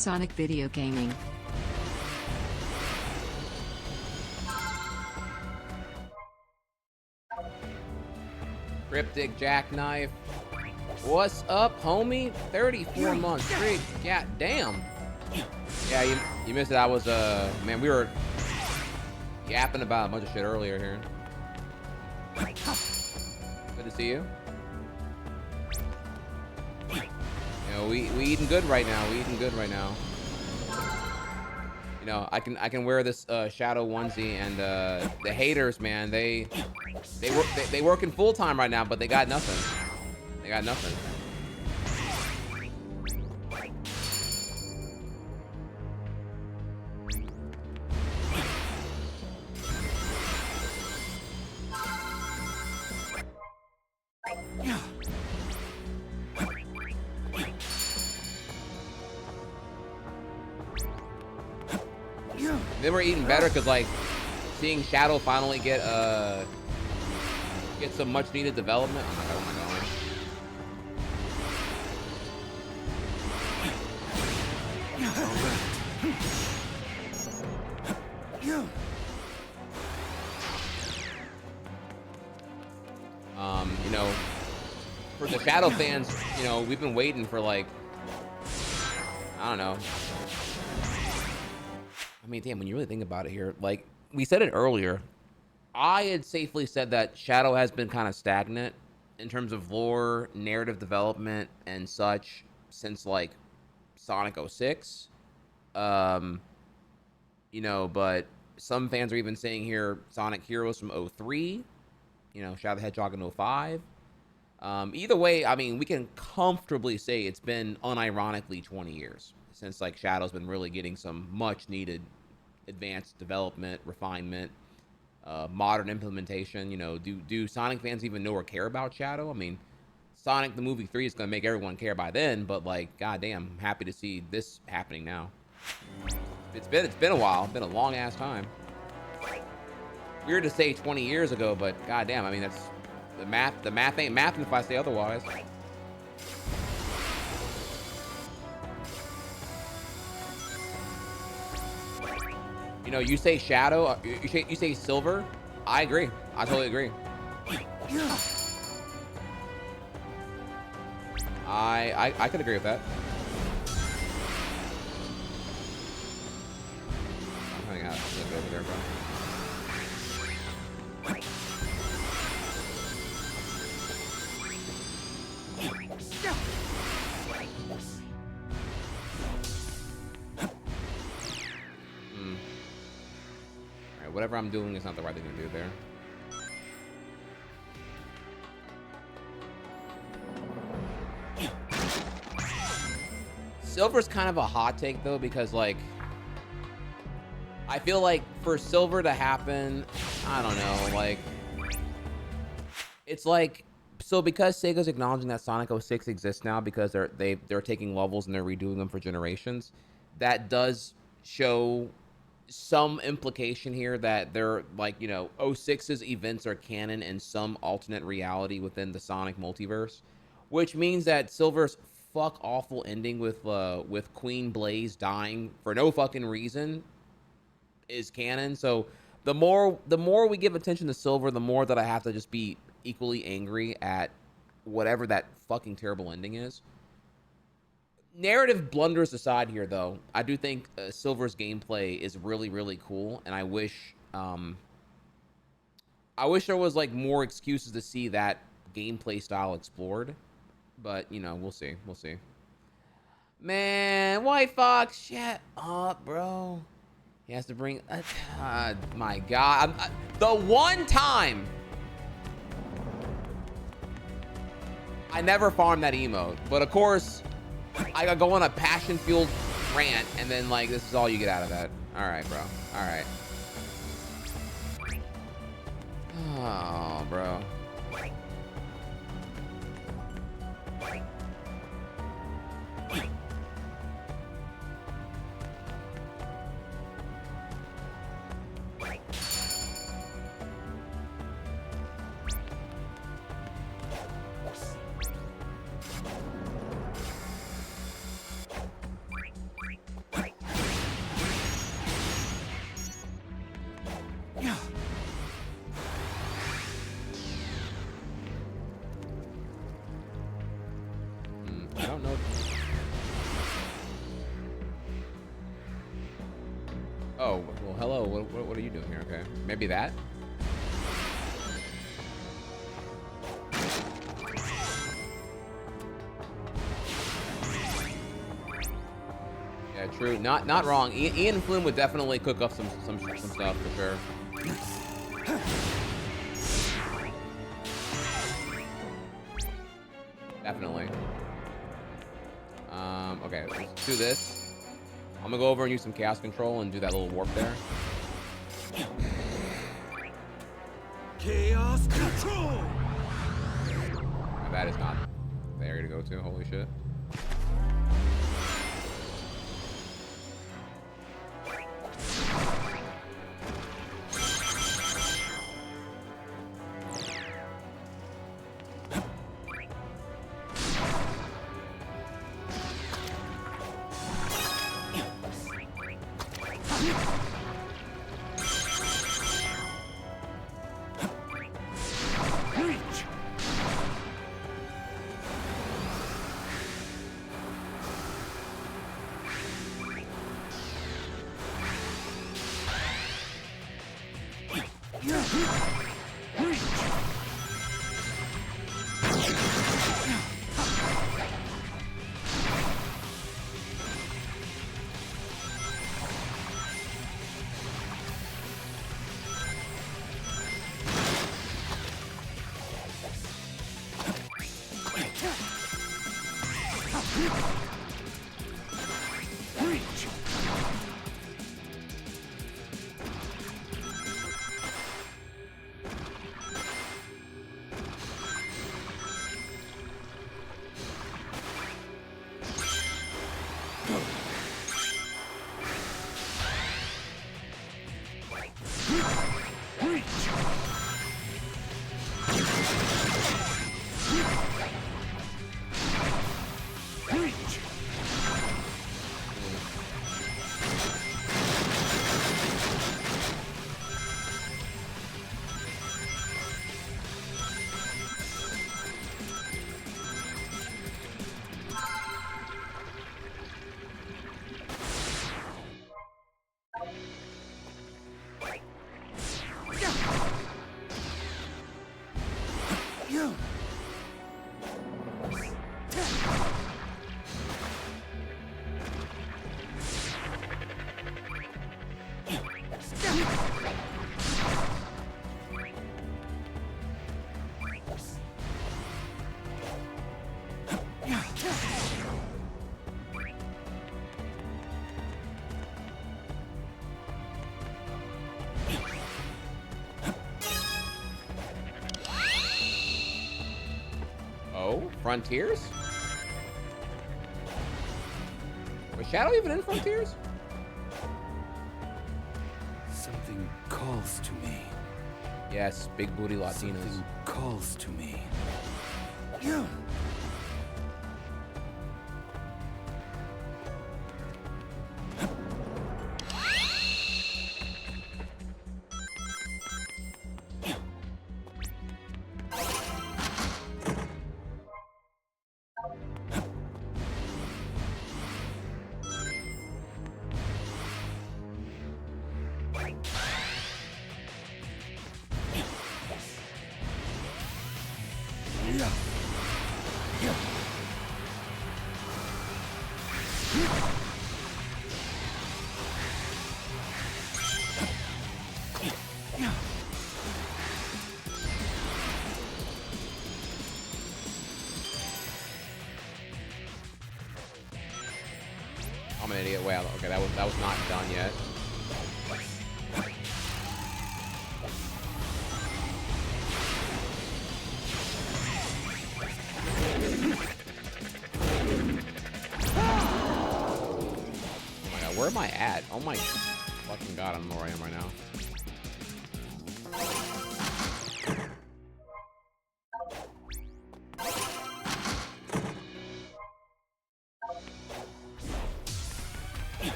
Sonic Video Gaming. Cryptic Jackknife. What's up, homie? 34 months straight. God damn. Yeah, you missed it. I was, man, we were yapping about a bunch of shit earlier here. Good to see you. You know, we eating good right now. We eating good right now. You know, I can wear this shadow onesie, and the haters, man, they working full time right now, but they got nothing. They got nothing. They were eating better because, like, seeing Shadow finally get some much needed development. Oh my god, you know, for the Shadow fans, you know, we've been waiting for, like, I don't know. I mean, damn, when you really think about it here, like, we said it earlier, I had safely said that Shadow has been kind of stagnant in terms of lore, narrative development, and such since, like, Sonic 06. You know, but some fans are even saying here Sonic Heroes from 03, you know, Shadow the Hedgehog in 05. Either way, I mean, we can comfortably say it's been unironically 20 years since, like, Shadow's been really getting some much needed advanced development, refinement, modern implementation. You know, do Sonic fans even know or care about Shadow? I mean, Sonic the Movie 3 is going to make everyone care by then, but, like, goddamn, I'm happy to see this happening now. It's been a while. It's been a long ass time. Weird to say 20 years ago, but goddamn, I mean, that's the math ain't mathing if I say otherwise. You know, you say Shadow, you say Silver. I agree. I totally agree. I could agree with that. I'm coming out. Look over there, bro. Alright, whatever I'm doing is not the right thing to do there. Silver's kind of a hot take though, because, like, I feel like for Silver to happen, I don't know, like, it's like, so because Sega's acknowledging that Sonic 06 exists now because they're taking levels and they're redoing them for generations, that does show some implication here that they're, like, you know, 06's events are canon in some alternate reality within the Sonic multiverse, which means that Silver's fuck awful ending with Queen Blaze dying for no fucking reason is canon. So the more we give attention to Silver, the more that I have to just be equally angry at whatever that fucking terrible ending is. Narrative blunders aside here, though, I do think Silver's gameplay is really, really cool, and I wish there was, like, more excuses to see that gameplay style explored. But, you know, we'll see. We'll see. Man, White Fox, shut up, bro. He has to bring... my God. The one time I never farmed that emote. But, of course, I gotta go on a passion-fueled rant, and then, like, this is all you get out of that. All right, bro. All right. Oh, bro. Oh, well, hello. What are you doing here? Okay, maybe that. Yeah, true. Not wrong. Ian Flume would definitely cook up some stuff for sure. Definitely. Okay, let's do this. I'm gonna go over and use some chaos control and do that little warp there. Chaos control. That is not the area to go to. Holy shit. Frontiers? Was Shadow even in Frontiers? Something calls to me. Yes, big booty Latinos. Something calls to me. I'm an idiot. Wow. Okay, that was not done yet. Oh my god, where am I at? Oh my fucking god, I don't know where I am right now.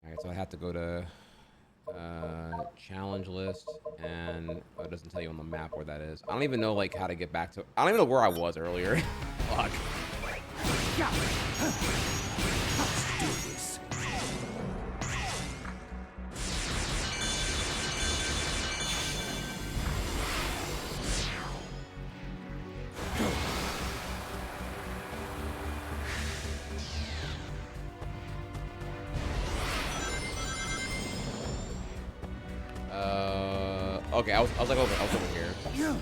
Alright, so I have to go to challenge list, and oh, it doesn't tell you on the map where that is. I don't even know like how to get back to. I don't even know where I was earlier. Fuck. Let's do this. Okay, I was like over here. Yeah.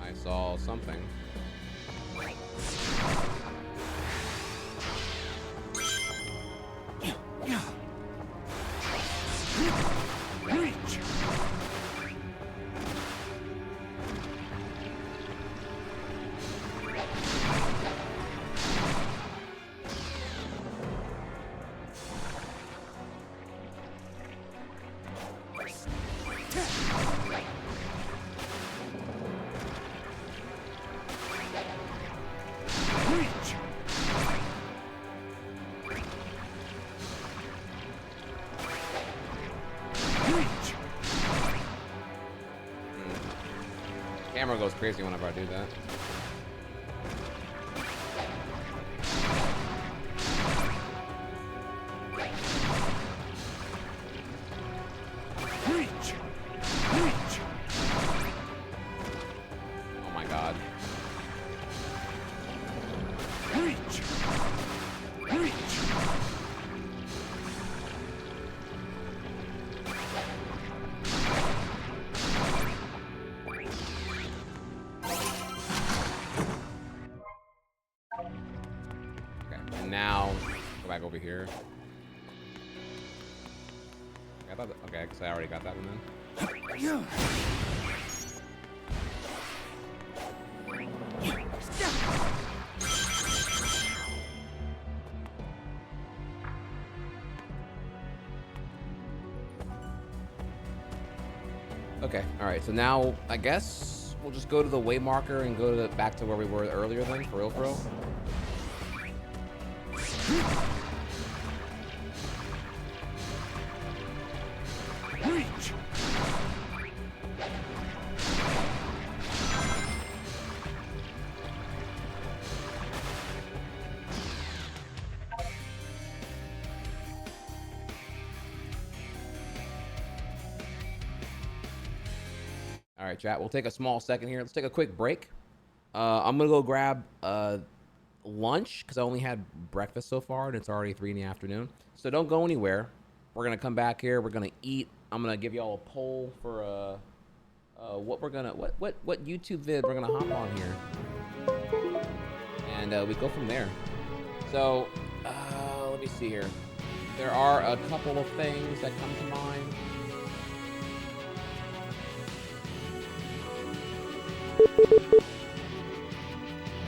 I saw something. Reach. Camera goes crazy whenever I do that. Reach. Reach. Oh my god. Reach. Reach. Now, go back over here. I thought, okay, I guess I already got that one then. Yeah. Okay, all right. So now I guess we'll just go to the way marker and go to back to where we were earlier then, for real, for real. Reach. All right, chat. We'll take a small second here. Let's take a quick break. I'm gonna go grab lunch because I only had breakfast so far, and it's already 3 in the afternoon. So don't go anywhere. We're gonna come back here. We're gonna eat. I'm gonna give y'all a poll for what we're gonna what YouTube vid we're gonna hop on here, and we go from there. So let me see here. There are a couple of things that come to mind. Oh,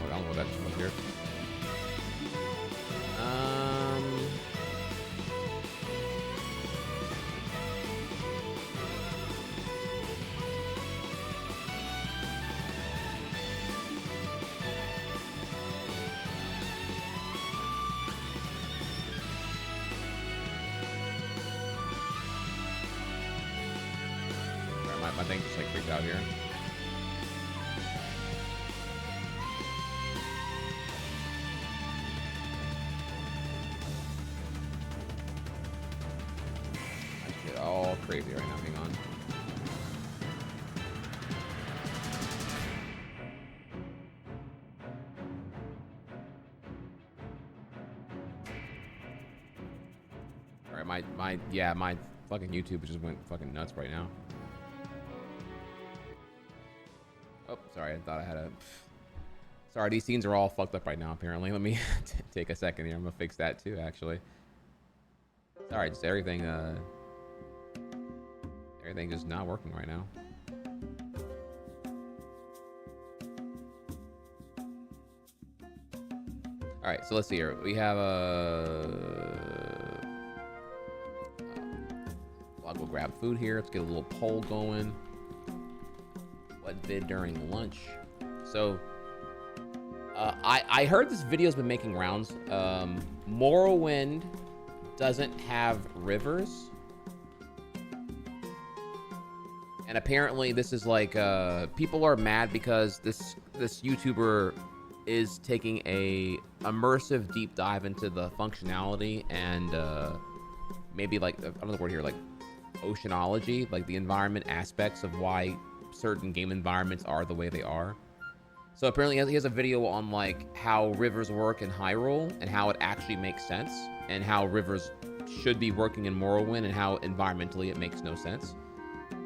I don't know what that's from here. My thing just like freaked out here. I get all crazy right now. Hang on. Sorry, my fucking YouTube just went fucking nuts right now. Oh, sorry, I thought I had a... Sorry, these scenes are all fucked up right now, apparently. Let me take a second here. I'm gonna fix that too, actually. Sorry, just everything just not working right now. All right, so let's see here. We have I'll go grab food here. Let's get a little poll going. What vid during lunch? So, I heard this video's been making rounds. Morrowind doesn't have rivers. And apparently this is like, people are mad because this YouTuber is taking a immersive deep dive into the functionality and maybe like, I don't know the word here, like oceanology, like the environment aspects of why certain game environments are the way they are. So apparently he has a video on like how rivers work in Hyrule and how it actually makes sense, and how rivers should be working in Morrowind and how environmentally it makes no sense.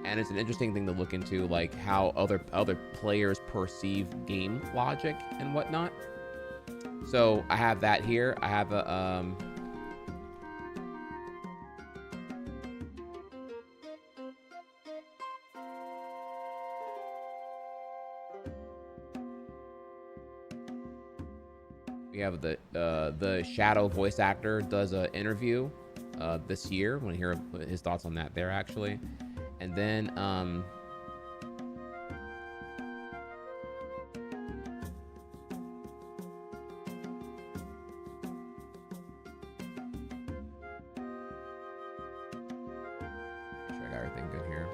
And it's an interesting thing to look into, like how other players perceive game logic and whatnot. So I have that here. I have a we have the Shadow voice actor does an interview this year. I want to hear his thoughts on that there, actually. And then make sure I got everything good here.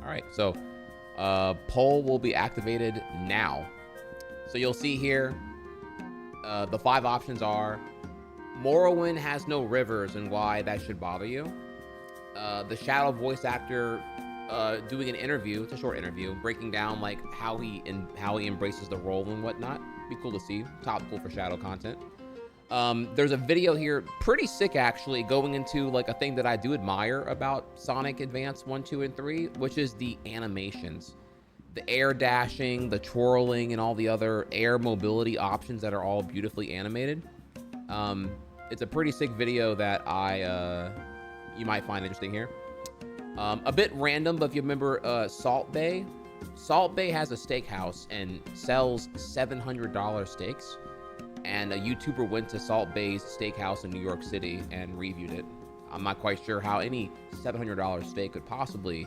All right, so poll will be activated now. So you'll see here, the 5 options are: Morrowind has no rivers and why that should bother you. The Shadow voice actor doing an interview, it's a short interview, breaking down like how he embraces the role and whatnot. Be cool to see, topical for Shadow content. There's a video here, pretty sick actually, going into like a thing that I do admire about Sonic Advance 1, 2, and 3, which is the animations. The air dashing, the twirling, and all the other air mobility options that are all beautifully animated. It's a pretty sick video that you might find interesting here. A bit random, but if you remember Salt Bay has a steakhouse and sells $700 steaks. And a YouTuber went to Salt Bay's steakhouse in New York City and reviewed it. I'm not quite sure how any $700 steak could possibly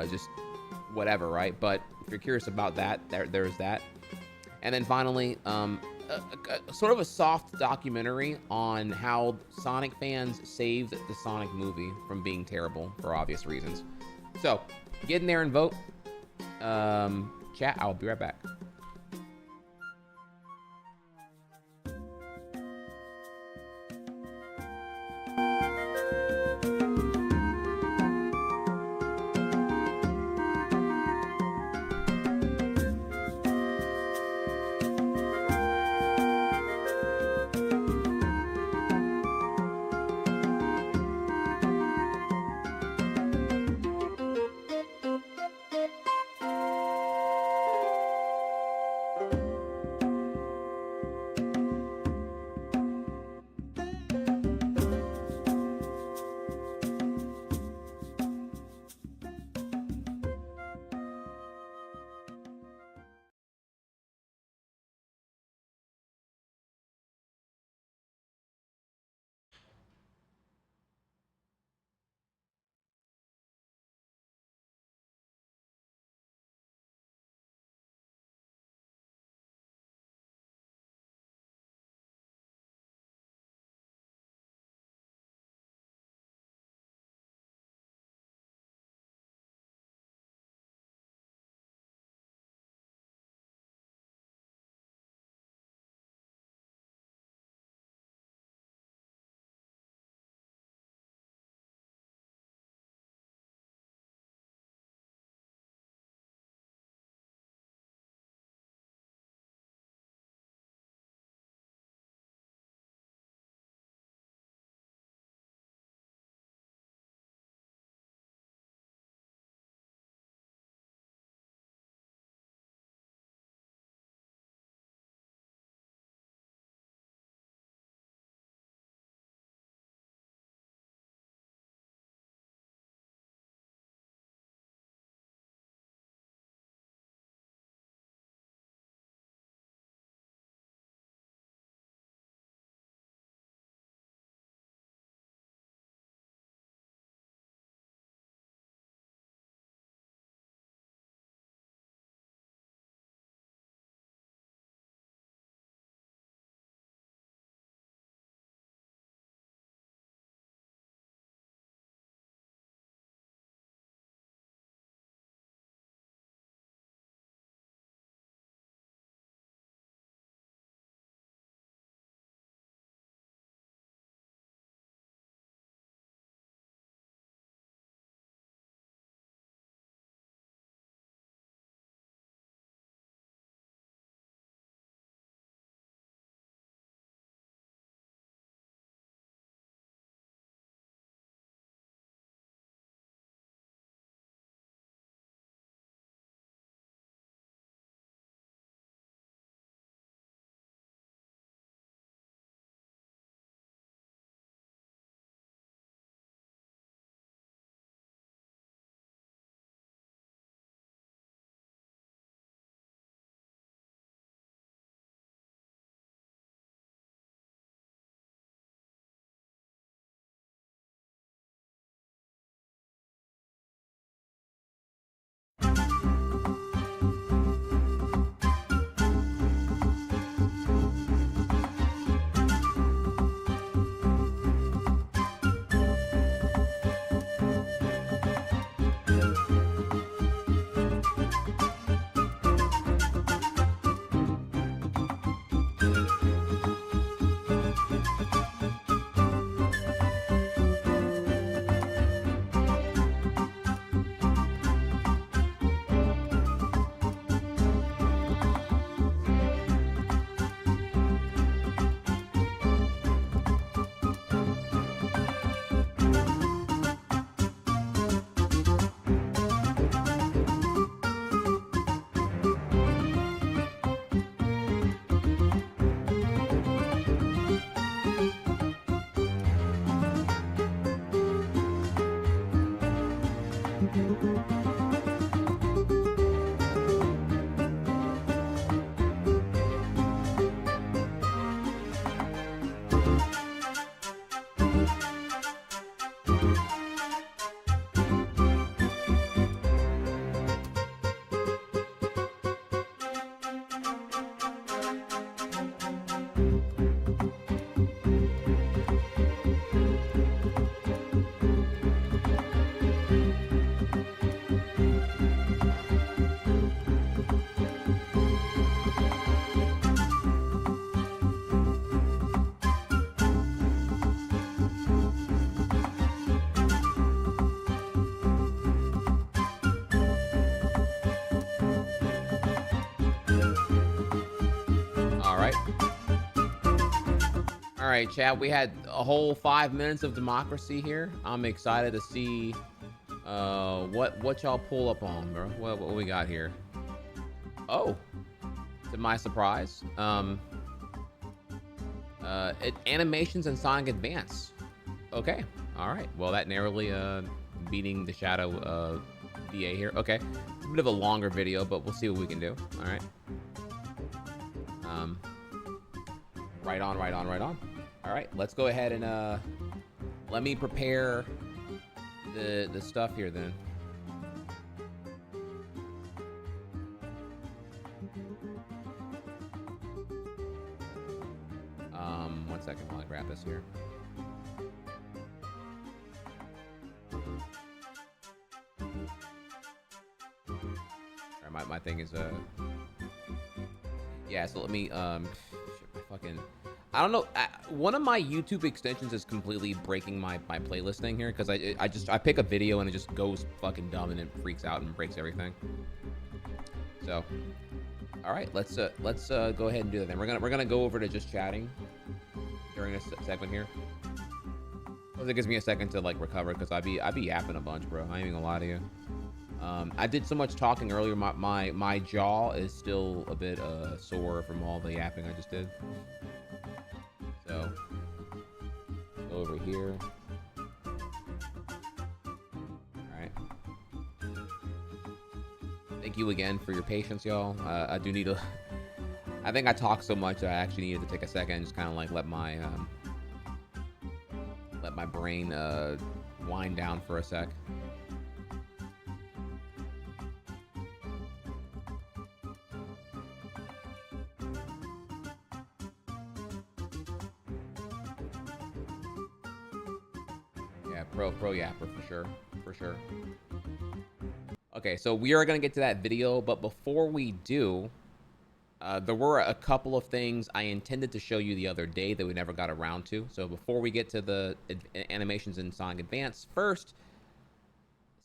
just whatever, right? But if you're curious about that, there's that. And then finally, sort of a soft documentary on how Sonic fans saved the Sonic movie from being terrible for obvious reasons. So get in there and vote. Chat, I'll be right back. All right, chat. We had a whole 5 minutes of democracy here. I'm excited to see what y'all pull up on, bro. What we got here? Oh, to my surprise, animations and Sonic Advance. Okay, all right. Well, that narrowly beating the Shadow VA here. Okay, it's a bit of a longer video, but we'll see what we can do. All right. Right on, right on, right on. All right, let's go ahead and let me prepare the stuff here then. One second while I grab this here. All right, my thing is yeah, so let me fucking, I don't know. One of my YouTube extensions is completely breaking my playlist thing here because I pick a video and it just goes fucking dumb and it freaks out and breaks everything. So, all right, let's go ahead and do that. Then we're gonna go over to just chatting during this segment here. It gives me a second to like recover because I be yapping a bunch, bro. I ain't even gonna lie to you. I did so much talking earlier. My jaw is still a bit sore from all the yapping I just did. So, go over here. Alright. Thank you again for your patience, y'all. I do need to... I think I talked so much that I actually needed to take a second and just kind of like let my brain wind down for a sec. Pro yapper for sure. Okay, so we are gonna get to that video, but before we do, there were a couple of things I intended to show you the other day that we never got around to. So before we get to the animations in Sonic Advance, first,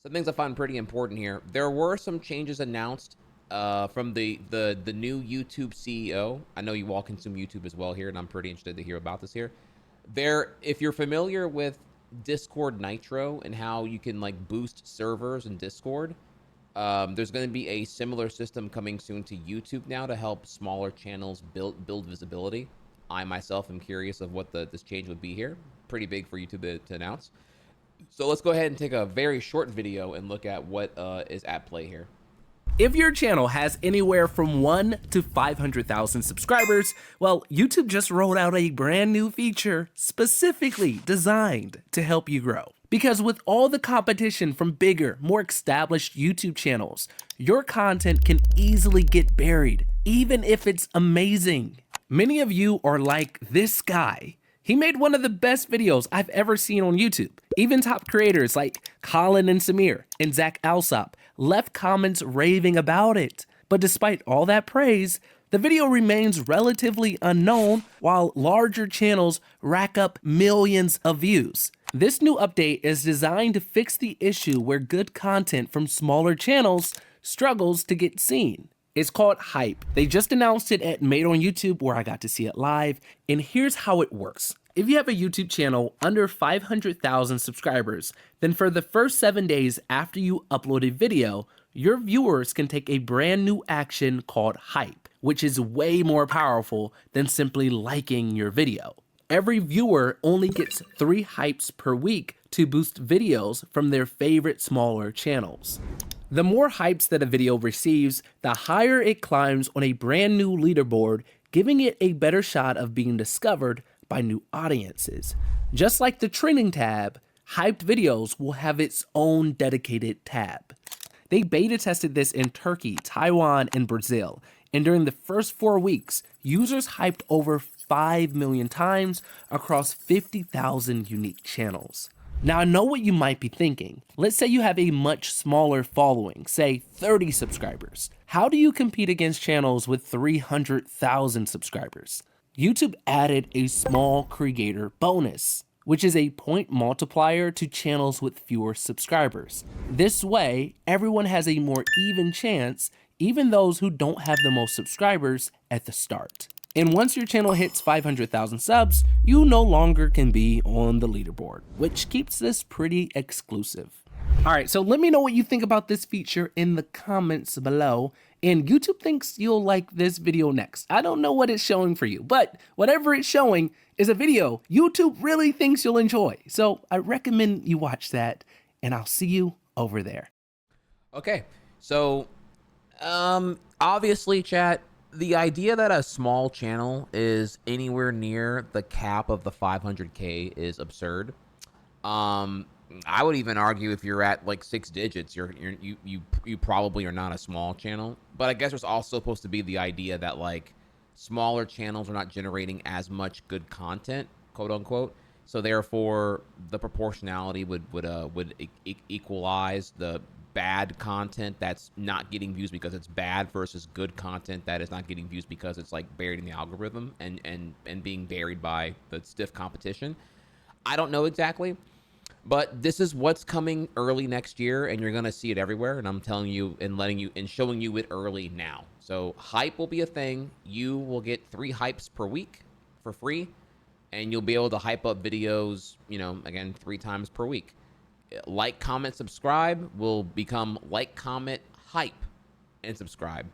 some things I find pretty important here. There were some changes announced from the new YouTube CEO. I know you all consume YouTube as well here, and I'm pretty interested to hear about this here. If you're familiar with Discord Nitro and how you can like boost servers in Discord, there's going to be a similar system coming soon to YouTube now to help smaller channels build visibility. I myself am curious of what this change would be here. Pretty big for YouTube to announce. So let's go ahead and take a very short video and look at what is at play here. If your channel has anywhere from 1 to 500,000 subscribers, well, YouTube just rolled out a brand new feature specifically designed to help you grow. Because with all the competition from bigger, more established YouTube channels, your content can easily get buried, even if it's amazing. Many of you are like this guy. He made one of the best videos I've ever seen on YouTube. Even top creators like Colin and Samir and Zach Alsop left comments raving about it. But despite all that praise, the video remains relatively unknown while larger channels rack up millions of views. This new update is designed to fix the issue where good content from smaller channels struggles to get seen. It's called Hype. They just announced it at Made on YouTube where I got to see it live, and here's how it works. If you have a YouTube channel under 500,000 subscribers, then for the first 7 days after you upload a video, your viewers can take a brand new action called Hype, which is way more powerful than simply liking your video. every viewer only gets 3 hypes per week to boost videos from their favorite smaller channels. The more hypes that a video receives, the higher it climbs on a brand new leaderboard, giving it a better shot of being discovered by new audiences. Just like the trending tab, hyped videos will have its own dedicated tab. They beta tested this in Turkey, Taiwan, and Brazil, and during the first 4 weeks, users hyped over 5 million times across 50,000 unique channels. Now I know what you might be thinking. Let's say you have a much smaller following, say 30 subscribers. How do you compete against channels with 300,000 subscribers? YouTube added a small creator bonus, which is a point multiplier to channels with fewer subscribers. This way, everyone has a more even chance, even those who don't have the most subscribers at the start. And once your channel hits 500,000 subs, you no longer can be on the leaderboard, which keeps this pretty exclusive. Alright, so let me know what you think about this feature in the comments below, and YouTube thinks you'll like this video next. I don't know what it's showing for you, but whatever it's showing is a video YouTube really thinks you'll enjoy. So I recommend you watch that, and I'll see you over there. Okay, so obviously, chat, the idea that a small channel is anywhere near the cap of the 500K is absurd. I would even argue if you're at like 6 digits, you probably are not a small channel. But I guess there's also supposed to be the idea that like smaller channels are not generating as much good content, quote unquote. So therefore, the proportionality would equalize the bad content that's not getting views because it's bad versus good content that is not getting views because it's like buried in the algorithm and being buried by the stiff competition. I don't know exactly, but this is what's coming early next year, and you're gonna see it everywhere. And I'm telling you and letting you and showing you it early now. So hype will be a thing. You will get 3 hypes per week for free, and you'll be able to hype up videos, you know, again 3 times per week. Like, comment, subscribe will become like, comment, hype, and subscribe.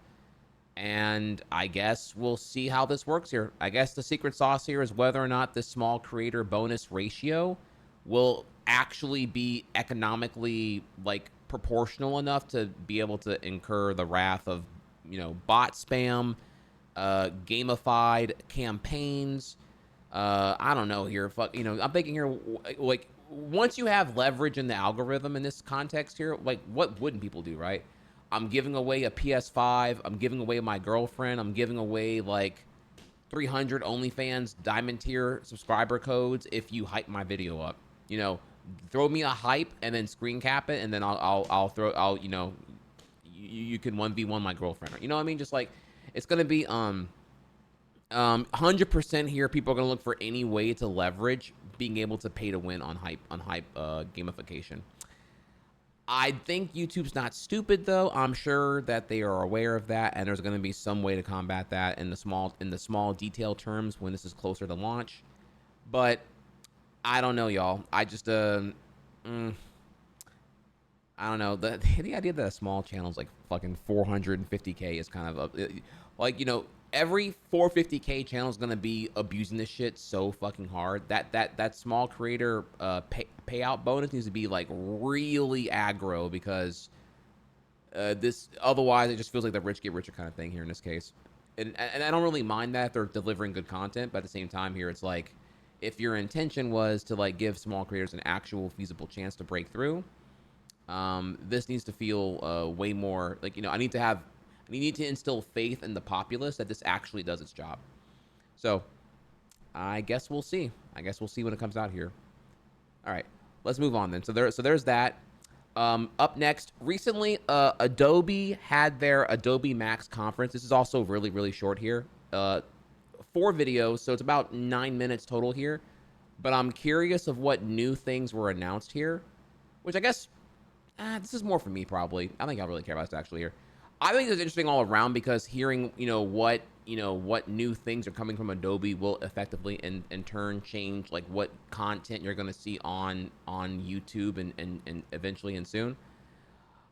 And I guess we'll see how this works here. I guess the secret sauce here is whether or not this small creator bonus ratio will actually be economically like proportional enough to be able to incur the wrath of, you know, bot spam, gamified campaigns. I don't know here. You know, I'm thinking here, like, once you have leverage in the algorithm in this context here, like, what wouldn't people do, right? I'm giving away a PS5. I'm giving away my girlfriend. I'm giving away like 300 OnlyFans diamond tier subscriber codes if you hype my video up. You know, throw me a hype and then screen cap it, and then I'll you know, you can 1v1 my girlfriend. You know what I mean? Just like, it's gonna be 100% here. People are gonna look for any way to leverage being able to pay to win on hype gamification. I think YouTube's not stupid though. I'm sure that they are aware of that, and there's going to be some way to combat that in the small detail terms when this is closer to launch. But I don't know, y'all. I just I don't know. The idea that a small channel is like fucking 450K is kind of like, you know, every 450K channel is gonna be abusing this shit so fucking hard. That small creator payout bonus needs to be like really aggro, because this otherwise it just feels like the rich get richer kind of thing here in this case. And I don't really mind that if they're delivering good content, but at the same time here, it's like, if your intention was to like give small creators an actual feasible chance to break through, this needs to feel way more like, you know, I need to instill faith in the populace that this actually does its job. So I guess we'll see. I guess we'll see when it comes out here. All right, let's move on then. So there's that. Up next, recently, Adobe had their Adobe Max conference. This is also really, really short here. 4 videos, so it's about 9 minutes total here. But I'm curious of what new things were announced here, which I guess this is more for me probably. I think I really care about this actually here. I think it's interesting all around, because hearing, what new things are coming from Adobe will effectively in turn change like what content you're going to see on YouTube and eventually and soon.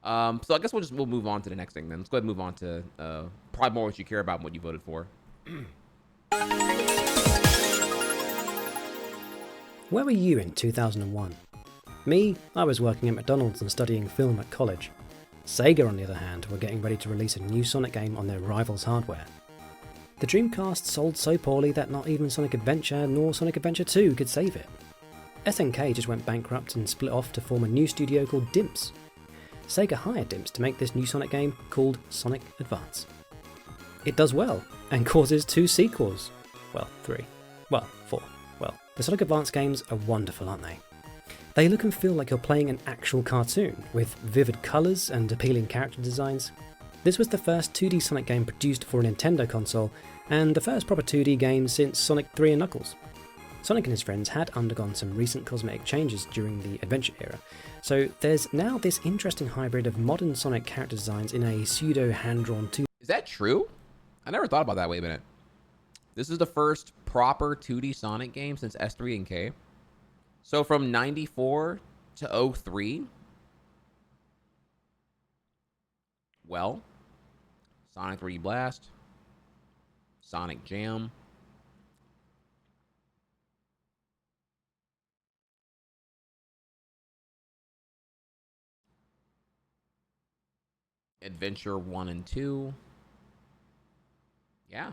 So I guess we'll move on to the next thing then. Let's go ahead and move on to probably more what you care about and what you voted for. Where were you in 2001? Me, I was working at McDonald's and studying film at college. Sega, on the other hand, were getting ready to release a new Sonic game on their rival's hardware. The Dreamcast sold so poorly that not even Sonic Adventure nor Sonic Adventure 2 could save it. SNK just went bankrupt and split off to form a new studio called Dimps. Sega hired Dimps to make this new Sonic game called Sonic Advance. It does well, and causes 2 sequels. Well, 3. Well, 4. Well, the Sonic Advance games are wonderful, aren't they? They look and feel like you're playing an actual cartoon, with vivid colours and appealing character designs. This was the first 2D Sonic game produced for a Nintendo console, and the first proper 2D game since Sonic 3 and Knuckles. Sonic and his friends had undergone some recent cosmetic changes during the Adventure era, so there's now this interesting hybrid of modern Sonic character designs in a pseudo hand-drawn 2D. Is that true? I never thought about that. Wait a minute. This is the first proper 2D Sonic game since S3 and K. So from 94 to 03. Well, Sonic 3D Blast, Sonic Jam, Adventure 1 and 2. Yeah.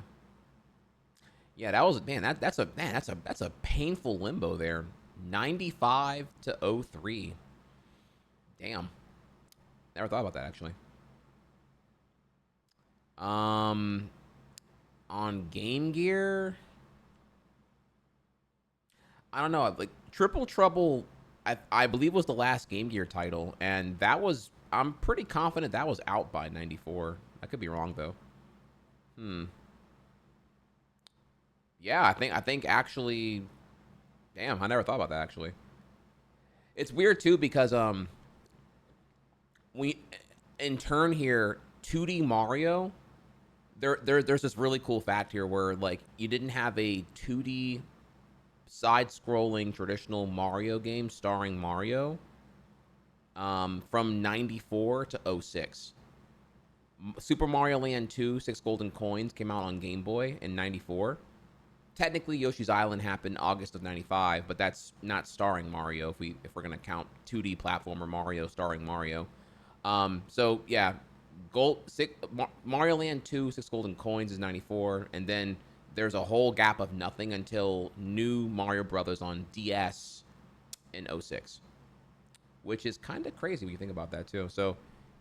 Yeah, that was, man, that's a painful limbo there. 95 to 03. Damn. Never thought about that, actually. On Game Gear, I don't know, like Triple Trouble, I believe was the last Game Gear title, and that was, I'm pretty confident that was out by 94. I could be wrong though. Yeah, I think actually, damn, I never thought about that actually. It's weird too because we in turn here 2D Mario, there's this really cool fact here where like you didn't have a 2D side-scrolling traditional Mario game starring Mario from 94 to 06. Super Mario Land 2, 6 Golden Coins came out on Game Boy in 94. Technically, Yoshi's Island happened August of 95, but that's not starring Mario if we're gonna count 2D platformer Mario starring Mario. So yeah, Mario Land 2, 6 Golden Coins is 94, and then there's a whole gap of nothing until New Mario Brothers on DS in 06, which is kind of crazy when you think about that too. So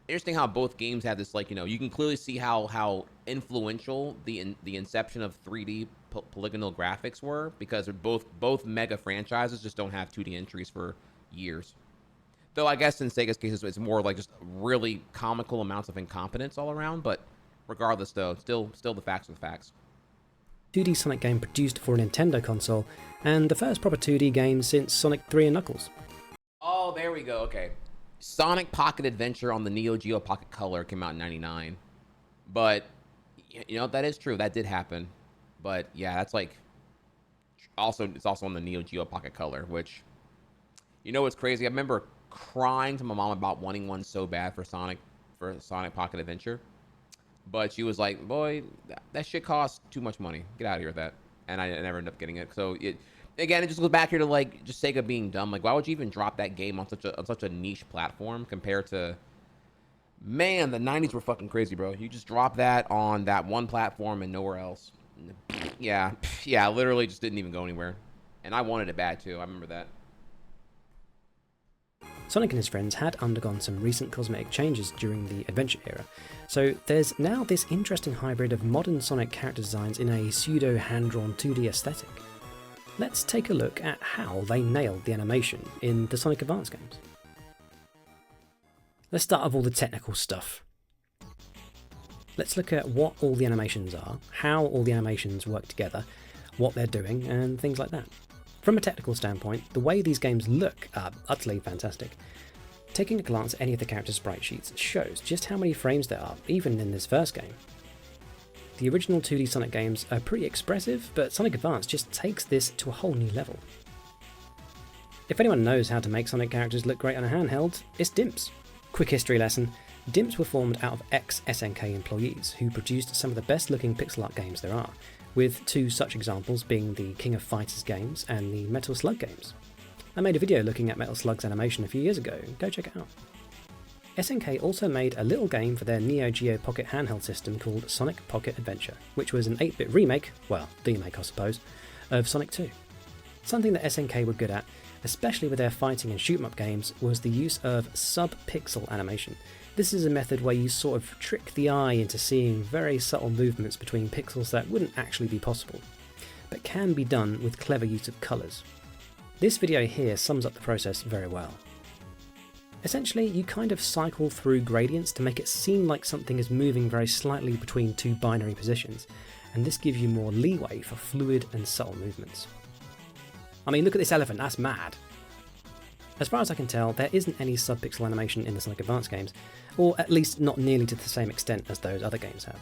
interesting how both games have this, like, you know, you can clearly see how influential the inception of 3D polygonal graphics were, because both mega franchises just don't have 2D entries for years. Though I guess in Sega's case it's more like just really comical amounts of incompetence all around, but regardless though, still the facts are the facts. 2D Sonic game produced for a Nintendo console, and the first proper 2D game since Sonic 3 and Knuckles. Oh, there we go, okay. Sonic Pocket Adventure on the Neo Geo Pocket Color came out in 99. But, you know, that is true, that did happen. But yeah, that's like, it's also on the Neo Geo Pocket Color, which, you know what's crazy? I remember crying to my mom about wanting one so bad for Sonic Pocket Adventure. But she was like, boy, that shit costs too much money. Get out of here with that. And I never ended up getting it. So again, it just goes back here to like just Sega being dumb. Like, why would you even drop that game on such a niche platform compared to, man, the 90s were fucking crazy, bro. You just drop that on that one platform and nowhere else. Yeah, literally just didn't even go anywhere. And I wanted it bad too. I remember that. Sonic and his friends had undergone some recent cosmetic changes during the Adventure era, so there's now this interesting hybrid of modern Sonic character designs in a pseudo hand-drawn 2D aesthetic. Let's take a look at how they nailed the animation in the Sonic Advance games. Let's start with all the technical stuff. Let's look at what all the animations are, how all the animations work together, what they're doing, and things like that. From a technical standpoint, the way these games look are utterly fantastic. Taking a glance at any of the character sprite sheets shows just how many frames there are, even in this first game. The original 2D Sonic games are pretty expressive, but Sonic Advance just takes this to a whole new level. If anyone knows how to make Sonic characters look great on a handheld, it's Dimps. Quick history lesson. Dimps were formed out of ex-SNK employees who produced some of the best looking pixel art games there are, with 2 such examples being the King of Fighters games and the Metal Slug games. I made a video looking at Metal Slug's animation a few years ago, go check it out. SNK also made a little game for their Neo Geo Pocket handheld system called Sonic Pocket Adventure, which was an 8-bit remake, well, demake I suppose, of Sonic 2. Something that SNK were good at, especially with their fighting and shoot 'em up games, was the use of sub-pixel animation. This is a method where you sort of trick the eye into seeing very subtle movements between pixels that wouldn't actually be possible, but can be done with clever use of colours. This video here sums up the process very well. Essentially, you kind of cycle through gradients to make it seem like something is moving very slightly between two binary positions, and this gives you more leeway for fluid and subtle movements. I mean, look at this elephant, that's mad! As far as I can tell, there isn't any sub-pixel animation in the Sonic Advance games, or at least not nearly to the same extent as those other games have.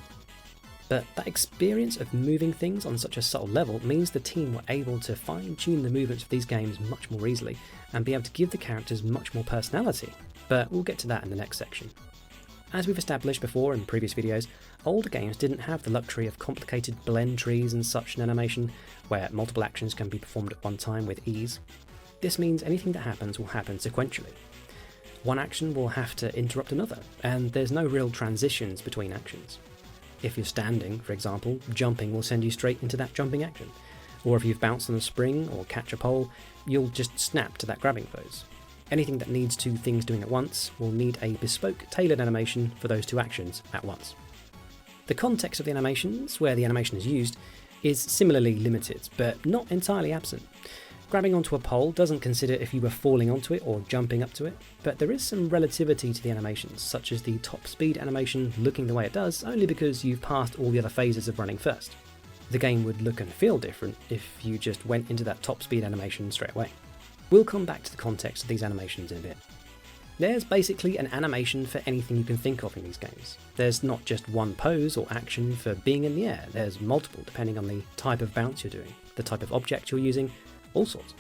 But that experience of moving things on such a subtle level means the team were able to fine-tune the movements of these games much more easily, and be able to give the characters much more personality, but we'll get to that in the next section. As we've established before in previous videos, older games didn't have the luxury of complicated blend trees and such in animation, where multiple actions can be performed at one time with ease. This means anything that happens will happen sequentially. One action will have to interrupt another, and there's no real transitions between actions. If you're standing, for example, jumping will send you straight into that jumping action, or if you've bounced on a spring or catch a pole, you'll just snap to that grabbing pose. Anything that needs two things doing at once will need a bespoke, tailored animation for those two actions at once. The context of the animations, where the animation is used, is similarly limited, but not entirely absent. Grabbing onto a pole doesn't consider if you were falling onto it or jumping up to it, but there is some relativity to the animations, such as the top speed animation looking the way it does only because you've passed all the other phases of running first. The game would look and feel different if you just went into that top speed animation straight away. We'll come back to the context of these animations in a bit. There's basically an animation for anything you can think of in these games. There's not just one pose or action for being in the air, there's multiple depending on the type of bounce you're doing, the type of object you're using, all sorts.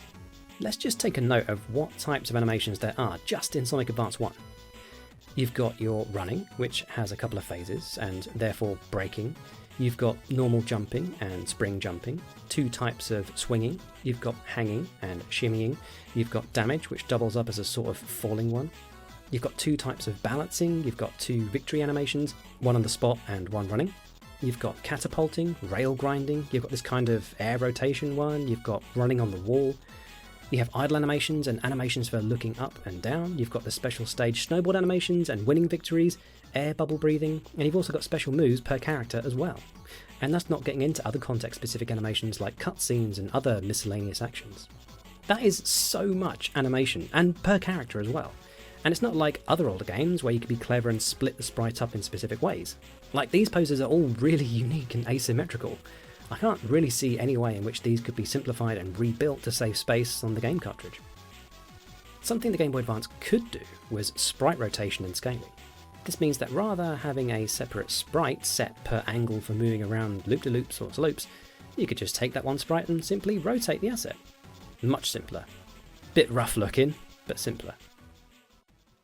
Let's just take a note of what types of animations there are just in Sonic Advance 1. You've got your running, which has a couple of phases, and therefore braking. You've got normal jumping and spring jumping, two types of swinging. You've got hanging and shimmying. You've got damage, which doubles up as a sort of falling one. You've got two types of balancing. You've got two victory animations, one on the spot and one running. You've got catapulting, rail grinding, you've got this kind of air rotation one, you've got running on the wall. You have idle animations and animations for looking up and down, you've got the special stage snowboard animations and winning victories, air bubble breathing, and you've also got special moves per character as well. And that's not getting into other context-specific animations like cutscenes and other miscellaneous actions. That is so much animation, and per character as well. And it's not like other older games where you could be clever and split the sprite up in specific ways. Like, these poses are all really unique and asymmetrical. I can't really see any way in which these could be simplified and rebuilt to save space on the game cartridge. Something the Game Boy Advance could do was sprite rotation and scaling. This means that rather having a separate sprite set per angle for moving around loop-de-loops or slopes, you could just take that one sprite and simply rotate the asset. Much simpler. Bit rough looking, but simpler.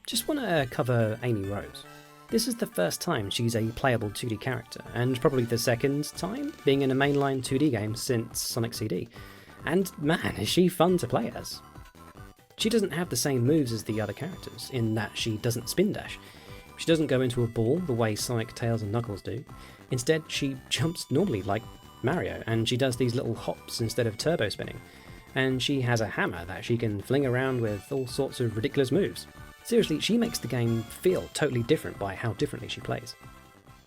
Just want to cover Amy Rose. This is the first time she's a playable 2D character, and probably the second time being in a mainline 2D game since Sonic CD. And man, is she fun to play as. She doesn't have the same moves as the other characters, in that she doesn't spin dash. She doesn't go into a ball the way Sonic, Tails and Knuckles do. Instead, she jumps normally like Mario, and she does these little hops instead of turbo spinning. And she has a hammer that she can fling around with all sorts of ridiculous moves. Seriously, she makes the game feel totally different by how differently she plays.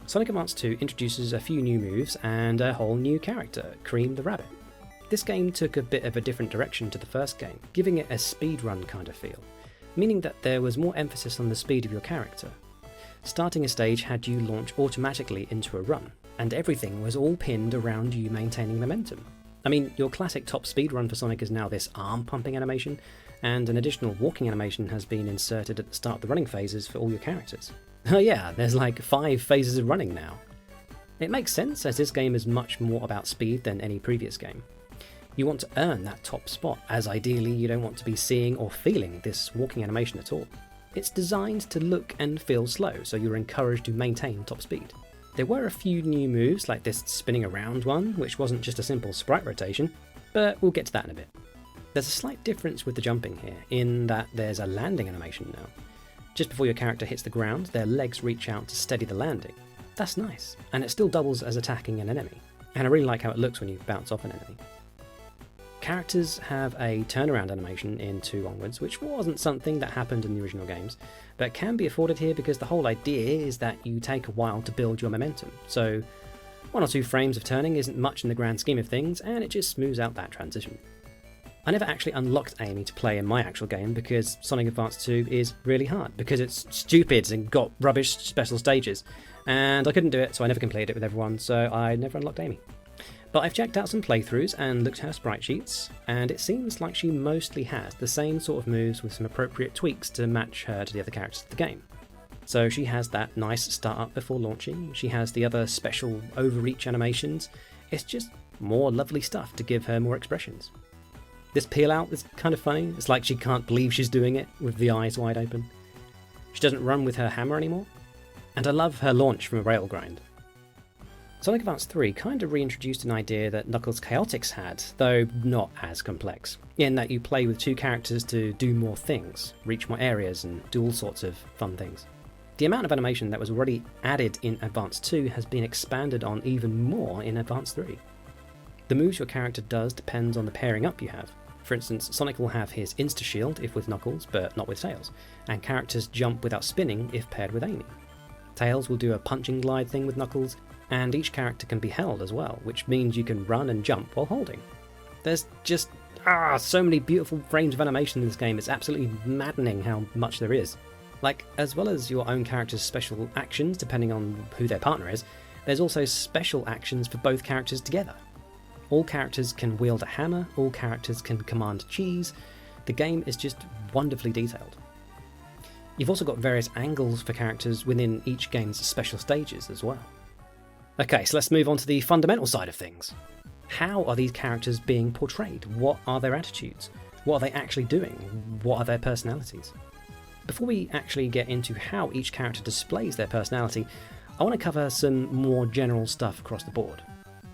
Sonic Advance 2 introduces a few new moves and a whole new character, Cream the Rabbit. This game took a bit of a different direction to the first game, giving it a speedrun kind of feel, meaning that there was more emphasis on the speed of your character. Starting a stage had you launch automatically into a run, and everything was all pinned around you maintaining momentum. I mean, your classic top speed run for Sonic is now this arm pumping animation, and an additional walking animation has been inserted at the start of the running phases for all your characters. Oh yeah, there's like 5 phases of running now. It makes sense, as this game is much more about speed than any previous game. You want to earn that top spot, as ideally you don't want to be seeing or feeling this walking animation at all. It's designed to look and feel slow, so you're encouraged to maintain top speed. There were a few new moves, like this spinning around one, which wasn't just a simple sprite rotation, but we'll get to that in a bit. There's a slight difference with the jumping here, in that there's a landing animation now. Just before your character hits the ground, their legs reach out to steady the landing. That's nice, and it still doubles as attacking an enemy, and I really like how it looks when you bounce off an enemy. Characters have a turnaround animation in 2 onwards, which wasn't something that happened in the original games, but can be afforded here because the whole idea is that you take a while to build your momentum, so 1 or 2 frames of turning isn't much in the grand scheme of things, and it just smooths out that transition. I never actually unlocked Amy to play in my actual game because Sonic Advance 2 is really hard, because it's stupid and got rubbish special stages, and I couldn't do it, so I never completed it with everyone, so I never unlocked Amy. But I've checked out some playthroughs and looked at her sprite sheets, and it seems like she mostly has the same sort of moves with some appropriate tweaks to match her to the other characters of the game. So she has that nice start up before launching, she has the other special overreach animations, it's just more lovely stuff to give her more expressions. This peel out is kind of funny, it's like she can't believe she's doing it with the eyes wide open. She doesn't run with her hammer anymore, and I love her launch from a rail grind. Sonic Advance 3 kind of reintroduced an idea that Knuckles Chaotix had, though not as complex, in that you play with 2 characters to do more things, reach more areas and do all sorts of fun things. The amount of animation that was already added in Advance 2 has been expanded on even more in Advance 3. The moves your character does depends on the pairing up you have. For instance, Sonic will have his insta-shield if with Knuckles, but not with Tails, and characters jump without spinning if paired with Amy. Tails will do a punching glide thing with Knuckles, and each character can be held as well, which means you can run and jump while holding. There's just so many beautiful frames of animation in this game, it's absolutely maddening how much there is. Like, as well as your own character's special actions depending on who their partner is, there's also special actions for both characters together. All characters can wield a hammer, all characters can command cheese, the game is just wonderfully detailed. You've also got various angles for characters within each game's special stages as well. Okay, so let's move on to the fundamental side of things. How are these characters being portrayed? What are their attitudes? What are they actually doing? What are their personalities? Before we actually get into how each character displays their personality, I want to cover some more general stuff across the board.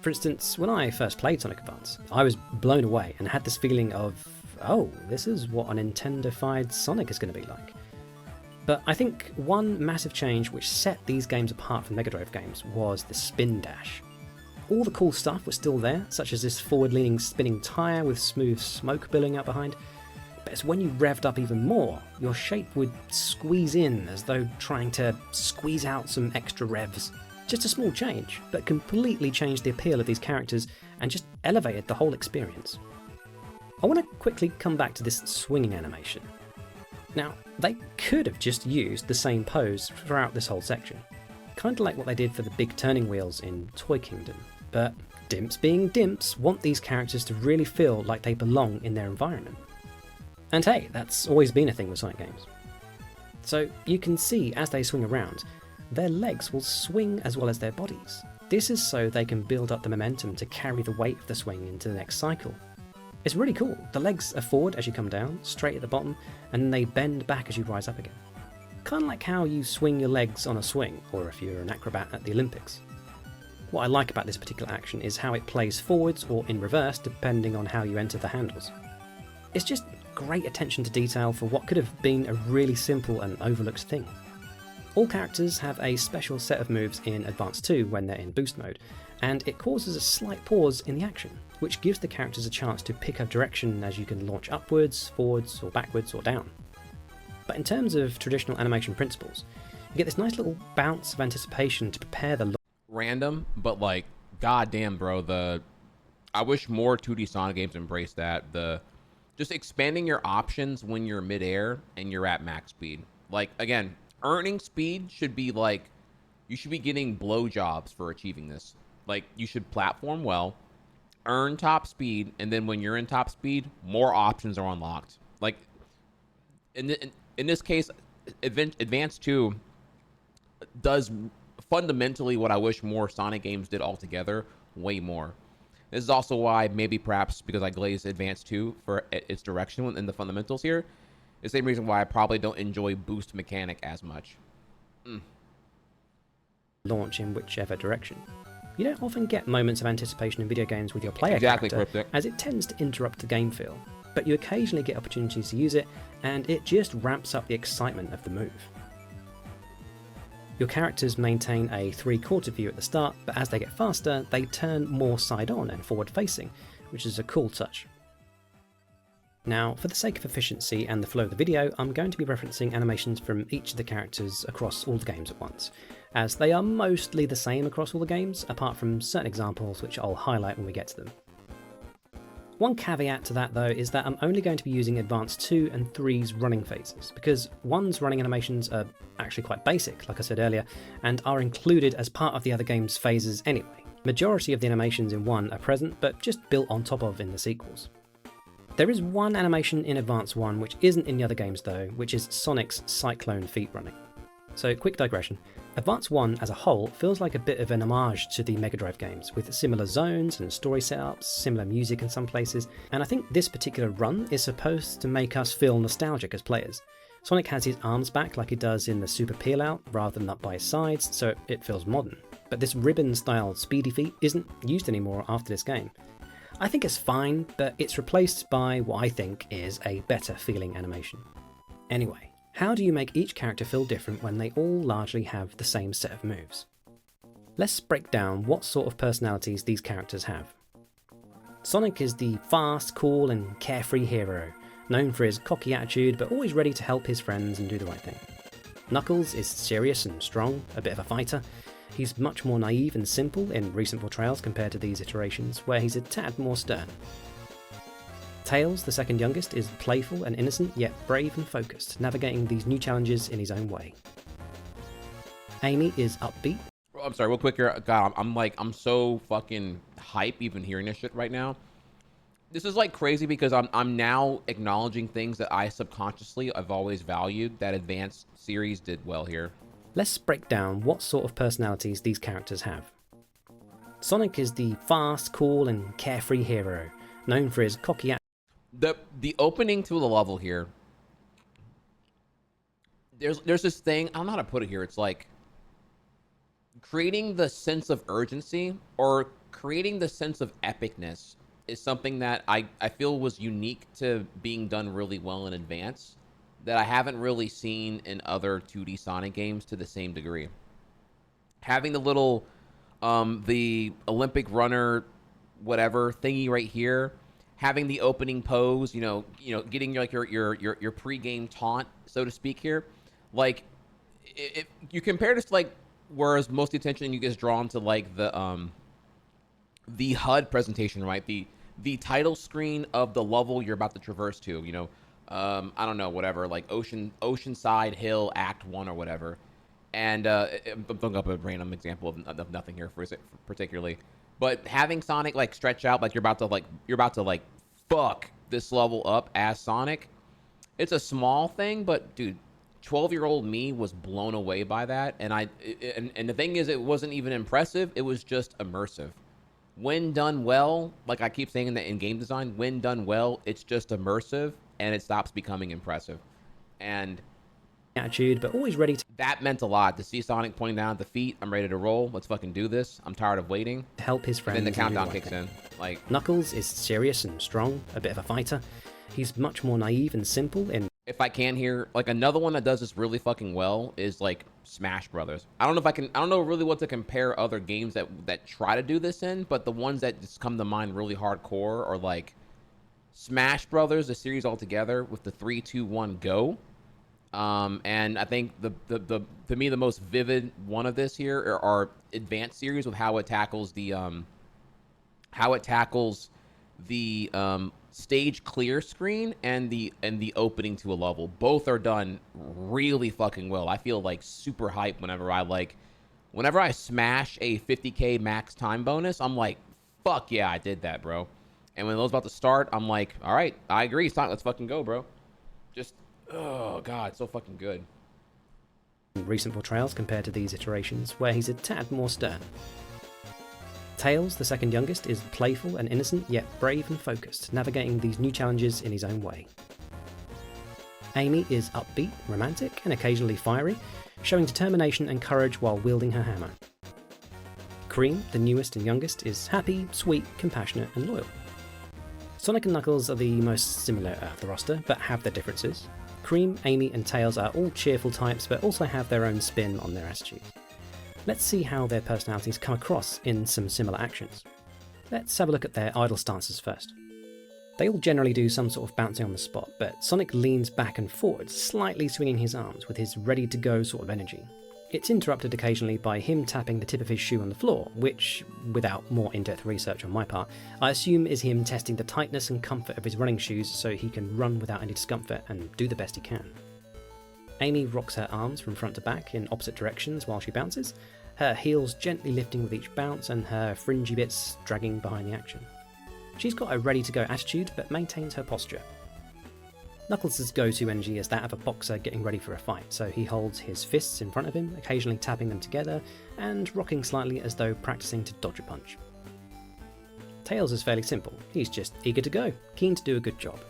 For instance, when I first played Sonic Advance, I was blown away and had this feeling of, oh, this is what a Nintendo-fied Sonic is going to be like. But I think one massive change which set these games apart from Mega Drive games was the spin dash. All the cool stuff was still there, such as this forward-leaning spinning tyre with smooth smoke billowing out behind, but it's when you revved up even more, your shape would squeeze in as though trying to squeeze out some extra revs. Just a small change, but completely changed the appeal of these characters and just elevated the whole experience. I want to quickly come back to this swinging animation. Now, they could have just used the same pose throughout this whole section, kind of like what they did for the big turning wheels in Toy Kingdom, but dimps being dimps want these characters to really feel like they belong in their environment. And hey, that's always been a thing with Sonic games. So you can see as they swing around, their legs will swing as well as their bodies. This is so they can build up the momentum to carry the weight of the swing into the next cycle. It's really cool. The legs are forward as you come down, straight at the bottom, and then they bend back as you rise up again. Kind of like how you swing your legs on a swing, or if you're an acrobat at the Olympics. What I like about this particular action is how it plays forwards or in reverse depending on how you enter the handles. It's just great attention to detail for what could have been a really simple and overlooked thing. All characters have a special set of moves in Advance 2 when they're in boost mode, and it causes a slight pause in the action, which gives the characters a chance to pick a direction as you can launch upwards, forwards, or backwards, or down. But in terms of traditional animation principles, you get this nice little bounce of anticipation to prepare the random, but like, goddamn, bro, I wish more 2D Sonic games embrace that. Just expanding your options when you're midair and you're at max speed. Like, again, earning speed should be like, you should be getting blowjobs for achieving this. Like, you should platform well, earn top speed, and then when you're in top speed, more options are unlocked. Like, in this case, Advance 2 does fundamentally what I wish more Sonic games did altogether, way more. This is also why, maybe perhaps because I glazed Advance 2 for its direction in the fundamentals here, the same reason why I probably don't enjoy boost mechanic as much. Launch in whichever direction. You don't often get moments of anticipation in video games with your player character, as it tends to interrupt the game feel. but you occasionally get opportunities to use it, and it just ramps up the excitement of the move. Your characters maintain a 3/4 view at the start, but as they get faster, they turn more side-on and forward-facing, which is a cool touch. Now, for the sake of efficiency and the flow of the video, I'm going to be referencing animations from each of the characters across all the games at once, as they are mostly the same across all the games, apart from certain examples which I'll highlight when we get to them. One caveat to that though is that I'm only going to be using Advanced 2 and 3's running phases, because 1's running animations are actually quite basic, like I said earlier, and are included as part of the other game's phases anyway. Majority of the animations in 1 are present, but just built on top of in the sequels. There is one animation in Advance 1 which isn't in the other games though, which is Sonic's Cyclone feet running. So quick digression, Advance 1 as a whole feels like a bit of an homage to the Mega Drive games, with similar zones and story setups, similar music in some places, and I think this particular run is supposed to make us feel nostalgic as players. Sonic has his arms back like he does in the Super Peel Out, rather than up by his sides, so it feels modern. But this ribbon-style speedy feat isn't used anymore after this game. I think it's fine, but it's replaced by what I think is a better feeling animation. Anyway, how do you make each character feel different when they all largely have the same set of moves? Let's break down what sort of personalities these characters have. Sonic is the fast, cool and carefree hero, known for his cocky attitude but always ready to help his friends and do the right thing. Knuckles is serious and strong, a bit of a fighter. He's much more naive and simple in recent portrayals compared to these iterations, where he's a tad more stern. Tails, the second youngest, is playful and innocent, yet brave and focused, navigating these new challenges in his own way. Amy is upbeat. I'm sorry, real quick here. God, I'm so fucking hype even hearing this shit right now. This is like crazy because I'm now acknowledging things that I subconsciously I've always valued that Advanced series did well here. Let's break down what sort of personalities these characters have. Sonic is the fast, cool and carefree hero, known for his cocky attitude. The opening to the level here, there's this thing, I don't know how to put it here, it's like creating the sense of urgency or creating the sense of epicness is something that I feel was unique to being done really well in Advance that I haven't really seen in other 2D Sonic games to the same degree. Having the little the Olympic runner whatever thingy right here, having the opening pose, you know, getting like your pre-game taunt, so to speak here. Like, if you compare this to like, whereas most of the attention you get drawn to like the HUD presentation, right? The title screen of the level you're about to traverse to, you know, I don't know, whatever, like Oceanside Hill Act 1 or whatever. And I'm throwing up a random example of nothing here for particularly. But having Sonic like stretch out like you're about to fuck this level up as Sonic, it's a small thing, but dude, 12-year-old me was blown away by that, and and the thing is, it wasn't even impressive, it was just immersive. When done well, like I keep saying in game design, when done well, it's just immersive and it stops becoming impressive. And attitude, but always ready to... That meant a lot. To see Sonic pointing down at the feet, I'm ready to roll. Let's fucking do this. I'm tired of waiting. To help his friends. And then the countdown kicks in. Like, Knuckles is serious and strong, a bit of a fighter. He's much more naive and simple in... If I can here, like another one that does this really fucking well is like Smash Brothers. I don't know really what to compare other games that try to do this in, but the ones that just come to mind really hardcore are like Smash Brothers, the series altogether with the 3, 2, 1, go. And I think the to me the most vivid one of this here are Advanced series with how it tackles the stage clear screen and the opening to a level. Both are done really fucking well. I feel like super hype whenever I smash a 50k max time bonus. I'm like, fuck yeah, I did that, bro. And when those about to start, I'm like, all right, I agree, Sonic, let's fucking go, bro. Just, oh god, so fucking good. Recent portrayals compared to these iterations, where he's a tad more stern. Tails, the second youngest, is playful and innocent, yet brave and focused, navigating these new challenges in his own way. Amy is upbeat, romantic, and occasionally fiery, showing determination and courage while wielding her hammer. Cream, the newest and youngest, is happy, sweet, compassionate, and loyal. Sonic and Knuckles are the most similar of the roster, but have their differences. Cream, Amy and Tails are all cheerful types, but also have their own spin on their attitude. Let's see how their personalities come across in some similar actions. Let's have a look at their idle stances first. They all generally do some sort of bouncing on the spot, but Sonic leans back and forwards, slightly swinging his arms with his ready-to-go sort of energy. It's interrupted occasionally by him tapping the tip of his shoe on the floor, which, without more in-depth research on my part, I assume is him testing the tightness and comfort of his running shoes so he can run without any discomfort and do the best he can. Amy rocks her arms from front to back in opposite directions while she bounces, her heels gently lifting with each bounce and her fringy bits dragging behind the action. She's got a ready-to-go attitude but maintains her posture. Knuckles' go-to energy is that of a boxer getting ready for a fight, so he holds his fists in front of him, occasionally tapping them together and rocking slightly as though practicing to dodge a punch. Tails is fairly simple, he's just eager to go, keen to do a good job.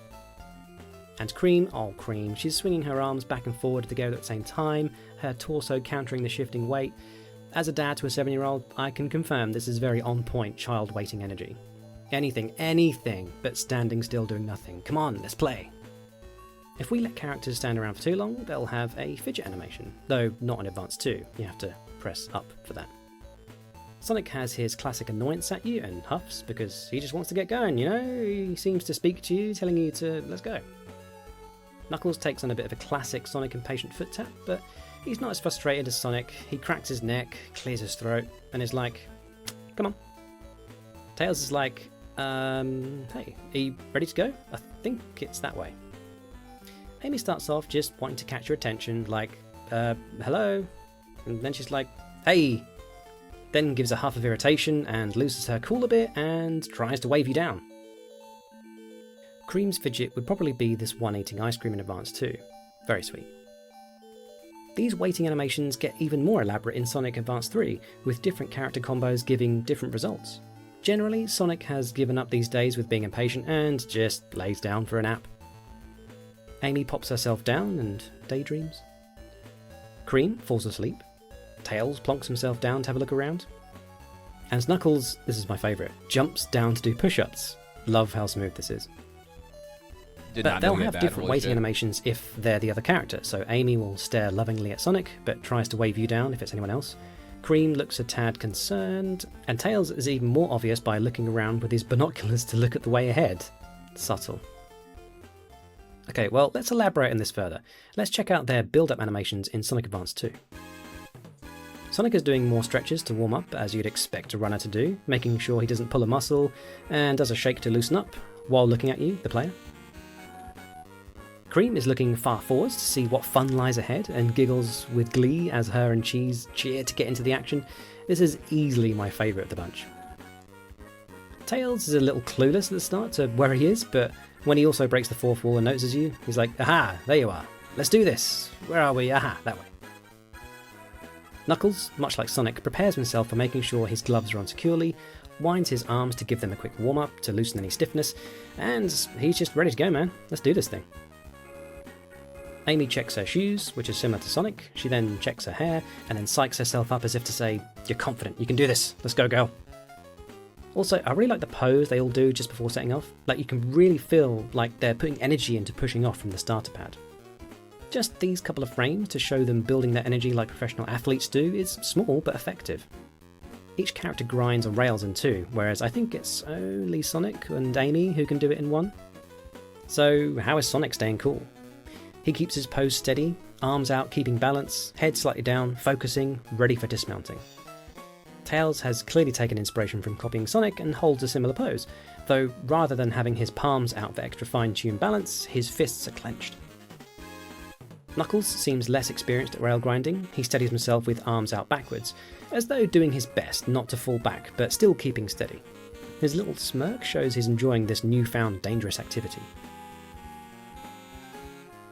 And Cream, oh Cream, she's swinging her arms back and forward together at the same time, her torso countering the shifting weight. As a dad to a 7-year-old, I can confirm this is very on-point child-waiting energy. Anything but standing still doing nothing. Come on, let's play! If we let characters stand around for too long, they'll have a fidget animation, though not in Advanced 2, you have to press up for that. Sonic has his classic annoyance at you and huffs because he just wants to get going, you know? He seems to speak to you, telling you to let's go. Knuckles takes on a bit of a classic Sonic impatient foot tap, but he's not as frustrated as Sonic. He cracks his neck, clears his throat, and is like, come on. Tails is like, hey, are you ready to go? I think it's that way. Amy starts off just wanting to catch your attention, like, hello? And then she's like, hey! Then gives a huff of irritation and loses her cool a bit and tries to wave you down. Cream's fidget would probably be this one eating ice cream in Advance 2. Very sweet. These waiting animations get even more elaborate in Sonic Advance 3, with different character combos giving different results. Generally, Sonic has given up these days with being impatient and just lays down for a nap. Amy pops herself down and daydreams. Cream falls asleep. Tails plonks himself down to have a look around. And Knuckles, this is my favourite, jumps down to do push-ups. Love how smooth this is. But they'll have different waiting animations if they're the other character, so Amy will stare lovingly at Sonic, but tries to wave you down if it's anyone else. Cream looks a tad concerned, and Tails is even more obvious by looking around with his binoculars to look at the way ahead. Subtle. Okay, well, let's elaborate on this further. Let's check out their build-up animations in Sonic Advance 2. Sonic is doing more stretches to warm up, as you'd expect a runner to do, making sure he doesn't pull a muscle, and does a shake to loosen up, while looking at you, the player. Cream is looking far forwards to see what fun lies ahead, and giggles with glee as her and Cheese cheer to get into the action. This is easily my favourite of the bunch. Tails is a little clueless at the start to where he is, but when he also breaks the fourth wall and notices you, he's like, aha, there you are. Let's do this. Where are we? Aha, that way. Knuckles, much like Sonic, prepares himself for making sure his gloves are on securely, winds his arms to give them a quick warm-up to loosen any stiffness, and he's just ready to go, man. Let's do this thing. Amy checks her shoes, which is similar to Sonic. She then checks her hair, and then psychs herself up as if to say, you're confident, you can do this, let's go, girl. Also, I really like the pose they all do just before setting off. Like, you can really feel like they're putting energy into pushing off from the starter pad. Just these couple of frames to show them building their energy like professional athletes do is small but effective. Each character grinds on rails in two, whereas I think it's only Sonic and Amy who can do it in one. So how is Sonic staying cool? He keeps his pose steady, arms out keeping balance, head slightly down, focusing, ready for dismounting. Tails has clearly taken inspiration from copying Sonic and holds a similar pose, though rather than having his palms out for extra fine-tuned balance, his fists are clenched. Knuckles seems less experienced at rail grinding. He steadies himself with arms out backwards, as though doing his best not to fall back, but still keeping steady. His little smirk shows he's enjoying this newfound dangerous activity.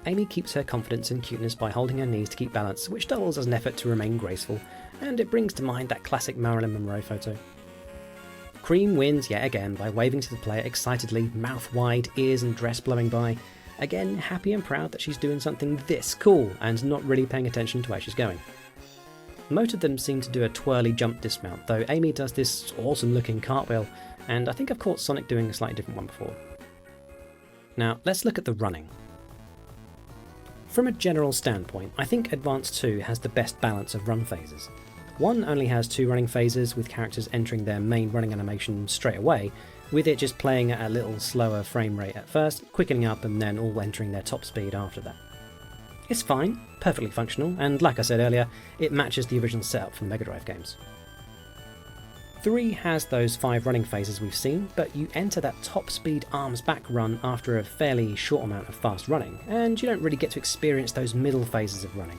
Amy keeps her confidence and cuteness by holding her knees to keep balance, which doubles as an effort to remain graceful, and it brings to mind that classic Marilyn Monroe photo. Cream wins yet again by waving to the player excitedly, mouth wide, ears and dress blowing by, again happy and proud that she's doing something this cool and not really paying attention to where she's going. Most of them seem to do a twirly jump dismount, though Amy does this awesome looking cartwheel, and I think I've caught Sonic doing a slightly different one before. Now let's look at the running. From a general standpoint, I think Advanced 2 has the best balance of run phases. 1 only has 2 running phases with characters entering their main running animation straight away, with it just playing at a little slower frame rate at first, quickening up and then all entering their top speed after that. It's fine, perfectly functional, and like I said earlier, it matches the original setup from the Mega Drive games. 3 has those 5 running phases we've seen, but you enter that top speed arms back run after a fairly short amount of fast running, and you don't really get to experience those middle phases of running.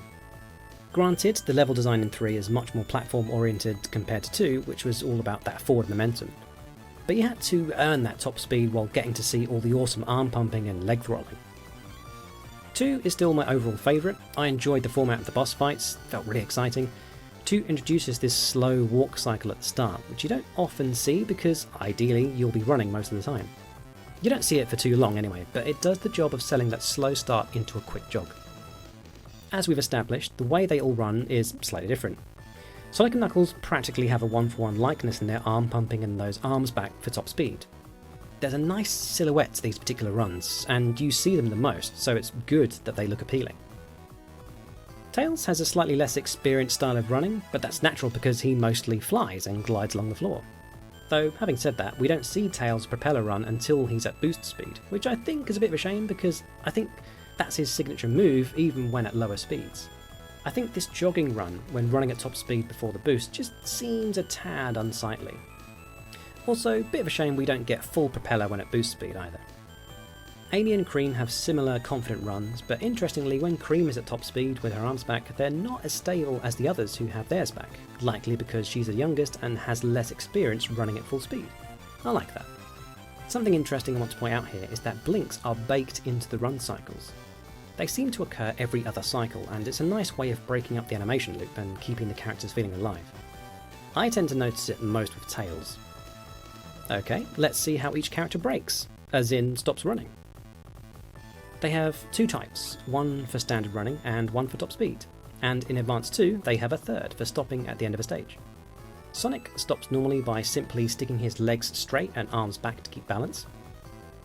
Granted, the level design in 3 is much more platform oriented compared to 2, which was all about that forward momentum. But you had to earn that top speed while getting to see all the awesome arm pumping and leg throttling. 2 is still my overall favourite. I enjoyed the format of the boss fights, felt really exciting. 2 introduces this slow walk cycle at the start, which you don't often see because ideally you'll be running most of the time. You don't see it for too long anyway, but it does the job of selling that slow start into a quick jog. As we've established, the way they all run is slightly different. Sonic and Knuckles practically have a one-for-one likeness in their arm pumping and those arms back for top speed. There's a nice silhouette to these particular runs, and you see them the most, so it's good that they look appealing. Tails has a slightly less experienced style of running, but that's natural because he mostly flies and glides along the floor. Though, having said that, we don't see Tails' propeller run until he's at boost speed, which I think is a bit of a shame because I think that's his signature move even when at lower speeds. I think this jogging run, when running at top speed before the boost, just seems a tad unsightly. Also, bit of a shame we don't get full propeller when at boost speed either. Amy and Cream have similar confident runs, but interestingly when Cream is at top speed with her arms back, they're not as stable as the others who have theirs back, likely because she's the youngest and has less experience running at full speed. I like that. Something interesting I want to point out here is that blinks are baked into the run cycles. They seem to occur every other cycle, and it's a nice way of breaking up the animation loop and keeping the characters feeling alive. I tend to notice it most with Tails. Okay, let's see how each character breaks, as in stops running. They have 2 types, one for standard running and one for top speed, and in Advanced 2 they have a third for stopping at the end of a stage. Sonic stops normally by simply sticking his legs straight and arms back to keep balance,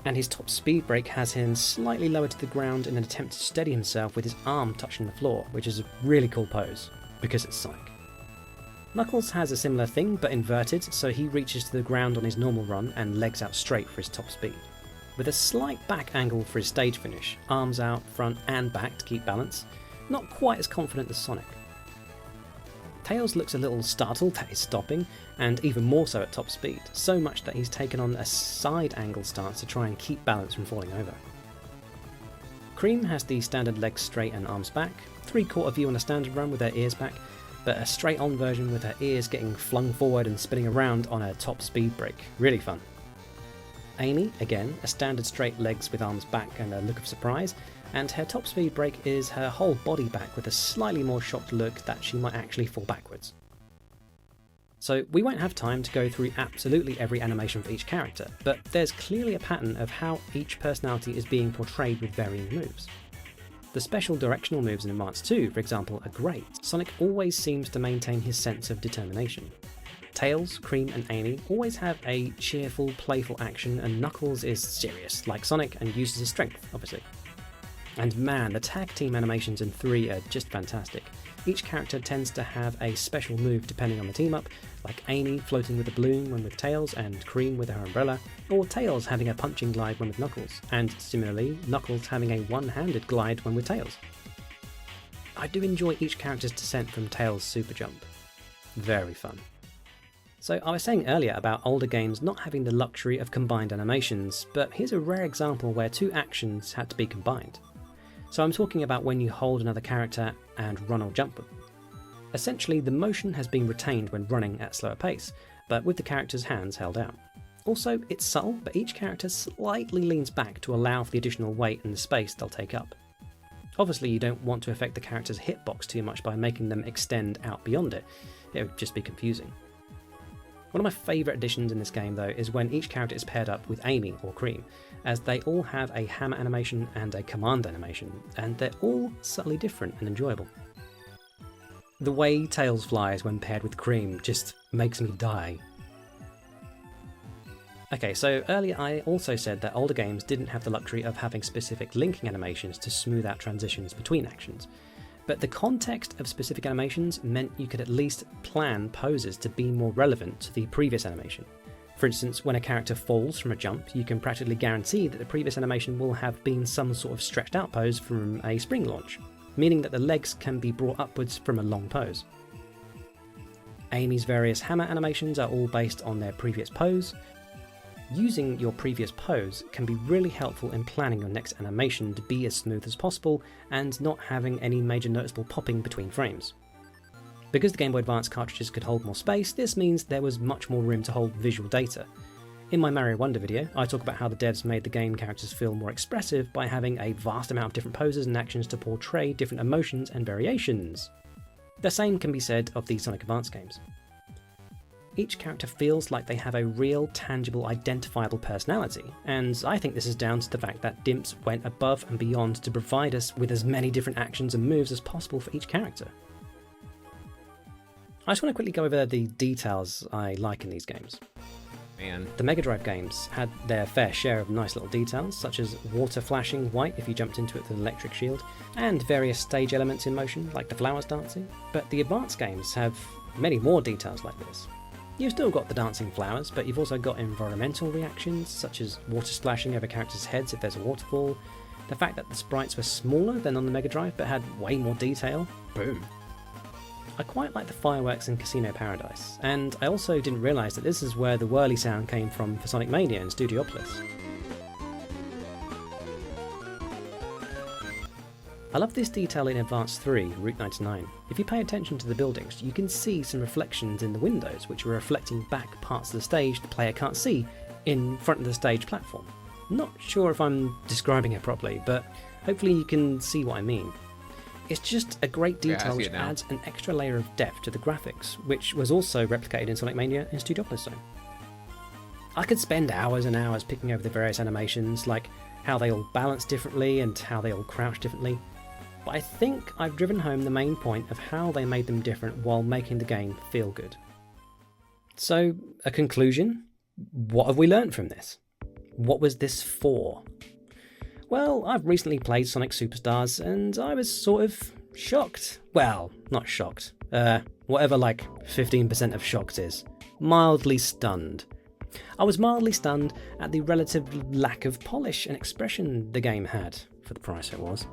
and his top speed break has him slightly lower to the ground in an attempt to steady himself with his arm touching the floor, which is a really cool pose, because it's Sonic. Knuckles has a similar thing but inverted, so he reaches to the ground on his normal run and legs out straight for his top speed, with a slight back angle for his stage finish, arms out, front and back to keep balance, not quite as confident as Sonic. Tails looks a little startled that he's stopping, and even more so at top speed, so much that he's taken on a side angle stance to try and keep balance from falling over. Cream has the standard legs straight and arms back, 3/4 view on a standard run with her ears back, but a straight on version with her ears getting flung forward and spinning around on a top speed break. Really fun. Amy, again, a standard straight legs with arms back and a look of surprise, and her top speed break is her whole body back with a slightly more shocked look that she might actually fall backwards. So we won't have time to go through absolutely every animation for each character, but there's clearly a pattern of how each personality is being portrayed with varying moves. The special directional moves in Advanced 2, for example, are great. Sonic always seems to maintain his sense of determination. Tails, Cream and Amy always have a cheerful, playful action, and Knuckles is serious, like Sonic, and uses his strength, obviously. And man, the tag team animations in 3 are just fantastic. Each character tends to have a special move depending on the team up, like Amy floating with a balloon when with Tails, and Cream with her umbrella, or Tails having a punching glide when with Knuckles, and similarly, Knuckles having a one-handed glide when with Tails. I do enjoy each character's descent from Tails' super jump. Very fun. So I was saying earlier about older games not having the luxury of combined animations, but here's a rare example where 2 actions had to be combined. So I'm talking about when you hold another character and run or jump them. Essentially, the motion has been retained when running at slower pace, but with the character's hands held out. Also, it's subtle, but each character slightly leans back to allow for the additional weight and the space they'll take up. Obviously, you don't want to affect the character's hitbox too much by making them extend out beyond it. It would just be confusing. One of my favourite additions in this game though is when each character is paired up with Amy or Cream, as they all have a hammer animation and a command animation, and they're all subtly different and enjoyable. The way Tails flies when paired with Cream just makes me die. Okay, so earlier I also said that older games didn't have the luxury of having specific linking animations to smooth out transitions between actions. But the context of specific animations meant you could at least plan poses to be more relevant to the previous animation. For instance, when a character falls from a jump, you can practically guarantee that the previous animation will have been some sort of stretched out pose from a spring launch, meaning that the legs can be brought upwards from a long pose. Amy's various hammer animations are all based on their previous pose. Using your previous pose can be really helpful in planning your next animation to be as smooth as possible and not having any major noticeable popping between frames. Because the Game Boy Advance cartridges could hold more space, this means there was much more room to hold visual data. In my Mario Wonder video, I talk about how the devs made the game characters feel more expressive by having a vast amount of different poses and actions to portray different emotions and variations. The same can be said of the Sonic Advance games. Each character feels like they have a real, tangible, identifiable personality, and I think this is down to the fact that Dimps went above and beyond to provide us with as many different actions and moves as possible for each character. I just want to quickly go over the details I like in these games. Man. The Mega Drive games had their fair share of nice little details, such as water flashing white if you jumped into it with an electric shield, and various stage elements in motion, like the flowers dancing, but the Advance games have many more details like this. You've still got the dancing flowers, but you've also got environmental reactions, such as water splashing over characters' heads if there's a waterfall, the fact that the sprites were smaller than on the Mega Drive but had way more detail. Boom. I quite like the fireworks in Casino Paradise, and I also didn't realise that this is where the whirly sound came from for Sonic Mania in Studiopolis. I love this detail in Advance 3, Route 99. If you pay attention to the buildings, you can see some reflections in the windows which are reflecting back parts of the stage the player can't see in front of the stage platform. Not sure if I'm describing it properly, but hopefully you can see what I mean. It's just a great detail which adds an extra layer of depth to the graphics, which was also replicated in Sonic Mania in Studiopolis Zone. I could spend hours and hours picking over the various animations, like how they all balance differently and how they all crouch differently, but I think I've driven home the main point of how they made them different while making the game feel good. So, a conclusion? What have we learnt from this? What was this for? Well, I've recently played Sonic Superstars and I was sort of shocked. Well, not shocked. Whatever like 15% of shocked is. Mildly stunned. I was mildly stunned at the relative lack of polish and expression the game had, for the price it was.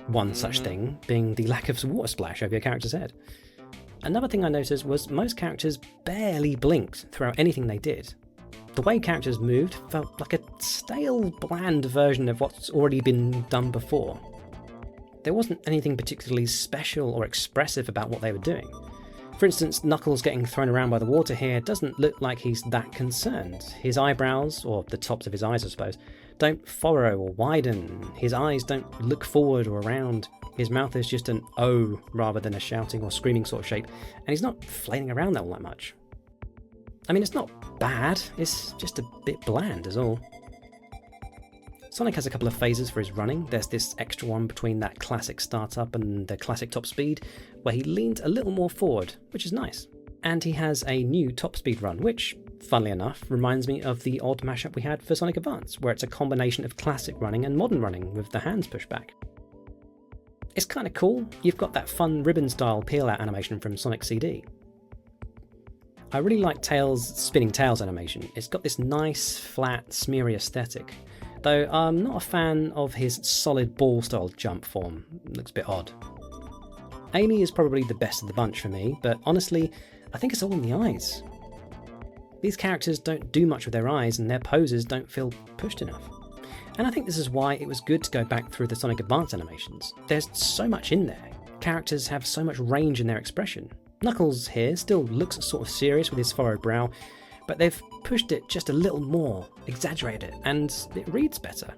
One such thing being the lack of water splash over your character's head. Another thing I noticed was most characters barely blinked throughout anything they did. The way characters moved felt like a stale, bland version of what's already been done before. There wasn't anything particularly special or expressive about what they were doing. For instance, Knuckles getting thrown around by the water here doesn't look like he's that concerned. His eyebrows, or the tops of his eyes I suppose, don't furrow or widen. His eyes don't look forward or around. His mouth is just an O rather than a shouting or screaming sort of shape, and he's not flailing around all that much. I mean, it's not bad, it's just a bit bland is all. Sonic has a couple of phases for his running. There's this extra one between that classic startup and the classic top speed, where he leaned a little more forward, which is nice. And he has a new top speed run, which, funnily enough, reminds me of the odd mashup we had for Sonic Advance, where it's a combination of classic running and modern running with the hands pushed back. It's kind of cool. You've got that fun ribbon style peel out animation from Sonic CD. I really like Tails' spinning tails animation. It's got this nice, flat, smeary aesthetic. Though I'm not a fan of his solid ball style jump form. It looks a bit odd. Amy is probably the best of the bunch for me, but honestly, I think it's all in the eyes. These characters don't do much with their eyes and their poses don't feel pushed enough. And I think this is why it was good to go back through the Sonic Advance animations. There's so much in there. Characters have so much range in their expression. Knuckles here still looks sort of serious with his furrowed brow, but they've pushed it just a little more, exaggerated it, and it reads better.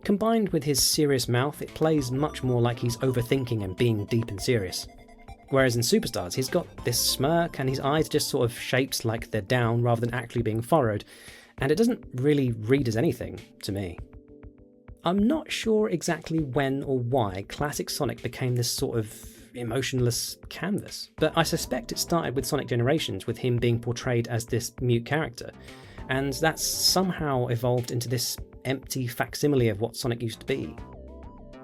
Combined with his serious mouth, it plays much more like he's overthinking and being deep and serious. Whereas in Superstars, he's got this smirk and his eyes just sort of shaped like they're down rather than actually being furrowed, and it doesn't really read as anything, to me. I'm not sure exactly when or why classic Sonic became this sort of emotionless canvas, but I suspect it started with Sonic Generations with him being portrayed as this mute character, and that's somehow evolved into this empty facsimile of what Sonic used to be.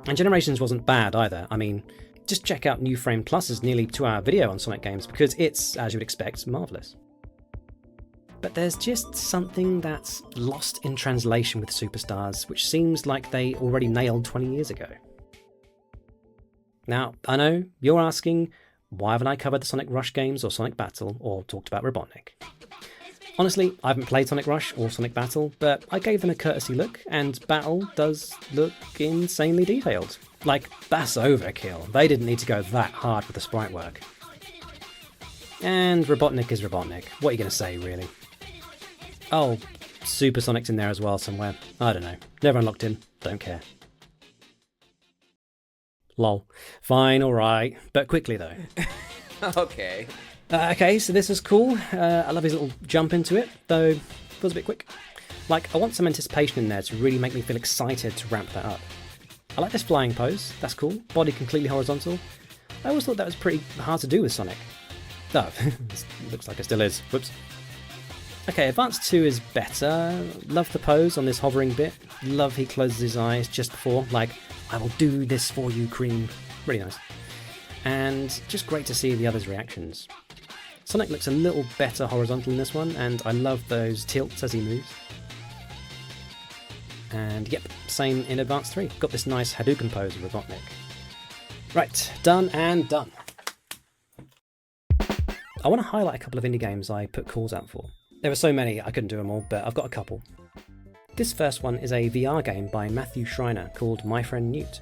And Generations wasn't bad either. I mean, just check out New Frame Plus's nearly 2-hour video on Sonic games, because it's, as you would expect, marvellous. But there's just something that's lost in translation with Superstars, which seems like they already nailed 20 years ago. Now, I know, you're asking, why haven't I covered the Sonic Rush games or Sonic Battle, or talked about Robotnik? Honestly, I haven't played Sonic Rush or Sonic Battle, but I gave them a courtesy look, and Battle does look insanely detailed. Like, that's overkill. They didn't need to go that hard with the sprite work. And Robotnik is Robotnik. What are you going to say, really? Oh, Supersonic's in there as well somewhere. I don't know. Never unlocked him. Don't care. Lol. Fine, alright. But quickly, though. Okay. Okay, so this was cool. I love his little jump into it, though it was a bit quick. Like, I want some anticipation in there to really make me feel excited to ramp that up. I like this flying pose. That's cool. Body completely horizontal. I always thought that was pretty hard to do with Sonic. Oh, looks like it still is. Whoops. Okay, Advanced 2 is better. Love the pose on this hovering bit. Love he closes his eyes just before, like, I will do this for you, Cream. Really nice. And just great to see the others' reactions. Sonic looks a little better horizontal in this one, and I love those tilts as he moves. And yep, same in Advanced 3. Got this nice Hadouken pose with Robotnik. Right, done and done. I want to highlight a couple of indie games I put calls out for. There were so many I couldn't do them all, but I've got a couple. This first one is a VR game by Matthew Schreiner called My Friend Newt.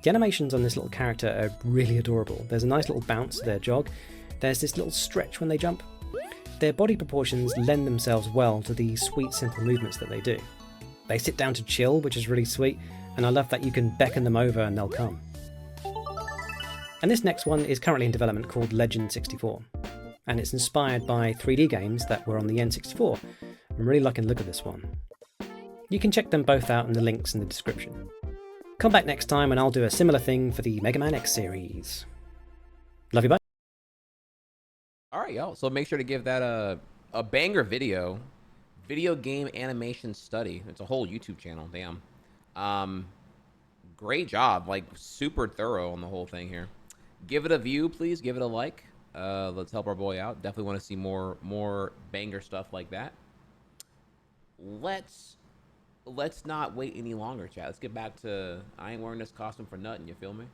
The animations on this little character are really adorable. There's a nice little bounce to their jog. There's this little stretch when they jump. Their body proportions lend themselves well to the sweet, simple movements that they do. They sit down to chill, which is really sweet, and I love that you can beckon them over and they'll come. And this next one is currently in development called Legend 64, and it's inspired by 3D games that were on the N64. I'm really liking the look of this one. You can check them both out in the links in the description. Come back next time and I'll do a similar thing for the Mega Man X series. Love you, bye. Alright, y'all. So make sure to give that a banger video. Video game animation study. It's a whole YouTube channel. Damn. Great job. Like, super thorough on the whole thing here. Give it a view, please. Give it a like. Let's help our boy out. Definitely want to see more banger stuff like that. Let's not wait any longer, chat. Let's get back to, I ain't wearing this costume for nothing, you feel me?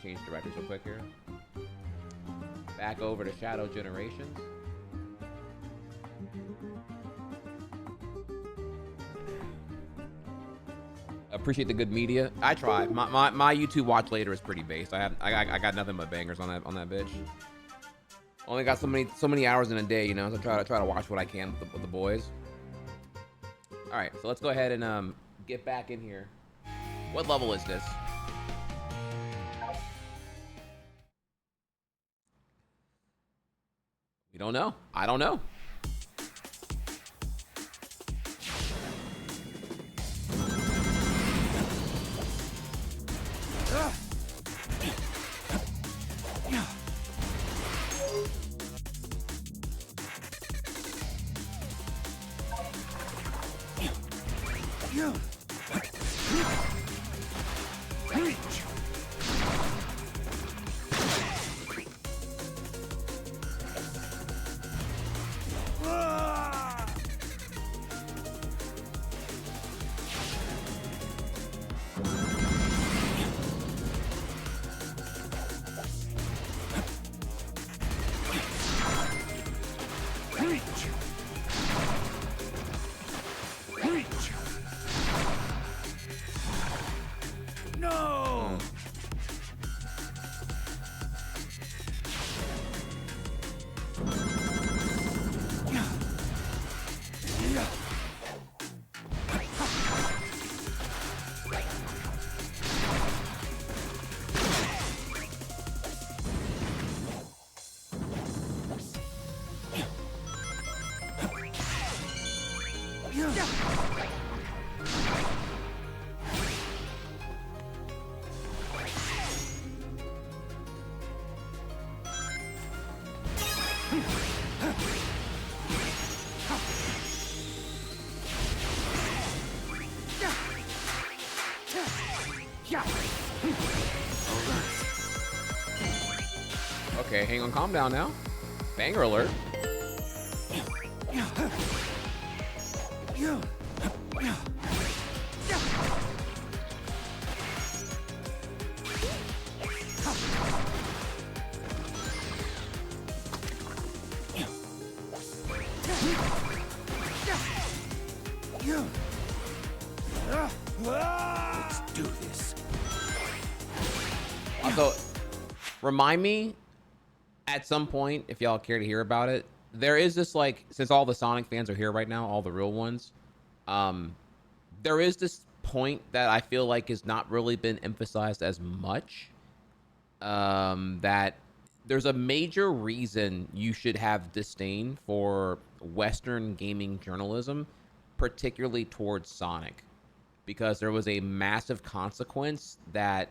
Change directors real quick here. Back over to Shadow Generations. Appreciate the good media. I try. My YouTube watch later is pretty based. I got nothing but bangers on that bitch. Only got so many hours in a day, you know. So try to watch what I can with the boys. All right, so let's go ahead and get back in here. What level is this? We don't know. I don't know. Okay, hang on, calm down now. Banger alert. Let's do this. Also, remind me at some point, if y'all care to hear about it, there is this, like, since all the Sonic fans are here right now, all the real ones, there is this point that I feel like has not really been emphasized as much, that there's a major reason you should have disdain for Western gaming journalism, particularly towards Sonic, because there was a massive consequence that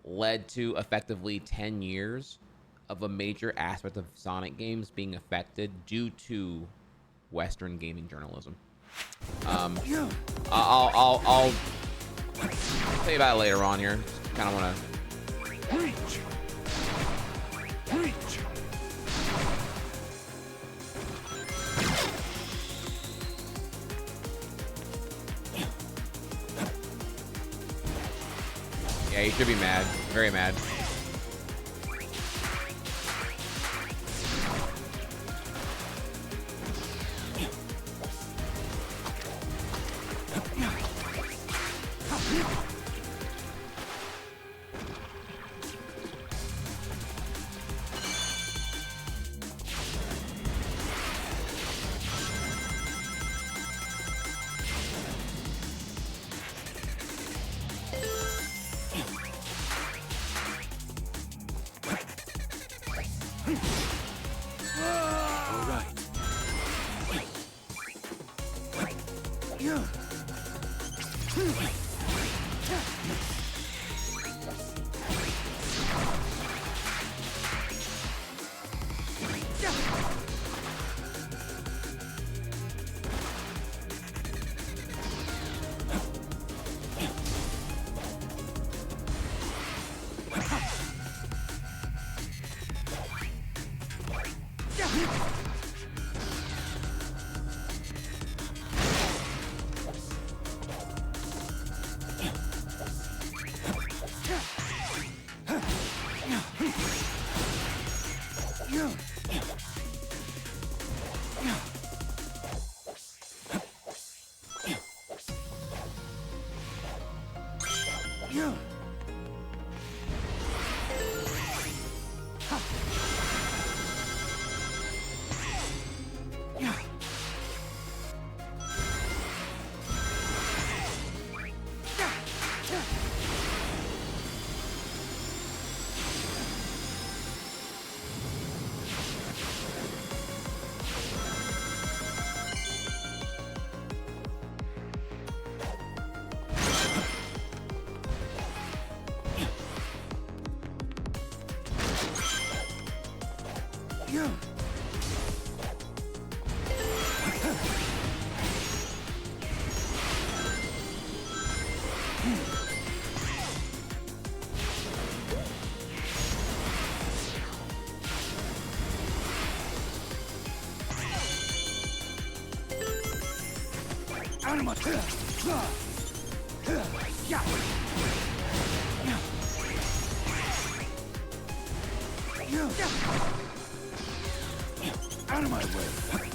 led to effectively 10 years of a major aspect of Sonic games being affected due to Western gaming journalism. I'll tell you about it later on here. Kind of want to. Reach. Yeah, you should be mad. Very mad. Out of my way.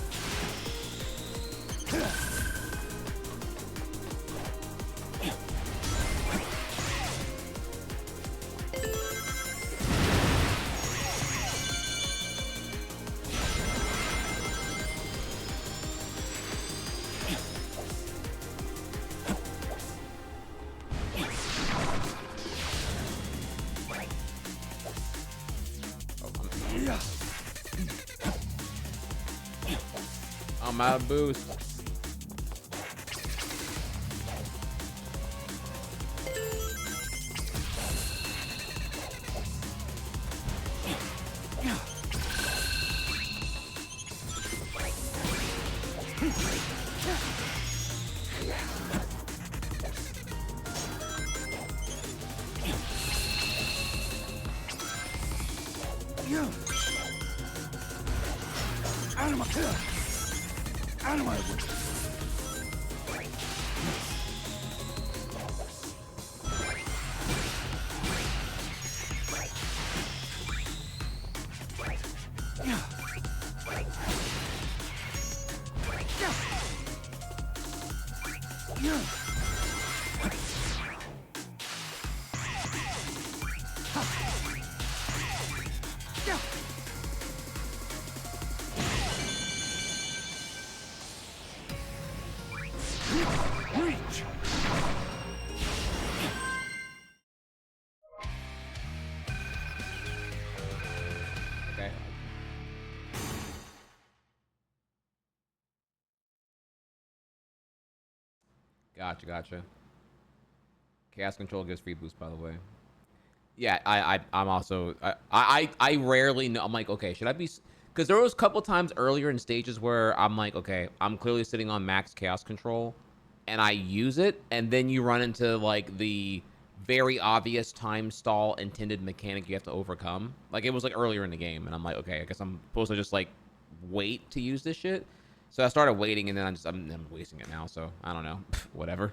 I'm out of boost. Yeah. Out of my way. Out of my way. Reach. Okay. Gotcha. Chaos control gives free boost, by the way. Yeah, I'm also I rarely know. I'm like, okay, should I be? Because there was a couple times earlier in stages where I'm like, okay, I'm clearly sitting on max chaos control, and I use it, and then you run into like the very obvious time stall intended mechanic you have to overcome. Like it was like earlier in the game, and I'm like, okay, I guess I'm supposed to just like wait to use this shit. So I started waiting, and then I'm wasting it now. So I don't know, whatever.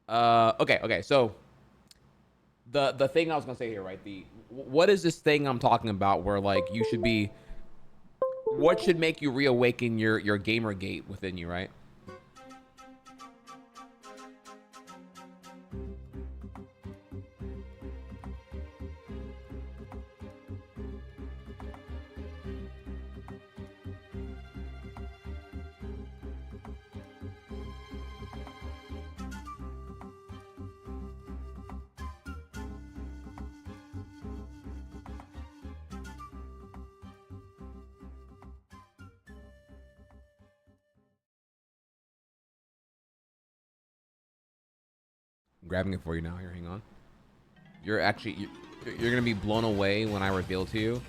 Okay. So the thing I was gonna say here, right? What is this thing I'm talking about where like you should be? What should make you reawaken your gamer gate within you, right? I'm grabbing it for you now. Here, hang on. You're gonna be blown away when I reveal to you.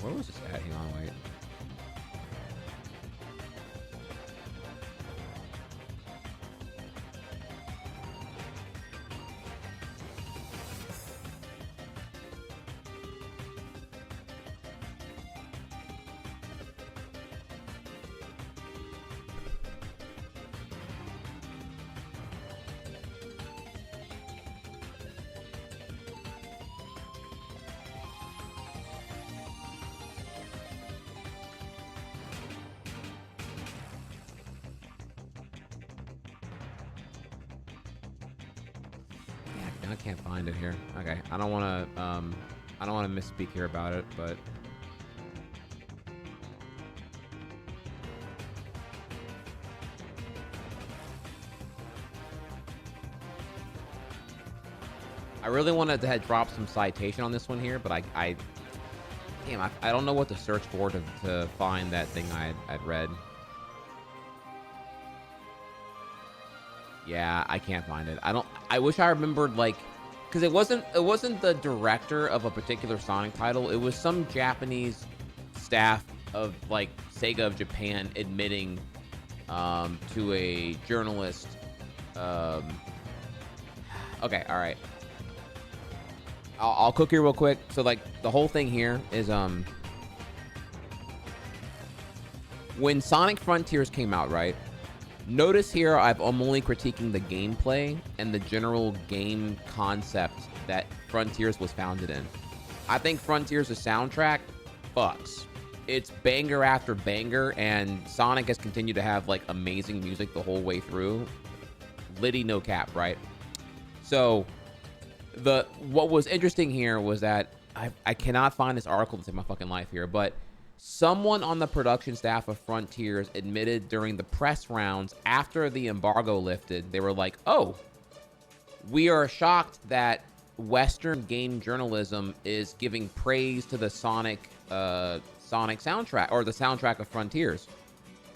Where was this at? Hang on, wait. I can't find it here. Okay, I don't want to misspeak here about it, but I really wanted to drop some citation on this one here, but I don't know what to search for to find that thing I'd read. Yeah, I can't find it. I wish I remembered, like, because it wasn't the director of a particular Sonic title. It was some Japanese staff of like Sega of Japan admitting to a journalist. Okay, all right. I'll cook here real quick. So like the whole thing here is when Sonic Frontiers came out, right? Notice here I'm only critiquing the gameplay and the general game concept that Frontiers was founded in. I think Frontiers' soundtrack fucks. It's banger after banger, and Sonic has continued to have like amazing music the whole way through. Liddy no cap, right? So what was interesting here was that I cannot find this article to save my fucking life here, but someone on the production staff of Frontiers admitted during the press rounds after the embargo lifted, they were like, oh, we are shocked that Western game journalism is giving praise to the Sonic soundtrack, or the soundtrack of Frontiers.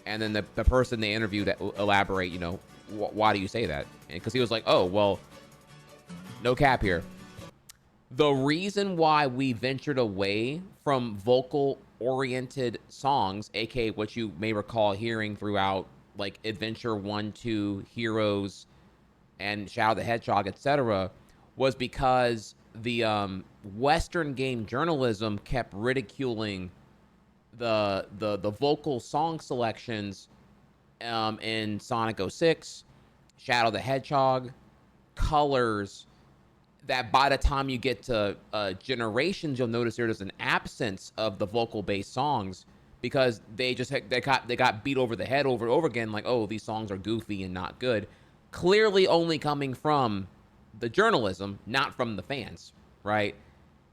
And then the person they interviewed that elaborate, you know, why do you say that? Because he was like, oh, well, no cap here. The reason why we ventured away from vocal-oriented songs, aka what you may recall hearing throughout like Adventure 1, 2, Heroes, and Shadow the Hedgehog, etc., was because the Western game journalism kept ridiculing the vocal song selections in Sonic 06, Shadow the Hedgehog, Colors, that by the time you get to Generations, you'll notice there's an absence of the vocal-based songs because they got beat over the head over and over again, like, oh, these songs are goofy and not good. Clearly only coming from the journalism, not from the fans, right?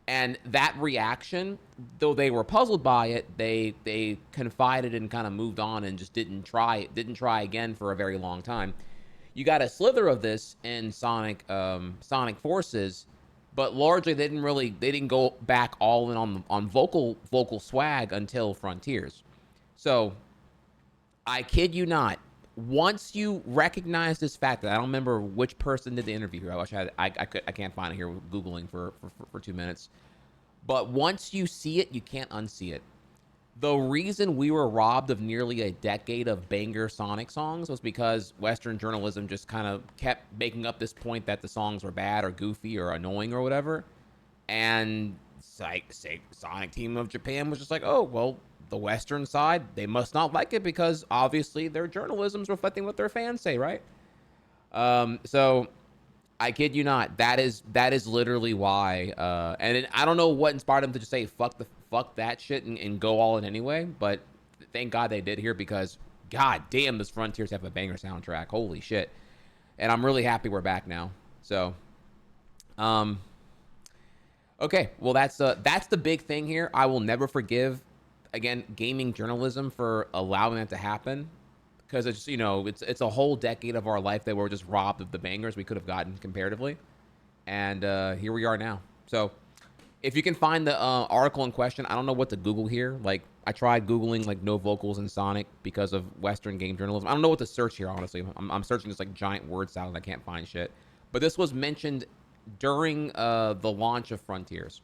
And that reaction, though they were puzzled by it, they confided and kind of moved on and just didn't try again for a very long time. You got a slither of this in Sonic Forces, but largely they didn't go back all in on vocal swag until Frontiers. So I kid you not, once you recognize this fact, that I don't remember which person did the interview here. I wish I can't find it here. Googling for 2 minutes. But once you see it, you can't unsee it. The reason we were robbed of nearly a decade of banger Sonic songs was because Western journalism just kind of kept making up this point that the songs were bad or goofy or annoying or whatever. And Sonic Team of Japan was just like, oh, well, the Western side, they must not like it because obviously their journalism's reflecting what their fans say, right? So I kid you not, that is literally why. And I don't know what inspired them to just say fuck that shit and go all in anyway. But thank God they did here because god damn, this Frontiers have a banger soundtrack. Holy shit! And I'm really happy we're back now. So, okay, well that's the big thing here. I will never forgive, again, gaming journalism for allowing that to happen. Because it's, you know, it's a whole decade of our life that we're just robbed of the bangers we could have gotten comparatively. And here we are now. So if you can find the article in question, I don't know what to Google here. Like, I tried Googling, like, no vocals in Sonic because of Western game journalism. I don't know what to search here, honestly. I'm searching this, like, giant word salad. I can't find shit. But this was mentioned during the launch of Frontiers.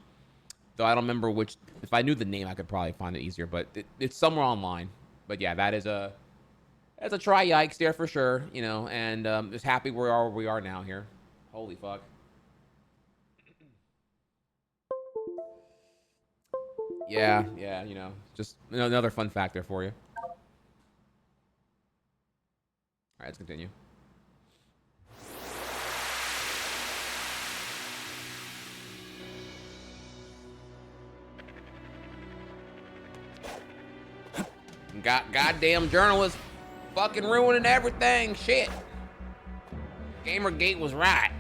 Though I don't remember which. If I knew the name, I could probably find it easier. But it's somewhere online. But yeah, that is a... That's a try yikes there for sure, you know, and just happy we are now here. Holy fuck. Yeah, you know, just another fun fact there for you. All right, let's continue. Goddamn journalists. Fucking ruining everything. Shit. Gamergate was right.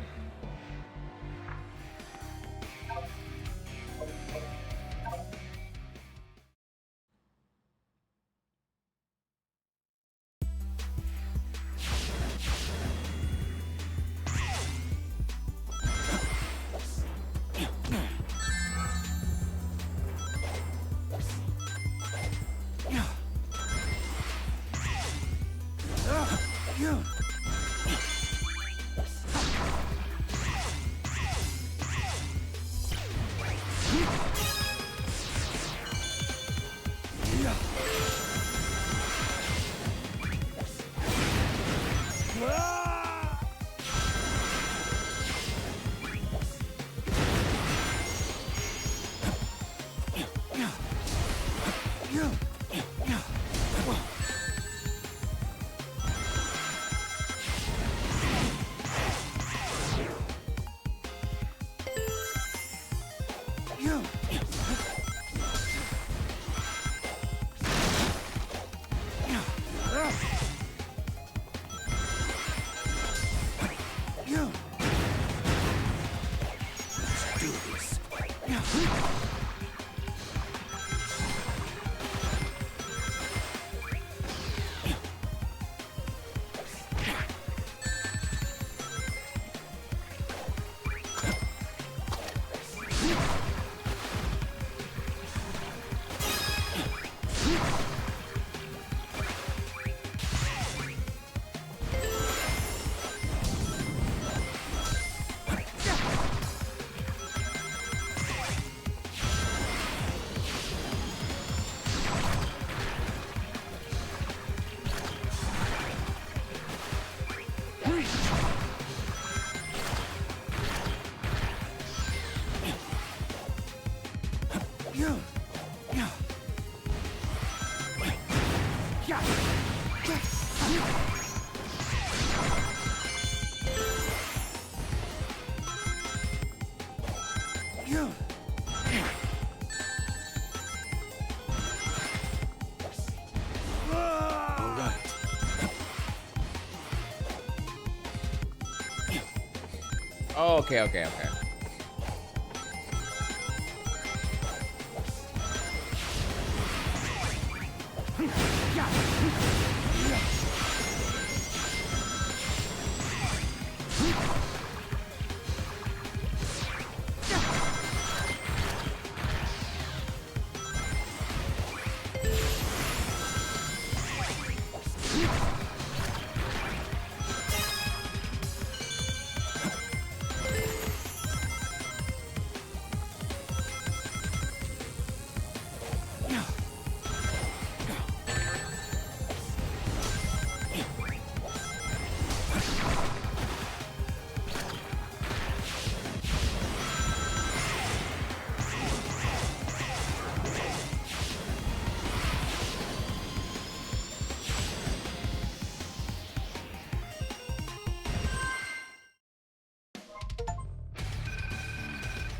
Oh, okay.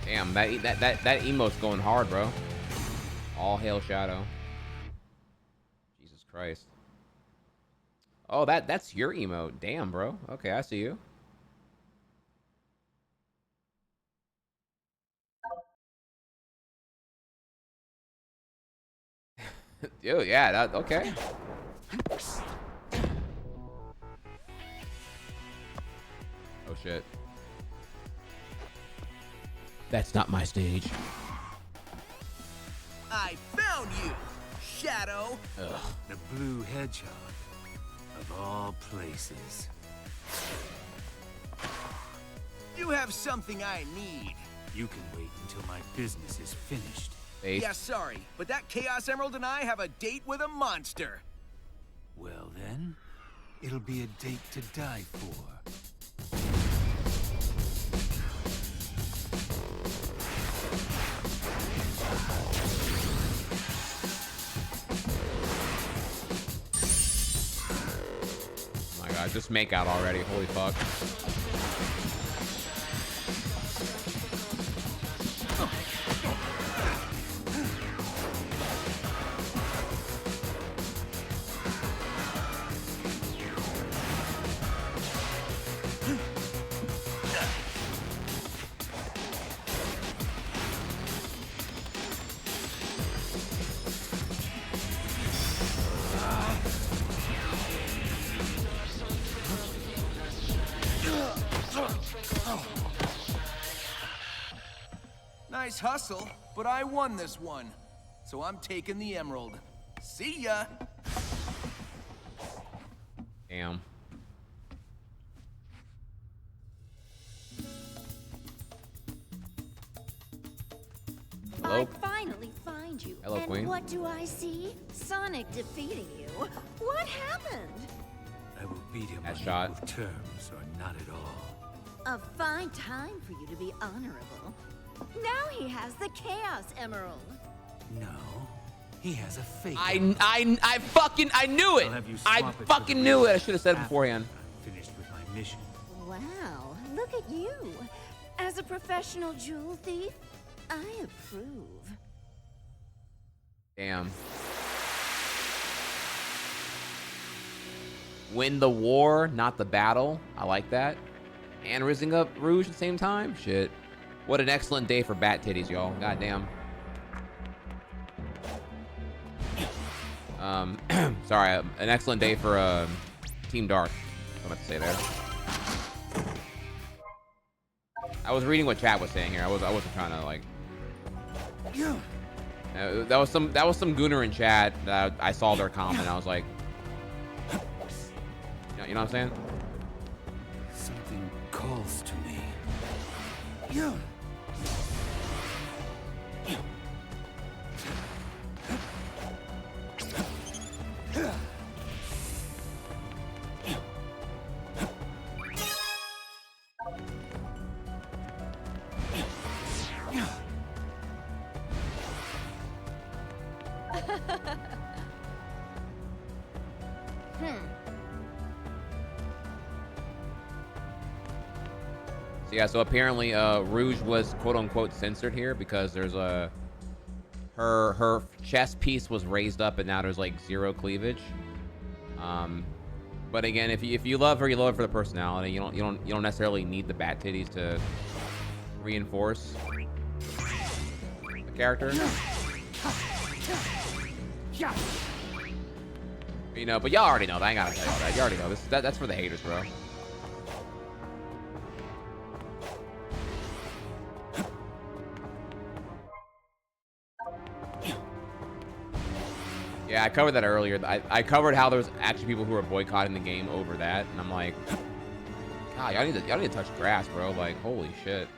Damn, that emote's going hard, bro. All hail Shadow. Jesus Christ. Oh, that's your emote. Damn, bro. Okay, I see you. Dude, yeah, that okay. Oh shit. That's not my stage. I found you, Shadow. Ugh. The blue hedgehog, of all places. You have something I need. You can wait until my business is finished. Yeah, sorry, but that Chaos Emerald and I have a date with a monster. Well then, it'll be a date to die for. Oh my god, just make out already. Holy fuck. Nice hustle, but I won this one. So I'm taking the emerald. See ya! Damn. Hello? I finally find you. Hello, and Queen. What do I see? Sonic defeating you. What happened? I will beat him on Headshot. equal terms or not at all. A fine time for you to be honorable. Now he has the Chaos Emerald. No, he has a fake. I knew it. I fucking knew it. I should have said it beforehand. I'm finished with my mission. Wow, look at you. As a professional jewel thief, I approve. Damn. Win the war, not the battle. I like that. And rising up Rouge at the same time. Shit. What an excellent day for bat titties, y'all. Goddamn. Sorry, an excellent day for Team Dark. I'm about to say there. I was reading what chat was saying here. I wasn't trying to like. That was some gooner in chat that I saw their comment. I was like, you know what I'm saying? Something calls to me. So yeah, so apparently Rouge was quote unquote censored here because there's a her chest piece was raised up and now there's like 0 cleavage. But again, if you love her, you love her for the personality. You don't necessarily need the bat titties to reinforce the character. You know, but y'all already know that. I ain't gotta tell y'all that. You already know that's for the haters, bro. Yeah, I covered that earlier. I covered how there's actually people who are boycotting the game over that, and I'm like, God, y'all need to touch grass, bro. Like, holy shit.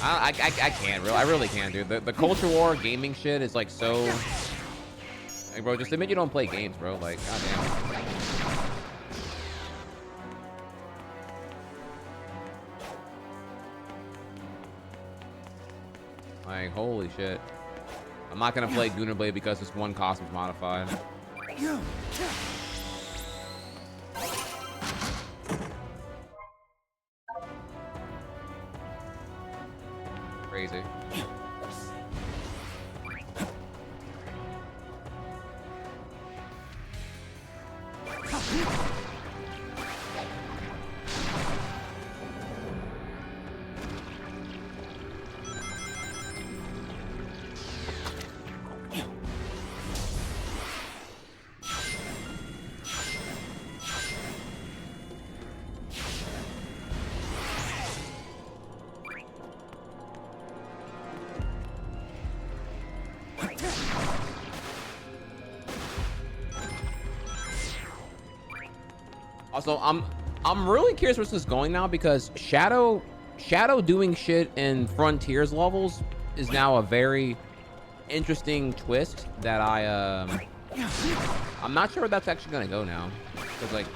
I can't, I really can't, dude. The culture war gaming shit is like so. Like, bro, just admit you don't play games, bro. Like, goddamn. Like, holy shit. I'm not gonna play Gooner Blade because this one costume's modified. Crazy. Also, I'm really curious where this is going now because Shadow doing shit in Frontiers levels is now a very interesting twist that I'm not sure where that's actually gonna go now because like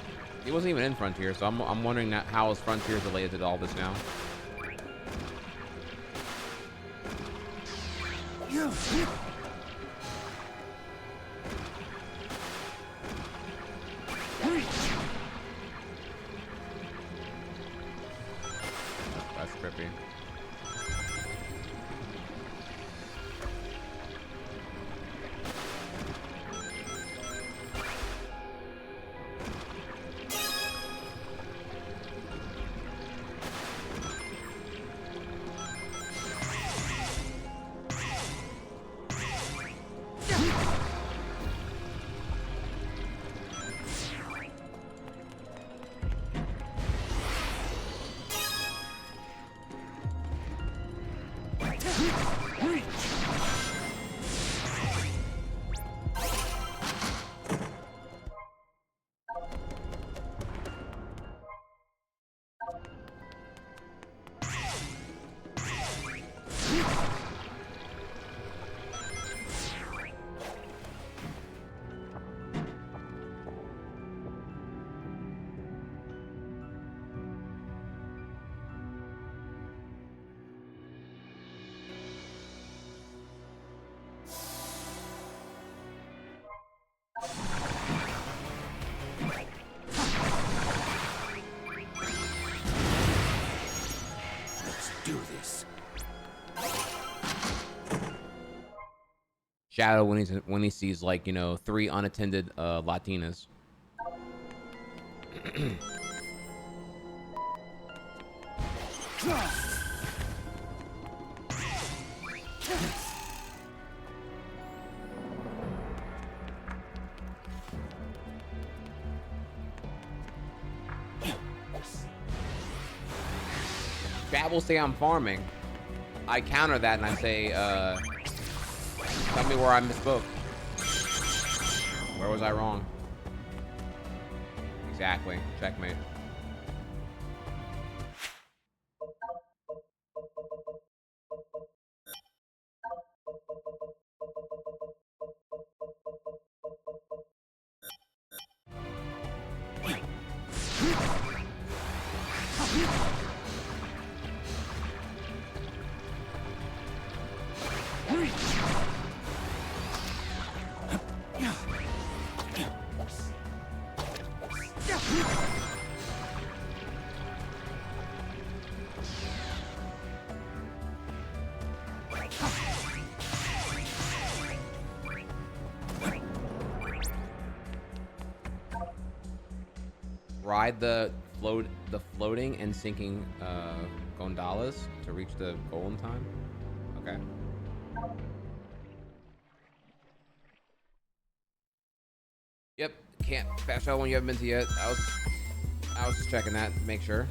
it wasn't even in Frontiers, so I'm wondering how is Frontiers related to all this now. That's trippy. Shadow when he sees like, you know, 3 unattended Latinas. Chat will say I'm farming. I counter that and I say, tell me where I misspoke. Where was I wrong? Exactly. Checkmate. ride the floating and sinking gondolas to reach the goal in time. Okay. Yep, can't fast travel when you haven't been to yet. I was just checking that, make sure.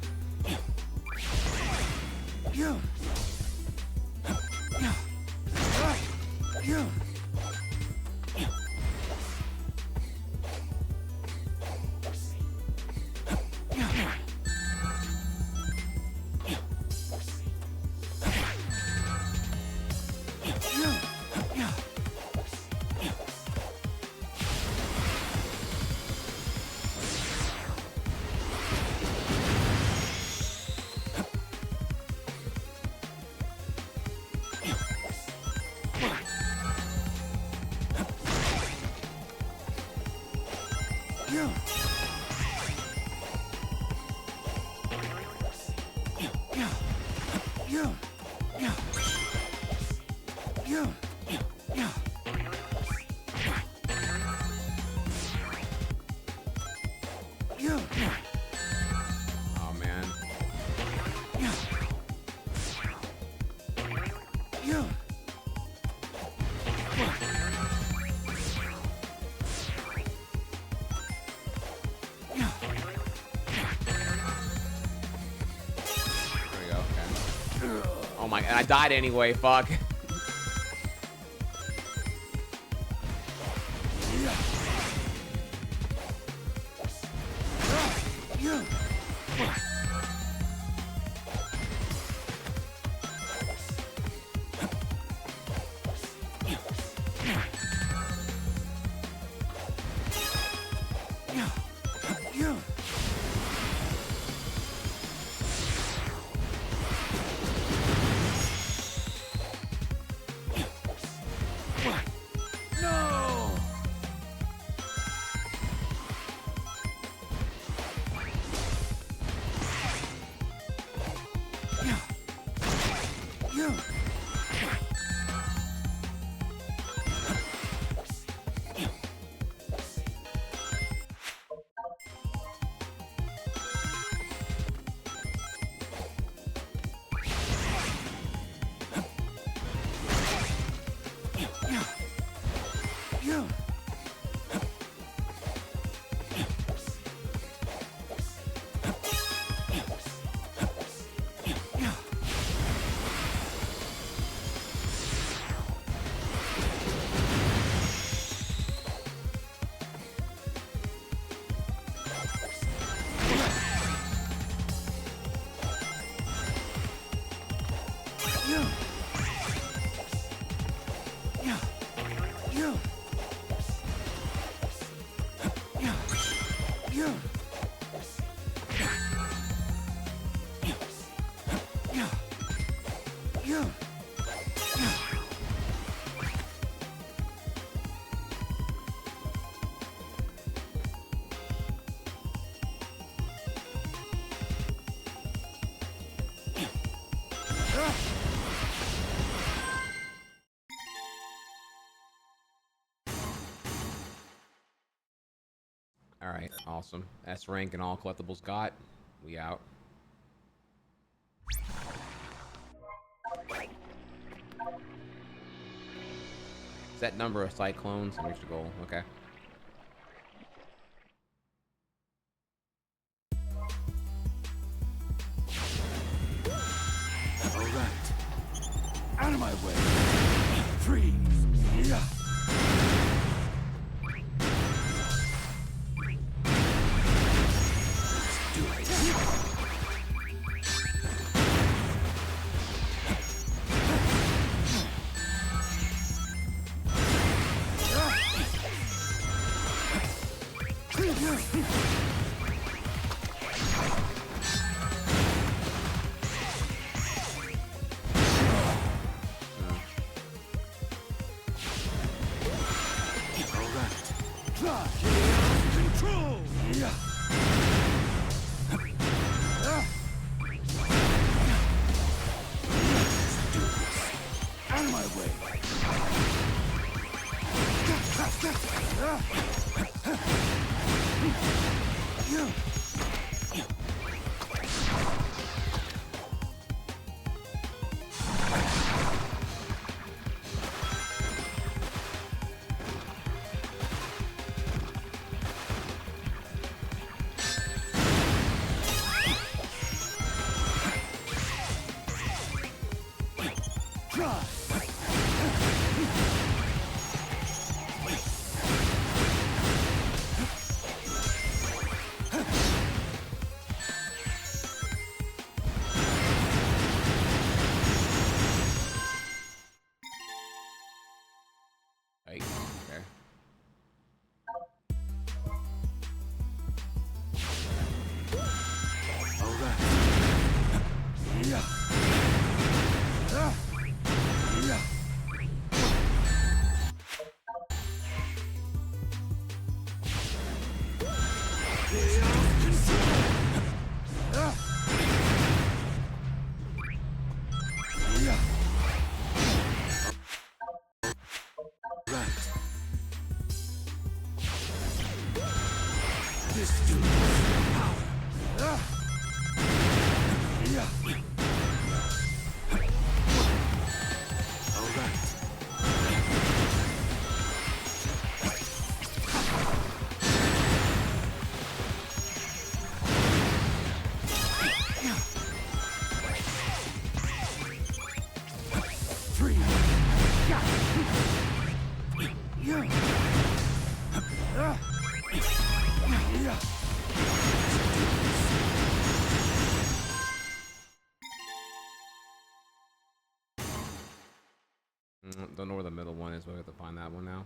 Oh man. There we go. Okay. Oh my! And I died anyway. Fuck. All right, awesome. S rank and all collectibles got. We out. Set number of cyclones and reach the goal. Okay. All right. Out of my way. Freeze. Yeah. Don't know where the middle one is, but we have to find that one now.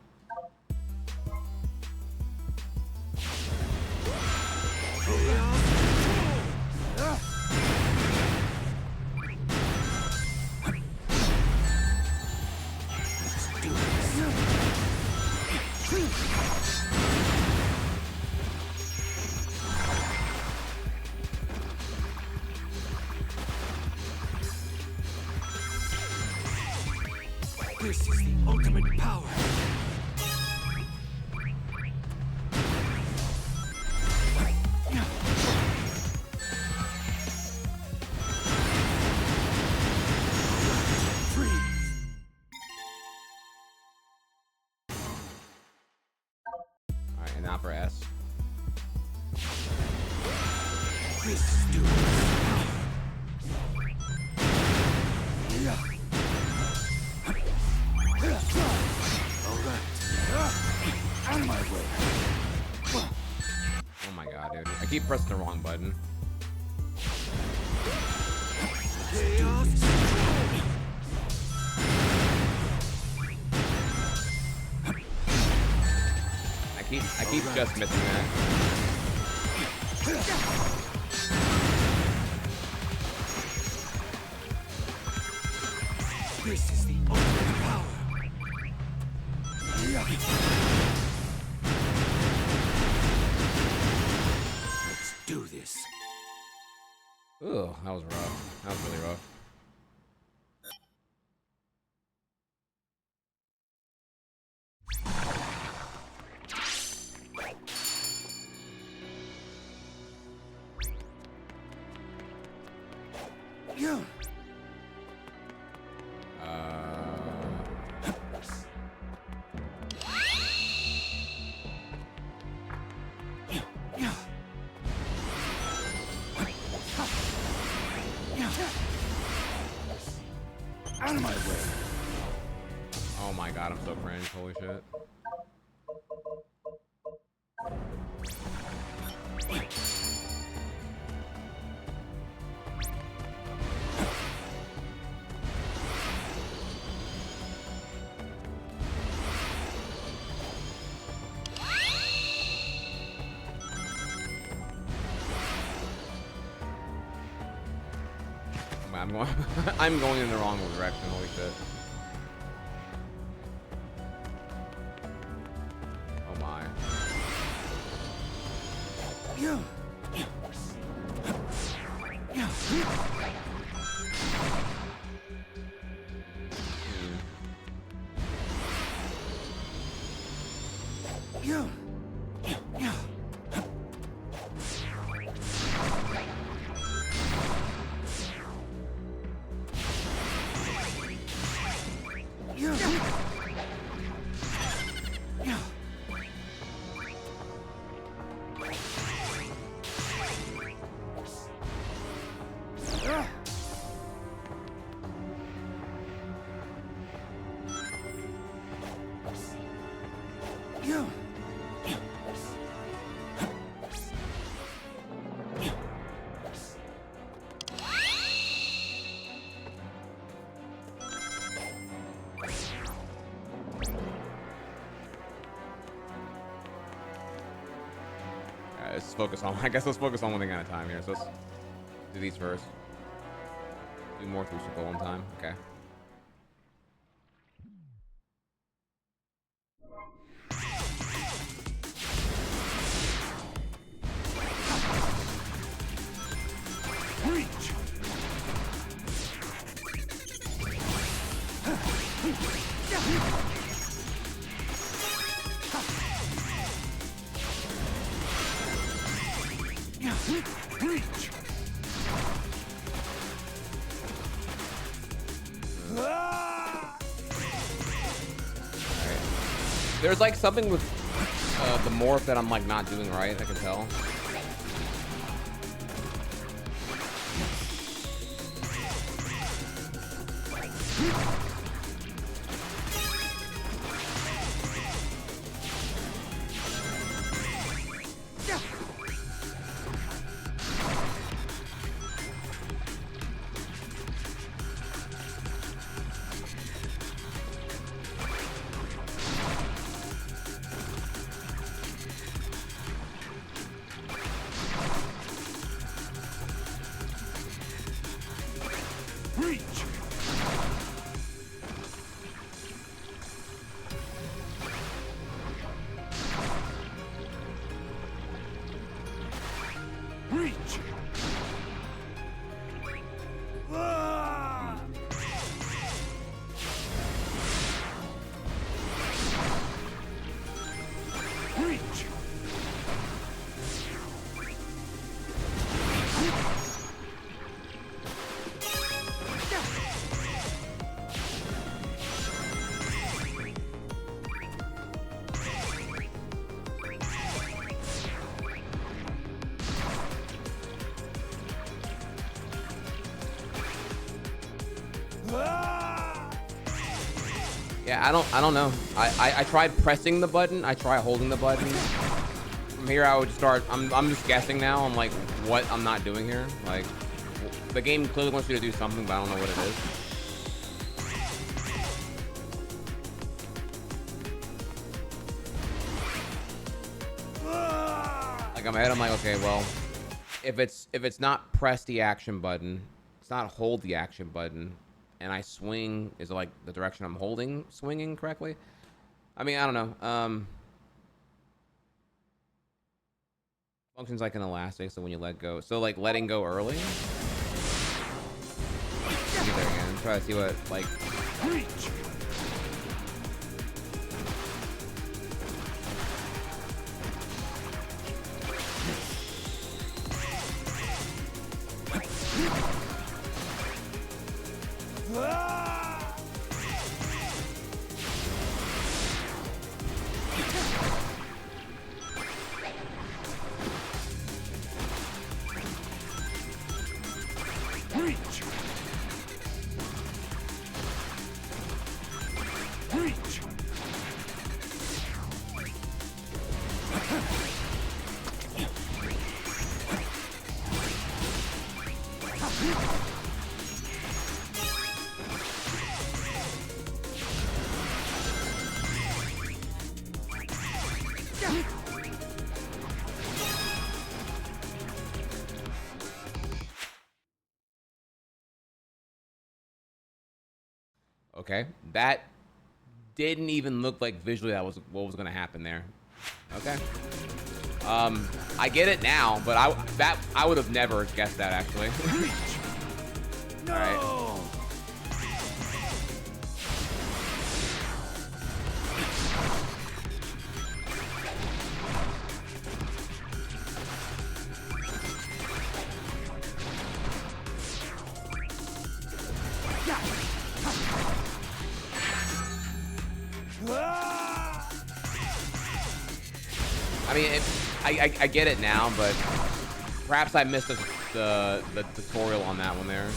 This is the ultimate power. Alright, and now for S. Oh my god, dude. I keep pressing the wrong button. I keep just missing that. This is the ultimate power. Let's do this. Ugh, that was rough. That was really rough. Out of my way. Oh my god, I'm so cringe. Holy shit. I'm going in the wrong direction. Holy shit. Oh my. Let's focus on. I guess let's focus on one thing at a time here. So let's do these first. Do more through super one time. Okay. There's like something with the morph that I'm like not doing right, I can tell. Yeah, I don't know. I tried pressing the button. I try holding the button. From here, I would start. I'm just guessing now on like what I'm not doing here. Like the game clearly wants you to do something, but I don't know what it is. Like I'm ahead. I'm like, okay, well, if it's not press the action button, it's not hold the action button, and I swing, is it like the direction I'm holding swinging correctly? I mean, I don't know. Functions like an elastic, so when you let go, so like letting go early. Get there again. Try to see what like. Okay, that didn't even look like visually that was what was gonna happen there. Okay, I get it now, but I would have never guessed that actually. No. All right. I mean, I get it now, but perhaps I missed the tutorial on that one there.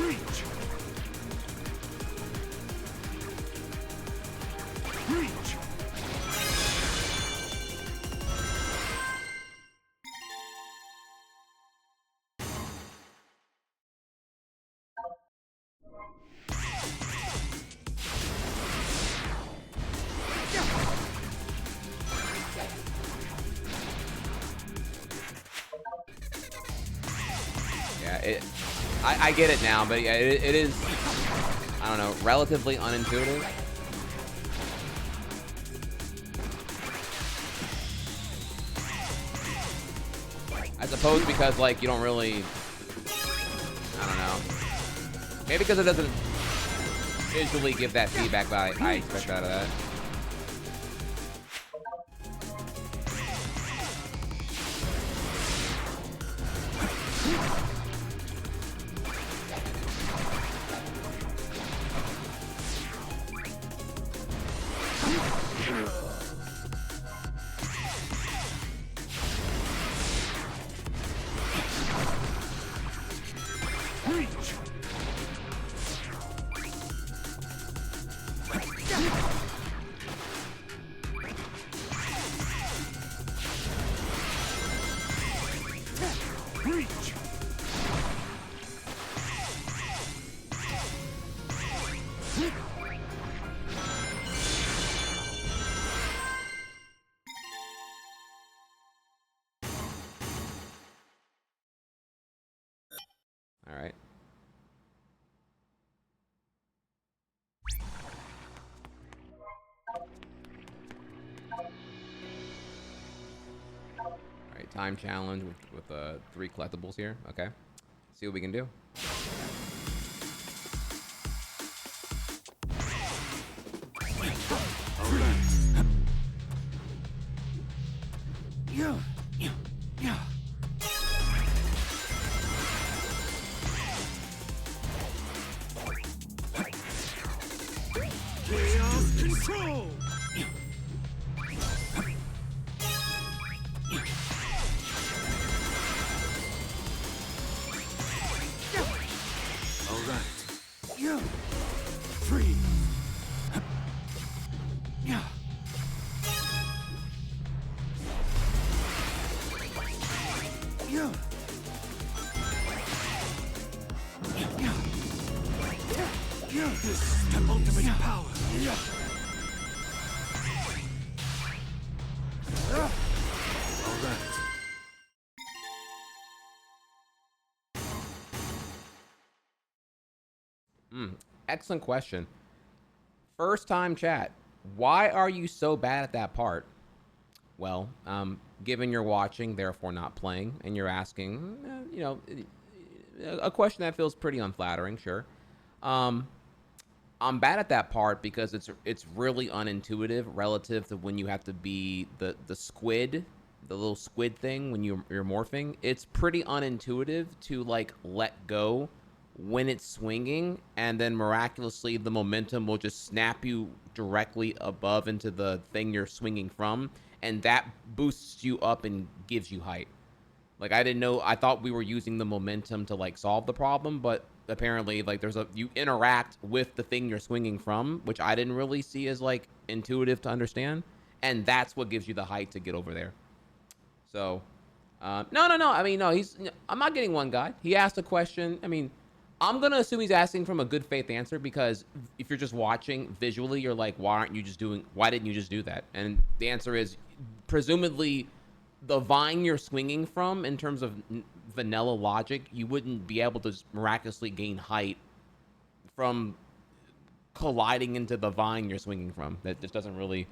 Reach. Reach. Yeah, I get it now, but yeah, it is, I don't know, relatively unintuitive. I suppose because, like, you don't really, I don't know. Maybe because it doesn't visually give that feedback, but I expect out of that. All right. All right, time challenge with 3 collectibles here. Okay, see what we can do. Yeah. Chaos control. All right. Yeah. 3. Yeah. Yeah. Yeah. This is the ultimate power. Yeah. All right. Excellent question. First time chat. Why are you so bad at that part? Well, given you're watching, therefore not playing, and you're asking, you know, a question that feels pretty unflattering, sure. I'm bad at that part because it's really unintuitive relative to when you have to be the squid, the little squid thing when you're morphing. It's pretty unintuitive to like let go when it's swinging, and then miraculously the momentum will just snap you directly above into the thing you're swinging from, and that boosts you up and gives you height. Like, I didn't know, I thought we were using the momentum to like solve the problem, but apparently like you interact with the thing you're swinging from, which I didn't really see as like intuitive to understand, and that's what gives you the height to get over there. So no, I mean, no, I'm not getting one guy. He asked a question. I mean, I'm gonna assume he's asking from a good faith answer, because if you're just watching visually, you're like, why didn't you just do that? And the answer is presumably the vine you're swinging from, in terms of vanilla logic, you wouldn't be able to miraculously gain height from colliding into the vine you're swinging from. That just doesn't really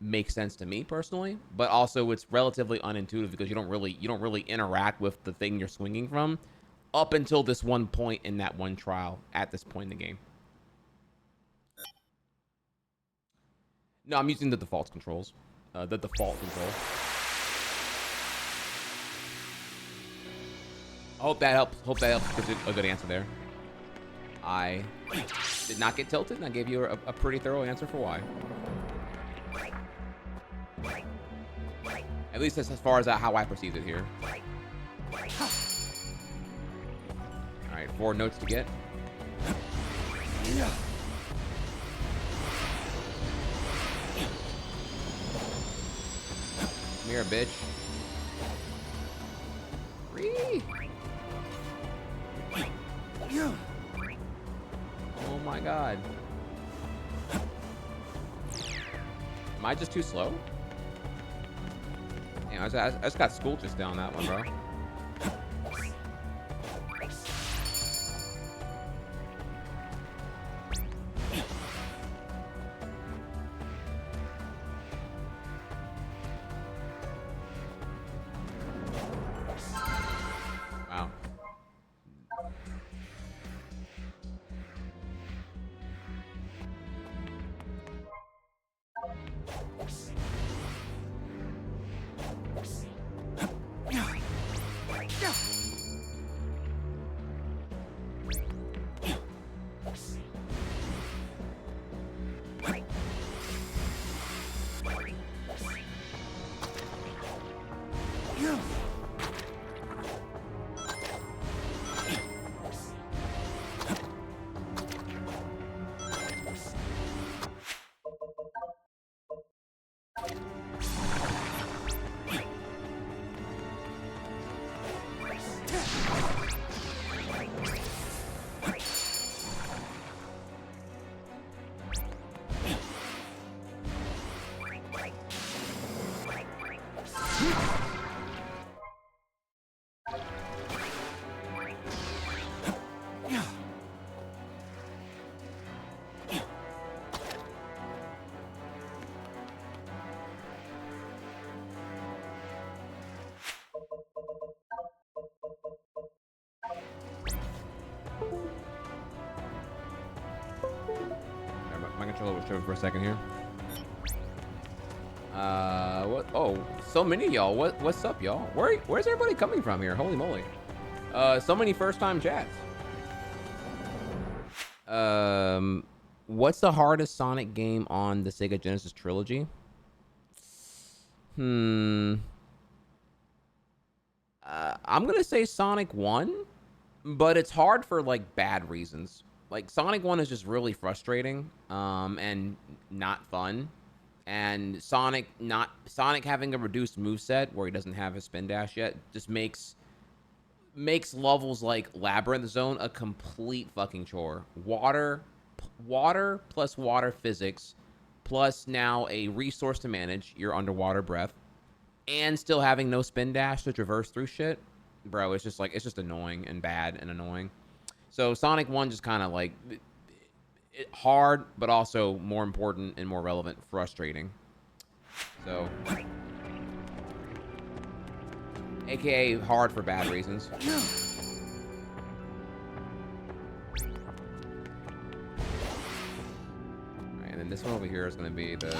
make sense to me personally, but also it's relatively unintuitive because you don't really interact with the thing you're swinging from up until this one point in that one trial at this point in the game. No, I'm using the default controls. The default control. I hope that helps. Hope that helps. Gives you a good answer there. I did not get tilted, and I gave you a pretty thorough answer for why. At least as far as how I perceived it here. All right, Alright, 4 notes to get. Yeah. Come here, bitch. 3. Oh my god. Am I just too slow? Damn, I just got school just down that one, bro. Wow. My controller was tripping for a second here. What? Oh, so many of y'all. What's up, y'all? Where's everybody coming from here? Holy moly. So many first-time chats. What's the hardest Sonic game on the Sega Genesis trilogy? I'm gonna say Sonic 1, but it's hard for like bad reasons. Like Sonic 1 is just really frustrating, and not fun. And Sonic having a reduced moveset where he doesn't have his spin dash yet just makes levels like Labyrinth Zone a complete fucking chore. Water plus water physics plus now a resource to manage your underwater breath and still having no spin dash to traverse through shit. Bro, it's just annoying and bad and annoying. So Sonic 1 just kind of like hard, but also more important and more relevant, frustrating. So, AKA hard for bad reasons. Alright, and then this one over here is going to be the...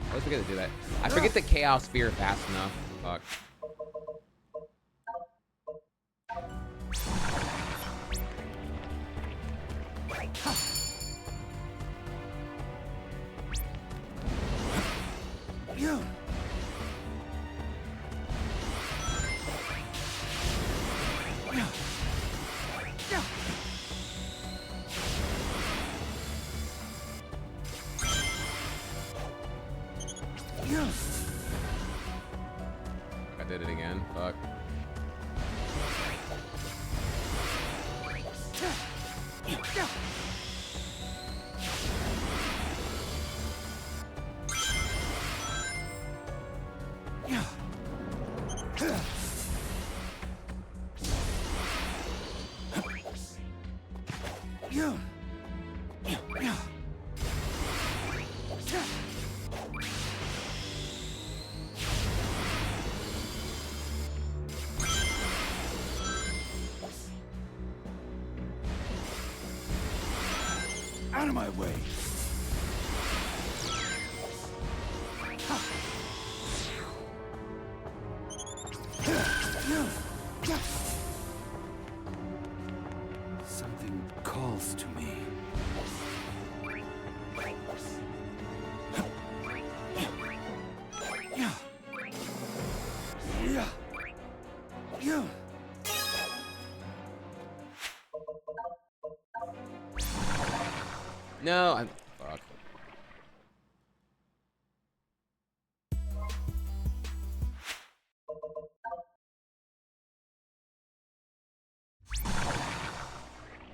I always forget to do that. I forget the Chaos Sphere fast enough. Fuck. I did it again. Fuck. Out of my way. No, I'm... Fuck.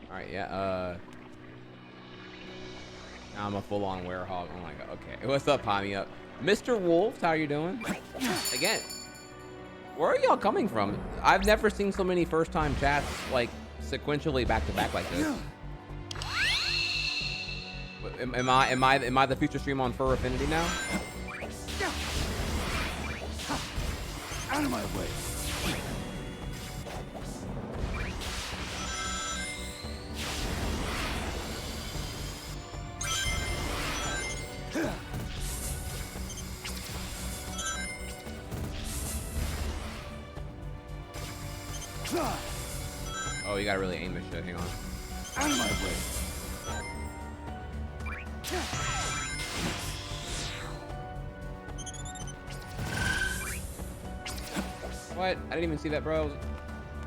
Alright, yeah, now I'm a full-on werehog. Oh my god, okay. What's up, Pommy up? Mr. Wolf, how are you doing? Again, where are y'all coming from? I've never seen so many first-time chats, like, sequentially back-to-back like this. Am I the future stream on Fur Affinity now? Out of my way. Oh, you gotta really aim this shit. Hang on. Out of my way. What? I didn't even see that, bro.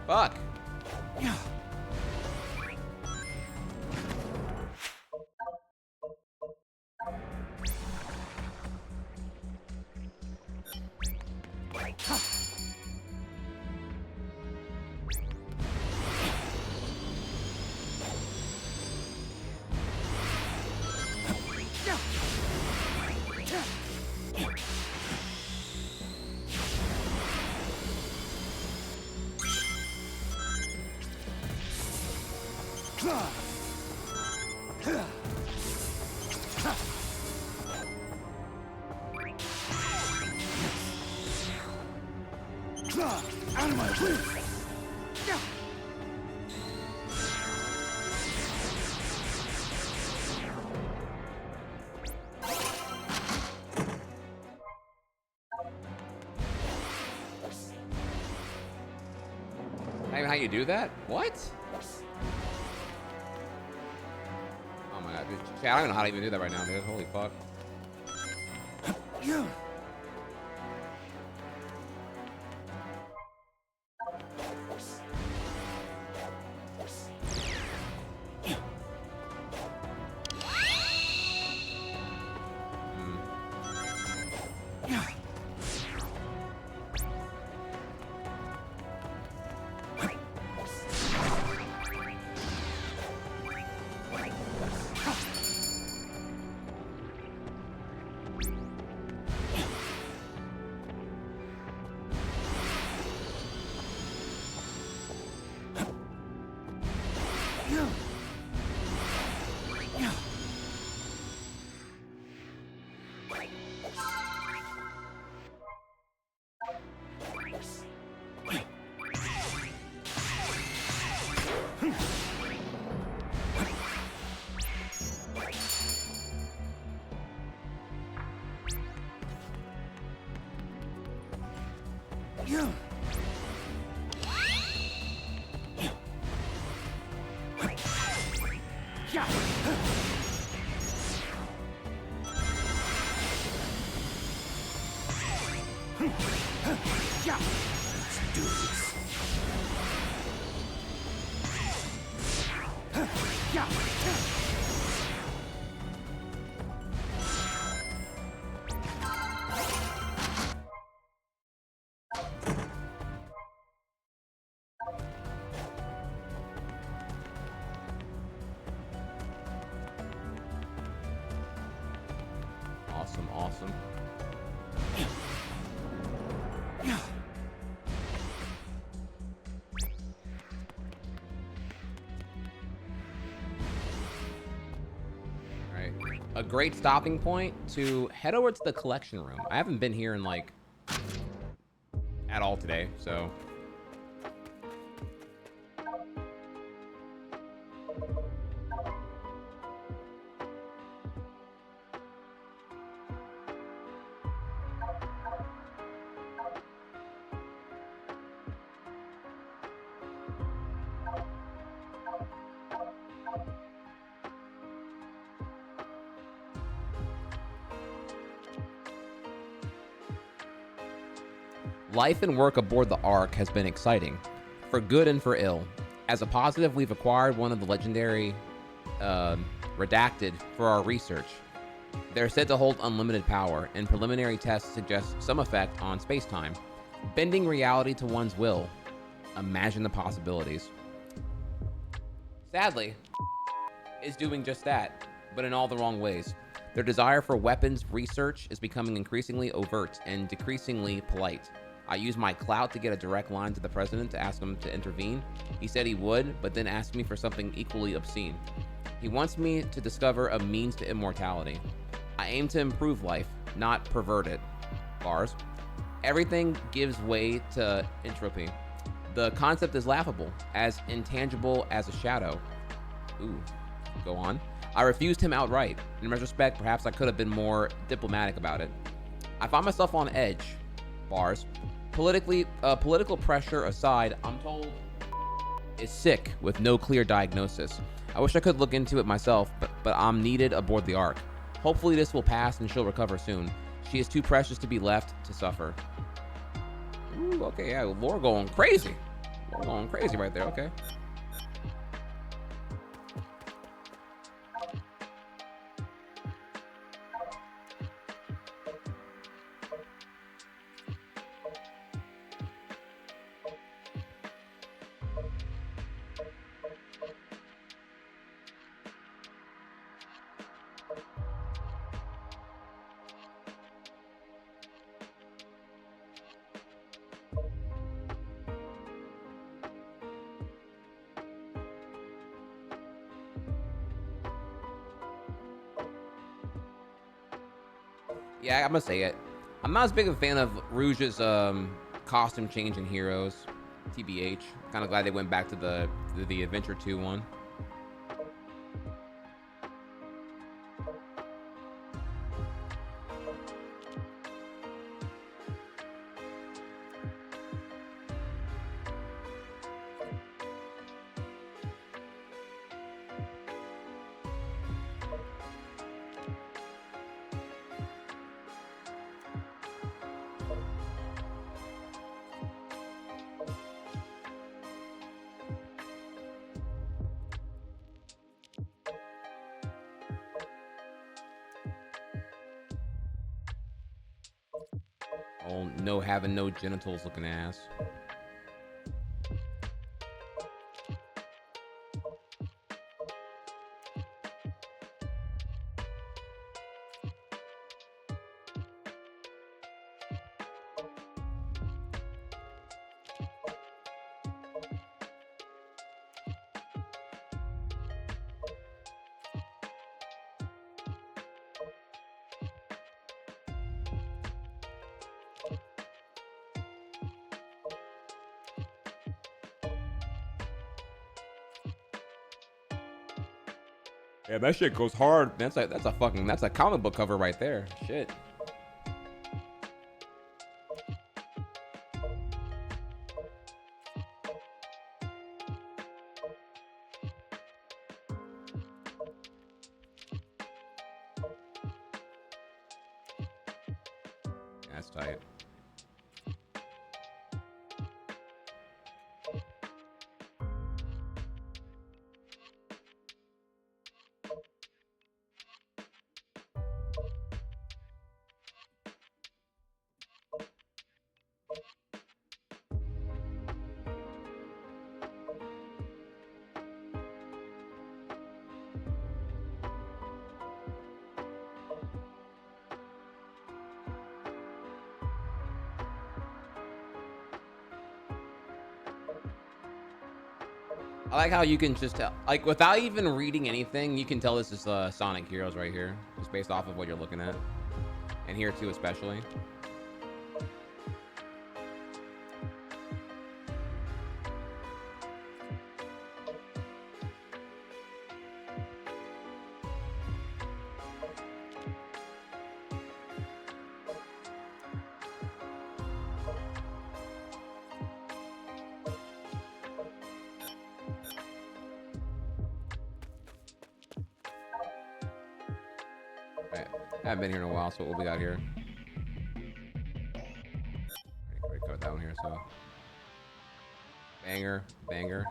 Fuck. Out of my way. How you do that? What? Oh my god, dude. Chat, I don't know how to even do that right now, dude. Holy fuck. Yeah. Awesome. Alright. A great stopping point to head over to the collection room. I haven't been here in like at all today, so life and work aboard the Ark has been exciting, for good and for ill. As a positive, we've acquired one of the legendary redacted for our research. They're said to hold unlimited power, and preliminary tests suggest some effect on space-time, bending reality to one's will. Imagine the possibilities. Sadly, is doing just that, but in all the wrong ways. Their desire for weapons research is becoming increasingly overt and decreasingly polite. I used my clout to get a direct line to the president to ask him to intervene. He said he would, but then asked me for something equally obscene. He wants me to discover a means to immortality. I aim to improve life, not pervert it. Bars. Everything gives way to entropy. The concept is laughable, as intangible as a shadow. Ooh, go on. I refused him outright. In retrospect, perhaps I could have been more diplomatic about it. I find myself on edge. Bars. Political pressure aside, I'm told is sick with no clear diagnosis. I wish I could look into it myself, but I'm needed aboard the Ark. Hopefully this will pass and she'll recover soon. She is too precious to be left to suffer. Ooh, okay, yeah, Lore going crazy. Lore going crazy right there, okay. Yeah, I'm gonna say it. I'm not as big of a fan of Rouge's costume change in Heroes, TBH. Kind of glad they went back to the Adventure 2 one. Oh, no, having no genitals looking ass. Yeah, that shit goes hard. That's a comic book cover right there. Shit. That's tight. I like how you can just tell, like, without even reading anything, you can tell this is Sonic Heroes right here, just based off of what you're looking at, and here too especially. I haven't been here in a while, so what we got here? Already covered that one here, so. Banger, banger.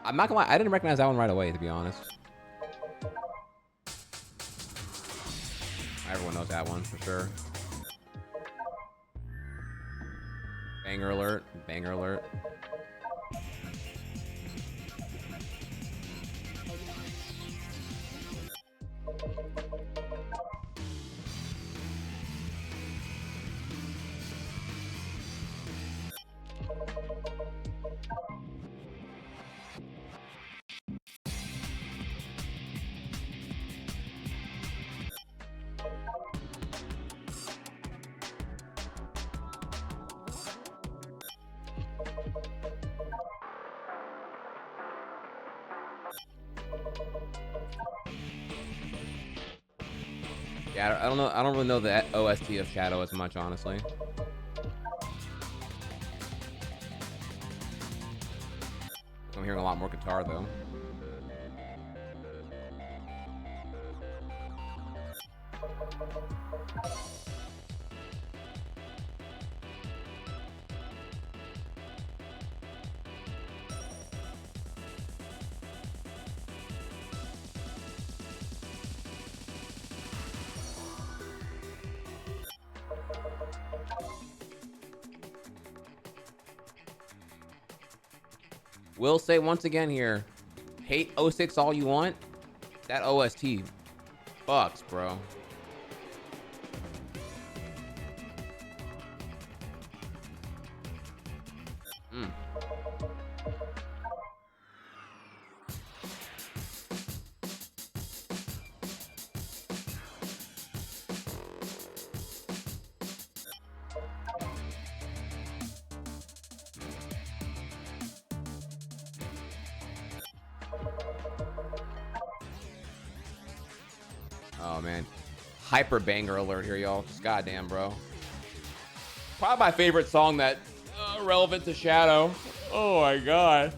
I'm not gonna lie, I didn't recognize that one right away, to be honest. Everyone knows that one for sure. Banger alert, banger alert. Yeah, I don't know. I don't really know the OST of Shadow as much, honestly. I'm hearing a lot more guitar though. Will say once again here, hate 06 all you want. That OST fucks, bro. Mm. Oh man, hyper banger alert here, y'all. Just goddamn, bro. Probably my favorite song that relevant to Shadow. Oh my god.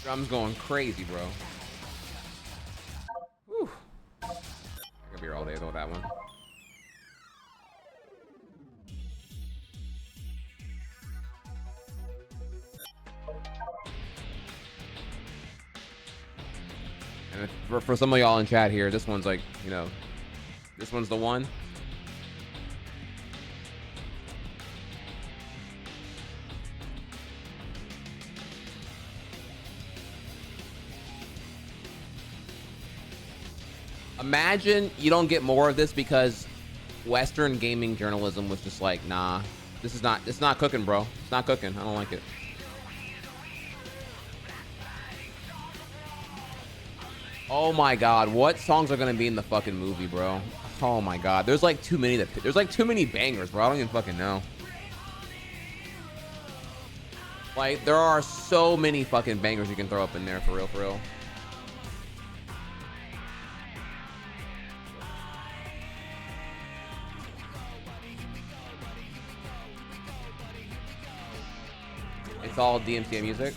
Drum's going crazy, bro. Whew. I could be here all day though with that one. And for some of y'all in chat here, this one's like, you know, this one's the one. Imagine you don't get more of this because Western gaming journalism was just like, nah, it's not cooking, bro. It's not cooking. I don't like it. Oh my god, what songs are gonna be in the fucking movie, bro? Oh my god, there's like too many bangers, bro. I don't even fucking know. Like, there are so many fucking bangers you can throw up in there, for real, for real. It's all DMCA music.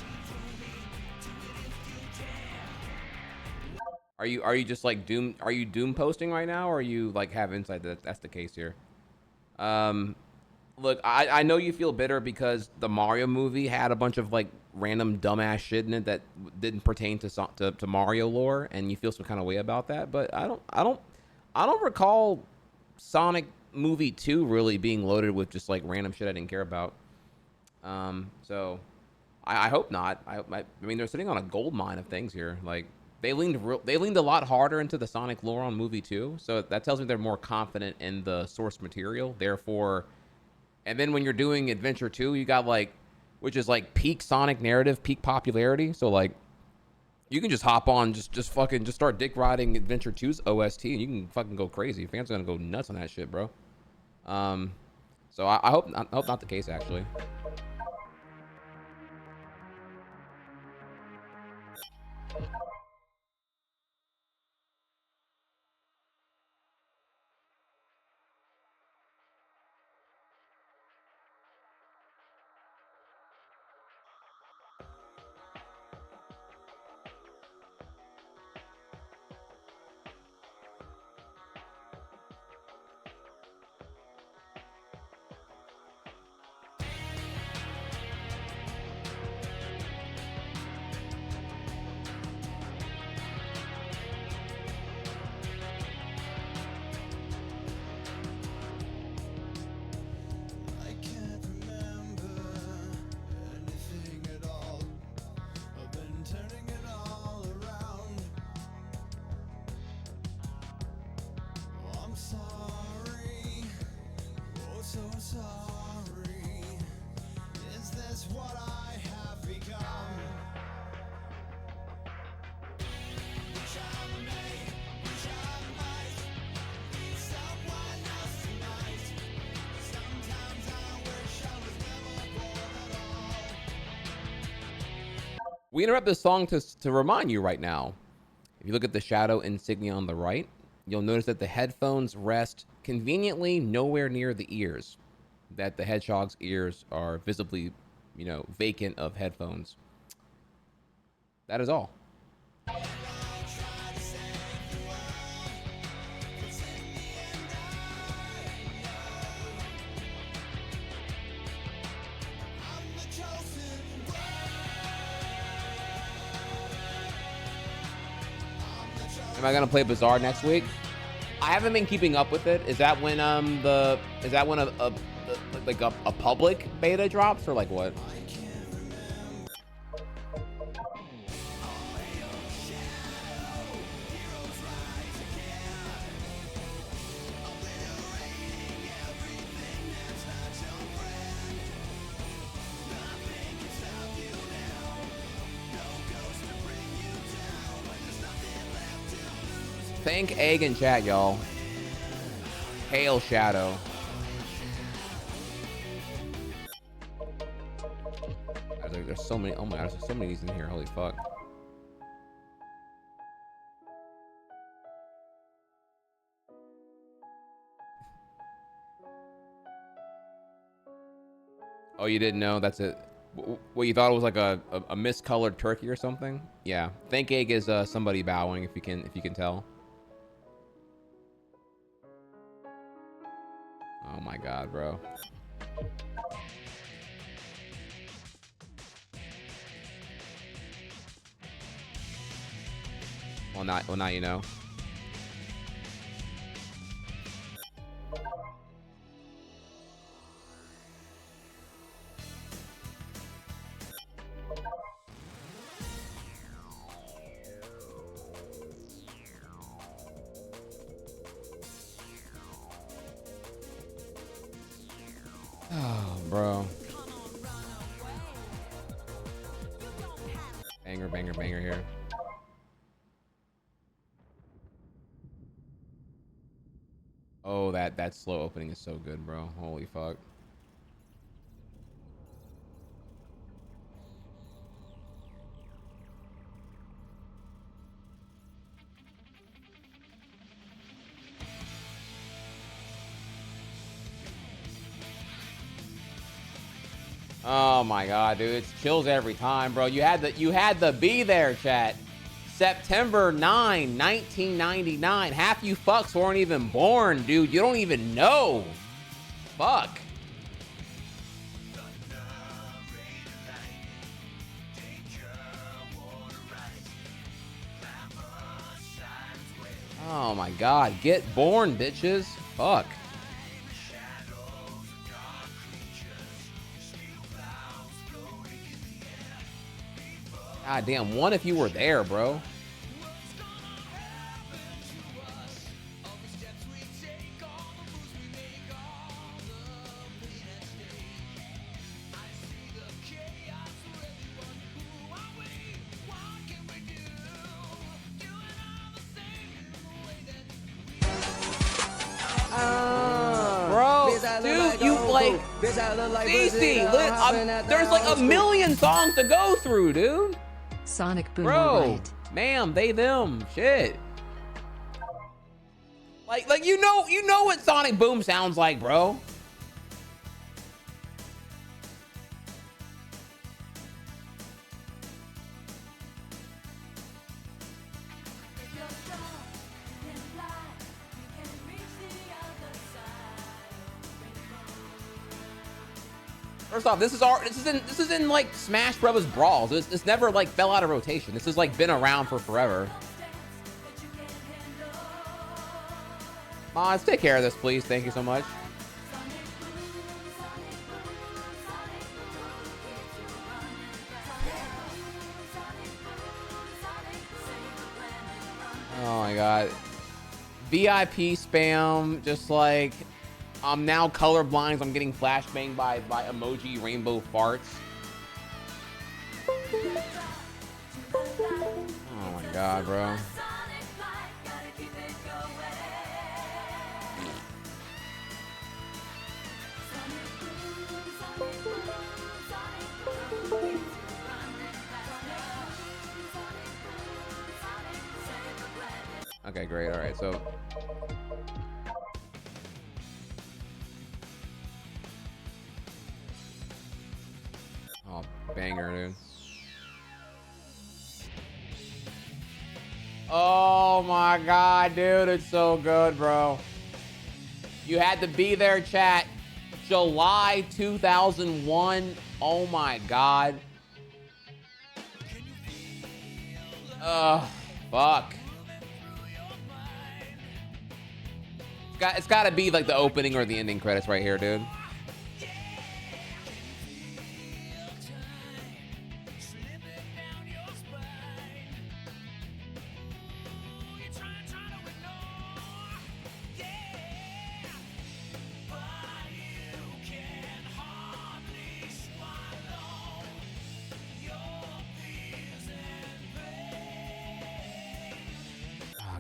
Are you just like doom? Are you doom posting right now, or are you like have insight that that's the case here? Look, I know you feel bitter because the Mario movie had a bunch of like random dumbass shit in it that didn't pertain to Mario lore, and you feel some kind of way about that. But I don't recall Sonic movie 2 really being loaded with just like random shit I didn't care about. So I hope not. I mean, they're sitting on a gold mine of things here. Like they leaned a lot harder into the Sonic lore on movie 2, so that tells me they're more confident in the source material. Therefore, and then when you're doing Adventure 2, you got like, which is like peak Sonic narrative, peak popularity. So like, you can just hop on, just fucking start dick riding Adventure 2's OST, and you can fucking go crazy. Fans are gonna go nuts on that shit, bro. So I hope not the case actually. We interrupt this song to remind you right now. If you look at the shadow insignia on the right, you'll notice that the headphones rest conveniently nowhere near the ears. That the hedgehog's ears are visibly, you know, vacant of headphones. That is all. Am I gonna play Bazaar next week? I haven't been keeping up with it. Is that when a public beta drops, or like what? Thank Egg in chat, y'all. Hail Shadow. There's so many. Oh my gosh, there's so many of these in here. Holy fuck. Oh, you didn't know? That's it. What, you thought it was like a miscolored turkey or something? Yeah. Thank Egg is somebody bowing, if you can tell. Oh my god, bro. Well, now you know. Oh, bro. Banger here. Oh, that slow opening is so good, bro. Holy fuck. Oh my god, dude, it's chills every time, bro. You had the be there, chat. September 9, 1999. Half you fucks weren't even born, dude. You don't even know. Fuck. Oh my god, get born, bitches. Fuck. God damn, one if you were there, bro. Bro, dude, you like, CC, there's like a million songs to go through, dude. Sonic Boom, bro, right. ma'am, they, them, shit. Like you know what Sonic Boom sounds like, bro. First off, this is in like Smash Brothers Brawls. It's never like fell out of rotation. This has like been around for forever. Mods, take care of this, please. Thank you so much. Oh my god. VIP spam, just like I'm now colorblind, so I'm getting flashbanged by emoji rainbow farts. Oh my god, bro. Okay, great. All right, so. Oh, banger, dude. Oh my God, dude, it's so good, bro. You had to be there, chat. July 2001. Oh my God. Fuck. It's got to be like the opening or the ending credits right here, dude.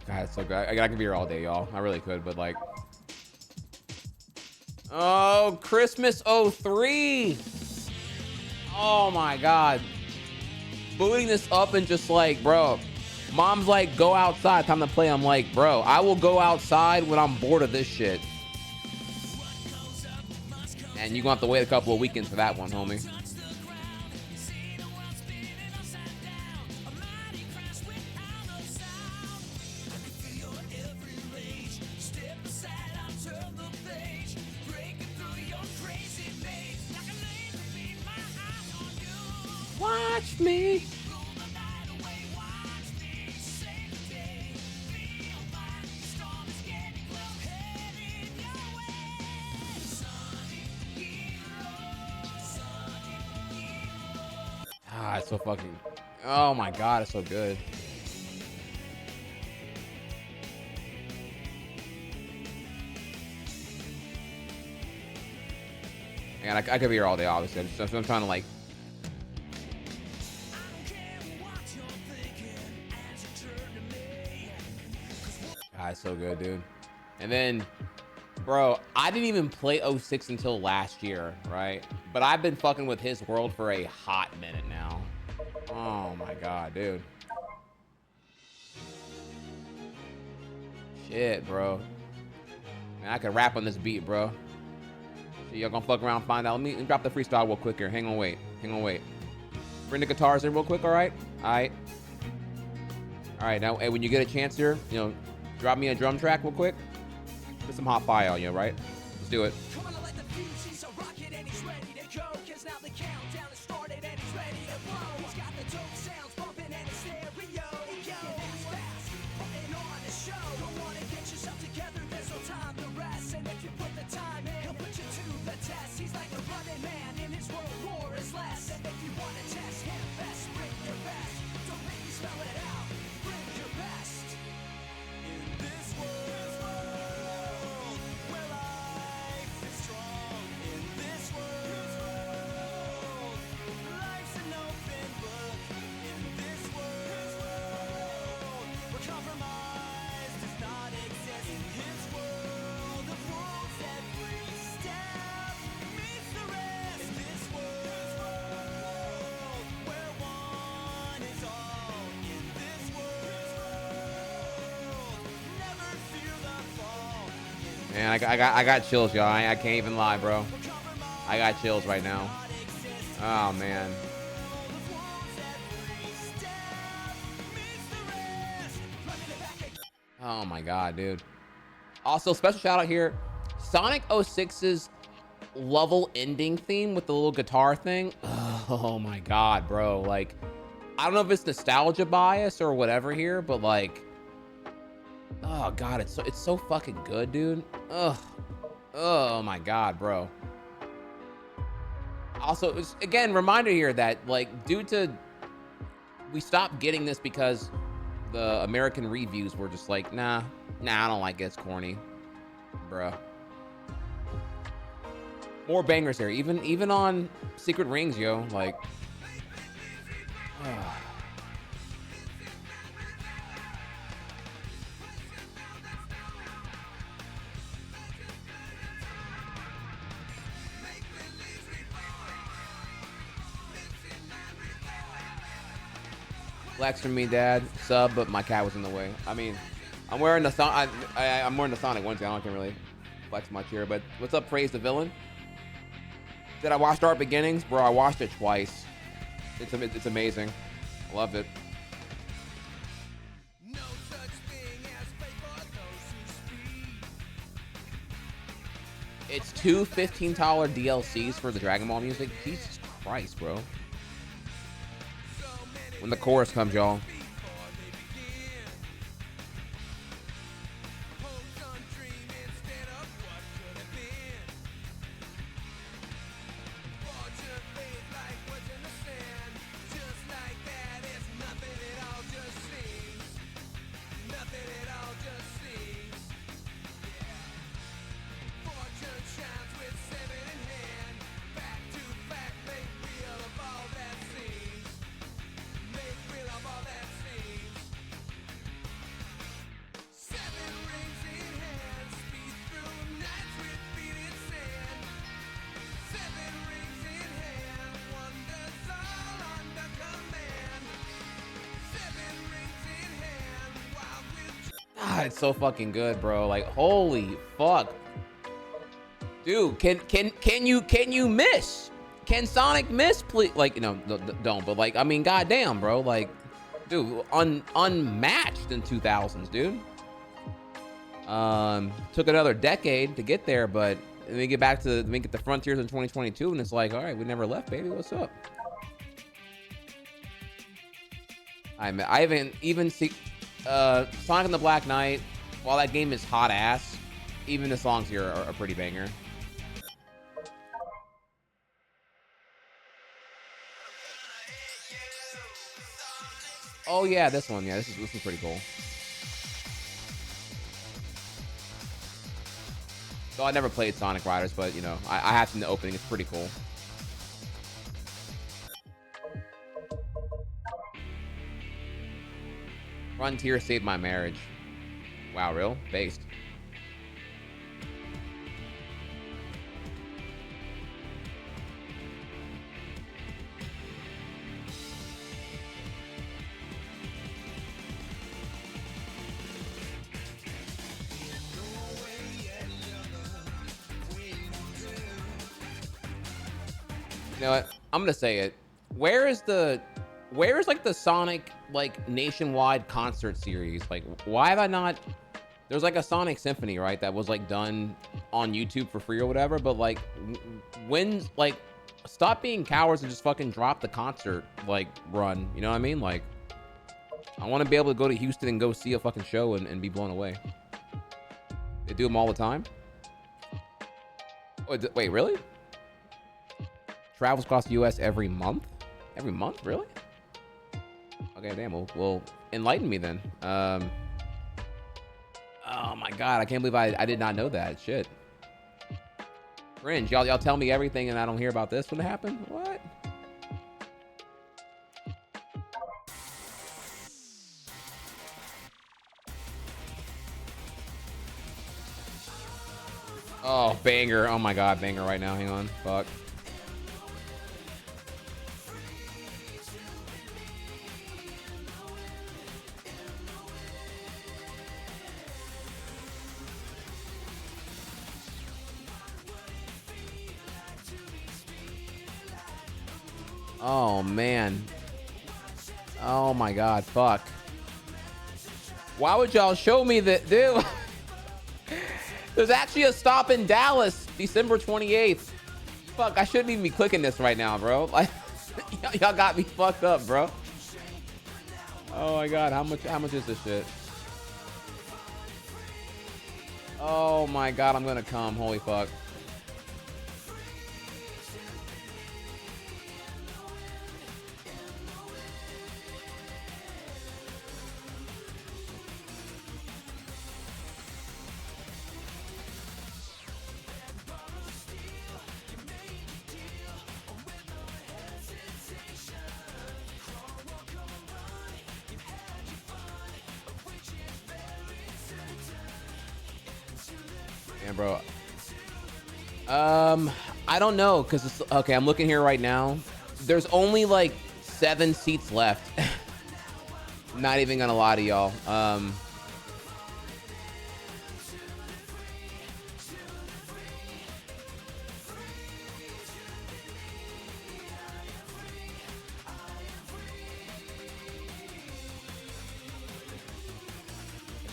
God, it's so good. I could be here all day, y'all. I really could, but like... Oh, Christmas 03. Oh my God. Booting this up and just like, bro. Mom's like, go outside. Time to play. I'm like, bro, I will go outside when I'm bored of this shit. And you're gonna have to wait a couple of weekends for that one, homie. Watch me. Ah, it's so fucking... Oh my God, it's so good. And I could be here all day, obviously. I'm trying to like... God, it's so good, dude. And then, bro, I didn't even play 06 until last year, right? But I've been fucking with his world for a hot minute now. Oh my God, dude. Shit, bro. Man, I could rap on this beat, bro. So y'all gonna fuck around, find out. Let me drop the freestyle real quick here. Hang on, wait. Hang on, wait. Bring the guitars in real quick, all right? All right. All right, now, hey, when you get a chance here, you know, drop me a drum track real quick. Put some hot fire on you, right? Let's do it. Man, I got chills, y'all. I can't even lie, bro. I got chills right now. Oh, man. Oh, my God, dude. Also, special shout out here. Sonic 06's level ending theme with the little guitar thing. Oh, my God, bro. Like, I don't know if it's nostalgia bias or whatever here, but like... Oh God, it's so fucking good, dude. Ugh. Oh my God, bro. Also, it's, again, reminder here that like due to we stopped getting this because the American reviews were just like, nah, I don't like it. It's corny, bruh. More bangers here, even on Secret Rings, yo. Like, flex from me, Dad. Sub, but my cat was in the way. I mean, I'm wearing the I'm wearing the Sonic onesie. I can't really flex much here, but what's up, Praise the Villain? Did I watch Dark Beginnings? Bro, I watched it twice. It's amazing. I love it. It's two $15 DLCs for the Dragon Ball music. Jesus Christ, bro. When the chorus comes, y'all. God, it's so fucking good, bro. Like, holy fuck. Dude, can you miss? Can Sonic miss, please? Like, you know, don't, but like, I mean, goddamn, bro. Like, dude, unmatched in 2000s, dude. Took another decade to get there, but we get back to get the frontiers in 2022, and it's like, all right, we never left, baby. What's up? I haven't even seen Sonic and the Black Knight. While that game is hot ass, even the songs here are pretty banger. Oh yeah, this one. Yeah, this is pretty cool. So I never played Sonic Riders, but you know, I have seen the opening. It's pretty cool. Frontier saved my marriage. Wow, real? Based. You know what? I'm gonna say it. Where's like the Sonic like nationwide concert series? Like, why have I not? There's like a Sonic Symphony, right? That was like done on YouTube for free or whatever. But like, when like, stop being cowards and just fucking drop the concert like run. You know what I mean? Like, I want to be able to go to Houston and go see a fucking show and be blown away. They do them all the time. Wait, really? Travels across the U.S. every month? Every month, really? Okay, damn. Well, enlighten me then. Oh my god, I can't believe I did not know that. Shit. Cringe. Y'all tell me everything and I don't hear about this when it happened? What? Oh, banger. Oh my god, banger right now. Hang on. Fuck. Oh man. Oh my god, fuck. Why would y'all show me that, dude? There's actually a stop in Dallas, December 28th. Fuck, I shouldn't even be clicking this right now, bro. Like, y'all got me fucked up, bro. Oh my god, how much is this shit? Oh my god, I'm gonna come. Holy fuck. Bro, I don't know, because it's okay. I'm looking here right now. There's only like 7 seats left. Not even gonna lie to y'all.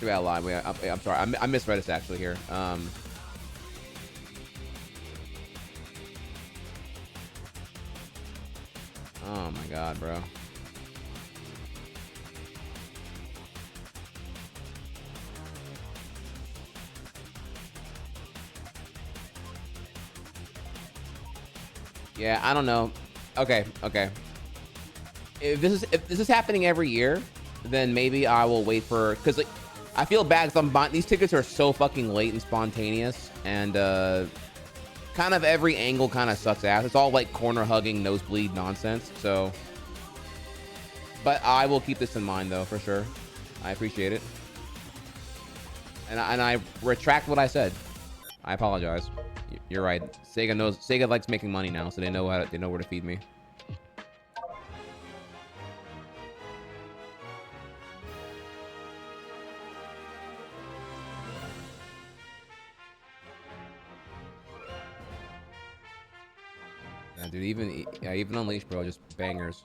Too bad line. I'm sorry. I misread this actually here. Oh my god, bro. Yeah, I don't know. Okay. If this is happening every year, then maybe I will wait for, because like I feel bad because I'm buying these tickets are so fucking late and spontaneous, and kind of every angle kind of sucks ass. It's all like corner hugging, nosebleed nonsense. So, but I will keep this in mind though for sure. I appreciate it, and I retract what I said. I apologize. You're right. Sega likes making money now, so they know where to feed me. Yeah, dude. Even Unleashed, bro, just bangers.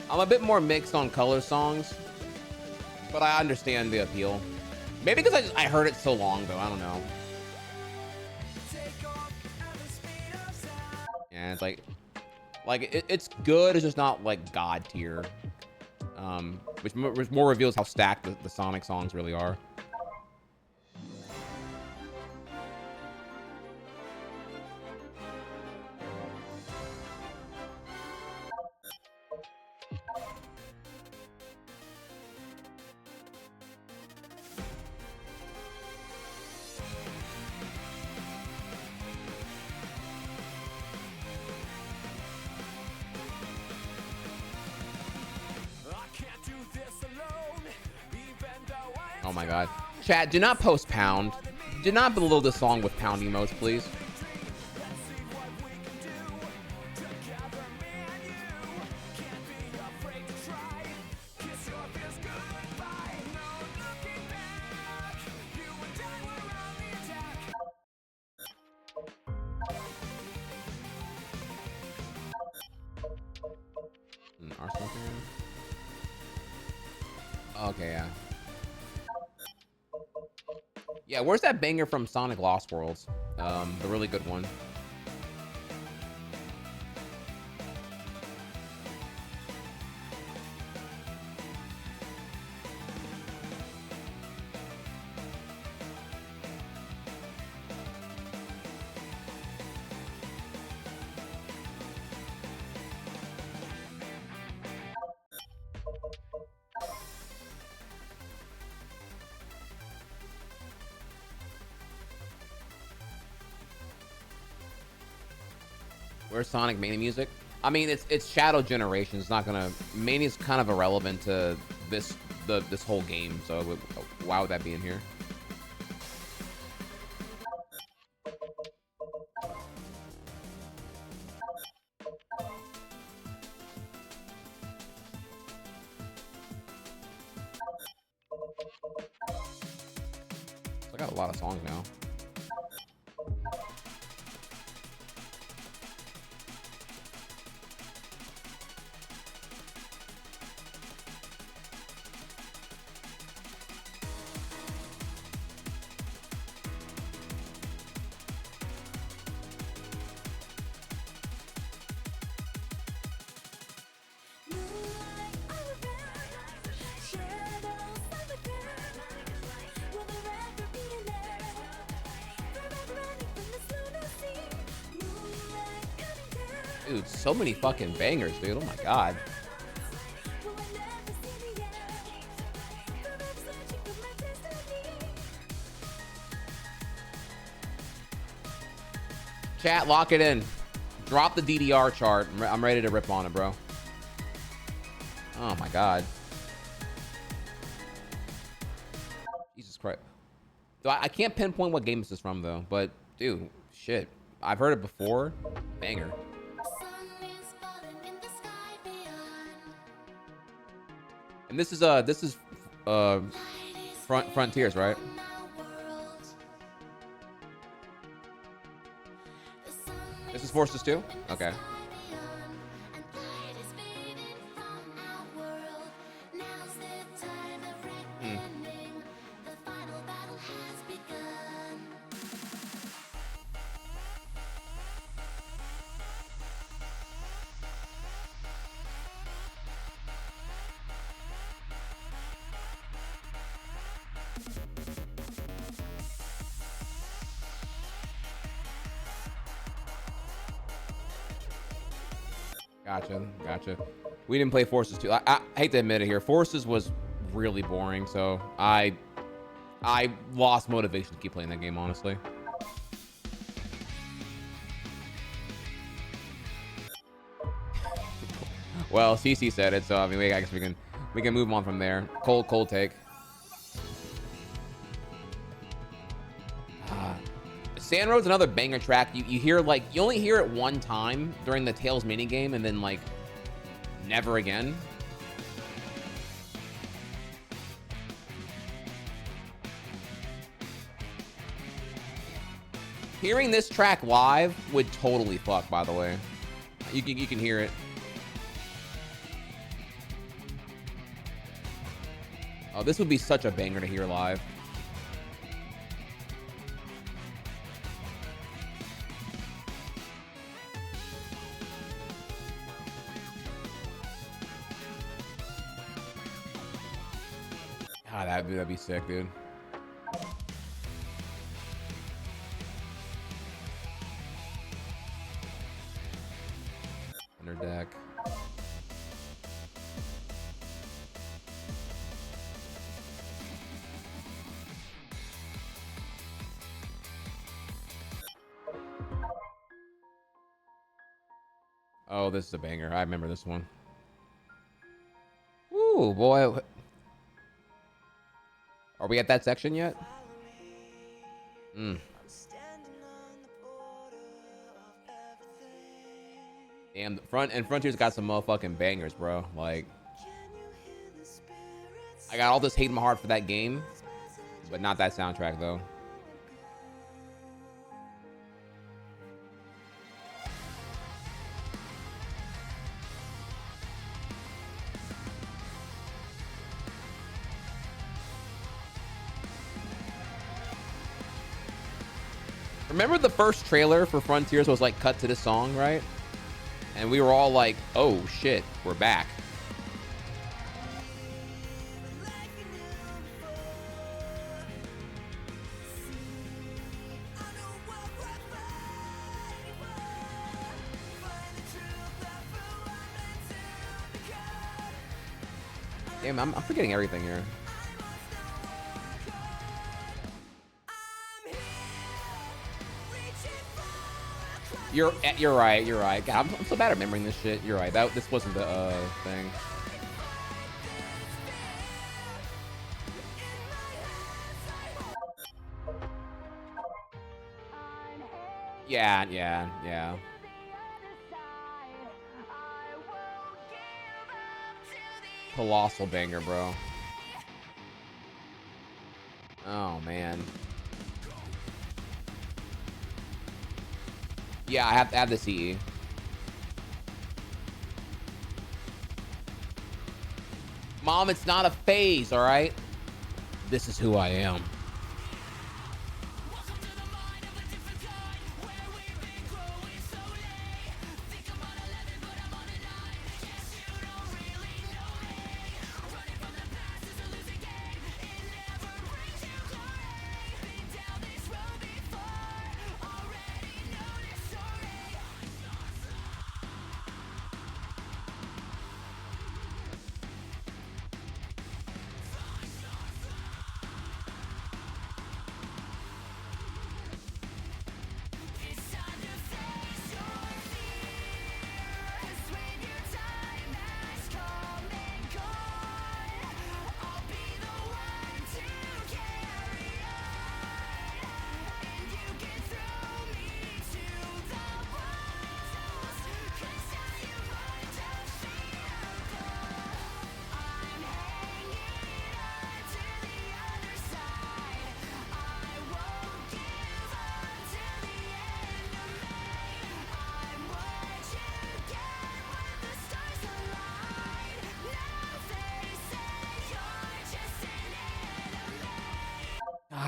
I'm a bit more mixed on color songs, but I understand the appeal. Maybe because I heard it so long ago. I don't know. Yeah, it's like it's good. It's just not like god tier. Which more reveals how stacked the Sonic songs really are. Oh my god. Chat, do not post pound. Do not belittle this song with pound emotes, please. Arsenal fan? Okay, yeah. Yeah, where's that banger from Sonic Lost Worlds? The really good one. Where's Sonic Mania music? I mean, it's Shadow Generation. It's not gonna. Mania's kind of irrelevant to this whole game. So why would that be in here? I got a lot of songs now. Dude, so many fucking bangers, dude. Oh my god. Chat, lock it in. Drop the DDR chart. I'm ready to rip on it, bro. Oh my god. Jesus Christ. So I can't pinpoint what game this is from though, but dude, shit. I've heard it before. Banger. And this is Frontiers, right? This is Forces 2? Okay. Gotcha. We didn't play Forces 2. I hate to admit it here. Forces was really boring, so I lost motivation to keep playing that game, honestly. Well, CC said it, so I mean, I guess we can move on from there. Cold take. Sand Road's another banger track. You hear, like, you only hear it one time during the Tails minigame, and then, like, never again. Hearing this track live would totally fuck, by the way. You can hear it. Oh, this would be such a banger to hear live. God, that'd be sick, dude. Under deck. Oh, this is a banger. I remember this one. Ooh, boy. Are we at that section yet? Damn, Frontier's got some motherfucking bangers, bro. Like, I got all this hate in my heart for that game, but not that soundtrack, though. Remember the first trailer for Frontiers was like cut to this song, right? And we were all like, oh shit, we're back. Damn, I'm forgetting everything here. You're right. God, I'm so bad at remembering this shit. You're right. This wasn't the thing. Yeah. Colossal banger, bro. Oh man. Yeah, I have to have the CE. Mom, it's not a phase, all right? This is who I am.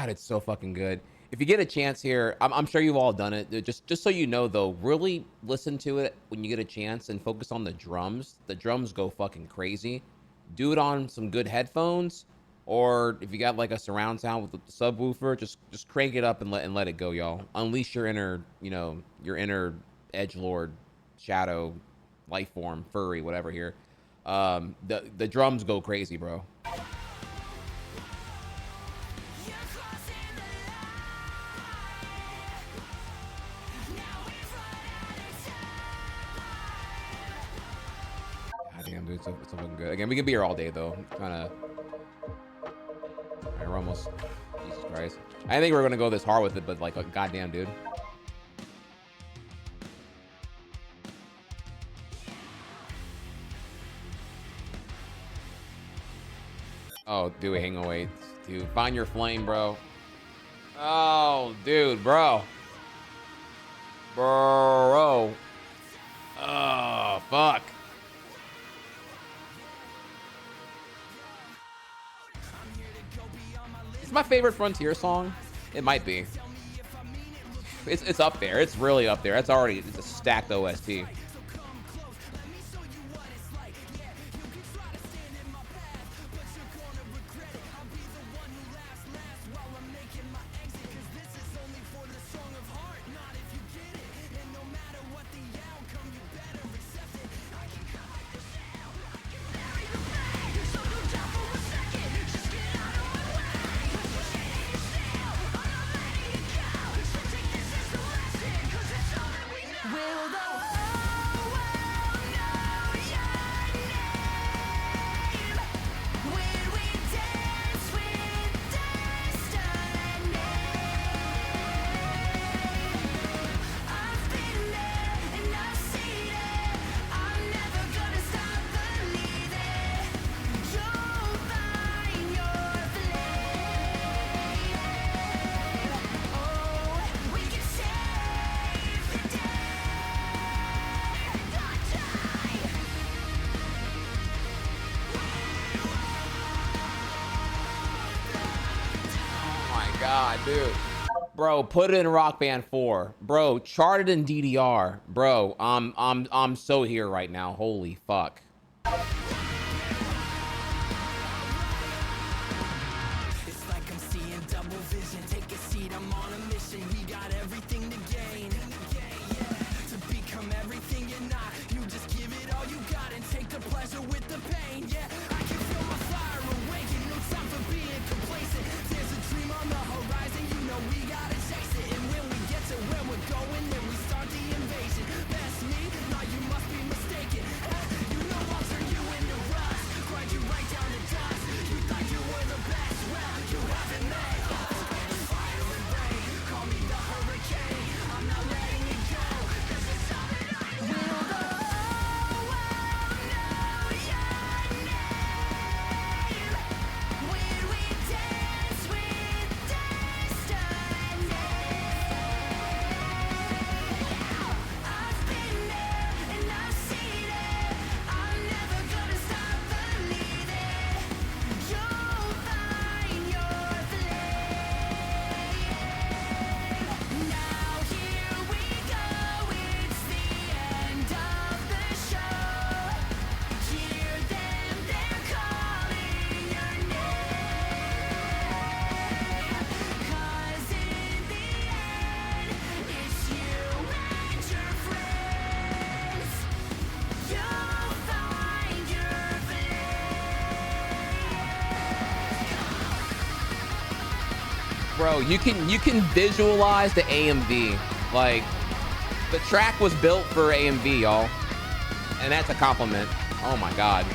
God, it's so fucking good. If you get a chance here, I'm sure you've all done it. Just so you know, though, really listen to it when you get a chance and focus on the drums. The drums go fucking crazy. Do it on some good headphones, or if you got like a surround sound with the subwoofer, just crank it up and let it go, y'all. Unleash your inner, your inner edgelord, shadow, life form, furry, whatever here. The drums go crazy, bro. Damn, dude, it's so fucking good. Again, we can be here all day, though. Kind of. Alright, we're almost. Jesus Christ. I think we're gonna go this hard with it, but like, goddamn, dude. Oh, do we hang away, dude? Find your flame, bro. Oh, dude, bro. Bro. Oh, fuck. It's my favorite Frontier song. It might be. It's up there. It's really up there. It's a stacked OST. God, dude. Bro, put it in Rock Band 4. Bro, chart it in DDR. Bro, I'm so here right now. Holy fuck. It's like I'm seeing double vision. Take a seat, I'm on a mission. We got everything to gain. To become everything you're not. You just give it all you got and take the pleasure with the pain. Yeah, I can feel my fire awaken. No time for being complacent. There's a dream on the horizon. You know we gotta chase it. And when we get to where we're going, then we start the invasion. That's me? No, you must be mistaken. You know I'll turn you into rust. Grind you right down to dust. You thought you were the best. Well, you haven't met us. The fire and rain. Call me the hurricane. I'm not letting it go. This is all that I will go. Bro, you can visualize the AMV. Like, the track was built for AMV, y'all. And that's a compliment. Oh my god.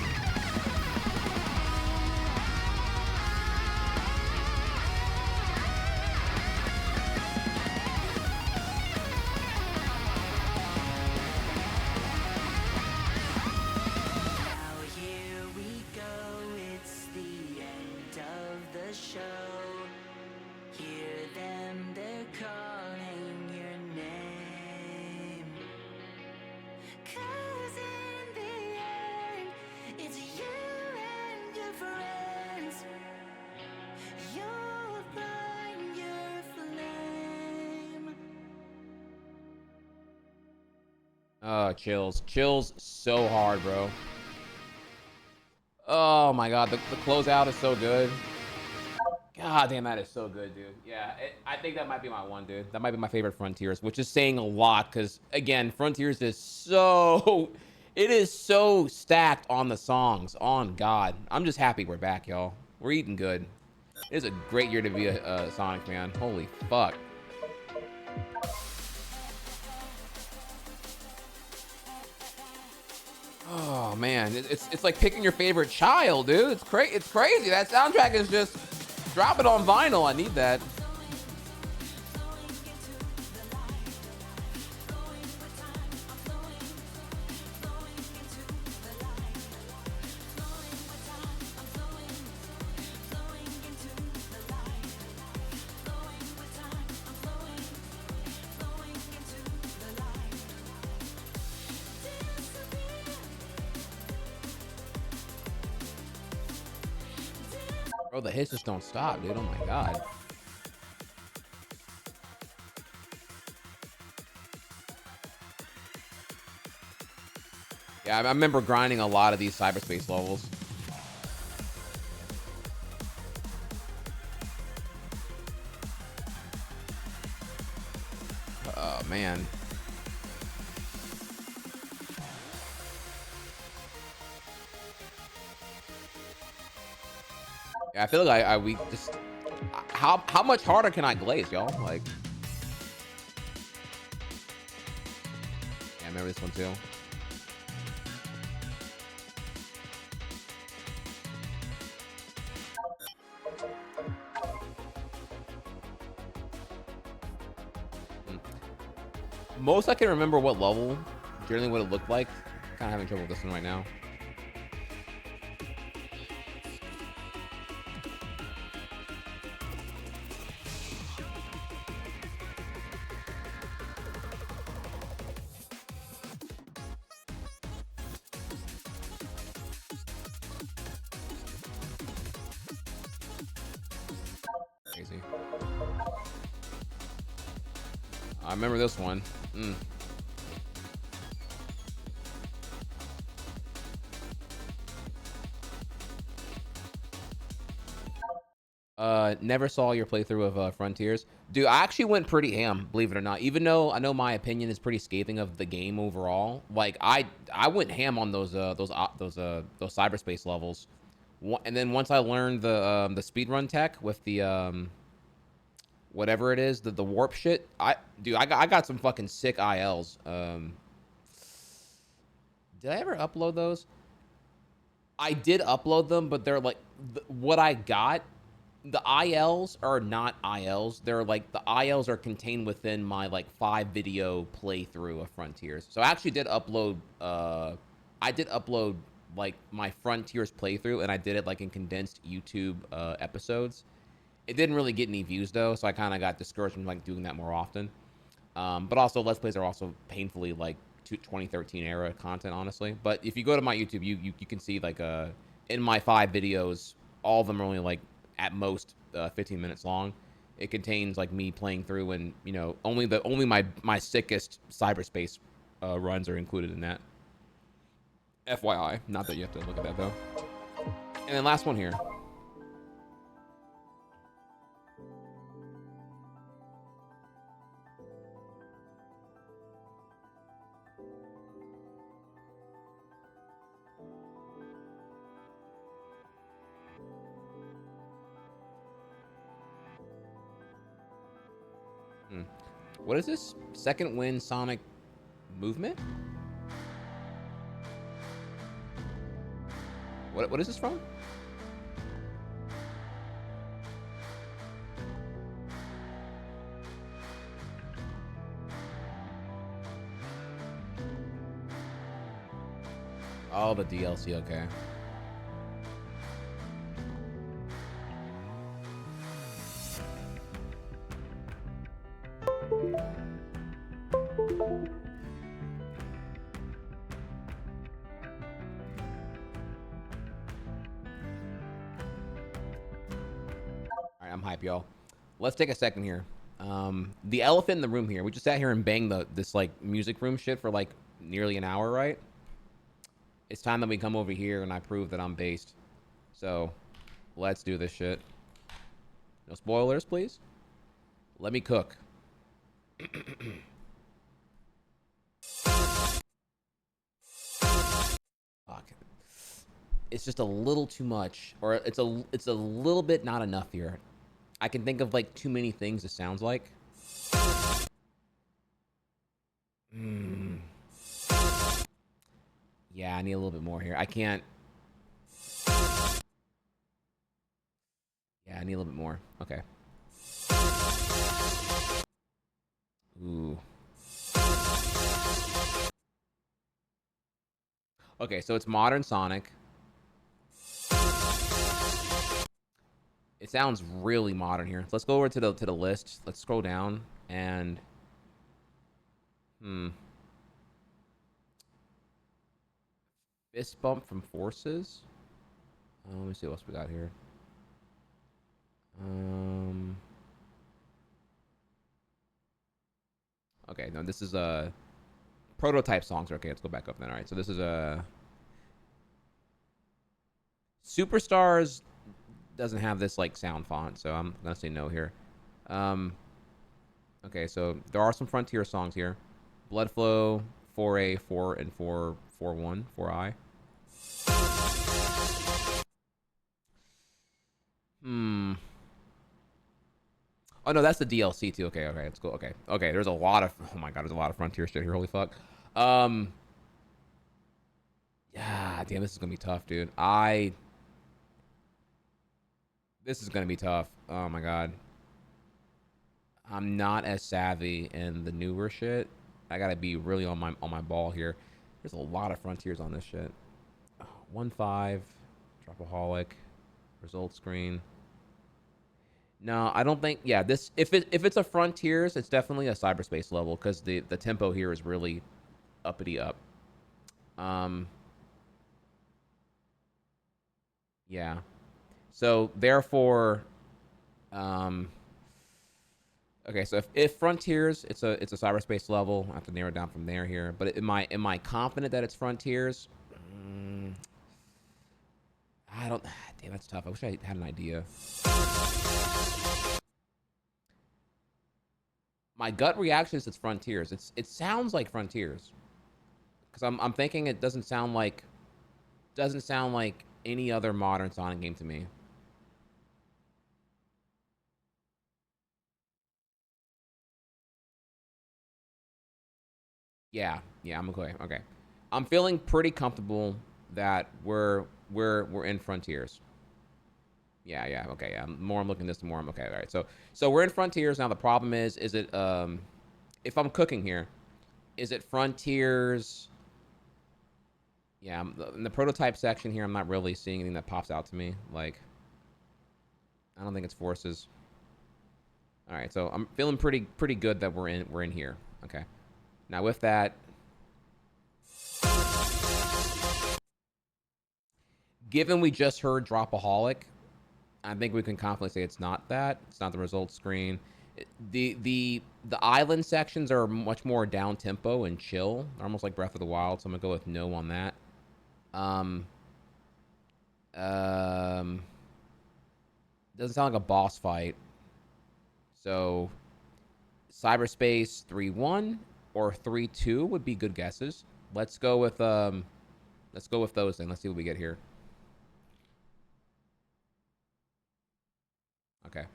Chills so hard, bro. Oh my god, the closeout is so good. God damn, that is so good, dude. Yeah, I think that might be my one, dude. That might be my favorite Frontiers, which is saying a lot, because again, Frontiers is so It is so stacked on the songs. On God. I'm just happy we're back, y'all. We're eating good. It is a great year to be a Sonic fan. Holy fuck. Oh man, it's like picking your favorite child, dude. It's crazy. That soundtrack is just drop it on vinyl. I need that. Bro, the hits just don't stop, dude. Oh my God. Yeah, I remember grinding a lot of these cyberspace levels. Oh man. Yeah, I feel like we just how much harder can I glaze, y'all? Like, yeah, I remember this one too. Most I can remember what level, generally what it looked like. Kind of having trouble with this one right now. Crazy. I remember this one. Never saw your playthrough of Frontiers. Dude, I actually went pretty ham, believe it or not. Even though I know my opinion is pretty scathing of the game overall, like I went ham on those cyberspace levels. And then once I learned the speedrun tech with the whatever it is, the warp shit, I got some fucking sick ILs. Did I ever upload those? I did upload them, but they're like what I got. The ILs are not ILs. They're like the ILs are contained within my like 5-video playthrough of Frontiers. So I actually did upload. I did upload like my Frontiers playthrough, and I did it like in condensed YouTube episodes. It didn't really get any views though, so I kind of got discouraged from like doing that more often. But also, Let's Plays are also painfully like 2013 era content, honestly. But if you go to my YouTube, you can see like in my 5 videos, all of them are only like at most 15 minutes long. It contains like me playing through, and you know, only my sickest cyberspace runs are included in that. FYI, not that you have to look at that though. And then last one here. What is this? Second Wind Sonic Movement? What is this from? Oh, the DLC, okay. I'm hype, y'all. Let's take a second here. The elephant in the room here. We just sat here and banged this like music room shit for like nearly an hour, right? It's time that we come over here and I prove that I'm based. So let's do this shit. No spoilers, please. Let me cook. it's just a little too much, or it's a little bit not enough here. I can think of like too many things it sounds like. Yeah, I need a little bit more here. I can't. Yeah, I need a little bit more. Okay. Ooh. Okay, so it's modern Sonic. It sounds really modern here. Let's go over to the list. Let's scroll down and fist bump from Forces. Let me see what else we got here. Okay, no, this is a prototype songs. Okay, let's go back up then. All right, so this is a Superstars doesn't have this like sound font, so I'm gonna say no here. Okay, so there are some Frontier songs here. Bloodflow, 4A, 4 and 4, 4-1, 4I. Oh no, that's the DLC too. Okay, let's go. Okay, there's a lot of, oh my god, there's a lot of Frontier shit here. Holy fuck. Yeah, damn, this is gonna be tough, dude. This is gonna be tough. Oh my god. I'm not as savvy in the newer shit. I gotta be really on my ball here. There's a lot of Frontiers on this shit. 1.5, Dropaholic, result screen. No, I don't think. Yeah, this if it's a Frontiers, it's definitely a cyberspace level because the tempo here is really uppity up. Yeah. So therefore, okay. So if Frontiers, it's a cyberspace level. I have to narrow it down from there here. But am I confident that it's Frontiers? I don't. Damn, that's tough. I wish I had an idea. My gut reaction is it's Frontiers. It sounds like Frontiers, because I'm thinking it doesn't sound like any other modern Sonic game to me. Yeah, I'm okay. Okay, I'm feeling pretty comfortable that we're in Frontiers. Yeah, okay. Yeah, the more I'm looking at this, the more I'm okay. All right, so we're in Frontiers now. The problem is it if I'm cooking here, is it Frontiers? Yeah, in the prototype section here, I'm not really seeing anything that pops out to me. Like, I don't think it's Forces. All right, so I'm feeling pretty good that we're in here. Okay. Now with that, given we just heard Dropaholic, I think we can confidently say it's not that. It's not the results screen. The island sections are much more down tempo and chill. They're almost like Breath of the Wild, so I'm gonna go with no on that. Doesn't sound like a boss fight. So cyberspace 3-1 or 3-2 would be good guesses. Let's go with those then. Let's see what we get here. Okay.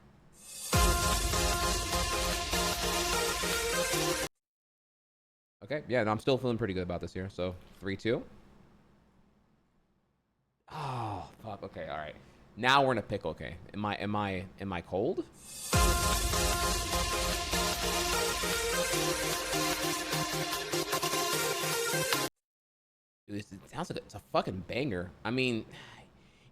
Okay, yeah, no, I'm still feeling pretty good about this here. So 3-2. Oh fuck. Okay, all right. Now we're in a pickle. Okay, am I cold? Dude, it sounds like it's a fucking banger. I mean,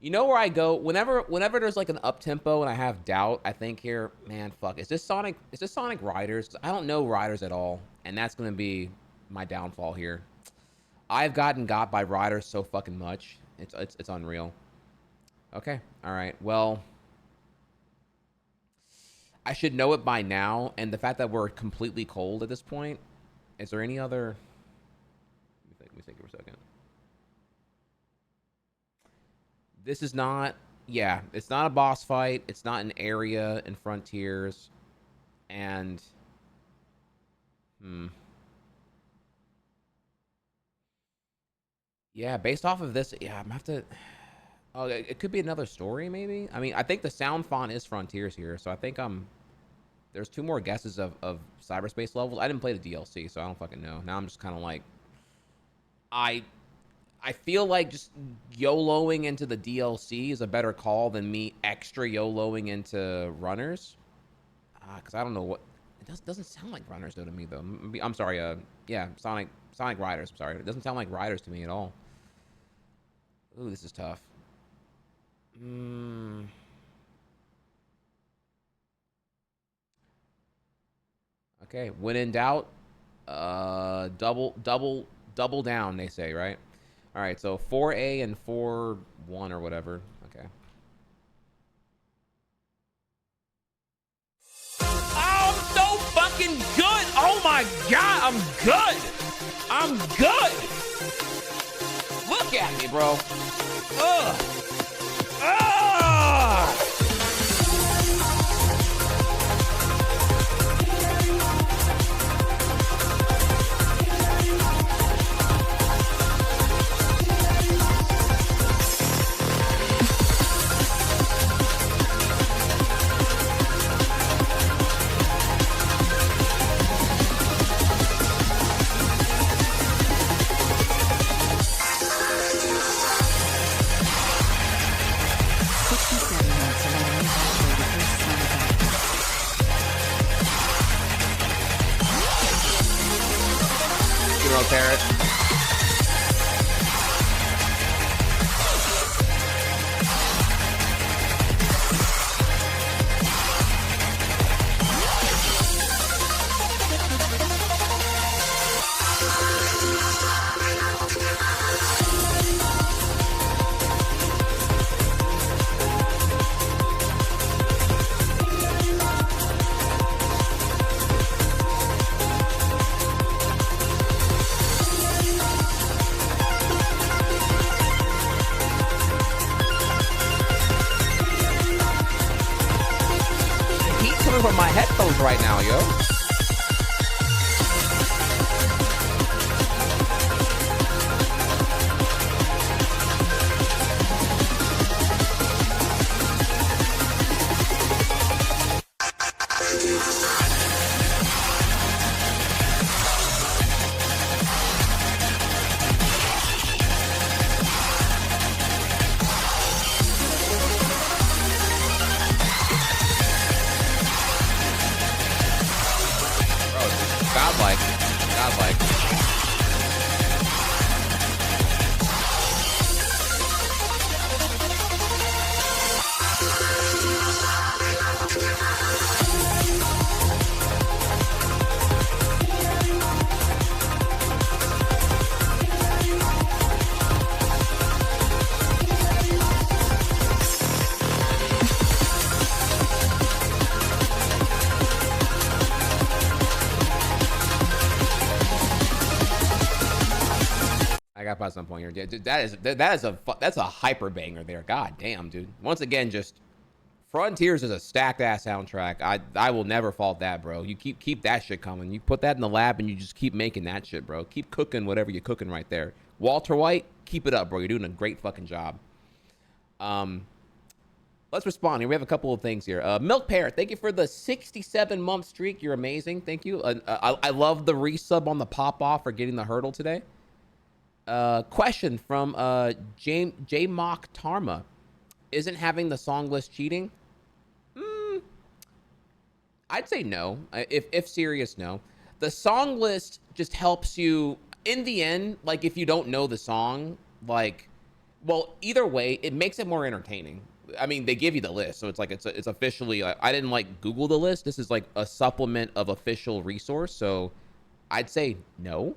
you know where I go whenever there's like an up tempo and I have doubt. I think here, man, fuck. Is this Sonic Riders? I don't know Riders at all, and that's gonna be my downfall here. I've gotten got by Riders so fucking much. It's unreal. Okay, all right. Well, I should know it by now, and the fact that we're completely cold at this point. Is there any other? Let me think for a second. This is not. Yeah, it's not a boss fight. It's not an area in Frontiers, and yeah, based off of this, yeah, I'm gonna have to. Oh, it could be another story, maybe. I mean, I think the sound font is Frontiers here, so I think there's 2 more guesses of cyberspace levels. I didn't play the DLC, so I don't fucking know. Now I'm just kind of like, I feel like just YOLOing into the DLC is a better call than me extra YOLOing into runners. Because I don't know what it doesn't sound like runners though to me though. I'm sorry. Yeah, Sonic Riders. I'm sorry. It doesn't sound like riders to me at all. Ooh, this is tough. Okay, when in doubt, double down, they say, right? All right, so 4A and 4-1 or whatever. Okay. Oh, I'm so fucking good. Oh my God, I'm good. I'm good. Look at me, bro. Ugh. Ah! Parrot. From my headphones right now, yo. Godlike. I got by some point here. That's a hyper banger there. God damn, dude. Once again, just Frontiers is a stacked ass soundtrack. I will never fault that, bro. You keep that shit coming. You put that in the lab and you just keep making that shit, bro. Keep cooking whatever you're cooking right there. Walter White, keep it up, bro. You're doing a great fucking job. Let's respond here. We have a couple of things here. Milk Parrot, thank you for the 67-month streak. You're amazing. Thank you. I love the resub on the pop off for getting the hurdle today. Question from J Mock Tarma. Isn't having the song list cheating? I'd say no. If serious, no. The song list just helps you in the end. Like if you don't know the song, like, well, either way, it makes it more entertaining. I mean, they give you the list, so it's like it's officially. I didn't like Google the list. This is like a supplement of official resource. So I'd say no.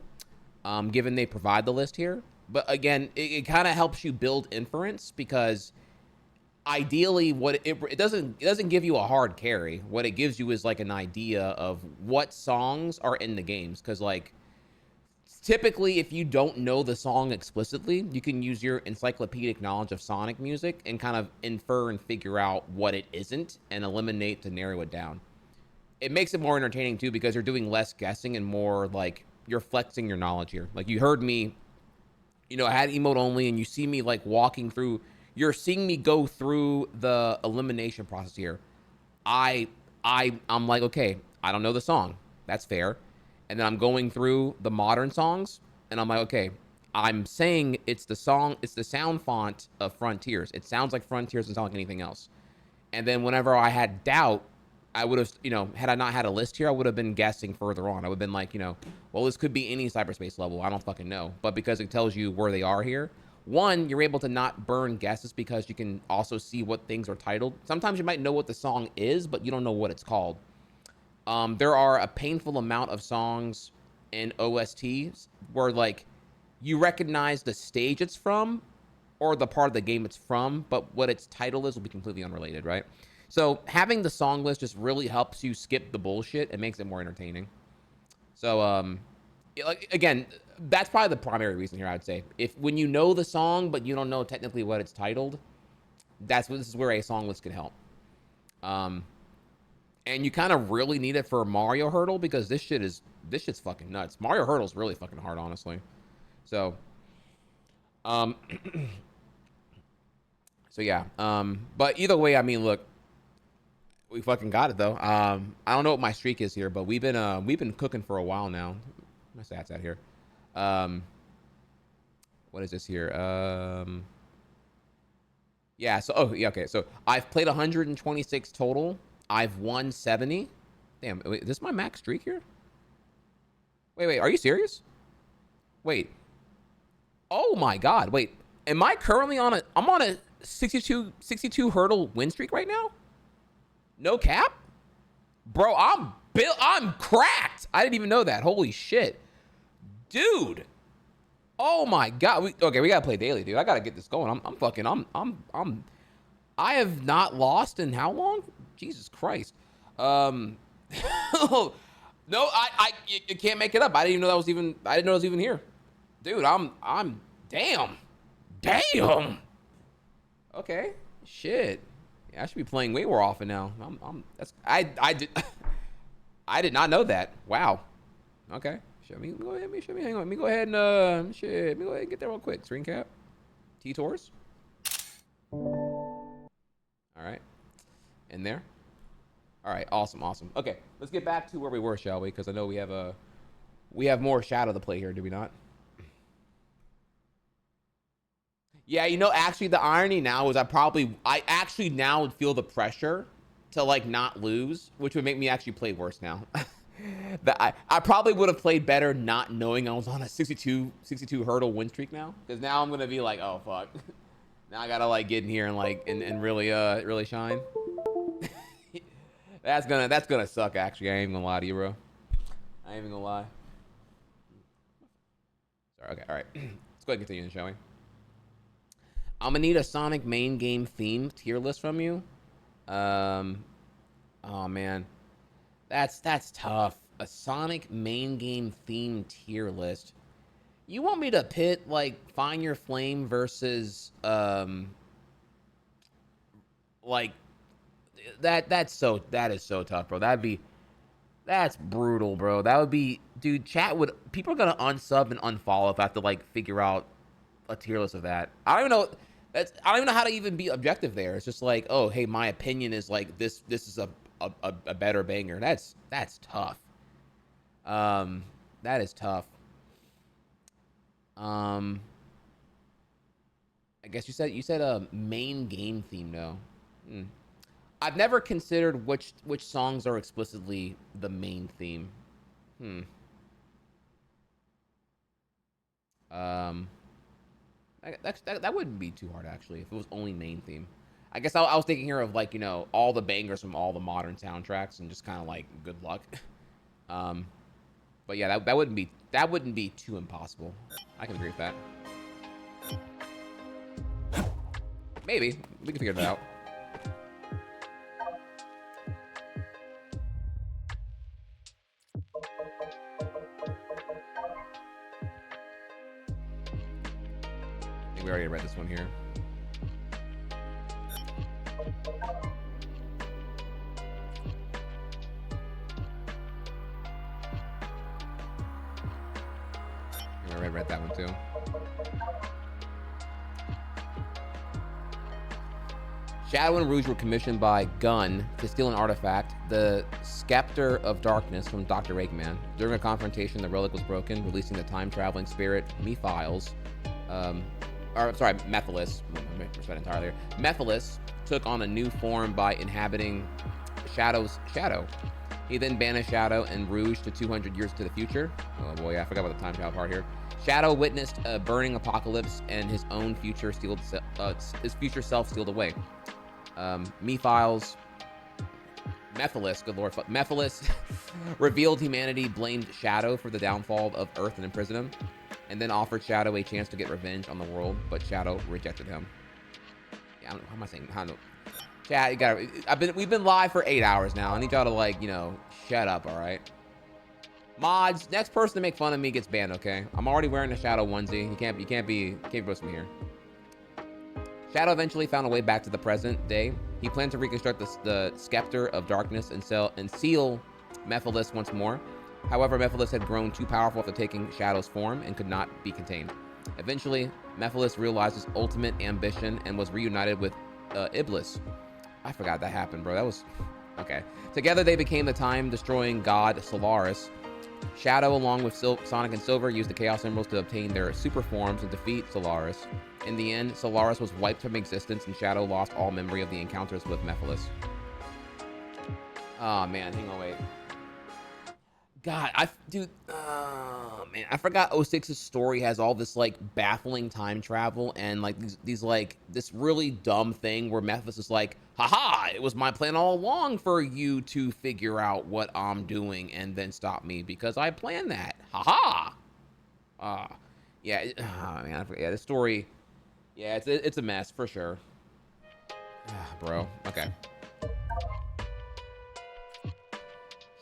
Given they provide the list here. But again, it kind of helps you build inference because ideally what it doesn't give you a hard carry. What it gives you is like an idea of what songs are in the games. Because like typically if you don't know the song explicitly, you can use your encyclopedic knowledge of Sonic music and kind of infer and figure out what it isn't and eliminate to narrow it down. It makes it more entertaining too because you're doing less guessing and more like you're flexing your knowledge here. Like you heard me, I had emote only and you see me like walking through, you're seeing me go through the elimination process here. I'm like, okay, I don't know the song. That's fair. And then I'm going through the modern songs, and I'm like, okay, I'm saying it's the sound font of Frontiers. It sounds like Frontiers, doesn't sound like anything else. And then whenever I had doubt, I would have, had I not had a list here, I would have been guessing further on. I would have been like, well, this could be any cyberspace level. I don't fucking know. But because it tells you where they are here, one, you're able to not burn guesses because you can also see what things are titled. Sometimes you might know what the song is, but you don't know what it's called. There are a painful amount of songs in OSTs where, like, you recognize the stage it's from or the part of the game it's from, but what its title is will be completely unrelated, right? So having the song list just really helps you skip the bullshit. It makes it more entertaining. So, again, that's probably the primary reason here, I would say. When you know the song, but you don't know technically what it's titled, this is where a song list can help. And you kind of really need it for Mario Hurdle because this shit's fucking nuts. Mario Hurdle's really fucking hard, honestly. So, so yeah. But either way, I mean, look, we fucking got it though. I don't know what my streak is here, but we've been cooking for a while now. My stats out here. What is this here? Yeah. So, okay. So I've played 126 total. I've won 70. Damn, wait, is this my max streak here? Wait, are you serious? Wait. Oh my God, wait. Am I currently I'm on a 62 hurdle win streak right now? No cap? Bro, I'm cracked. I didn't even know that. Holy shit. Dude. Oh my God. We gotta play daily, dude. I gotta get this going. I have not lost in how long? Jesus Christ. No, you can't make it up. I didn't know it was even here. Dude, damn. Okay, shit. Yeah, I should be playing way more often now. I did not know that. Wow. Okay. Let me go ahead and get there real quick. Screen cap. T-Tours. All right. In there. All right. Awesome. Okay, let's get back to where we were, shall we? Because I know we have more Shadow to play here, do we not? Yeah, actually the irony now is I actually now would feel the pressure to like not lose, which would make me actually play worse now. I probably would have played better not knowing I was on a 62 hurdle win streak now, because now I'm gonna be like, oh fuck, now I gotta like get in here and like and really shine. that's gonna suck. Actually, I ain't even gonna lie to you, bro. I ain't even gonna lie. Sorry. Okay. All right. Let's go ahead and continue, shall we? I'm gonna need a Sonic main game theme tier list from you. Oh man, that's tough. A Sonic main game theme tier list. You want me to pit like Find Your Flame versus like that is so tough, bro. That's brutal, bro. That would be, dude. People are gonna unsub and unfollow if I have to like figure out a tier list of that. I don't even know how to even be objective there. It's just like, oh, hey, my opinion is like this is a better banger. That's tough. That is tough. I guess you said a main game theme though. I've never considered which songs are explicitly the main theme. That wouldn't be too hard actually if it was only main theme. I guess I was thinking here of like, all the bangers from all the modern soundtracks and just kind of like good luck. But yeah, that wouldn't be too impossible. I can agree with that. Maybe we can figure it out. I think we already read this one here. I read that one too. Shadow and Rouge were commissioned by Gunn to steal an artifact, the Scepter of Darkness from Dr. Eggman. During a confrontation, the relic was broken, releasing the time-traveling spirit Mephiles. Mephiles. Entirely. Mephiles took on a new form by inhabiting Shadow's shadow. He then banished Shadow and Rouge to 200 years to the future. Oh boy, I forgot about the time travel part here. Shadow witnessed a burning apocalypse and his own future self sealed away. Mephiles, good lord, Mephiles revealed humanity blamed Shadow for the downfall of Earth and imprisoned him, and then offered Shadow a chance to get revenge on the world, but Shadow rejected him. Yeah, how am I saying? I don't know. Chat, you gotta. We've been live for 8 hours now. I need y'all to, like, you know, shut up. All right. Mods, next person to make fun of me gets banned. Okay. I'm already wearing a Shadow onesie. You can't be posting here. Shadow eventually found a way back to the present day. He planned to reconstruct the Scepter of Darkness and seal Mephiles once more. However, Mephiles had grown too powerful after taking Shadow's form and could not be contained. Eventually, Mephiles realized his ultimate ambition and was reunited with Iblis. I forgot that happened, bro. That was... Okay. Together, they became the time-destroying god Solaris. Shadow, along with Sonic and Silver, used the Chaos Emeralds to obtain their super forms and defeat Solaris. In the end, Solaris was wiped from existence, and Shadow lost all memory of the encounters with Mephiles. Oh, man. Hang on, wait. God, man, I forgot 06's story has all this, like, baffling time travel and, like, these like, this really dumb thing where Mephiles is like, haha, it was my plan all along for you to figure out what I'm doing and then stop me because I planned that. Haha. Yeah, man, yeah, this story, yeah, it's a mess for sure. Bro, okay.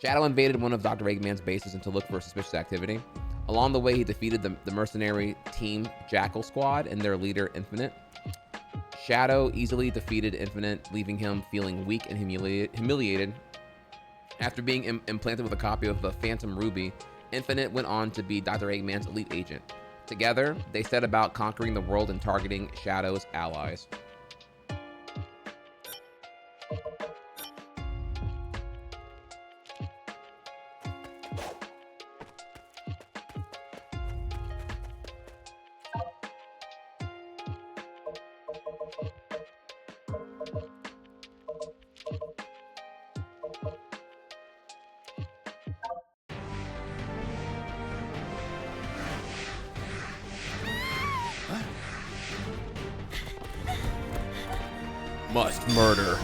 Shadow invaded one of Dr. Eggman's bases and to look for suspicious activity. Along the way, he defeated the mercenary team Jackal Squad and their leader, Infinite. Shadow easily defeated Infinite, leaving him feeling weak and humiliated. After being implanted with a copy of the Phantom Ruby, Infinite went on to be Dr. Eggman's elite agent. Together, they set about conquering the world and targeting Shadow's allies. Must murder.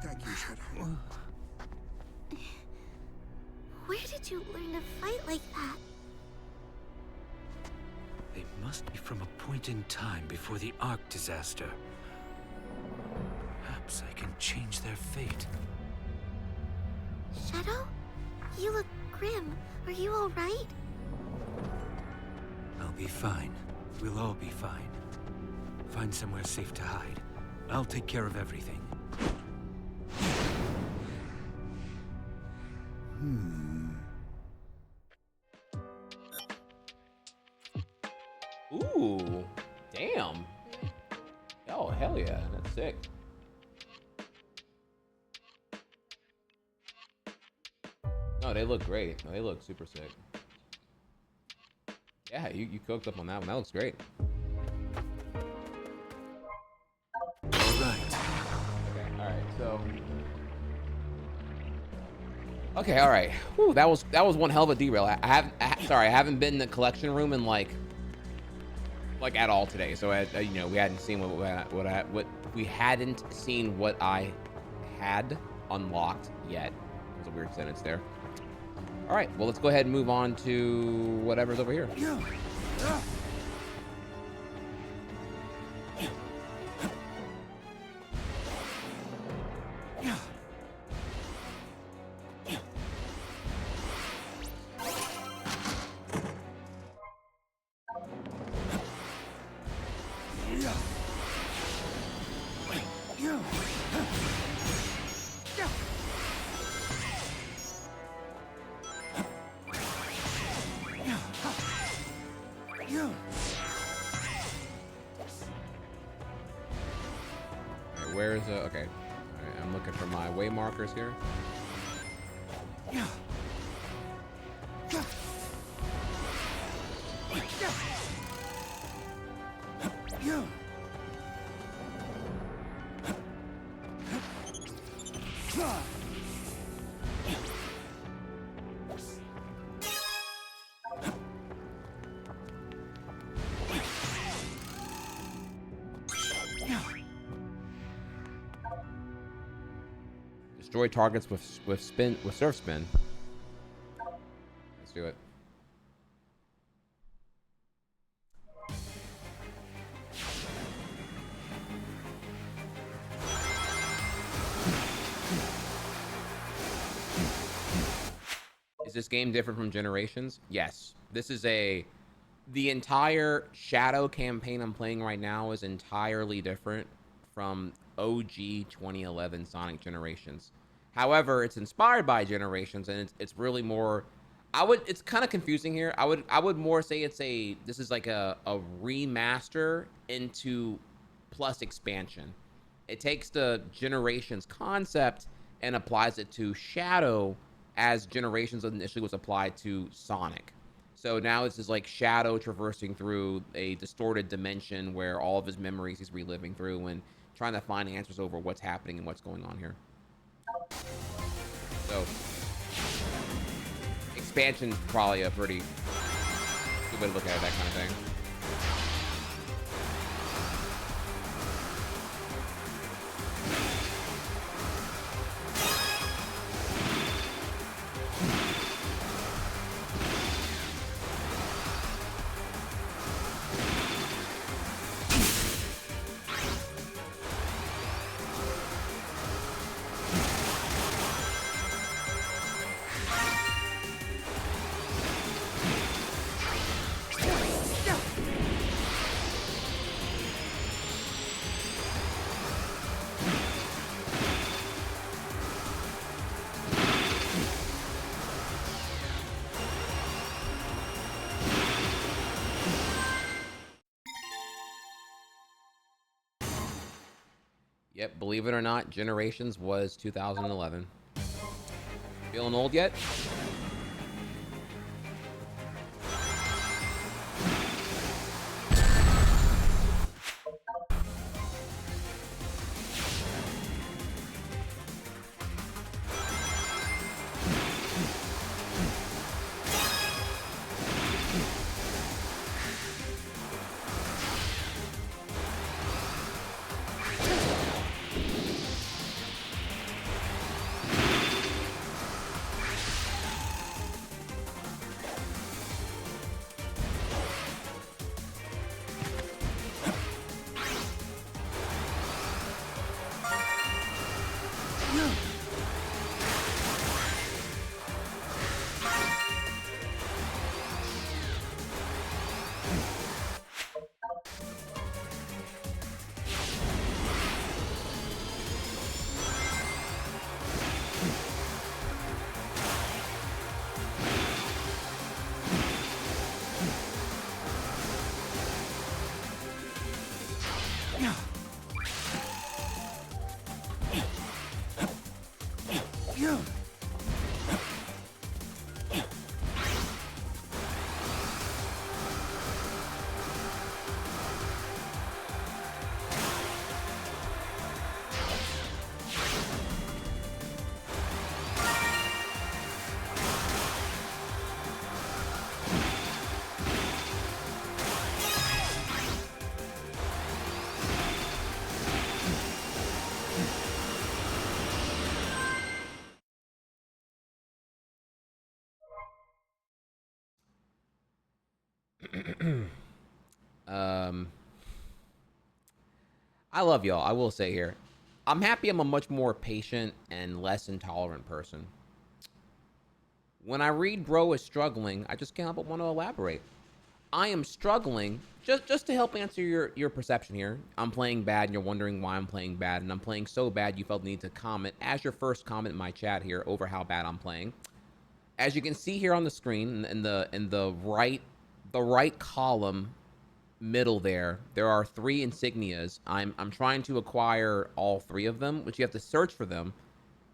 Thank you, Shadow. Where did you learn to fight like that? They must be from a point in time before the Ark disaster. Perhaps I can change their fate. Shadow? You look grim. Are you alright? I'll be fine. We'll all be fine. Find somewhere safe to hide. I'll take care of everything. Ooh, damn. Oh, hell yeah, that's sick. No, they look great. No, they look super sick. Yeah, you cooked up on that one. That looks great. Alright, so... Okay, alright. Whew, that was one hell of a derail. I haven't been in the collection room in like at all today. So you know, we hadn't seen what we hadn't seen what I had. unlocked yet. There's a weird sentence there. All right, well, let's go ahead and move on to whatever's over here. Where's okay. All right, I'm looking for my way markers here. Destroy targets with surf spin. Let's do it. Is this game different from Generations? Yes. This is the entire Shadow campaign I'm playing right now is entirely different from OG 2011 Sonic Generations. However, it's inspired by Generations, and it's really more. It's kind of confusing here. I would more say this is like a remaster into plus expansion. It takes the Generations concept and applies it to Shadow as Generations initially was applied to Sonic. So now this is like Shadow traversing through a distorted dimension where all of his memories he's reliving through and trying to find answers over what's happening and what's going on here. So, expansion's probably a pretty good way to look at it, that kind of thing. Yep, believe it or not, Generations was 2011. Feeling old yet? I love y'all. I will say here, I'm happy I'm a much more patient and less intolerant person. When I read bro is struggling, I just can't help but want to elaborate. I am struggling, just to help answer your perception here. I'm playing bad and you're wondering why I'm playing bad, and I'm playing so bad you felt the need to comment as your first comment in my chat here over how bad I'm playing. As you can see here on the screen in the right column middle there are 3 insignias. I'm trying to acquire all 3 of them, which you have to search for them,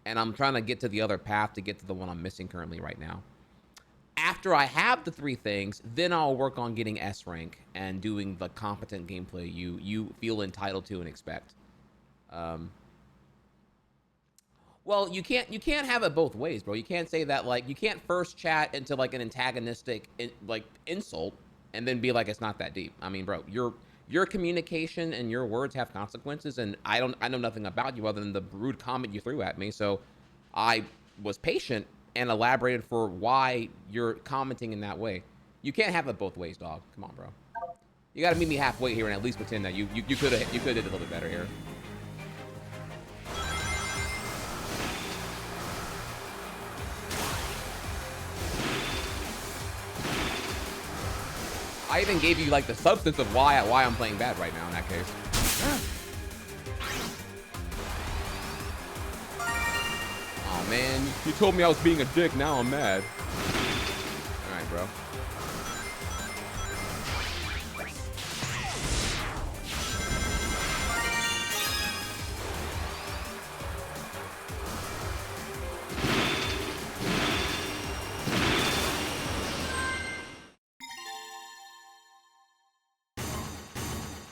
and I'm trying to get to the other path to get to the one I'm missing currently right now. After I have the 3 things, then I'll work on getting S rank and doing the competent gameplay you feel entitled to and expect. Well, you can't have it both ways, bro. You can't say that, like, you can't first chat into like an antagonistic insult and then be like it's not that deep. I mean, bro, your communication and your words have consequences, and I know nothing about you other than the rude comment you threw at me. So I was patient and elaborated for why you're commenting in that way. You can't have it both ways, dog. Come on, bro. You got to meet me halfway here and at least pretend that you could have did a little bit better here. I even gave you like the substance of why I'm playing bad right now in that case. Oh man, you told me I was being a dick, now I'm mad. Alright, bro.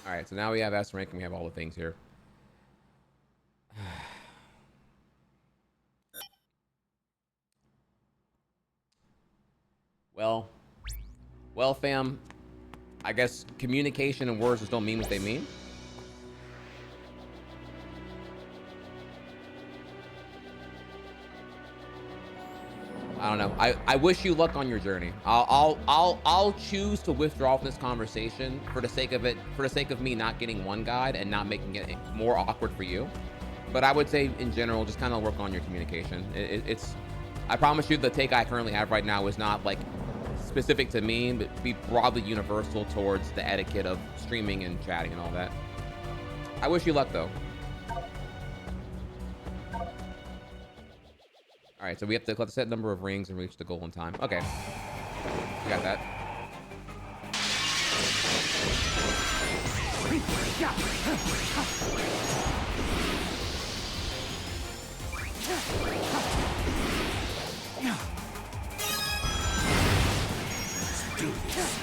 Alright, so now we have S rank and we have all the things here. Well, fam, I guess communication and words just don't mean what they mean. I don't know. I wish you luck on your journey. I'll choose to withdraw from this conversation for the sake of it, for the sake of me not getting one guide and not making it more awkward for you. But I would say in general, just kind of work on your communication. I promise you the take I currently have right now is not like specific to me, but be broadly universal towards the etiquette of streaming and chatting and all that. I wish you luck though. All right, so we have to collect a set number of rings and reach the goal in time. Okay, we got that. Let's do this.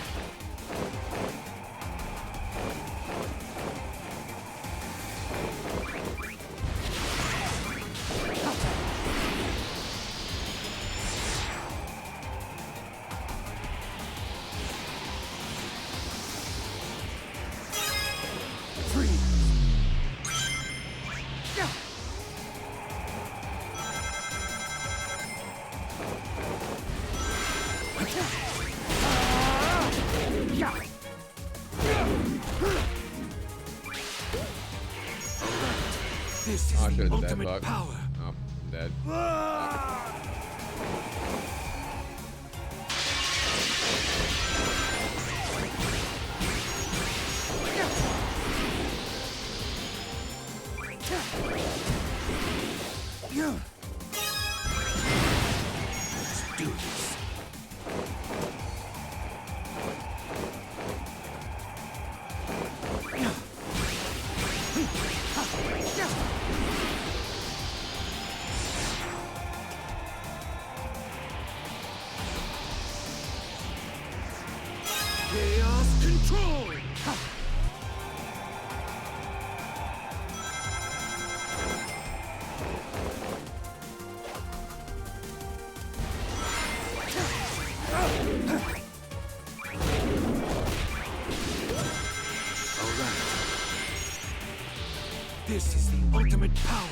This is the ultimate power. Oh, I'm dead. Let's do this. Chaos control. This is the ultimate power.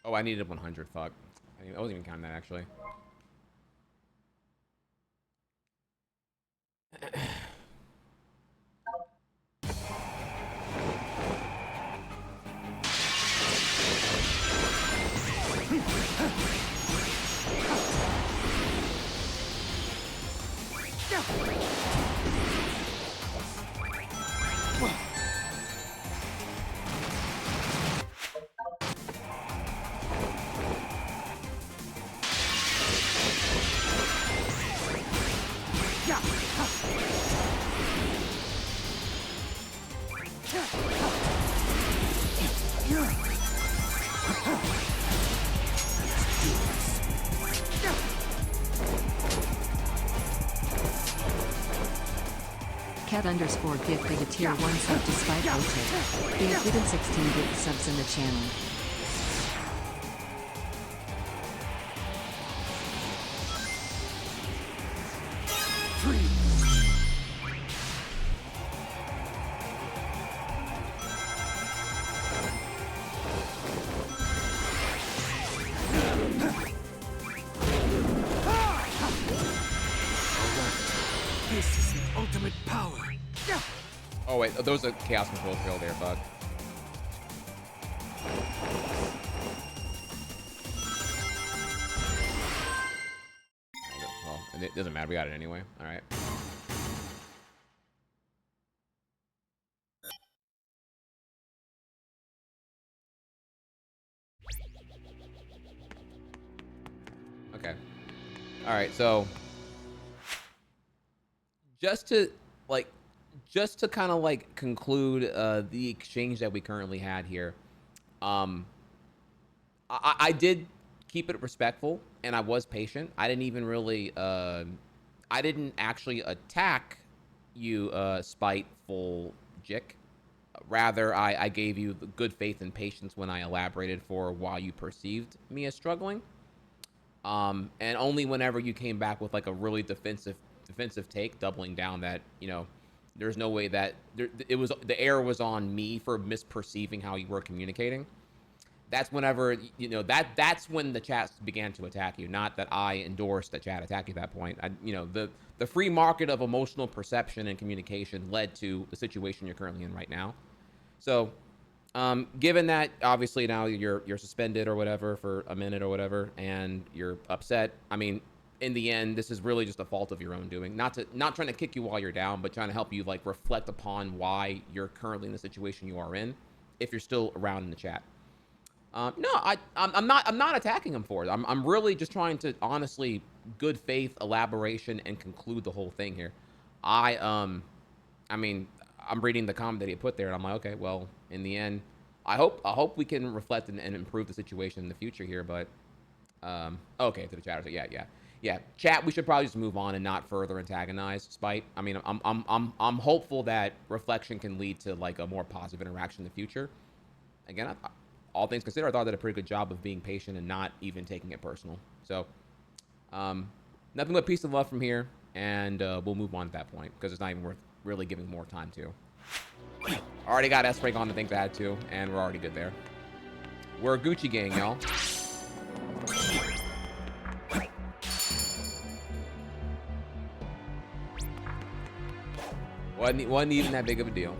Oh I needed 100. Fuck. I wasn't even counting that actually. Cat_gifted a tier 1 sub to Spike Twtich. They have given 16 gift subs in the channel. This is the ultimate power. Oh wait, there was a chaos control field there, bug. Well, it doesn't matter. We got it anyway. All right. Okay. All right. So just to kind of like conclude the exchange that we currently had here, I did keep it respectful and I was patient. I didn't even really I didn't actually attack you, spiteful Jick. Rather, I gave you the good faith and patience when I elaborated for why you perceived me as struggling. And only whenever you came back with like a really defensive take, doubling down that, you know, there's no way that the error was on me for misperceiving how you were communicating. That's whenever, you know, that's when the chat began to attack you. Not that I endorsed the chat attack you at that point. You know, the free market of emotional perception and communication led to the situation you're currently in right now. So, given that obviously now you're suspended or whatever for a minute or whatever, and you're upset, I mean, in the end, this is really just a fault of your own doing. Not trying to kick you while you're down, but trying to help you like reflect upon why you're currently in the situation you are in, if you're still around in the chat. No, I'm not attacking him for it. I'm really just trying to honestly good faith elaboration and conclude the whole thing here. I mean, I'm reading the comment that he put there, and I'm like, okay, well, in the end, I hope we can reflect and improve the situation in the future here. But okay, to the chatter, so yeah, chat. We should probably just move on and not further antagonize Spite. I mean, I'm hopeful that reflection can lead to like a more positive interaction in the future. Again, all things considered, I thought I did a pretty good job of being patient and not even taking it personal. So, nothing but peace and love from here, and we'll move on at that point because it's not even worth really giving more time to. Already got S-Break on the things I had to, and we're already good there. We're a Gucci gang, y'all. Wasn't even that big of a deal.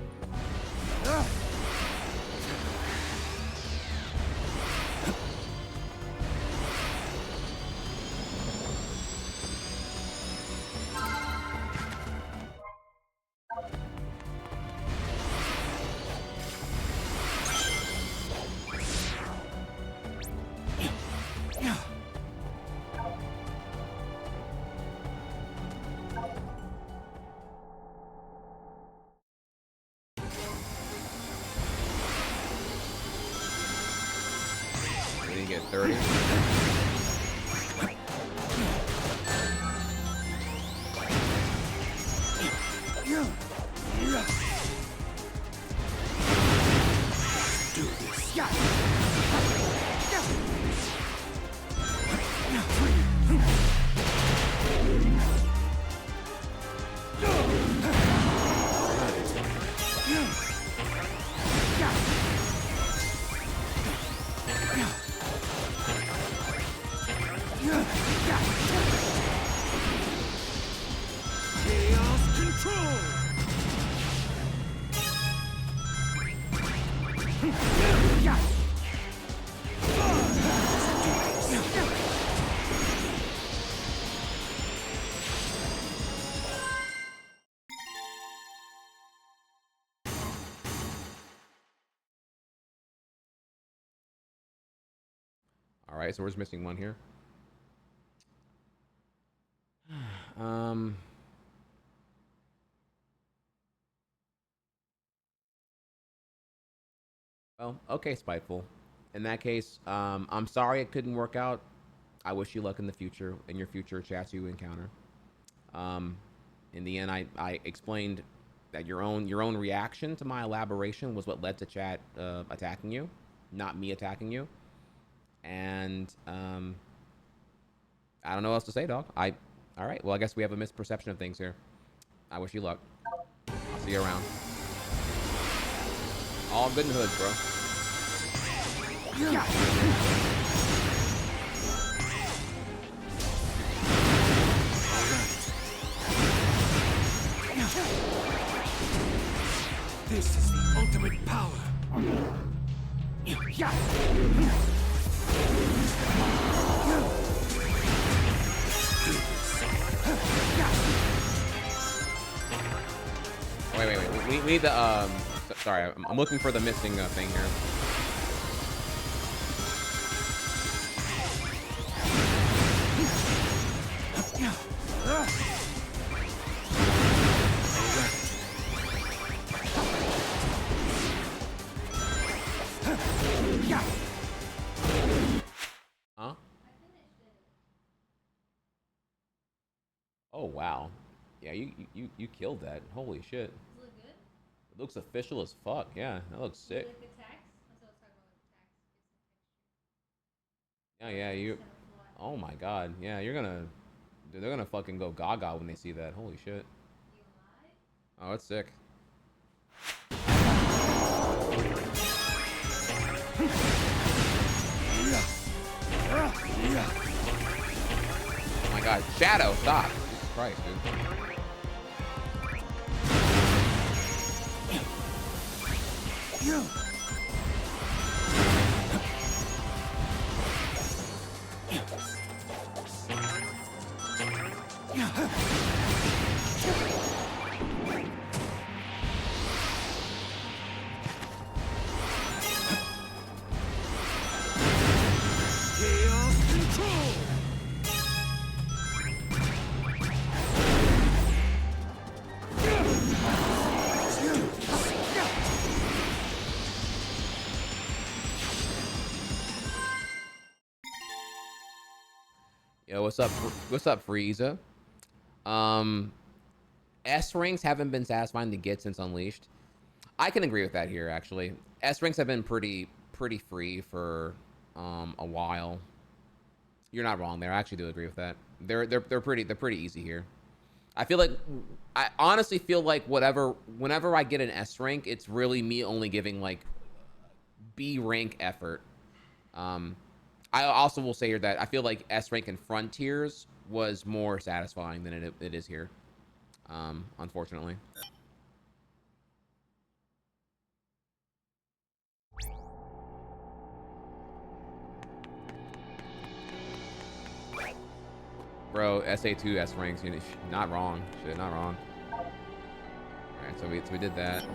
Get 30. Do this. All right, so we're just missing one here. Well, okay, Spiteful. In that case, I'm sorry it couldn't work out. I wish you luck in the future, in your future chats you encounter. In the end, I explained that your own reaction to my elaboration was what led to chat attacking you, not me attacking you. And I don't know what else to say, dog. All right. Well, I guess we have a misperception of things here. I wish you luck. I'll see you around. All good in hoods, bro. This is the ultimate power. Wait. We need the sorry, I'm looking for the missing thing here. Huh? Oh wow. Yeah, you killed that. Holy shit. Does it look good? It looks official as fuck. Yeah, that looks sick. Like the text? Let's talk about the text. Yeah, you. Oh my god. Yeah, they're gonna fucking go gaga when they see that. Holy shit. Oh, it's sick. Oh my god, Shadow, stop. Jesus Christ, dude. Yo, what's up, Frieza? S ranks haven't been satisfying to get since Unleashed. I can agree with that here, actually. S ranks have been pretty free for a while. You're not wrong there. I actually do agree with that. They're pretty easy here. I honestly feel like whenever I get an S rank, it's really me only giving like B rank effort. I also will say here that I feel like S rank in Frontiers was more satisfying than it is here, unfortunately. Bro, SA2 S ranks, you know, not wrong. Shit, not wrong. All right, so we did that.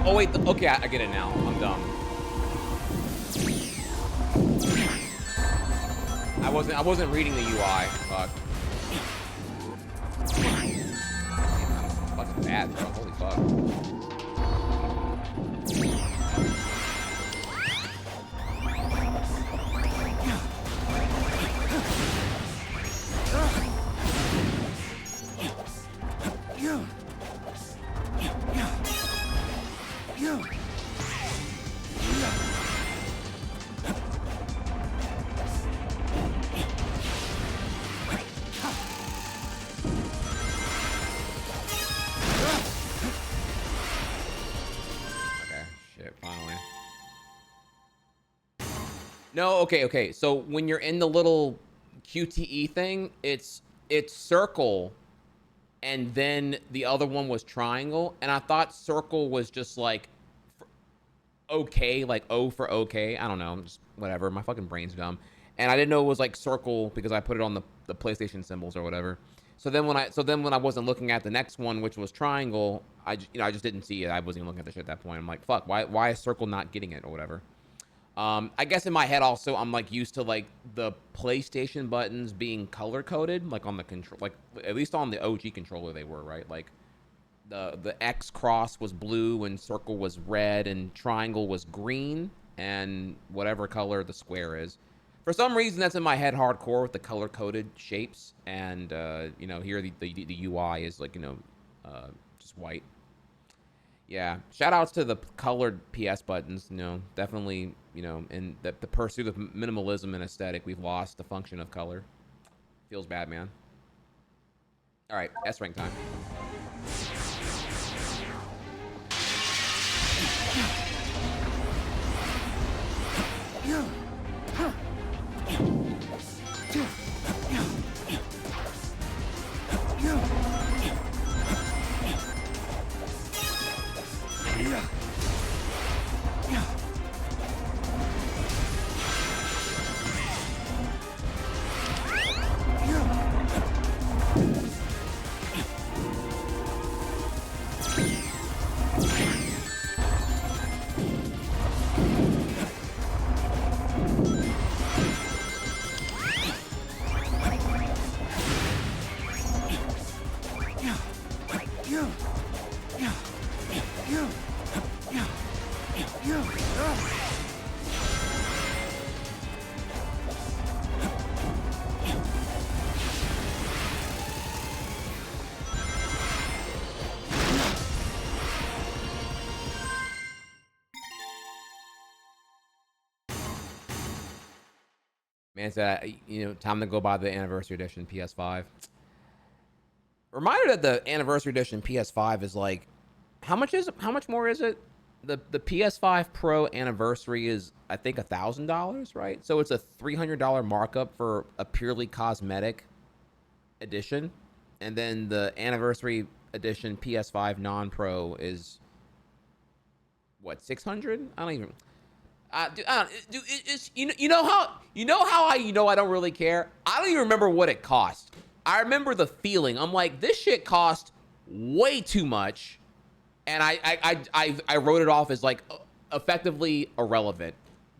Oh wait, okay, I get it now. I'm dumb. I wasn't reading the UI. Fuck. Fucking bad, bro. Holy fuck. No, okay. So when you're in the little QTE thing, it's circle, and then the other one was triangle, and I thought circle was just like okay, like O for okay. I don't know, just whatever. My fucking brain's dumb, and I didn't know it was like circle because I put it on the PlayStation symbols or whatever. So then when I wasn't looking at the next one, which was triangle, I just didn't see it. I wasn't even looking at the shit at that point. I'm like, fuck, why is circle not getting it or whatever? I guess in my head also, I'm like used to like the PlayStation buttons being color coded, like on the control, like at least on the OG controller they were, right? Like the X cross was blue and circle was red and triangle was green and whatever color the square is. For some reason, that's in my head hardcore with the color coded shapes, and here the UI is like just white. Yeah, shout outs to the colored PS buttons, definitely, in the pursuit of minimalism and aesthetic, we've lost the function of color. Feels bad, man. All right, S-rank time. Man said, you know, time to go buy the anniversary edition PS5. Reminder that the anniversary edition PS5 is like, how much is it? How much more is it? The PS5 Pro anniversary is, I think, $1,000, right? So it's a $300 markup for a purely cosmetic edition, and then the anniversary edition PS5 non-Pro is what, 600? I don't even. Dude, it's you know how I don't really care. I don't even remember what it cost. I remember the feeling. I'm like, this shit cost way too much, and I wrote it off as like effectively irrelevant.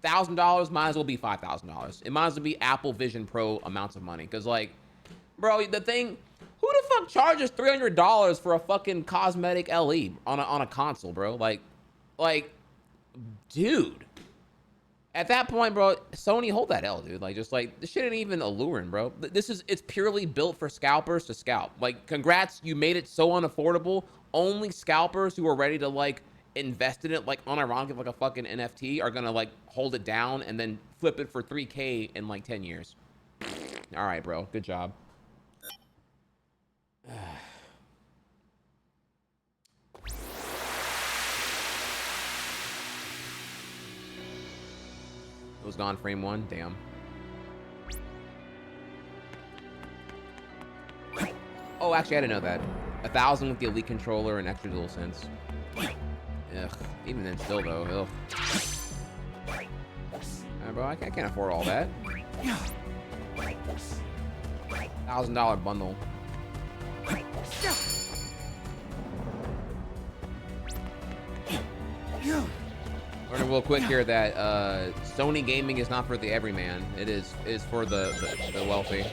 $1,000 might as well be $5,000. It might as well be Apple Vision Pro amounts of money. Cause like, bro, the thing, who the fuck charges $300 for a fucking cosmetic LE on a console, bro? Like, dude. At that point, bro, Sony, hold that L, dude. Like, just like, this shit ain't even alluring, bro. It's purely built for scalpers to scalp. Like, congrats, you made it so unaffordable. Only scalpers who are ready to like invest in it, like unironically, like a fucking NFT, are gonna like hold it down and then flip it for 3K in like 10 years. All right, bro, good job. It was gone frame one, damn. Oh, actually, I didn't know that. 1,000 with the Elite controller and extra DualSense. Ugh, even then, still though, ugh. Bro, I can't afford all that. $1,000 bundle. Learning real quick here that Sony gaming is not for the everyman. It is for the wealthy.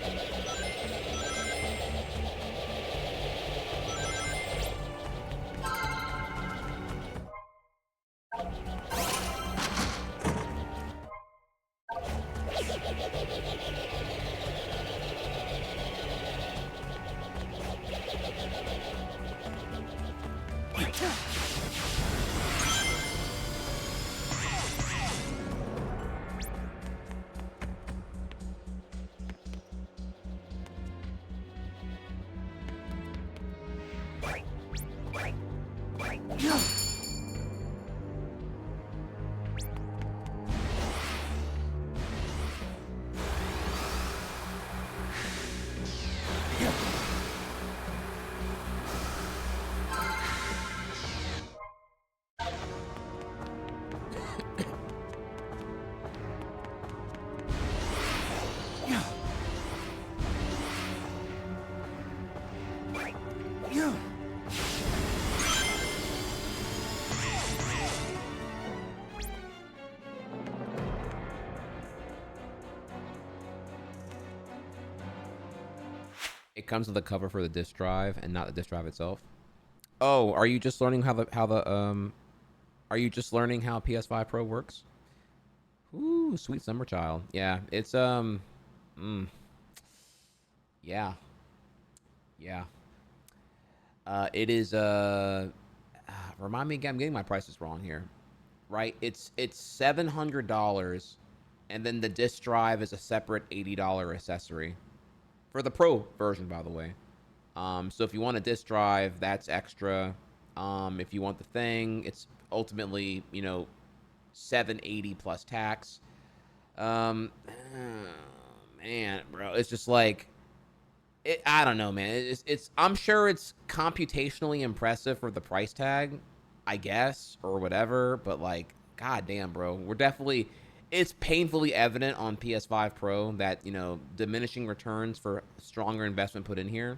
It comes with a cover for the disk drive and not the disk drive itself. Oh, are you just learning are you just learning how PS5 Pro works? Ooh, sweet summer child. Yeah, it's yeah. It is remind me again, I'm getting my prices wrong here. Right? It's $700, and then the disk drive is a separate $80 accessory. For the Pro version, by the way. So if you want a disk drive, that's extra. If you want the thing, it's ultimately, you know, $780 plus tax. Man, bro, it's just like, I don't know, man. I'm sure it's computationally impressive for the price tag, I guess, or whatever. But like, goddamn, bro, we're definitely. It's painfully evident on PS5 Pro that, you know, diminishing returns for stronger investment put in here.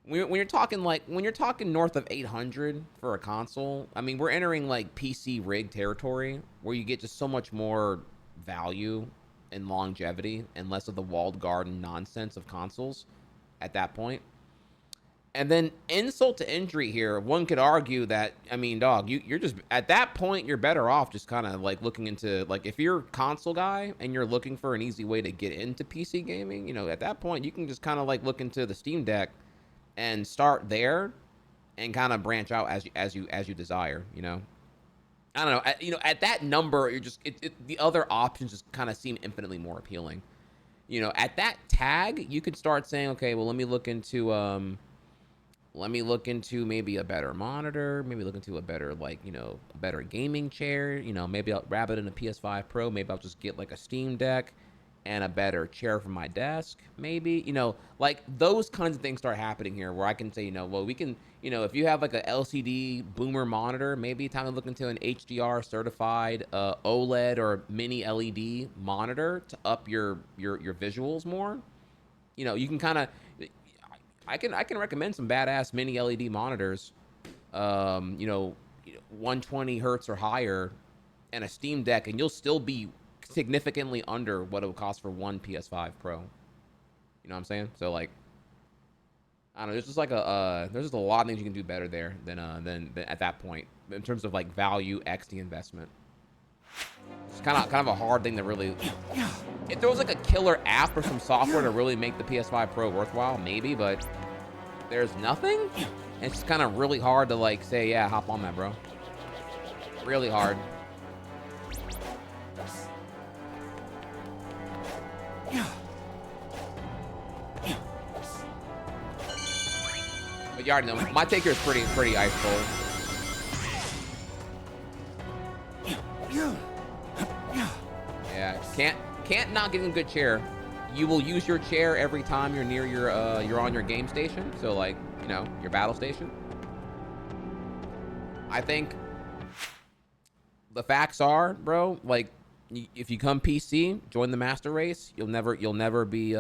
When you're talking north of 800 for a console, I mean, we're entering like PC rig territory where you get just so much more value and longevity and less of the walled garden nonsense of consoles at that point. And then insult to injury here, one could argue that, I mean, dog, you're just, at that point, you're better off just kind of like looking into, like, if you're a console guy and you're looking for an easy way to get into PC gaming, you know, at that point, you can just kind of like look into the Steam Deck and start there and kind of branch out as you desire, you know. I don't know. At that number, you're just the other options just kind of seem infinitely more appealing. At that tag, you could start saying, okay, well, let me look into maybe a better monitor, maybe look into a better a better gaming chair. Maybe I'll wrap it in a PS5 Pro. Maybe I'll just get like a Steam Deck and a better chair for my desk. Maybe those kinds of things start happening here, where I can say, well, we can, if you have like a LCD boomer monitor, maybe time to look into an HDR certified OLED or mini LED monitor to up your visuals more. You can kind of, I can recommend some badass mini LED monitors, 120 hertz or higher, and a Steam Deck, and you'll still be significantly under what it would cost for one PS5 Pro. You know what I'm saying? So I don't know. There's just there's just a lot of things you can do better there than at that point in terms of value x the investment. It's kind of a hard thing to really. If there was a killer app or some software to really make the PS5 Pro worthwhile, maybe, but there's nothing. It's just kind of really hard to say, yeah, hop on that, bro. Really hard. But you already know, my take here is pretty ice cold. Yeah, can't not getting a good chair. You will use your chair every time you're near you're on your game station. So your battle station. I think the facts are, bro, if you come PC, join the master race, you'll never be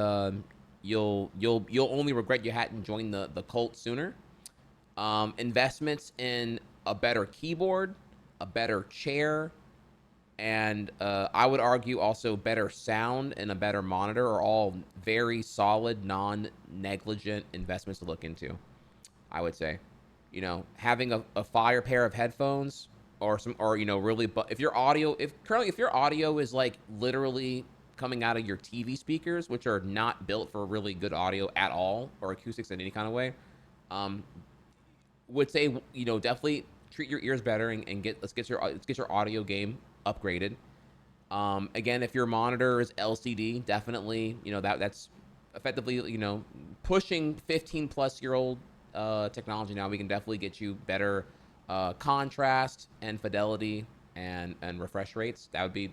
you'll only regret you hadn't joined the cult sooner. Investments in a better keyboard, a better chair, and I would argue also better sound and a better monitor are all very solid, non-negligent investments to look into, I would say. Having a fire pair of headphones really, but if your audio is literally coming out of your TV speakers, which are not built for really good audio at all, or acoustics in any kind of way, would say, definitely treat your ears better and let's get your audio game upgraded. Again, if your monitor is LCD, definitely, that's effectively, pushing 15-plus-year-old technology now. We can definitely get you better contrast and fidelity and refresh rates. That'd be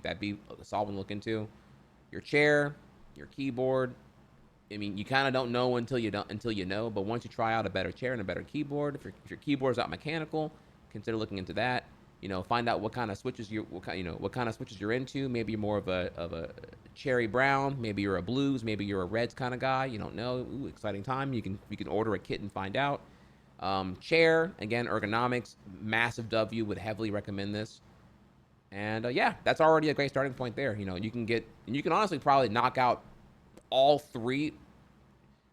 a solid one to look into. Your chair, your keyboard. I mean, you kind of don't know until you know. But once you try out a better chair and a better keyboard, if your keyboard's not mechanical, consider looking into that. Find out what kind of switches you're into. Maybe you're more of a cherry brown. Maybe you're a blues. Maybe you're a reds kind of guy. You don't know. Ooh, exciting time. You can order a kit and find out. Chair, again, ergonomics, massive W, would heavily recommend this. And yeah, that's already a great starting point there. You can honestly probably knock out all three.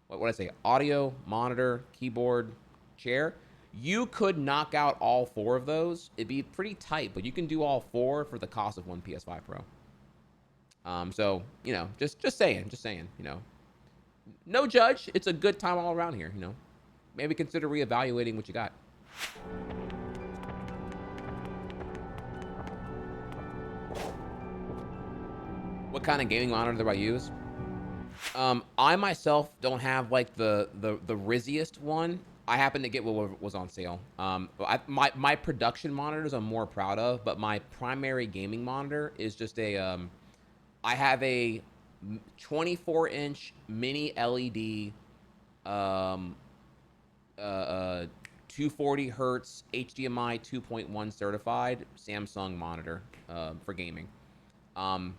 What would I say? Audio, monitor, keyboard, chair. You could knock out all four of those. It'd be pretty tight, but you can do all four for the cost of one PS5 Pro. So, just saying, no judge. It's a good time all around here, Maybe consider reevaluating what you got. What kind of gaming monitor do I use? I myself don't have the rizziest one. I happen to get what was on sale. My production monitors I'm more proud of, but my primary gaming monitor is just I have a 24-inch mini LED 240 hertz HDMI 2.1 certified Samsung monitor for gaming. I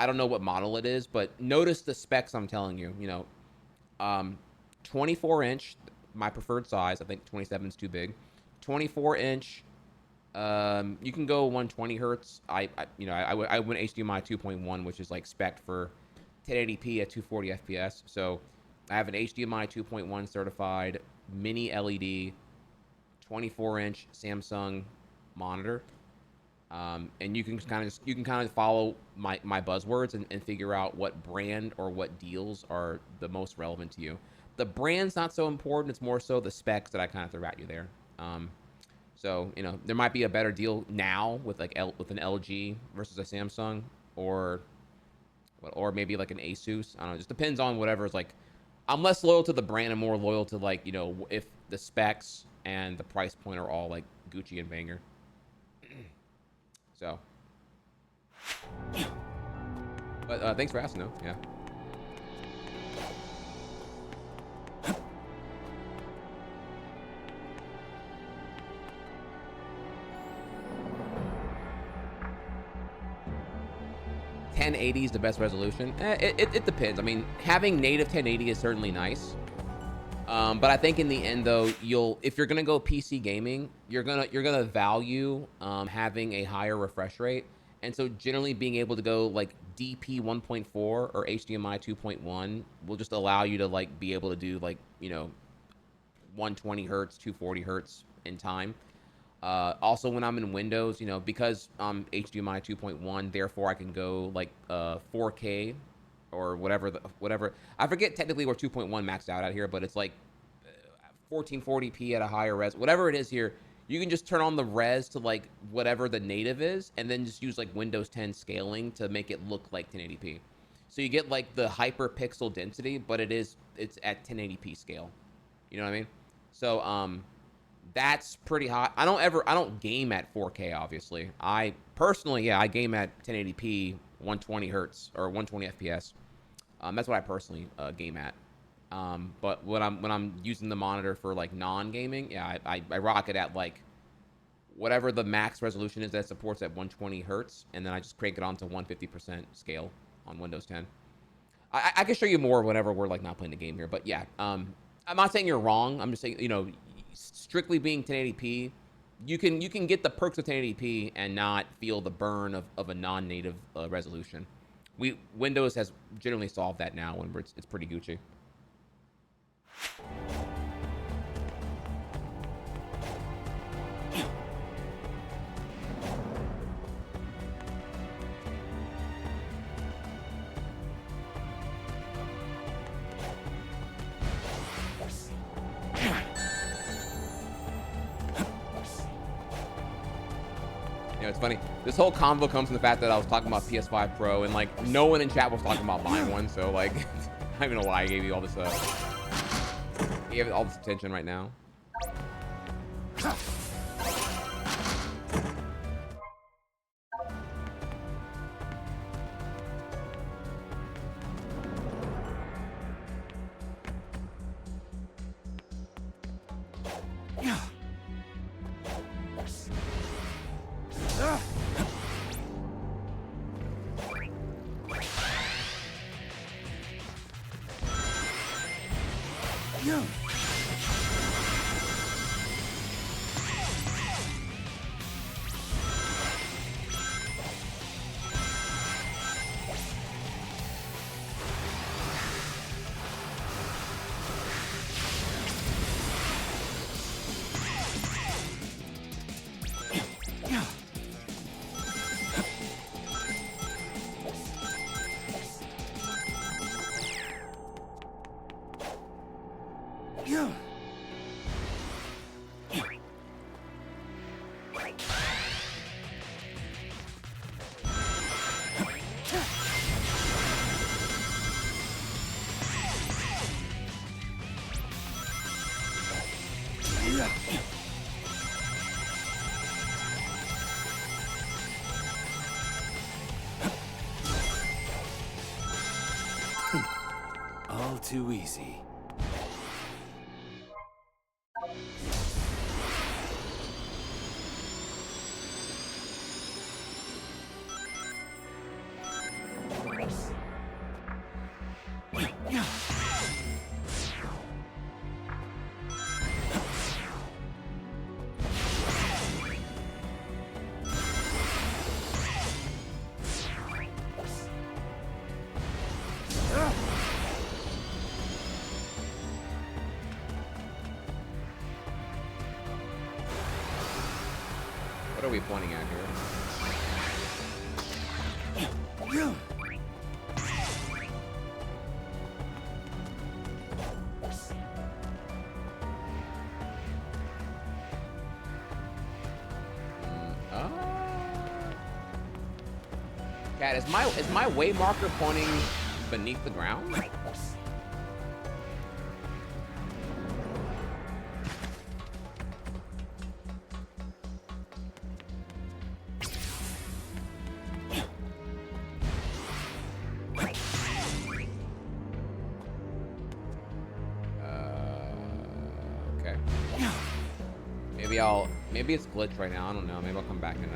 don't know what model it is, but notice the specs I'm telling you. 24-inch, my preferred size. I think 27 is too big. 24-inch. You can go 120 hertz. I went HDMI 2.1, which is spec for 1080p at 240 FPS. So I have an HDMI 2.1 certified mini LED 24-inch Samsung monitor. And you can kind of follow my buzzwords and figure out what brand or what deals are the most relevant to you. The brand's not so important. It's more so the specs that I kind of throw at you there. So, you know, there might be a better deal now with like with an LG versus a Samsung, or maybe like an Asus. I don't know. It just depends on whatever's like. I'm less loyal to the brand and more loyal to, like, you know, if the specs and the price point are all like Gucci and banger. So, but thanks for asking though. Yeah. .1080 is the best resolution. It depends. I mean, having native 1080 is certainly nice. But I think in the end, though, if you're gonna go PC gaming, you're gonna value having a higher refresh rate, and so generally being able to go like DP 1.4 or HDMI 2.1 will just allow you to like be able to do like, you know, 120 hertz, 240 hertz in time. Also, when I'm in Windows, you know, because I'm HDMI 2.1, therefore I can go like 4K or whatever. I forget technically where 2.1 maxed out at here, but it's like 1440p at a higher res. Whatever it is here, you can just turn on the res to like whatever the native is, and then just use like Windows 10 scaling to make it look like 1080p. So you get like the hyper pixel density, but it's at 1080p scale. You know what I mean? So that's pretty hot. I don't game at 4K, obviously. I personally, I game at 1080p, 120 hertz or 120 FPS. That's what I personally game at. But when I'm using the monitor for like non-gaming, I rock it at like whatever the max resolution is that supports at 120 hertz, and then I just crank it on to 150% scale on Windows 10. I can show you more whenever we're like not playing the game here, but yeah. I'm not saying you're wrong. I'm just saying, you know, strictly being 1080p, you can get the perks of 1080p and not feel the burn of a non-native resolution. Windows has generally solved that now, when it's pretty Gucci. You know, it's funny. This whole convo comes from the fact that I was talking about PS5 Pro, and like no one in chat was talking about buying one. So like, I don't even know why I gave you all this attention right now. All too easy. What are we pointing at here? Cat, is my way marker pointing beneath the ground? Okay. Maybe it's glitched right now. I don't know. Maybe I'll come back and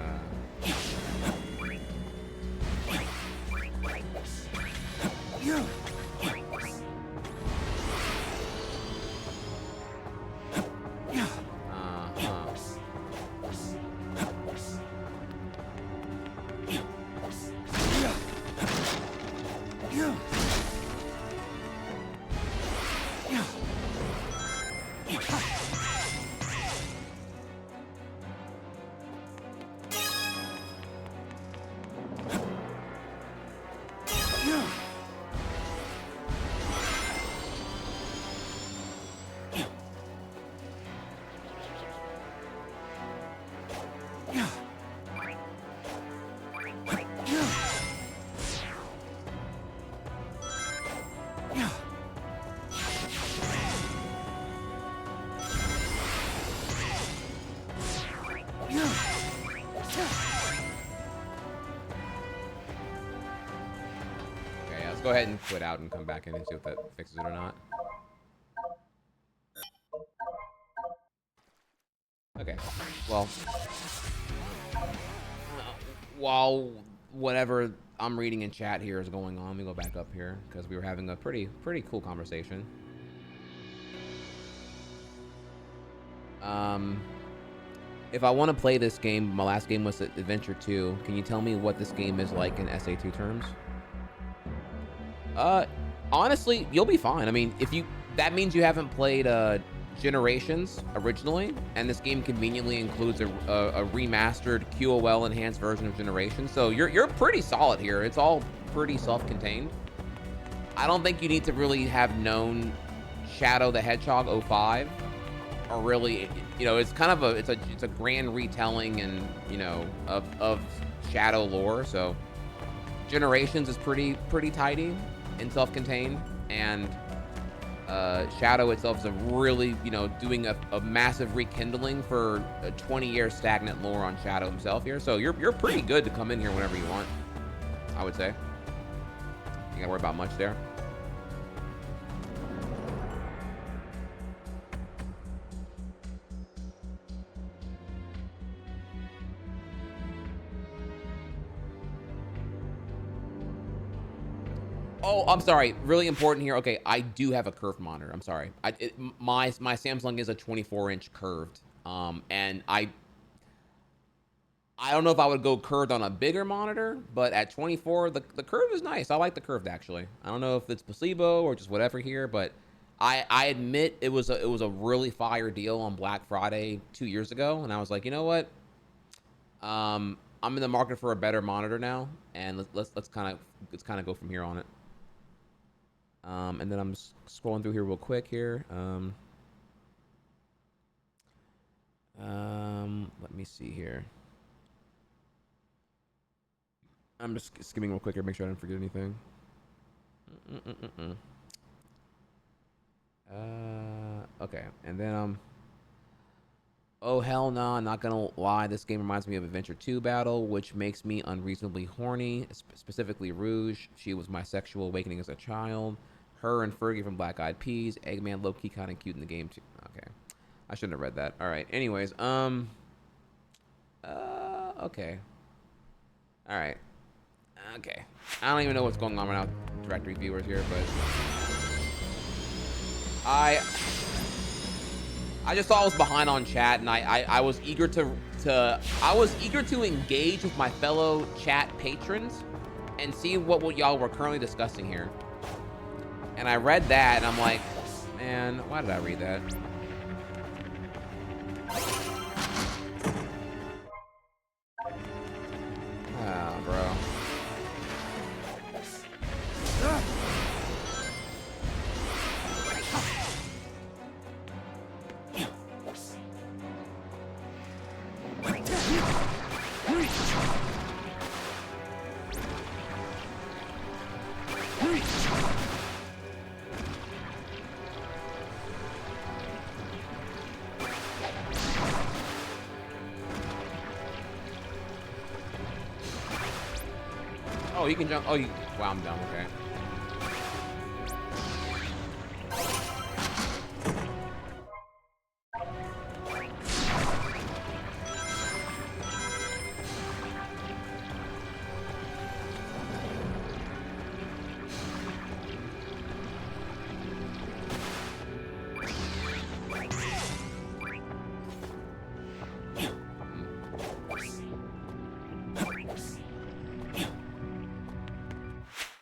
go ahead and quit out and come back in and see if that fixes it or not. Okay, well, while whatever I'm reading in chat here is going on, let me go back up here because we were having a pretty cool conversation. If I want to play this game, my last game was Adventure 2. Can you tell me what this game is like in SA2 terms? Honestly, you'll be fine. I mean, that means you haven't played Generations originally, and this game conveniently includes a remastered QOL enhanced version of Generations. So you're pretty solid here. It's all pretty self-contained. I don't think you need to really have known Shadow the Hedgehog 05, or really, it's kind of it's a grand retelling and of Shadow lore. So Generations is pretty tidy and self-contained, and Shadow itself is a really, doing a massive rekindling for a 20-year stagnant lore on Shadow himself here. So you're pretty good to come in here whenever you want, I would say. You gotta worry about much there. Oh, I'm sorry. Really important here. Okay, I do have a curved monitor. I'm sorry. My Samsung is a 24-inch curved, and I don't know if I would go curved on a bigger monitor, but at 24, the curve is nice. I like the curved actually. I don't know if it's placebo or just whatever here, but I admit it was a really fire deal on Black Friday 2 years ago, and I was like, you know what? I'm in the market for a better monitor now, and let's kind of go from here on it. And then I'm just scrolling through here real quick here. Let me see here. I'm just skimming real quick here, make sure I don't forget anything. Okay, and then oh hell no, I'm not gonna lie, this game reminds me of Adventure 2 Battle, which makes me unreasonably horny, specifically Rouge. She was my sexual awakening as a child. Her and Fergie from Black Eyed Peas. Eggman low-key kind of cute in the game too. Okay, I shouldn't have read that. All right, anyways, okay. All right. Okay. I don't even know what's going on right now, directory viewers here, but I just thought I was behind on chat, and I was eager to engage with my fellow chat patrons and see what y'all were currently discussing here. And I read that, and I'm like, man, why did I read that? Ah, bro. Oh, you can jump. Oh, you. Wow, I'm dumb. Okay.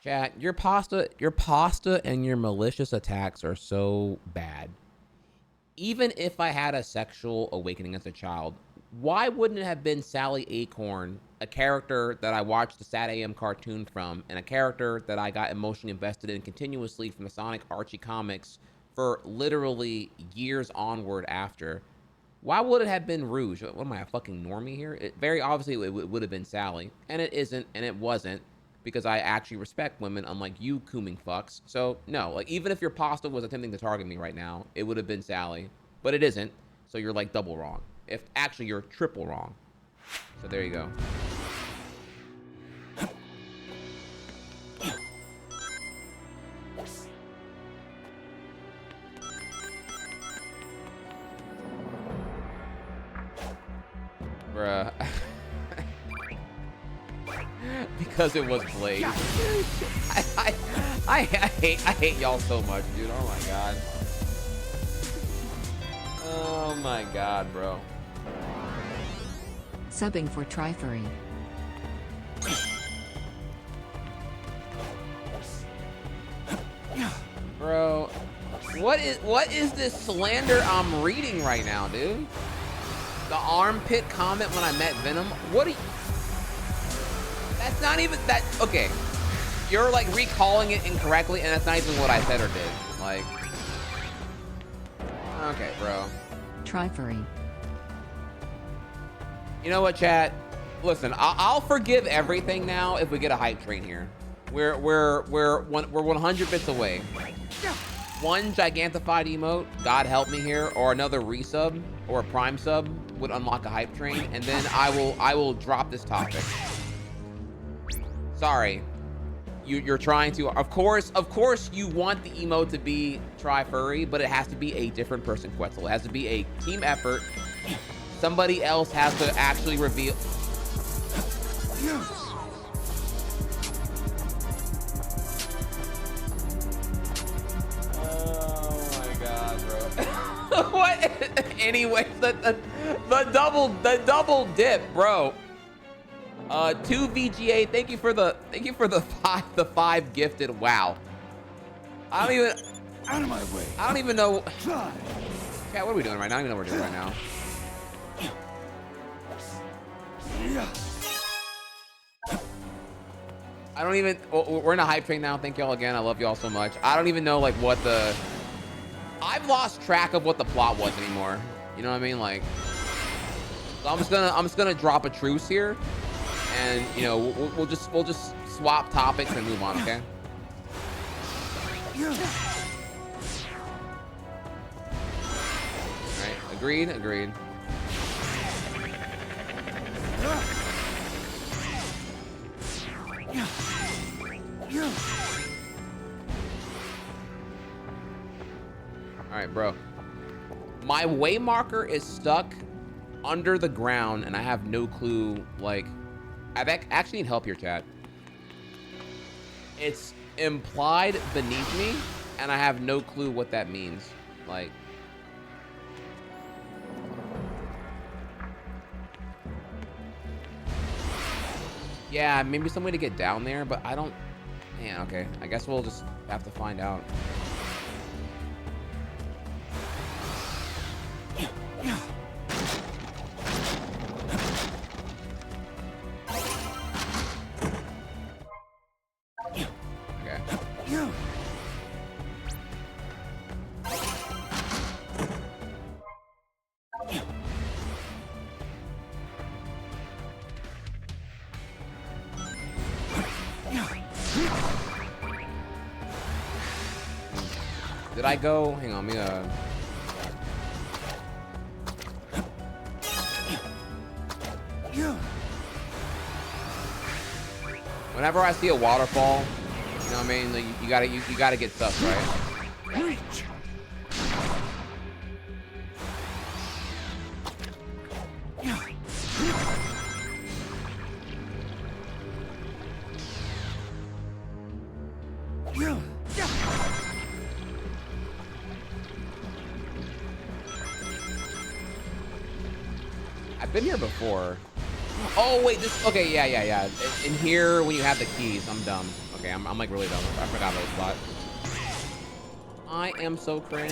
Chat, your pasta and your malicious attacks are so bad. Even if I had a sexual awakening as a child, why wouldn't it have been Sally Acorn, a character that I watched the Sad AM cartoon from, and a character that I got emotionally invested in continuously from the Sonic Archie comics for literally years onward after? Why would it have been Rouge? What am I, a fucking normie here? Very obviously, it would have been Sally, and it isn't, and it wasn't, because I actually respect women, unlike you cooming fucks. So no, like even if your pasta was attempting to target me right now, it would have been Sally, but it isn't. So you're like double wrong. If actually you're triple wrong. So there you go. Bruh. Because it was Blade. I hate y'all so much, dude. Oh my god. Oh my god, bro. Subbing for Trifurry. Bro, what is this slander I'm reading right now, dude? The armpit comment when I met Venom? What are you... That's not even that. Okay, you're like recalling it incorrectly, and that's not even what I said or did. Like, okay, bro. Trifurry. You know what, chat? Listen, I'll forgive everything now if we get a hype train here. We're 100 bits away. One gigantified emote, God help me here, or another resub or a prime sub would unlock a hype train, and then I will drop this topic. Sorry, you're trying to. Of course, you want the emote to be Trifurry, but it has to be a different person, Quetzal. It has to be a team effort. Somebody else has to actually reveal. Oh my god, bro. What? Anyways, the double dip, bro. 2 VGA, thank you for the five gifted. Wow. I don't even out of my way. I don't even know. Cat, what are we doing right now? I don't even know what we're doing right now. I don't even. We're in a hype train now. Thank y'all again. I love y'all so much. I don't even know like what the. I've lost track of what the plot was anymore. You know what I mean? Like, so I'm just gonna drop a truce here. And you know we'll just swap topics and move on, okay? All right, agreed. All right, bro. My way marker is stuck under the ground, and I have no clue. Like, I actually need help here, chat. It's implied beneath me, and I have no clue what that means. Like, yeah, maybe some way to get down there, but I don't. Man, okay. I guess we'll just have to find out. Did I go? Hang on, let me Whenever I see a waterfall, you know what I mean? Like, you gotta get stuff, right? Reach. I've been here before. Oh wait, this. Okay, yeah. In here, when you have the keys, I'm dumb. Okay, I'm like really dumb. I forgot those spots. I am so cringe.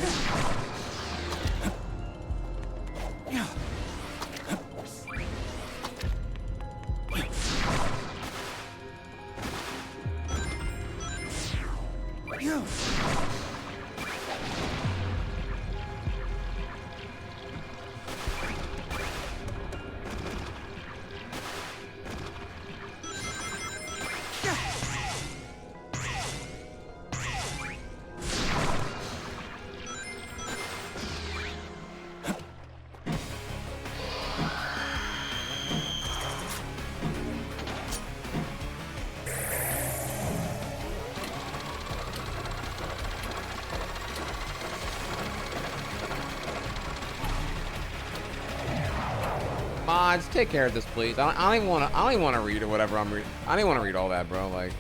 Mods, take care of this, please. I don't even want to read or whatever I'm reading. I don't even want to read all that, bro. Like,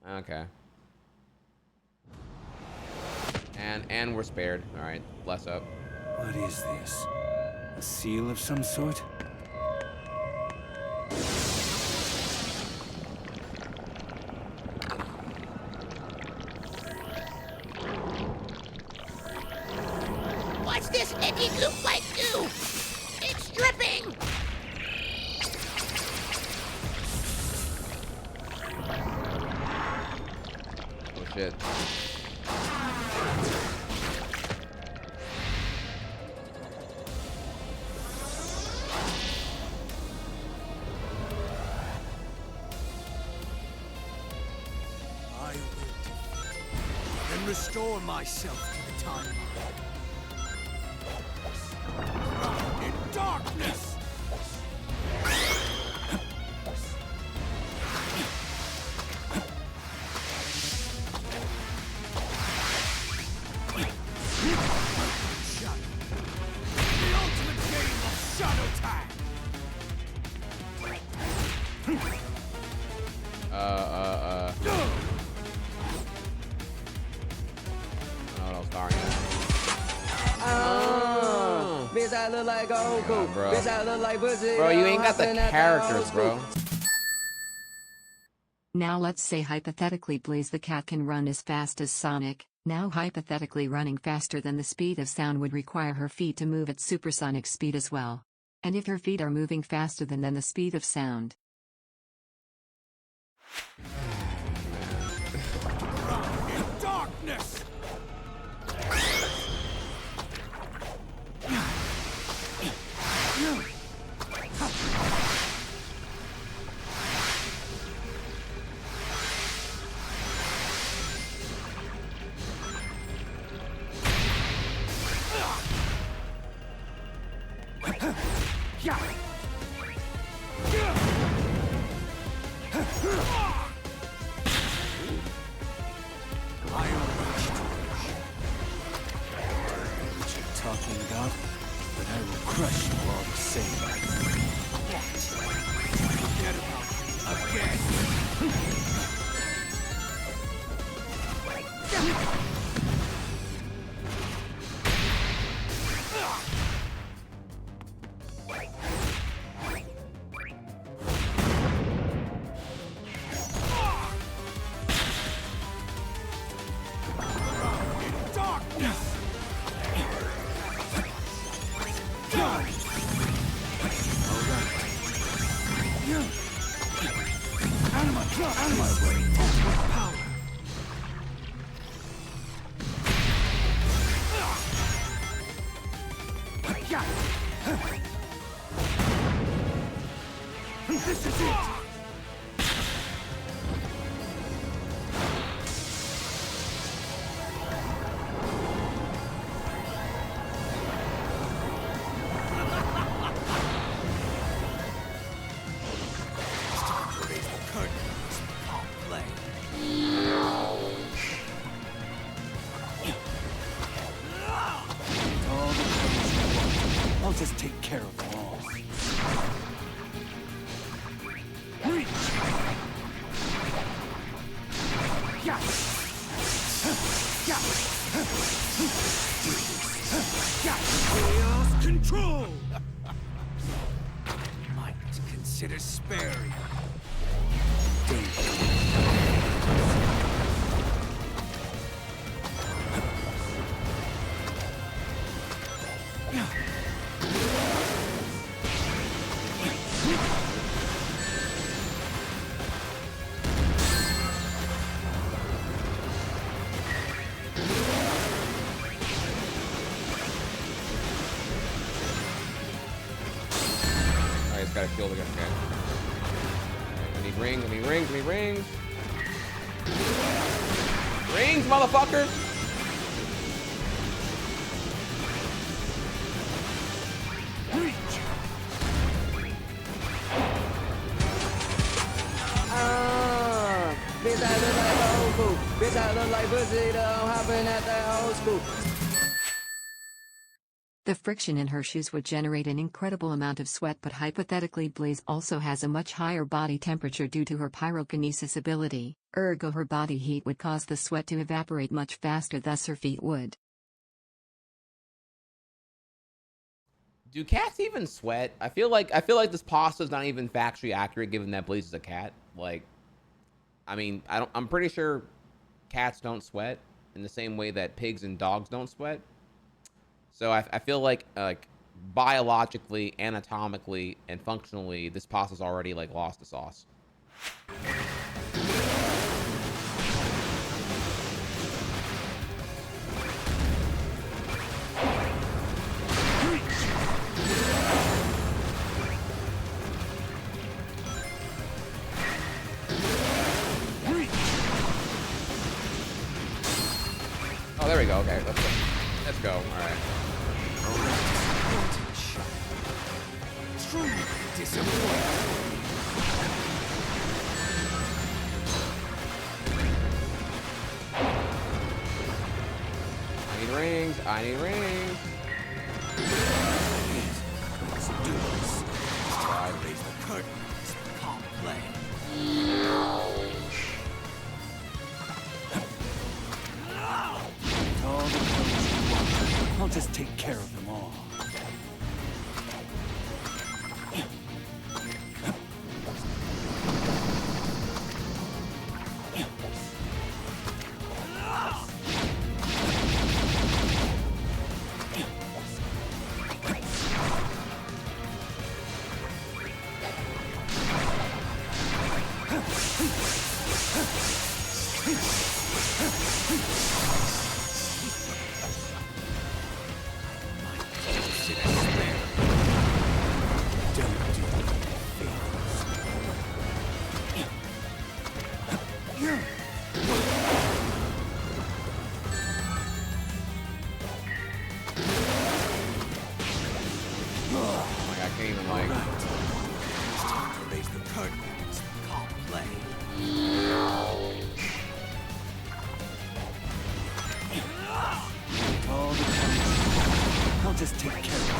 okay. And we're spared. All right, bless up. What is this? A seal of some sort? What's this icky goop like goo? It's dripping! Oh shit. I will and restore myself to the timeline. In darkness! The ultimate game of shadow tag! Bitch, I look like Goku. Bro. Bitch, I look like pussy. Bro, you ain't got the characters, bro. Now let's say hypothetically Blaze the cat can run as fast as Sonic. Now hypothetically running faster than the speed of sound would require her feet to move at supersonic speed as well. And if her feet are moving faster than the speed of sound. In darkness! Talking about, but I will crush you all the same. Forget about me again. In darkness! Out of my way. Power. This is it. I'll just take care of them all. Reach! Yeah! Yeah! Chaos control! Might consider sparing. Got to kill the guy. Okay. I need rings. I need rings. I need rings. Rings, motherfucker. Biết I look like an old fool. Biết I look like pussy don't happen at that old school. The friction in her shoes would generate an incredible amount of sweat, but hypothetically Blaze also has a much higher body temperature due to her pyrokinesis ability, ergo her body heat would cause the sweat to evaporate much faster, thus her feet would. Do cats even sweat? I feel like this pasta is not even factually accurate given that Blaze is a cat. Like, I mean, I'm pretty sure cats don't sweat in the same way that pigs and dogs don't sweat. So I feel like biologically, anatomically, and functionally, this pasta's already like lost the sauce. Oh, there we go. Okay, let's go. All right. Truly disappointing. I need rings. I need rings. Let's do this. Time to raise the curtains. Calm play. All the colors you want. I'll just take care of them all. Just take care of it.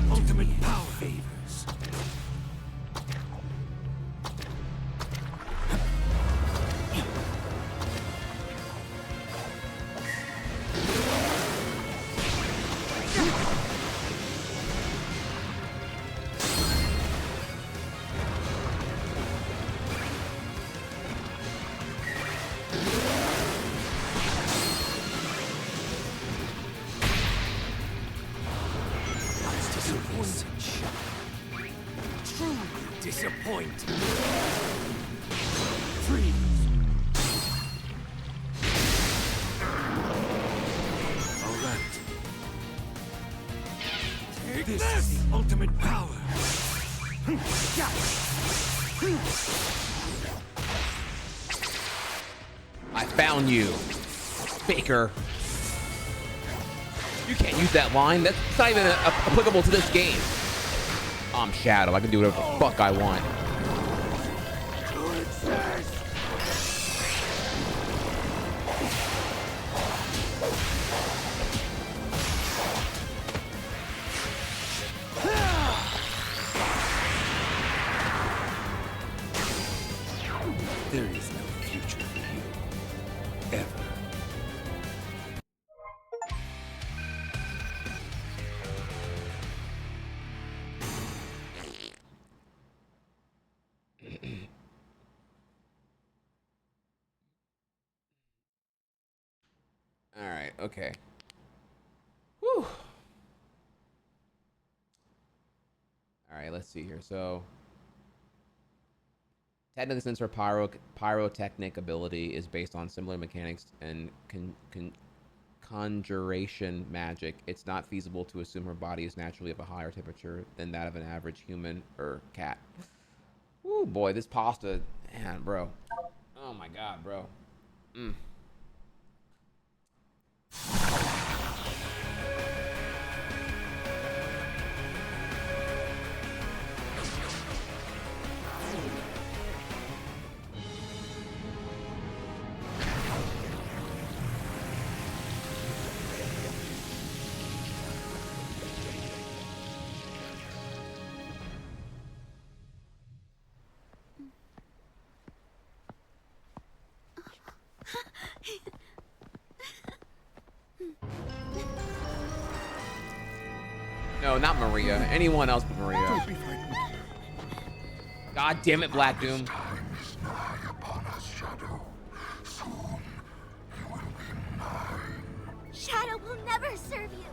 Ultimate power favors. Disappointing. Freeze. All right. Take This is the ultimate power. I found you, faker. You can't use that line. That's not even applicable to this game. I'm Shadow. I can do whatever the fuck I want. There is no future for you. Ever. All right, okay. Whew. All right, let's see here. So, technically, since her pyrotechnic ability is based on similar mechanics and conjuration magic, it's not feasible to assume her body is naturally of a higher temperature than that of an average human or cat. Ooh, boy, this pasta, man, bro. Oh my god, bro. Mm. No, not Maria. Anyone else but Maria. God damn it, Black Doom. Shadow will never serve you.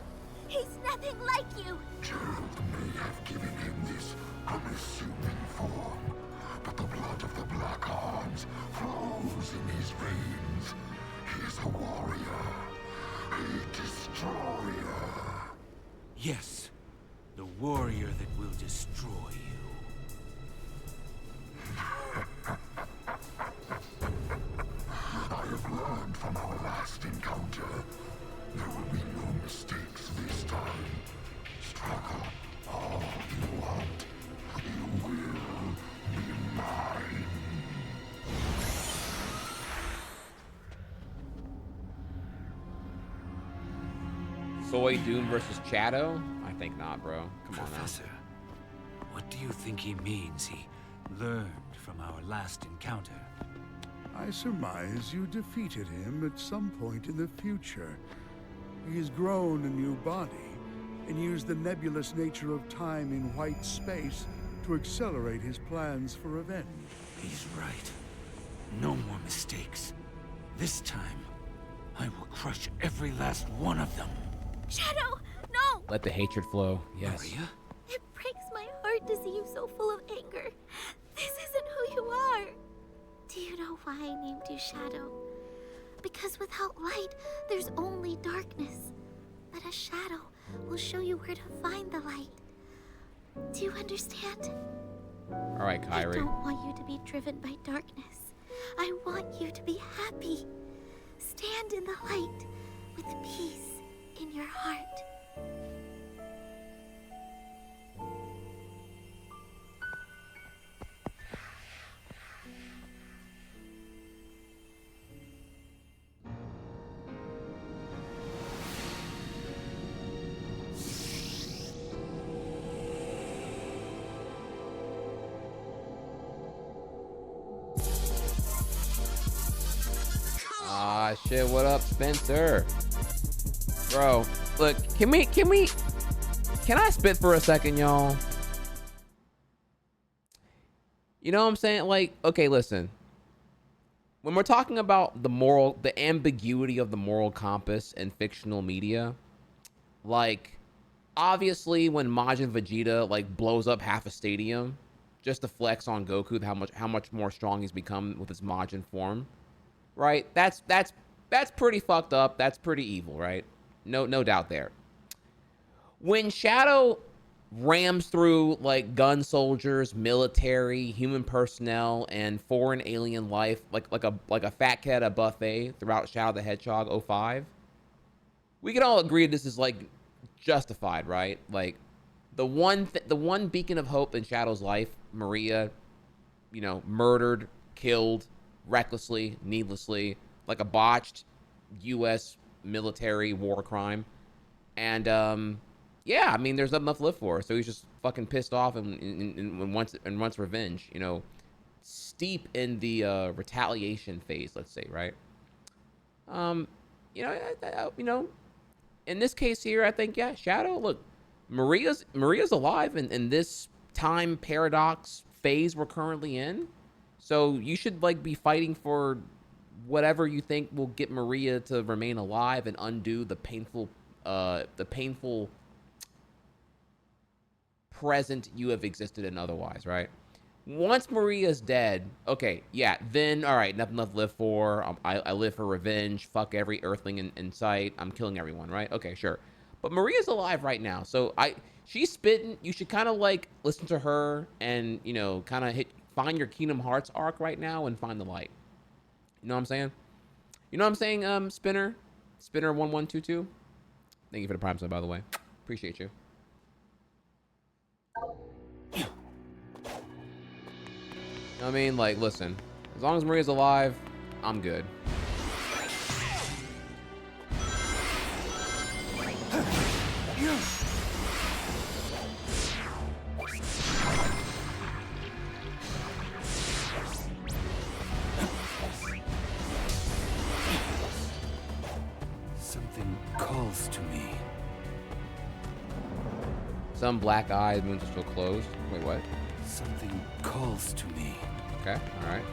He's nothing like you. Gerald may have given him this unassuming form, but the blood of the Black Arms flows in his veins. He's a warrior, a destroyer. Yes, the warrior that will destroy you. I have learned from our last encounter. There will be no mistakes this time. Struggle all you want. You will be mine. Soy Doom versus Shadow? I think not, bro. Come on now. Professor, what do you think he means he learned from our last encounter? I surmise you defeated him at some point in the future. He has grown a new body and used the nebulous nature of time in white space to accelerate his plans for revenge. He's right. No more mistakes. This time, I will crush every last one of them. Shadow, no! Let the hatred flow. Yes. Maria? It breaks my heart to see you so full of anger. This isn't who you are. Do you know why I named you Shadow? Because without light, there's only darkness. But a shadow will show you where to find the light. Do you understand? All right, Kyrie. I don't want you to be driven by darkness. I want you to be happy. Stand in the light with peace in your heart. Ah, shit. What up, Spencer? Bro, look, can I spit for a second, y'all? You know what I'm saying? Like, okay, listen. When we're talking about the ambiguity of the moral compass in fictional media, like, obviously when Majin Vegeta, like, blows up half a stadium just to flex on Goku how much more strong he's become with his Majin form, right? That's pretty fucked up. That's pretty evil, right? No doubt there. When Shadow rams through like gun soldiers, military, human personnel, and foreign alien life like a fat cat at a buffet throughout Shadow the Hedgehog 05. We can all agree this is like justified, right? Like the one beacon of hope in Shadow's life, Maria, you know, murdered, killed recklessly, needlessly, like a botched U.S. military war crime. And yeah, I mean, there's nothing left to live for. So he's just fucking pissed off and wants revenge. You know, steep in the retaliation phase, let's say, right? You know, in this case here, I think, yeah, Shadow. Look, Maria's alive in this time paradox phase we're currently in. So you should like be fighting for whatever you think will get Maria to remain alive and undo the painful present you have existed in otherwise, right? Once Maria's dead, okay, yeah, then all right, nothing left to live for. I live for revenge. Fuck every earthling in sight. I'm killing everyone, right? Okay, sure. But Maria's alive right now, so she's spitting. You should kind of like listen to her and, you know, kind of find your Kingdom Hearts arc right now and find the light. You know what I'm saying? You know what I'm saying, Spinner 1122. Thank you for the prime sub, by the way. Appreciate you. I mean, like, listen, as long as Maria's alive, I'm good. Something calls to me. Some black eyes, moons are still closed. Wait, what? Something calls to me. Okay, all right.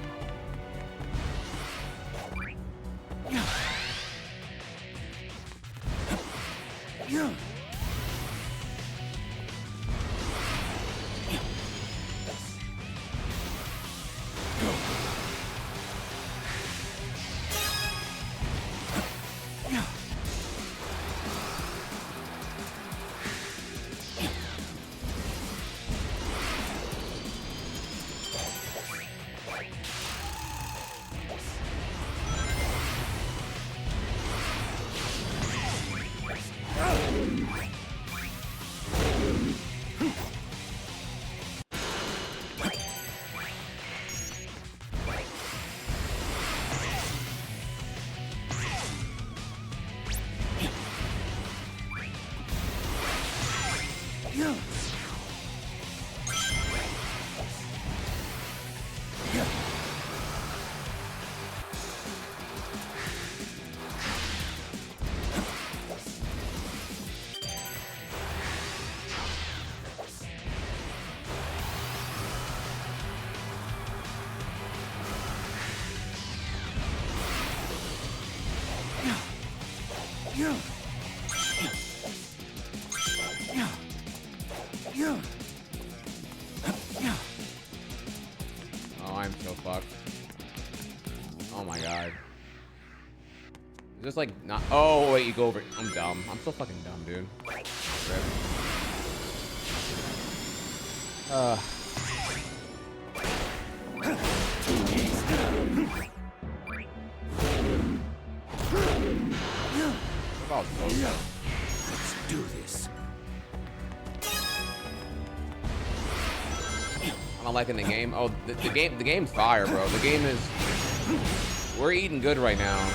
Oh, I'm so fucked. Oh my god. Is this like not? Oh wait, you go over. I'm dumb. I'm so fucking dumb, dude. Rip. Let's do this. I'm not liking the game. Oh, the game's fire, bro. The game is. We're eating good right now.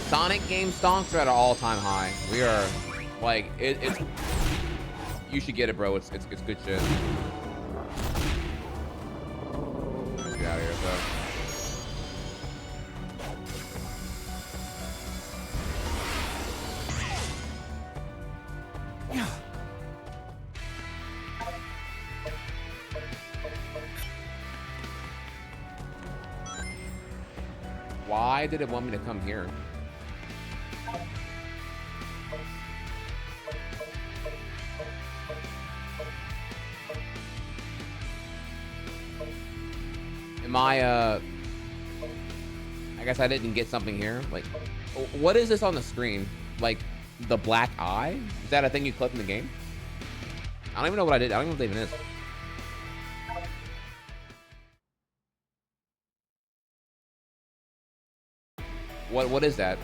Sonic game stonks are at an all-time high. We are like it's. You should get it, bro. It's good shit. Let's get out of here, so. Why did it want me to come here? Am I guess I didn't get something here. Like, what is this on the screen? Like, the black eye? Is that a thing you click in the game? I don't even know what I did. I don't even know what that even is. What is that?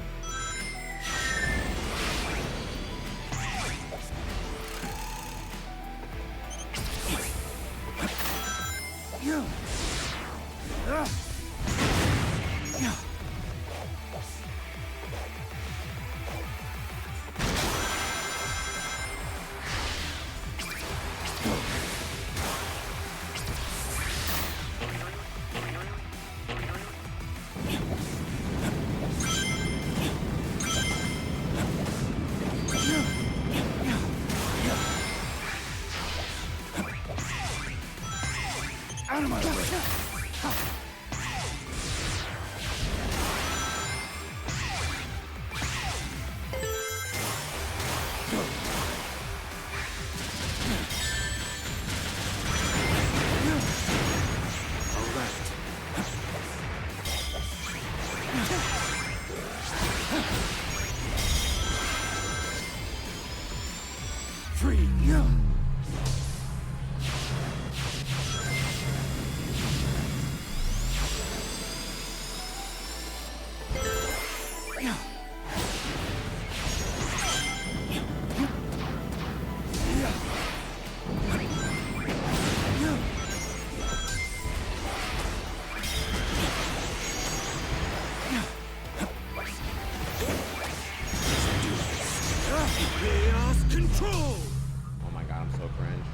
Out of my way. Free. Chaos control. Oh my god, I'm so cringe.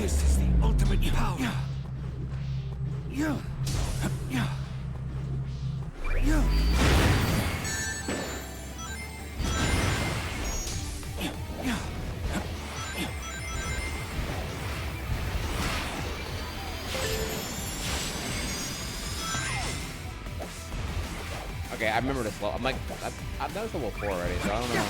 This is the ultimate power. Okay, I remember this level. I'm like, I've done this level 4 already, so I don't know.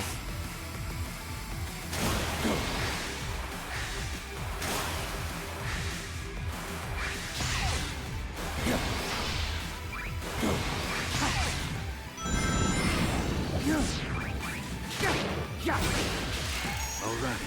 All right.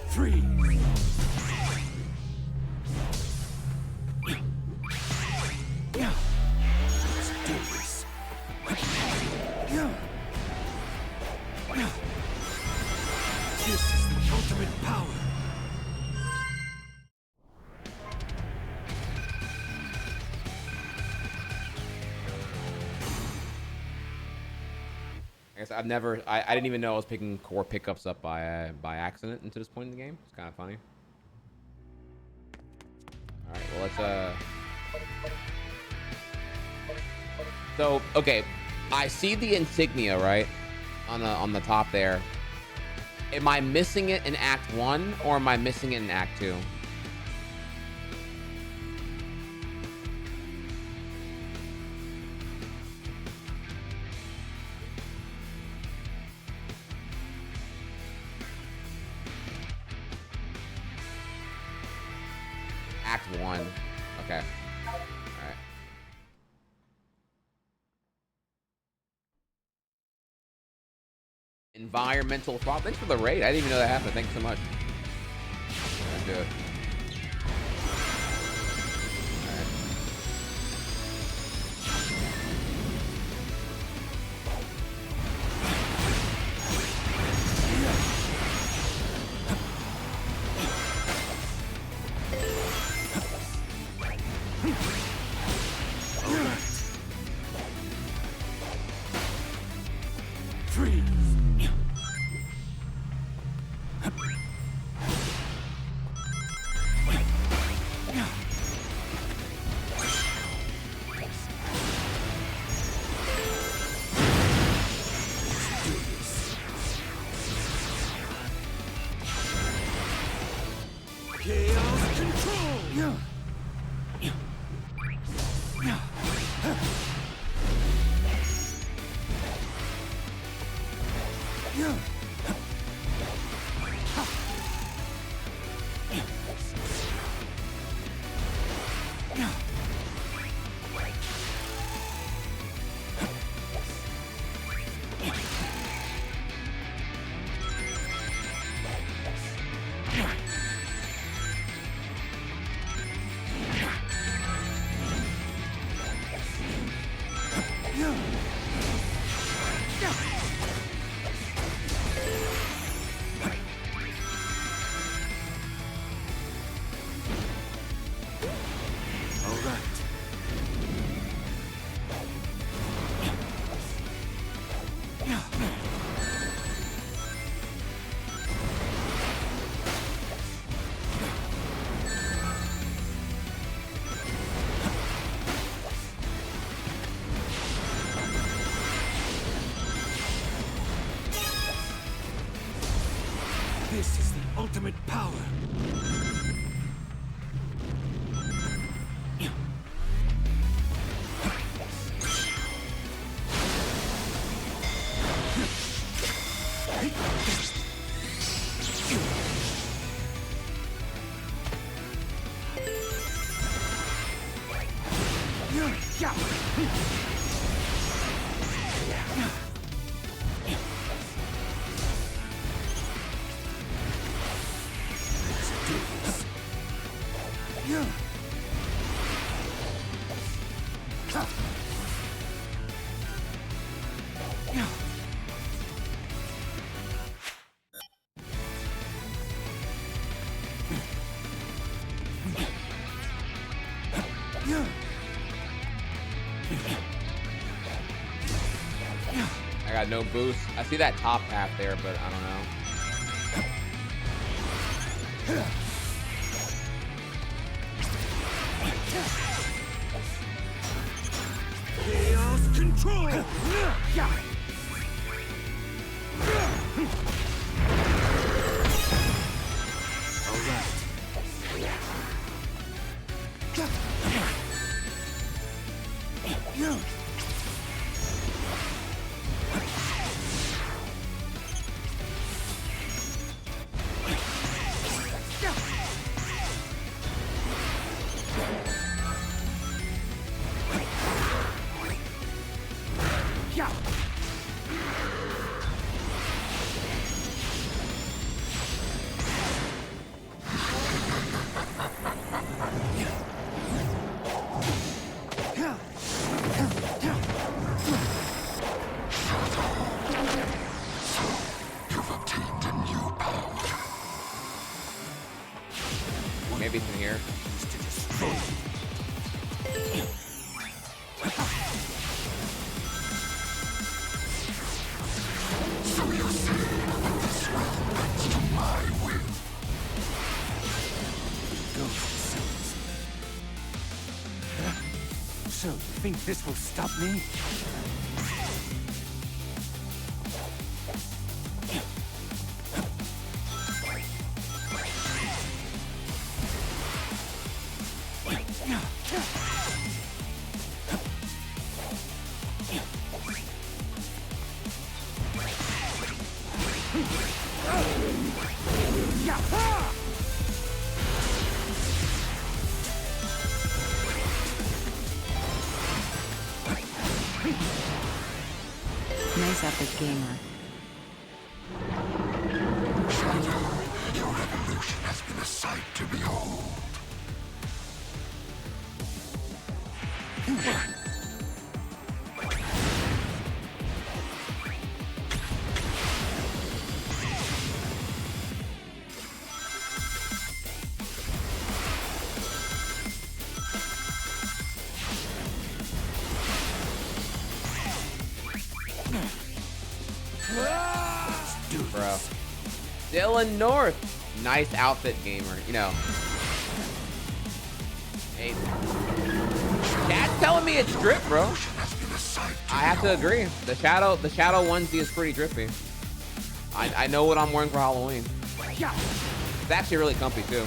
Freeze. Let's do this. This is the ultimate power. I guess I've never, I didn't even know I was picking core pickups up by accident into this point in the game. It's kind of funny. All right, well let's So okay, I see the insignia right on the top there. Am I missing it in Act 1 or am I missing it in Act 2? Act 1. Okay. All right. Environmental thought. Thanks for the raid. I didn't even know that happened. Thanks so much. Let's do it. This is the ultimate power. I got no boost. I see that top path there, but I don't know. Chaos control. All right. Maybe it's in here. So you say this realm bends to my will. So, you think this will stop me? is Epic Gamer. Your revolution has been a sight to behold. Bro. Dylan North. Nice outfit, gamer. You know. Hey. Chat's telling me it's drip, bro. I have to agree. The shadow onesie is pretty drippy. I know what I'm wearing for Halloween. It's actually really comfy too.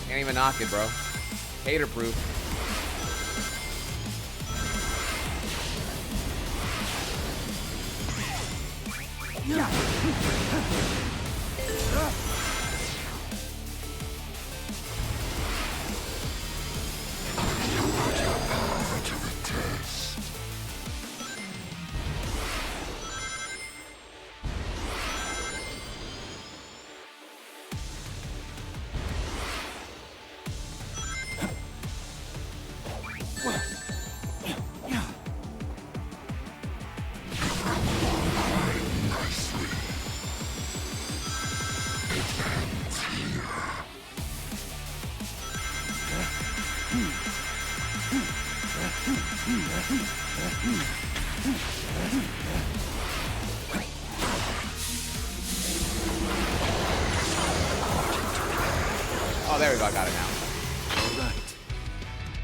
Can't even knock it, bro. Hater proof. Oh, there we go. I got it now.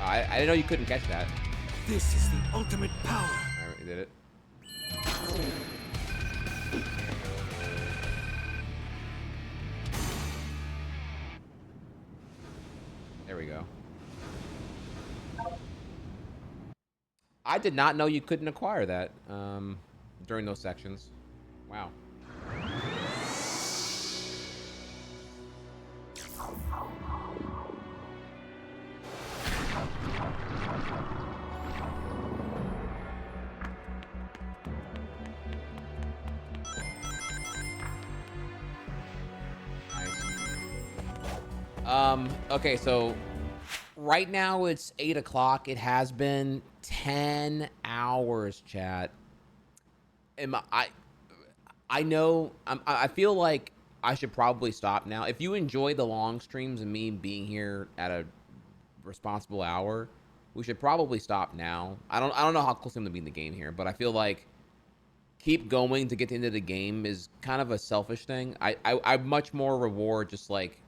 All right. I didn't know you couldn't catch that. This is the ultimate power. All right, we did it. There we go. I did not know you couldn't acquire that during those sections. Wow. Okay, so right now it's 8 o'clock. It has been 10 hours, chat. I know, I feel like I should probably stop now. If you enjoy the long streams and me being here at a responsible hour, we should probably stop now. I don't know how close I'm gonna be in the game here, but I feel like keep going to get into the game is kind of a selfish thing. I much more reward just like,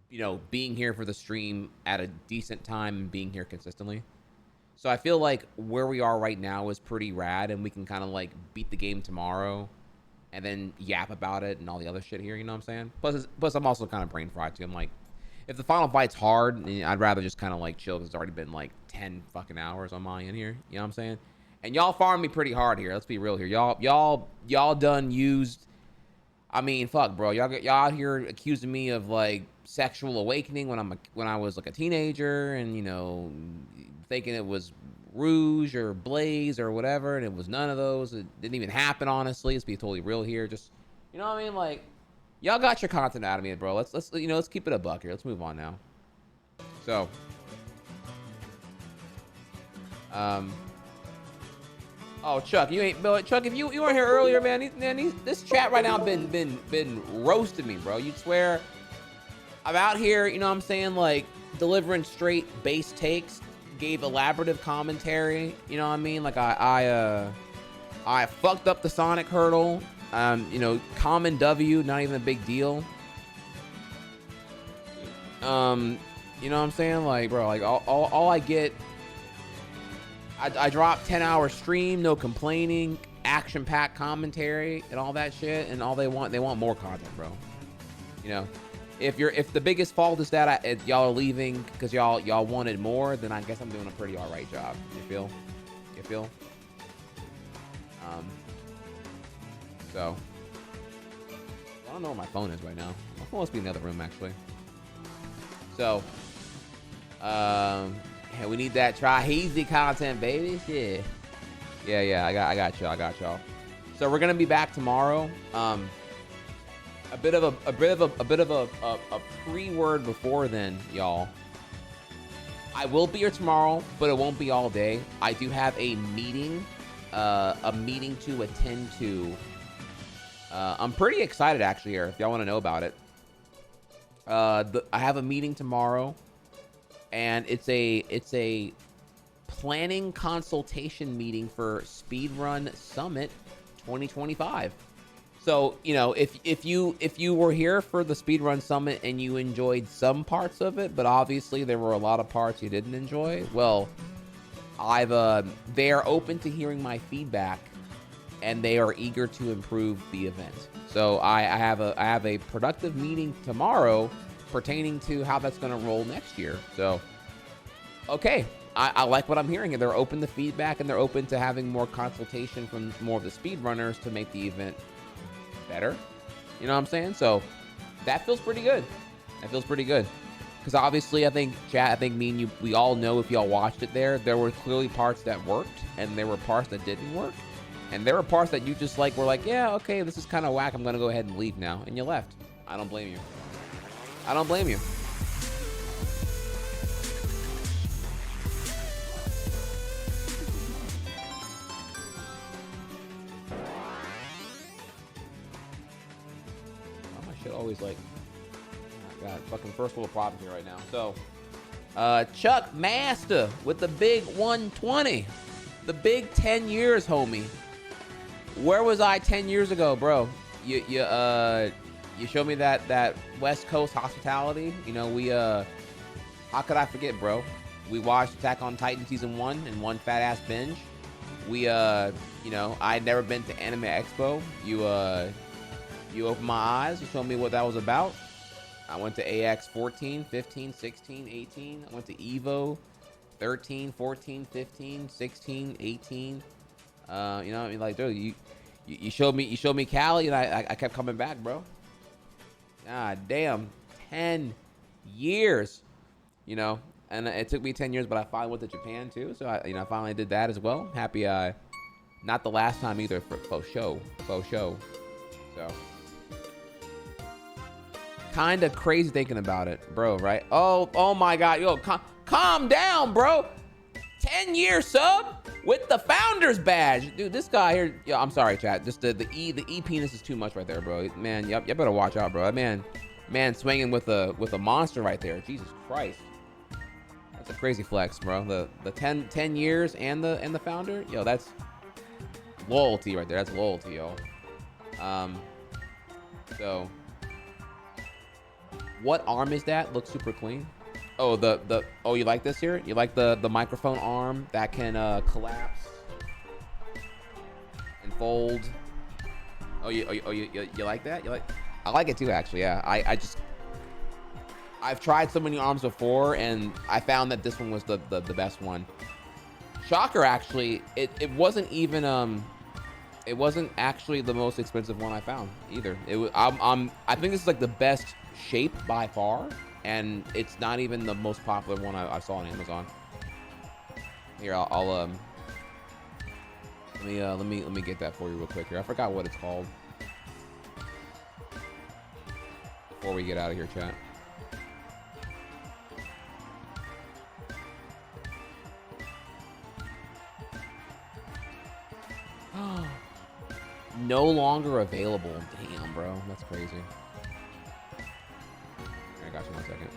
you know, being here for the stream at a decent time and being here consistently. So I feel like where we are right now is pretty rad, and we can kind of like beat the game tomorrow and then yap about it and all the other shit here, you know what I'm saying? Plus I'm also kind of brain fried too. I'm like, if the final fight's hard, I'd rather just kind of like chill because it's already been like 10 fucking hours on my end here, you know what I'm saying? And y'all farmed me pretty hard here. Let's be real here. Y'all done used, I mean, fuck, bro. Y'all out here accusing me of like sexual awakening when I was like a teenager, and you know, thinking it was Rouge or Blaze or whatever, and it was none of those. It didn't even happen, honestly. Let's be totally real here. Just, you know what I mean? Like, y'all got your content out of me, bro. Let's you know, let's keep it a buck here. Let's move on now. So, oh, Chuck, you ain't, bro. Chuck, if you weren't here earlier, man, this chat right now been roasting me, bro. You'd swear I'm out here, you know what I'm saying, like delivering straight base takes, gave elaborative commentary, you know what I mean? Like I fucked up the Sonic hurdle, you know, common W, not even a big deal. You know what I'm saying? Like, bro, like all I get, I dropped 10-hour stream, no complaining, action-packed commentary and all that shit, and all they want more content, bro. You know, if the biggest fault is that y'all are leaving because y'all wanted more, then I guess I'm doing a pretty alright job. You feel? So I don't know where my phone is right now. My phone must be in the other room actually. So Yeah, we need that Trihex content, baby. Shit. Yeah. I got y'all. So we're gonna be back tomorrow. A bit of a pre-word before then, y'all. I will be here tomorrow, but it won't be all day. I do have a meeting to attend to. I'm pretty excited actually here, if y'all want to know about it. I have a meeting tomorrow, and it's a planning consultation meeting for Speedrun Summit 2025. So, you know, if you were here for the Speedrun Summit and you enjoyed some parts of it, but obviously there were a lot of parts you didn't enjoy, well, they are open to hearing my feedback, and they are eager to improve the event. So I have a productive meeting tomorrow pertaining to how that's going to roll next year. So, okay. I like what I'm hearing, and they're open to feedback, and they're open to having more consultation from more of the speedrunners to make the event better. You know what I'm saying? So that feels pretty good. Because obviously, I think me and you, we all know, if y'all watched it there were clearly parts that worked, and there were parts that didn't work. And there were parts that you just were like, yeah, okay, this is kind of whack. I'm going to go ahead and leave now. And you left. I don't blame you. Shit always like, oh God, fucking first world problems here right now. So, Chuck Master with the big 120, the big 10 years, homie. Where was I 10 years ago, bro? You showed me that West Coast hospitality. You know, how could I forget, bro? We watched Attack on Titan season 1 in one fat ass binge. You know, I'd never been to Anime Expo. You opened my eyes. You showed me what that was about. I went to AX 14, 15, 16, 18. I went to EVO 13, 14, 15, 16, 18. You know, I mean, like, dude, you showed me Cali, and I kept coming back, bro. God damn, 10 years. You know, and it took me 10 years, but I finally went to Japan too. So I finally did that as well. Happy, not the last time either, for faux show. So. Kind of crazy thinking about it, bro, right? Oh my God. Yo, calm down, bro. 10-year sub with the founder's badge. Dude, this guy here, yo, I'm sorry, chat. Just the E penis is too much right there, bro. Man, you better watch out, bro. That man swinging with a monster right there. Jesus Christ. That's a crazy flex, bro. The 10 years and the founder, yo, that's loyalty right there. That's loyalty, yo. So what arm is that? Looks super clean. Oh, oh, you like this here? You like the microphone arm that can collapse and fold? Oh, you like that? I like it too, actually. Yeah, I've tried so many arms before, and I found that this one was the best one. Shocker, actually, it wasn't even it wasn't actually the most expensive one I found either. It was I think this is like the best shape by far, and it's not even the most popular one I saw on Amazon. Here, I'll let me get that for you real quick here. I forgot what it's called. Before we get out of here, chat. No longer available. Damn, bro. That's crazy. I got you 1 second.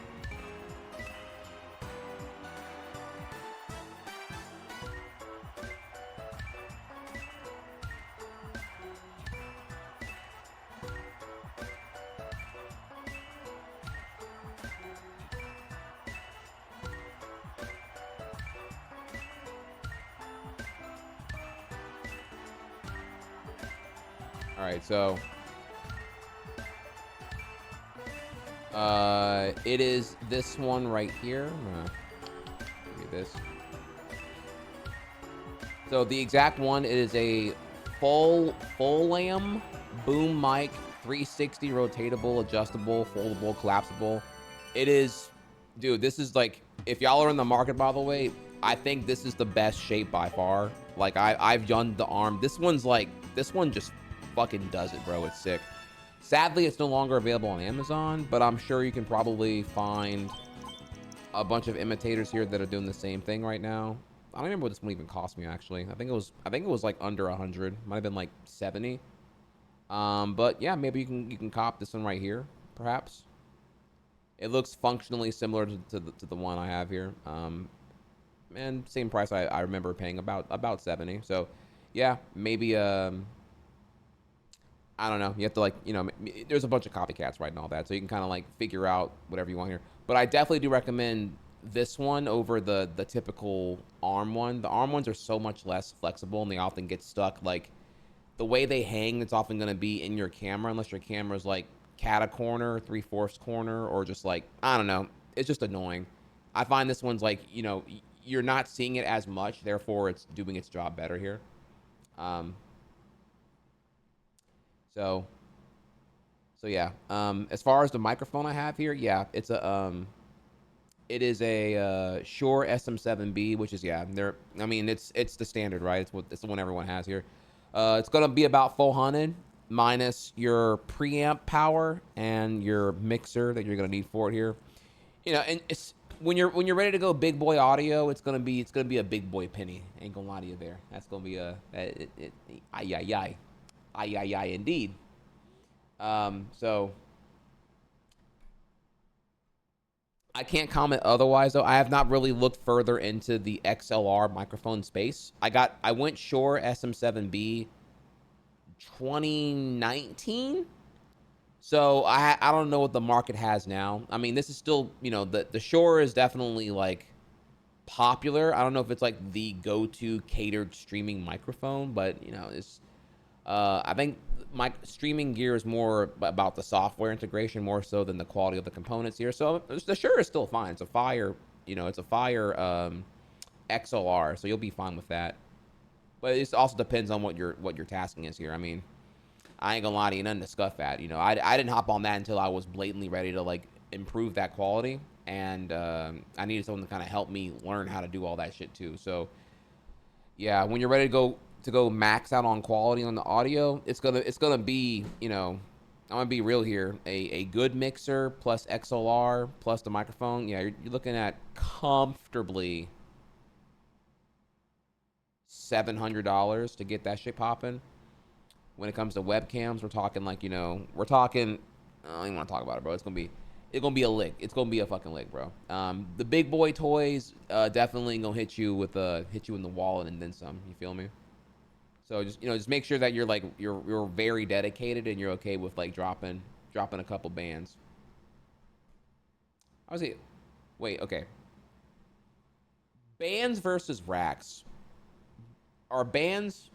All right, so it is this one right here. Give me this. So the exact one, it is a wholesome boom mic, 360 rotatable, adjustable, foldable, collapsible. It is, dude, this is like if y'all are in the market, by the way, I think this is the best shape by far. Like I've done the arm. This one just fucking does it, bro. It's sick. Sadly, it's no longer available on Amazon, but I'm sure you can probably find a bunch of imitators here that are doing the same thing right now. I don't remember what this one even cost me, actually. I think it was like under 100. Might have been like 70. But yeah, maybe you can cop this one right here, perhaps. It looks functionally similar to the one I have here. And same price I remember paying, about 70. So yeah, maybe I don't know. You have to, like, you know, there's a bunch of copycats right and all that, so you can kind of like figure out whatever you want here. But I definitely do recommend this one over the typical arm one. The arm ones are so much less flexible, and they often get stuck. Like the way they hang, it's often going to be in your camera, unless your camera's like cat corner, 3/4 corner, or just like, I don't know. It's just annoying. I find this one's like, you know, you're not seeing it as much, therefore it's doing its job better here. So yeah. As far as the microphone I have here, yeah, it is a Shure SM7B, which is, yeah, I mean, it's the standard, right? It's the one everyone has here. It's gonna be about 400 minus your preamp power and your mixer that you're gonna need for it here. You know, and it's when you're ready to go big boy audio, it's gonna be a big boy penny. Ain't gonna lie to you there. That's gonna be ay indeed. So I can't comment otherwise, though. I have not really looked further into the XLR microphone space. I went Shure SM7B 2019. So I don't know what the market has now. I mean, this is still, you know, the Shure is definitely like popular. I don't know if it's like the go-to catered streaming microphone, but you know, it's I think my streaming gear is more about the software integration more so than the quality of the components here. So the Shure is still fine. It's a Fire, you know, it's a Fire XLR, so you'll be fine with that. But it also depends on what your tasking is here. I mean, I ain't gonna lie to you, nothing to scuff at. You know, I didn't hop on that until I was blatantly ready to like improve that quality, and I needed someone to kind of help me learn how to do all that shit too. So yeah, when you're ready to go max out on quality on the audio, it's gonna be, you know, I'm gonna be real here, a good mixer plus XLR plus the microphone. Yeah, you're looking at comfortably $700 to get that shit popping. When it comes to webcams, we're talking like, you know, I don't even want to talk about it, bro. It's gonna be a lick. It's gonna be a fucking lick, bro. The big boy toys definitely gonna hit you in the wallet and then some. You feel me? So just make sure that you're very dedicated and you're okay with like dropping a couple bands. I was it. Wait, okay. Bands versus racks. Are bands?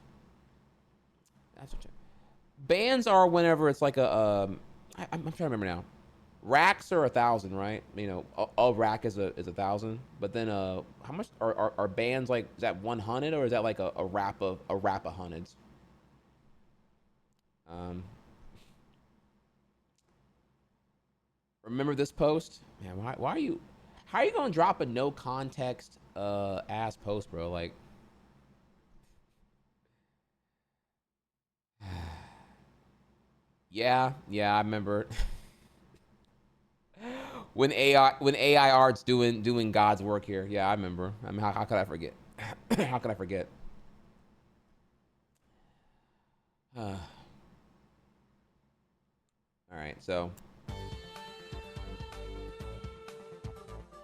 Bands are whenever it's like I'm trying to remember now. Racks are 1,000, right? You know, a rack is 1,000. But then how much are bands like? Is that 100 or is that like a wrap of hundreds? Remember this post? Man, how are you gonna drop a no context ass post, bro? Like, yeah, I remember when AI art's doing God's work here. Yeah, I remember. I mean, how could I forget? How could I forget? All right, so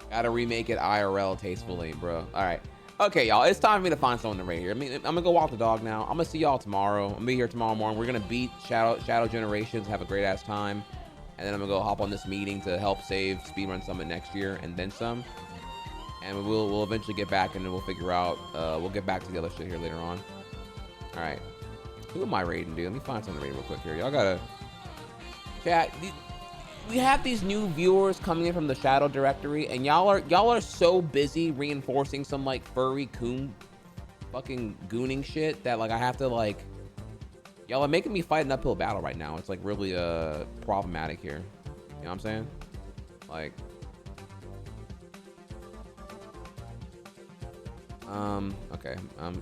gotta remake it IRL tastefully, bro. All right. Okay, y'all, it's time for me to find someone to rate here. I mean, I'm gonna go walk the dog now. I'm gonna see y'all tomorrow. I'm gonna be here tomorrow morning. We're gonna beat Shadow Generations, have a great ass time, and then I'm gonna go hop on this meeting to help save Speedrun Summit next year and then some. And we'll eventually get back and then we'll figure out. We'll get back to the other shit here later on. All right. Who am I rating, dude? Let me find someone to rate real quick here. Y'all gotta chat. We have these new viewers coming in from the Shadow directory, and y'all are so busy reinforcing some like furry coon fucking gooning shit that like I have to like, y'all are making me fight an uphill battle right now. It's like really problematic here. You know what I'm saying? Like, Okay,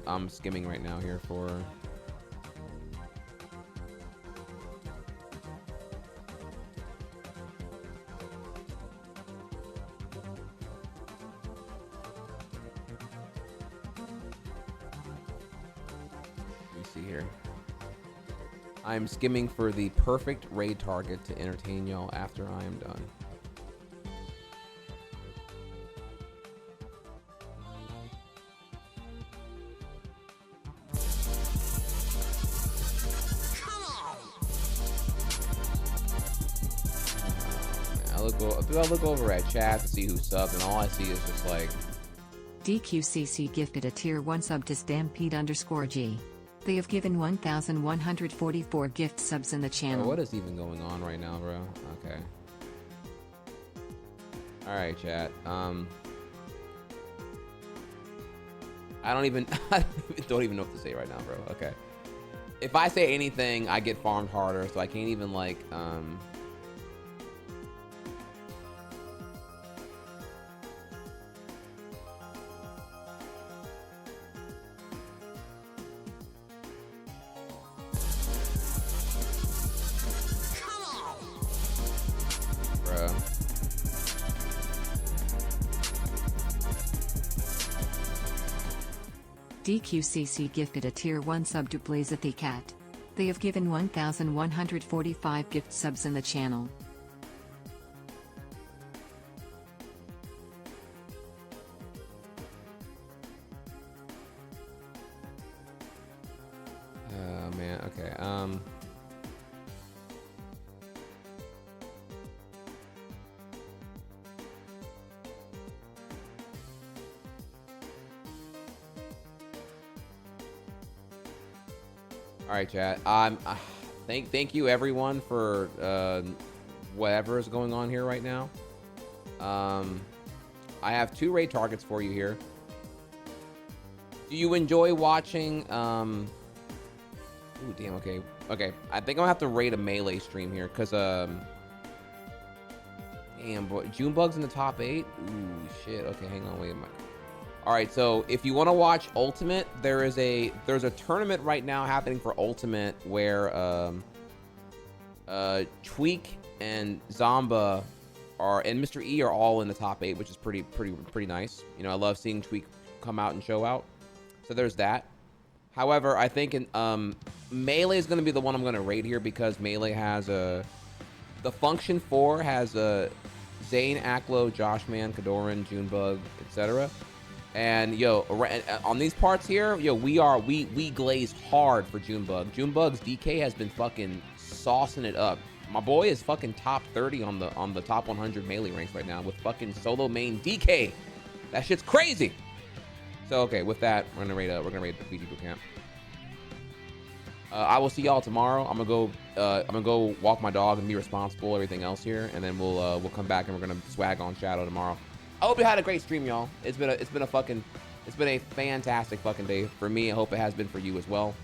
I'm skimming right now here for. Let me see here. I'm skimming for the perfect raid target to entertain y'all after I am done. I look over at chat to see who subbed, and all I see is just like DQCC gifted a tier 1 sub to Stampede_G. They have given 1,144 gift subs in the channel. Bro, what is even going on right now, bro? Okay. All right, chat. I don't even know what to say right now, bro. Okay. If I say anything, I get farmed harder, so I can't even like DQCC gifted a tier 1 sub to Blazathy Cat. They have given 1,145 gift subs in the channel. Oh man, okay. All right, chat. Thank you everyone for whatever is going on here right now. I have 2 raid targets for you here. Do you enjoy watching? Ooh, damn. Okay. I think I'll have to raid a melee stream here, cause damn boy, Junebug's in the top 8. Ooh, shit. Okay, hang on, wait a minute. All right, so if you want to watch Ultimate, there's a tournament right now happening for Ultimate where Tweak and Zomba and Mr. E are all in the top 8, which is pretty nice. You know, I love seeing Tweak come out and show out. So there's that. However, I think Melee is going to be the one I'm going to raid here, because Melee has the Function 4 has Zane, Aklo, Joshman, Kadoran, Junebug, etc. And yo, on these parts here, yo, we glaze hard for Junebug. Junebug's DK has been fucking saucing it up. My boy is fucking top 30 on the top 100 melee ranks right now with fucking solo main DK. That shit's crazy. So okay, with that, we're gonna raid the PG boot camp. I will see y'all tomorrow. I'm gonna go walk my dog and be responsible, everything else here, and then we'll come back and we're gonna swag on Shadow tomorrow. I hope you had a great stream, y'all. It's been a fantastic fucking day for me. I hope it has been for you as well.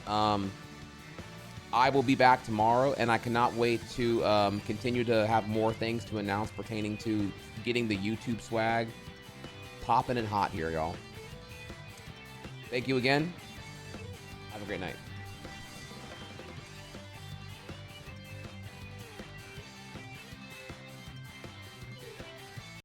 I will be back tomorrow, and I cannot wait to continue to have more things to announce pertaining to getting the YouTube swag popping and hot here, y'all. Thank you again. Have a great night.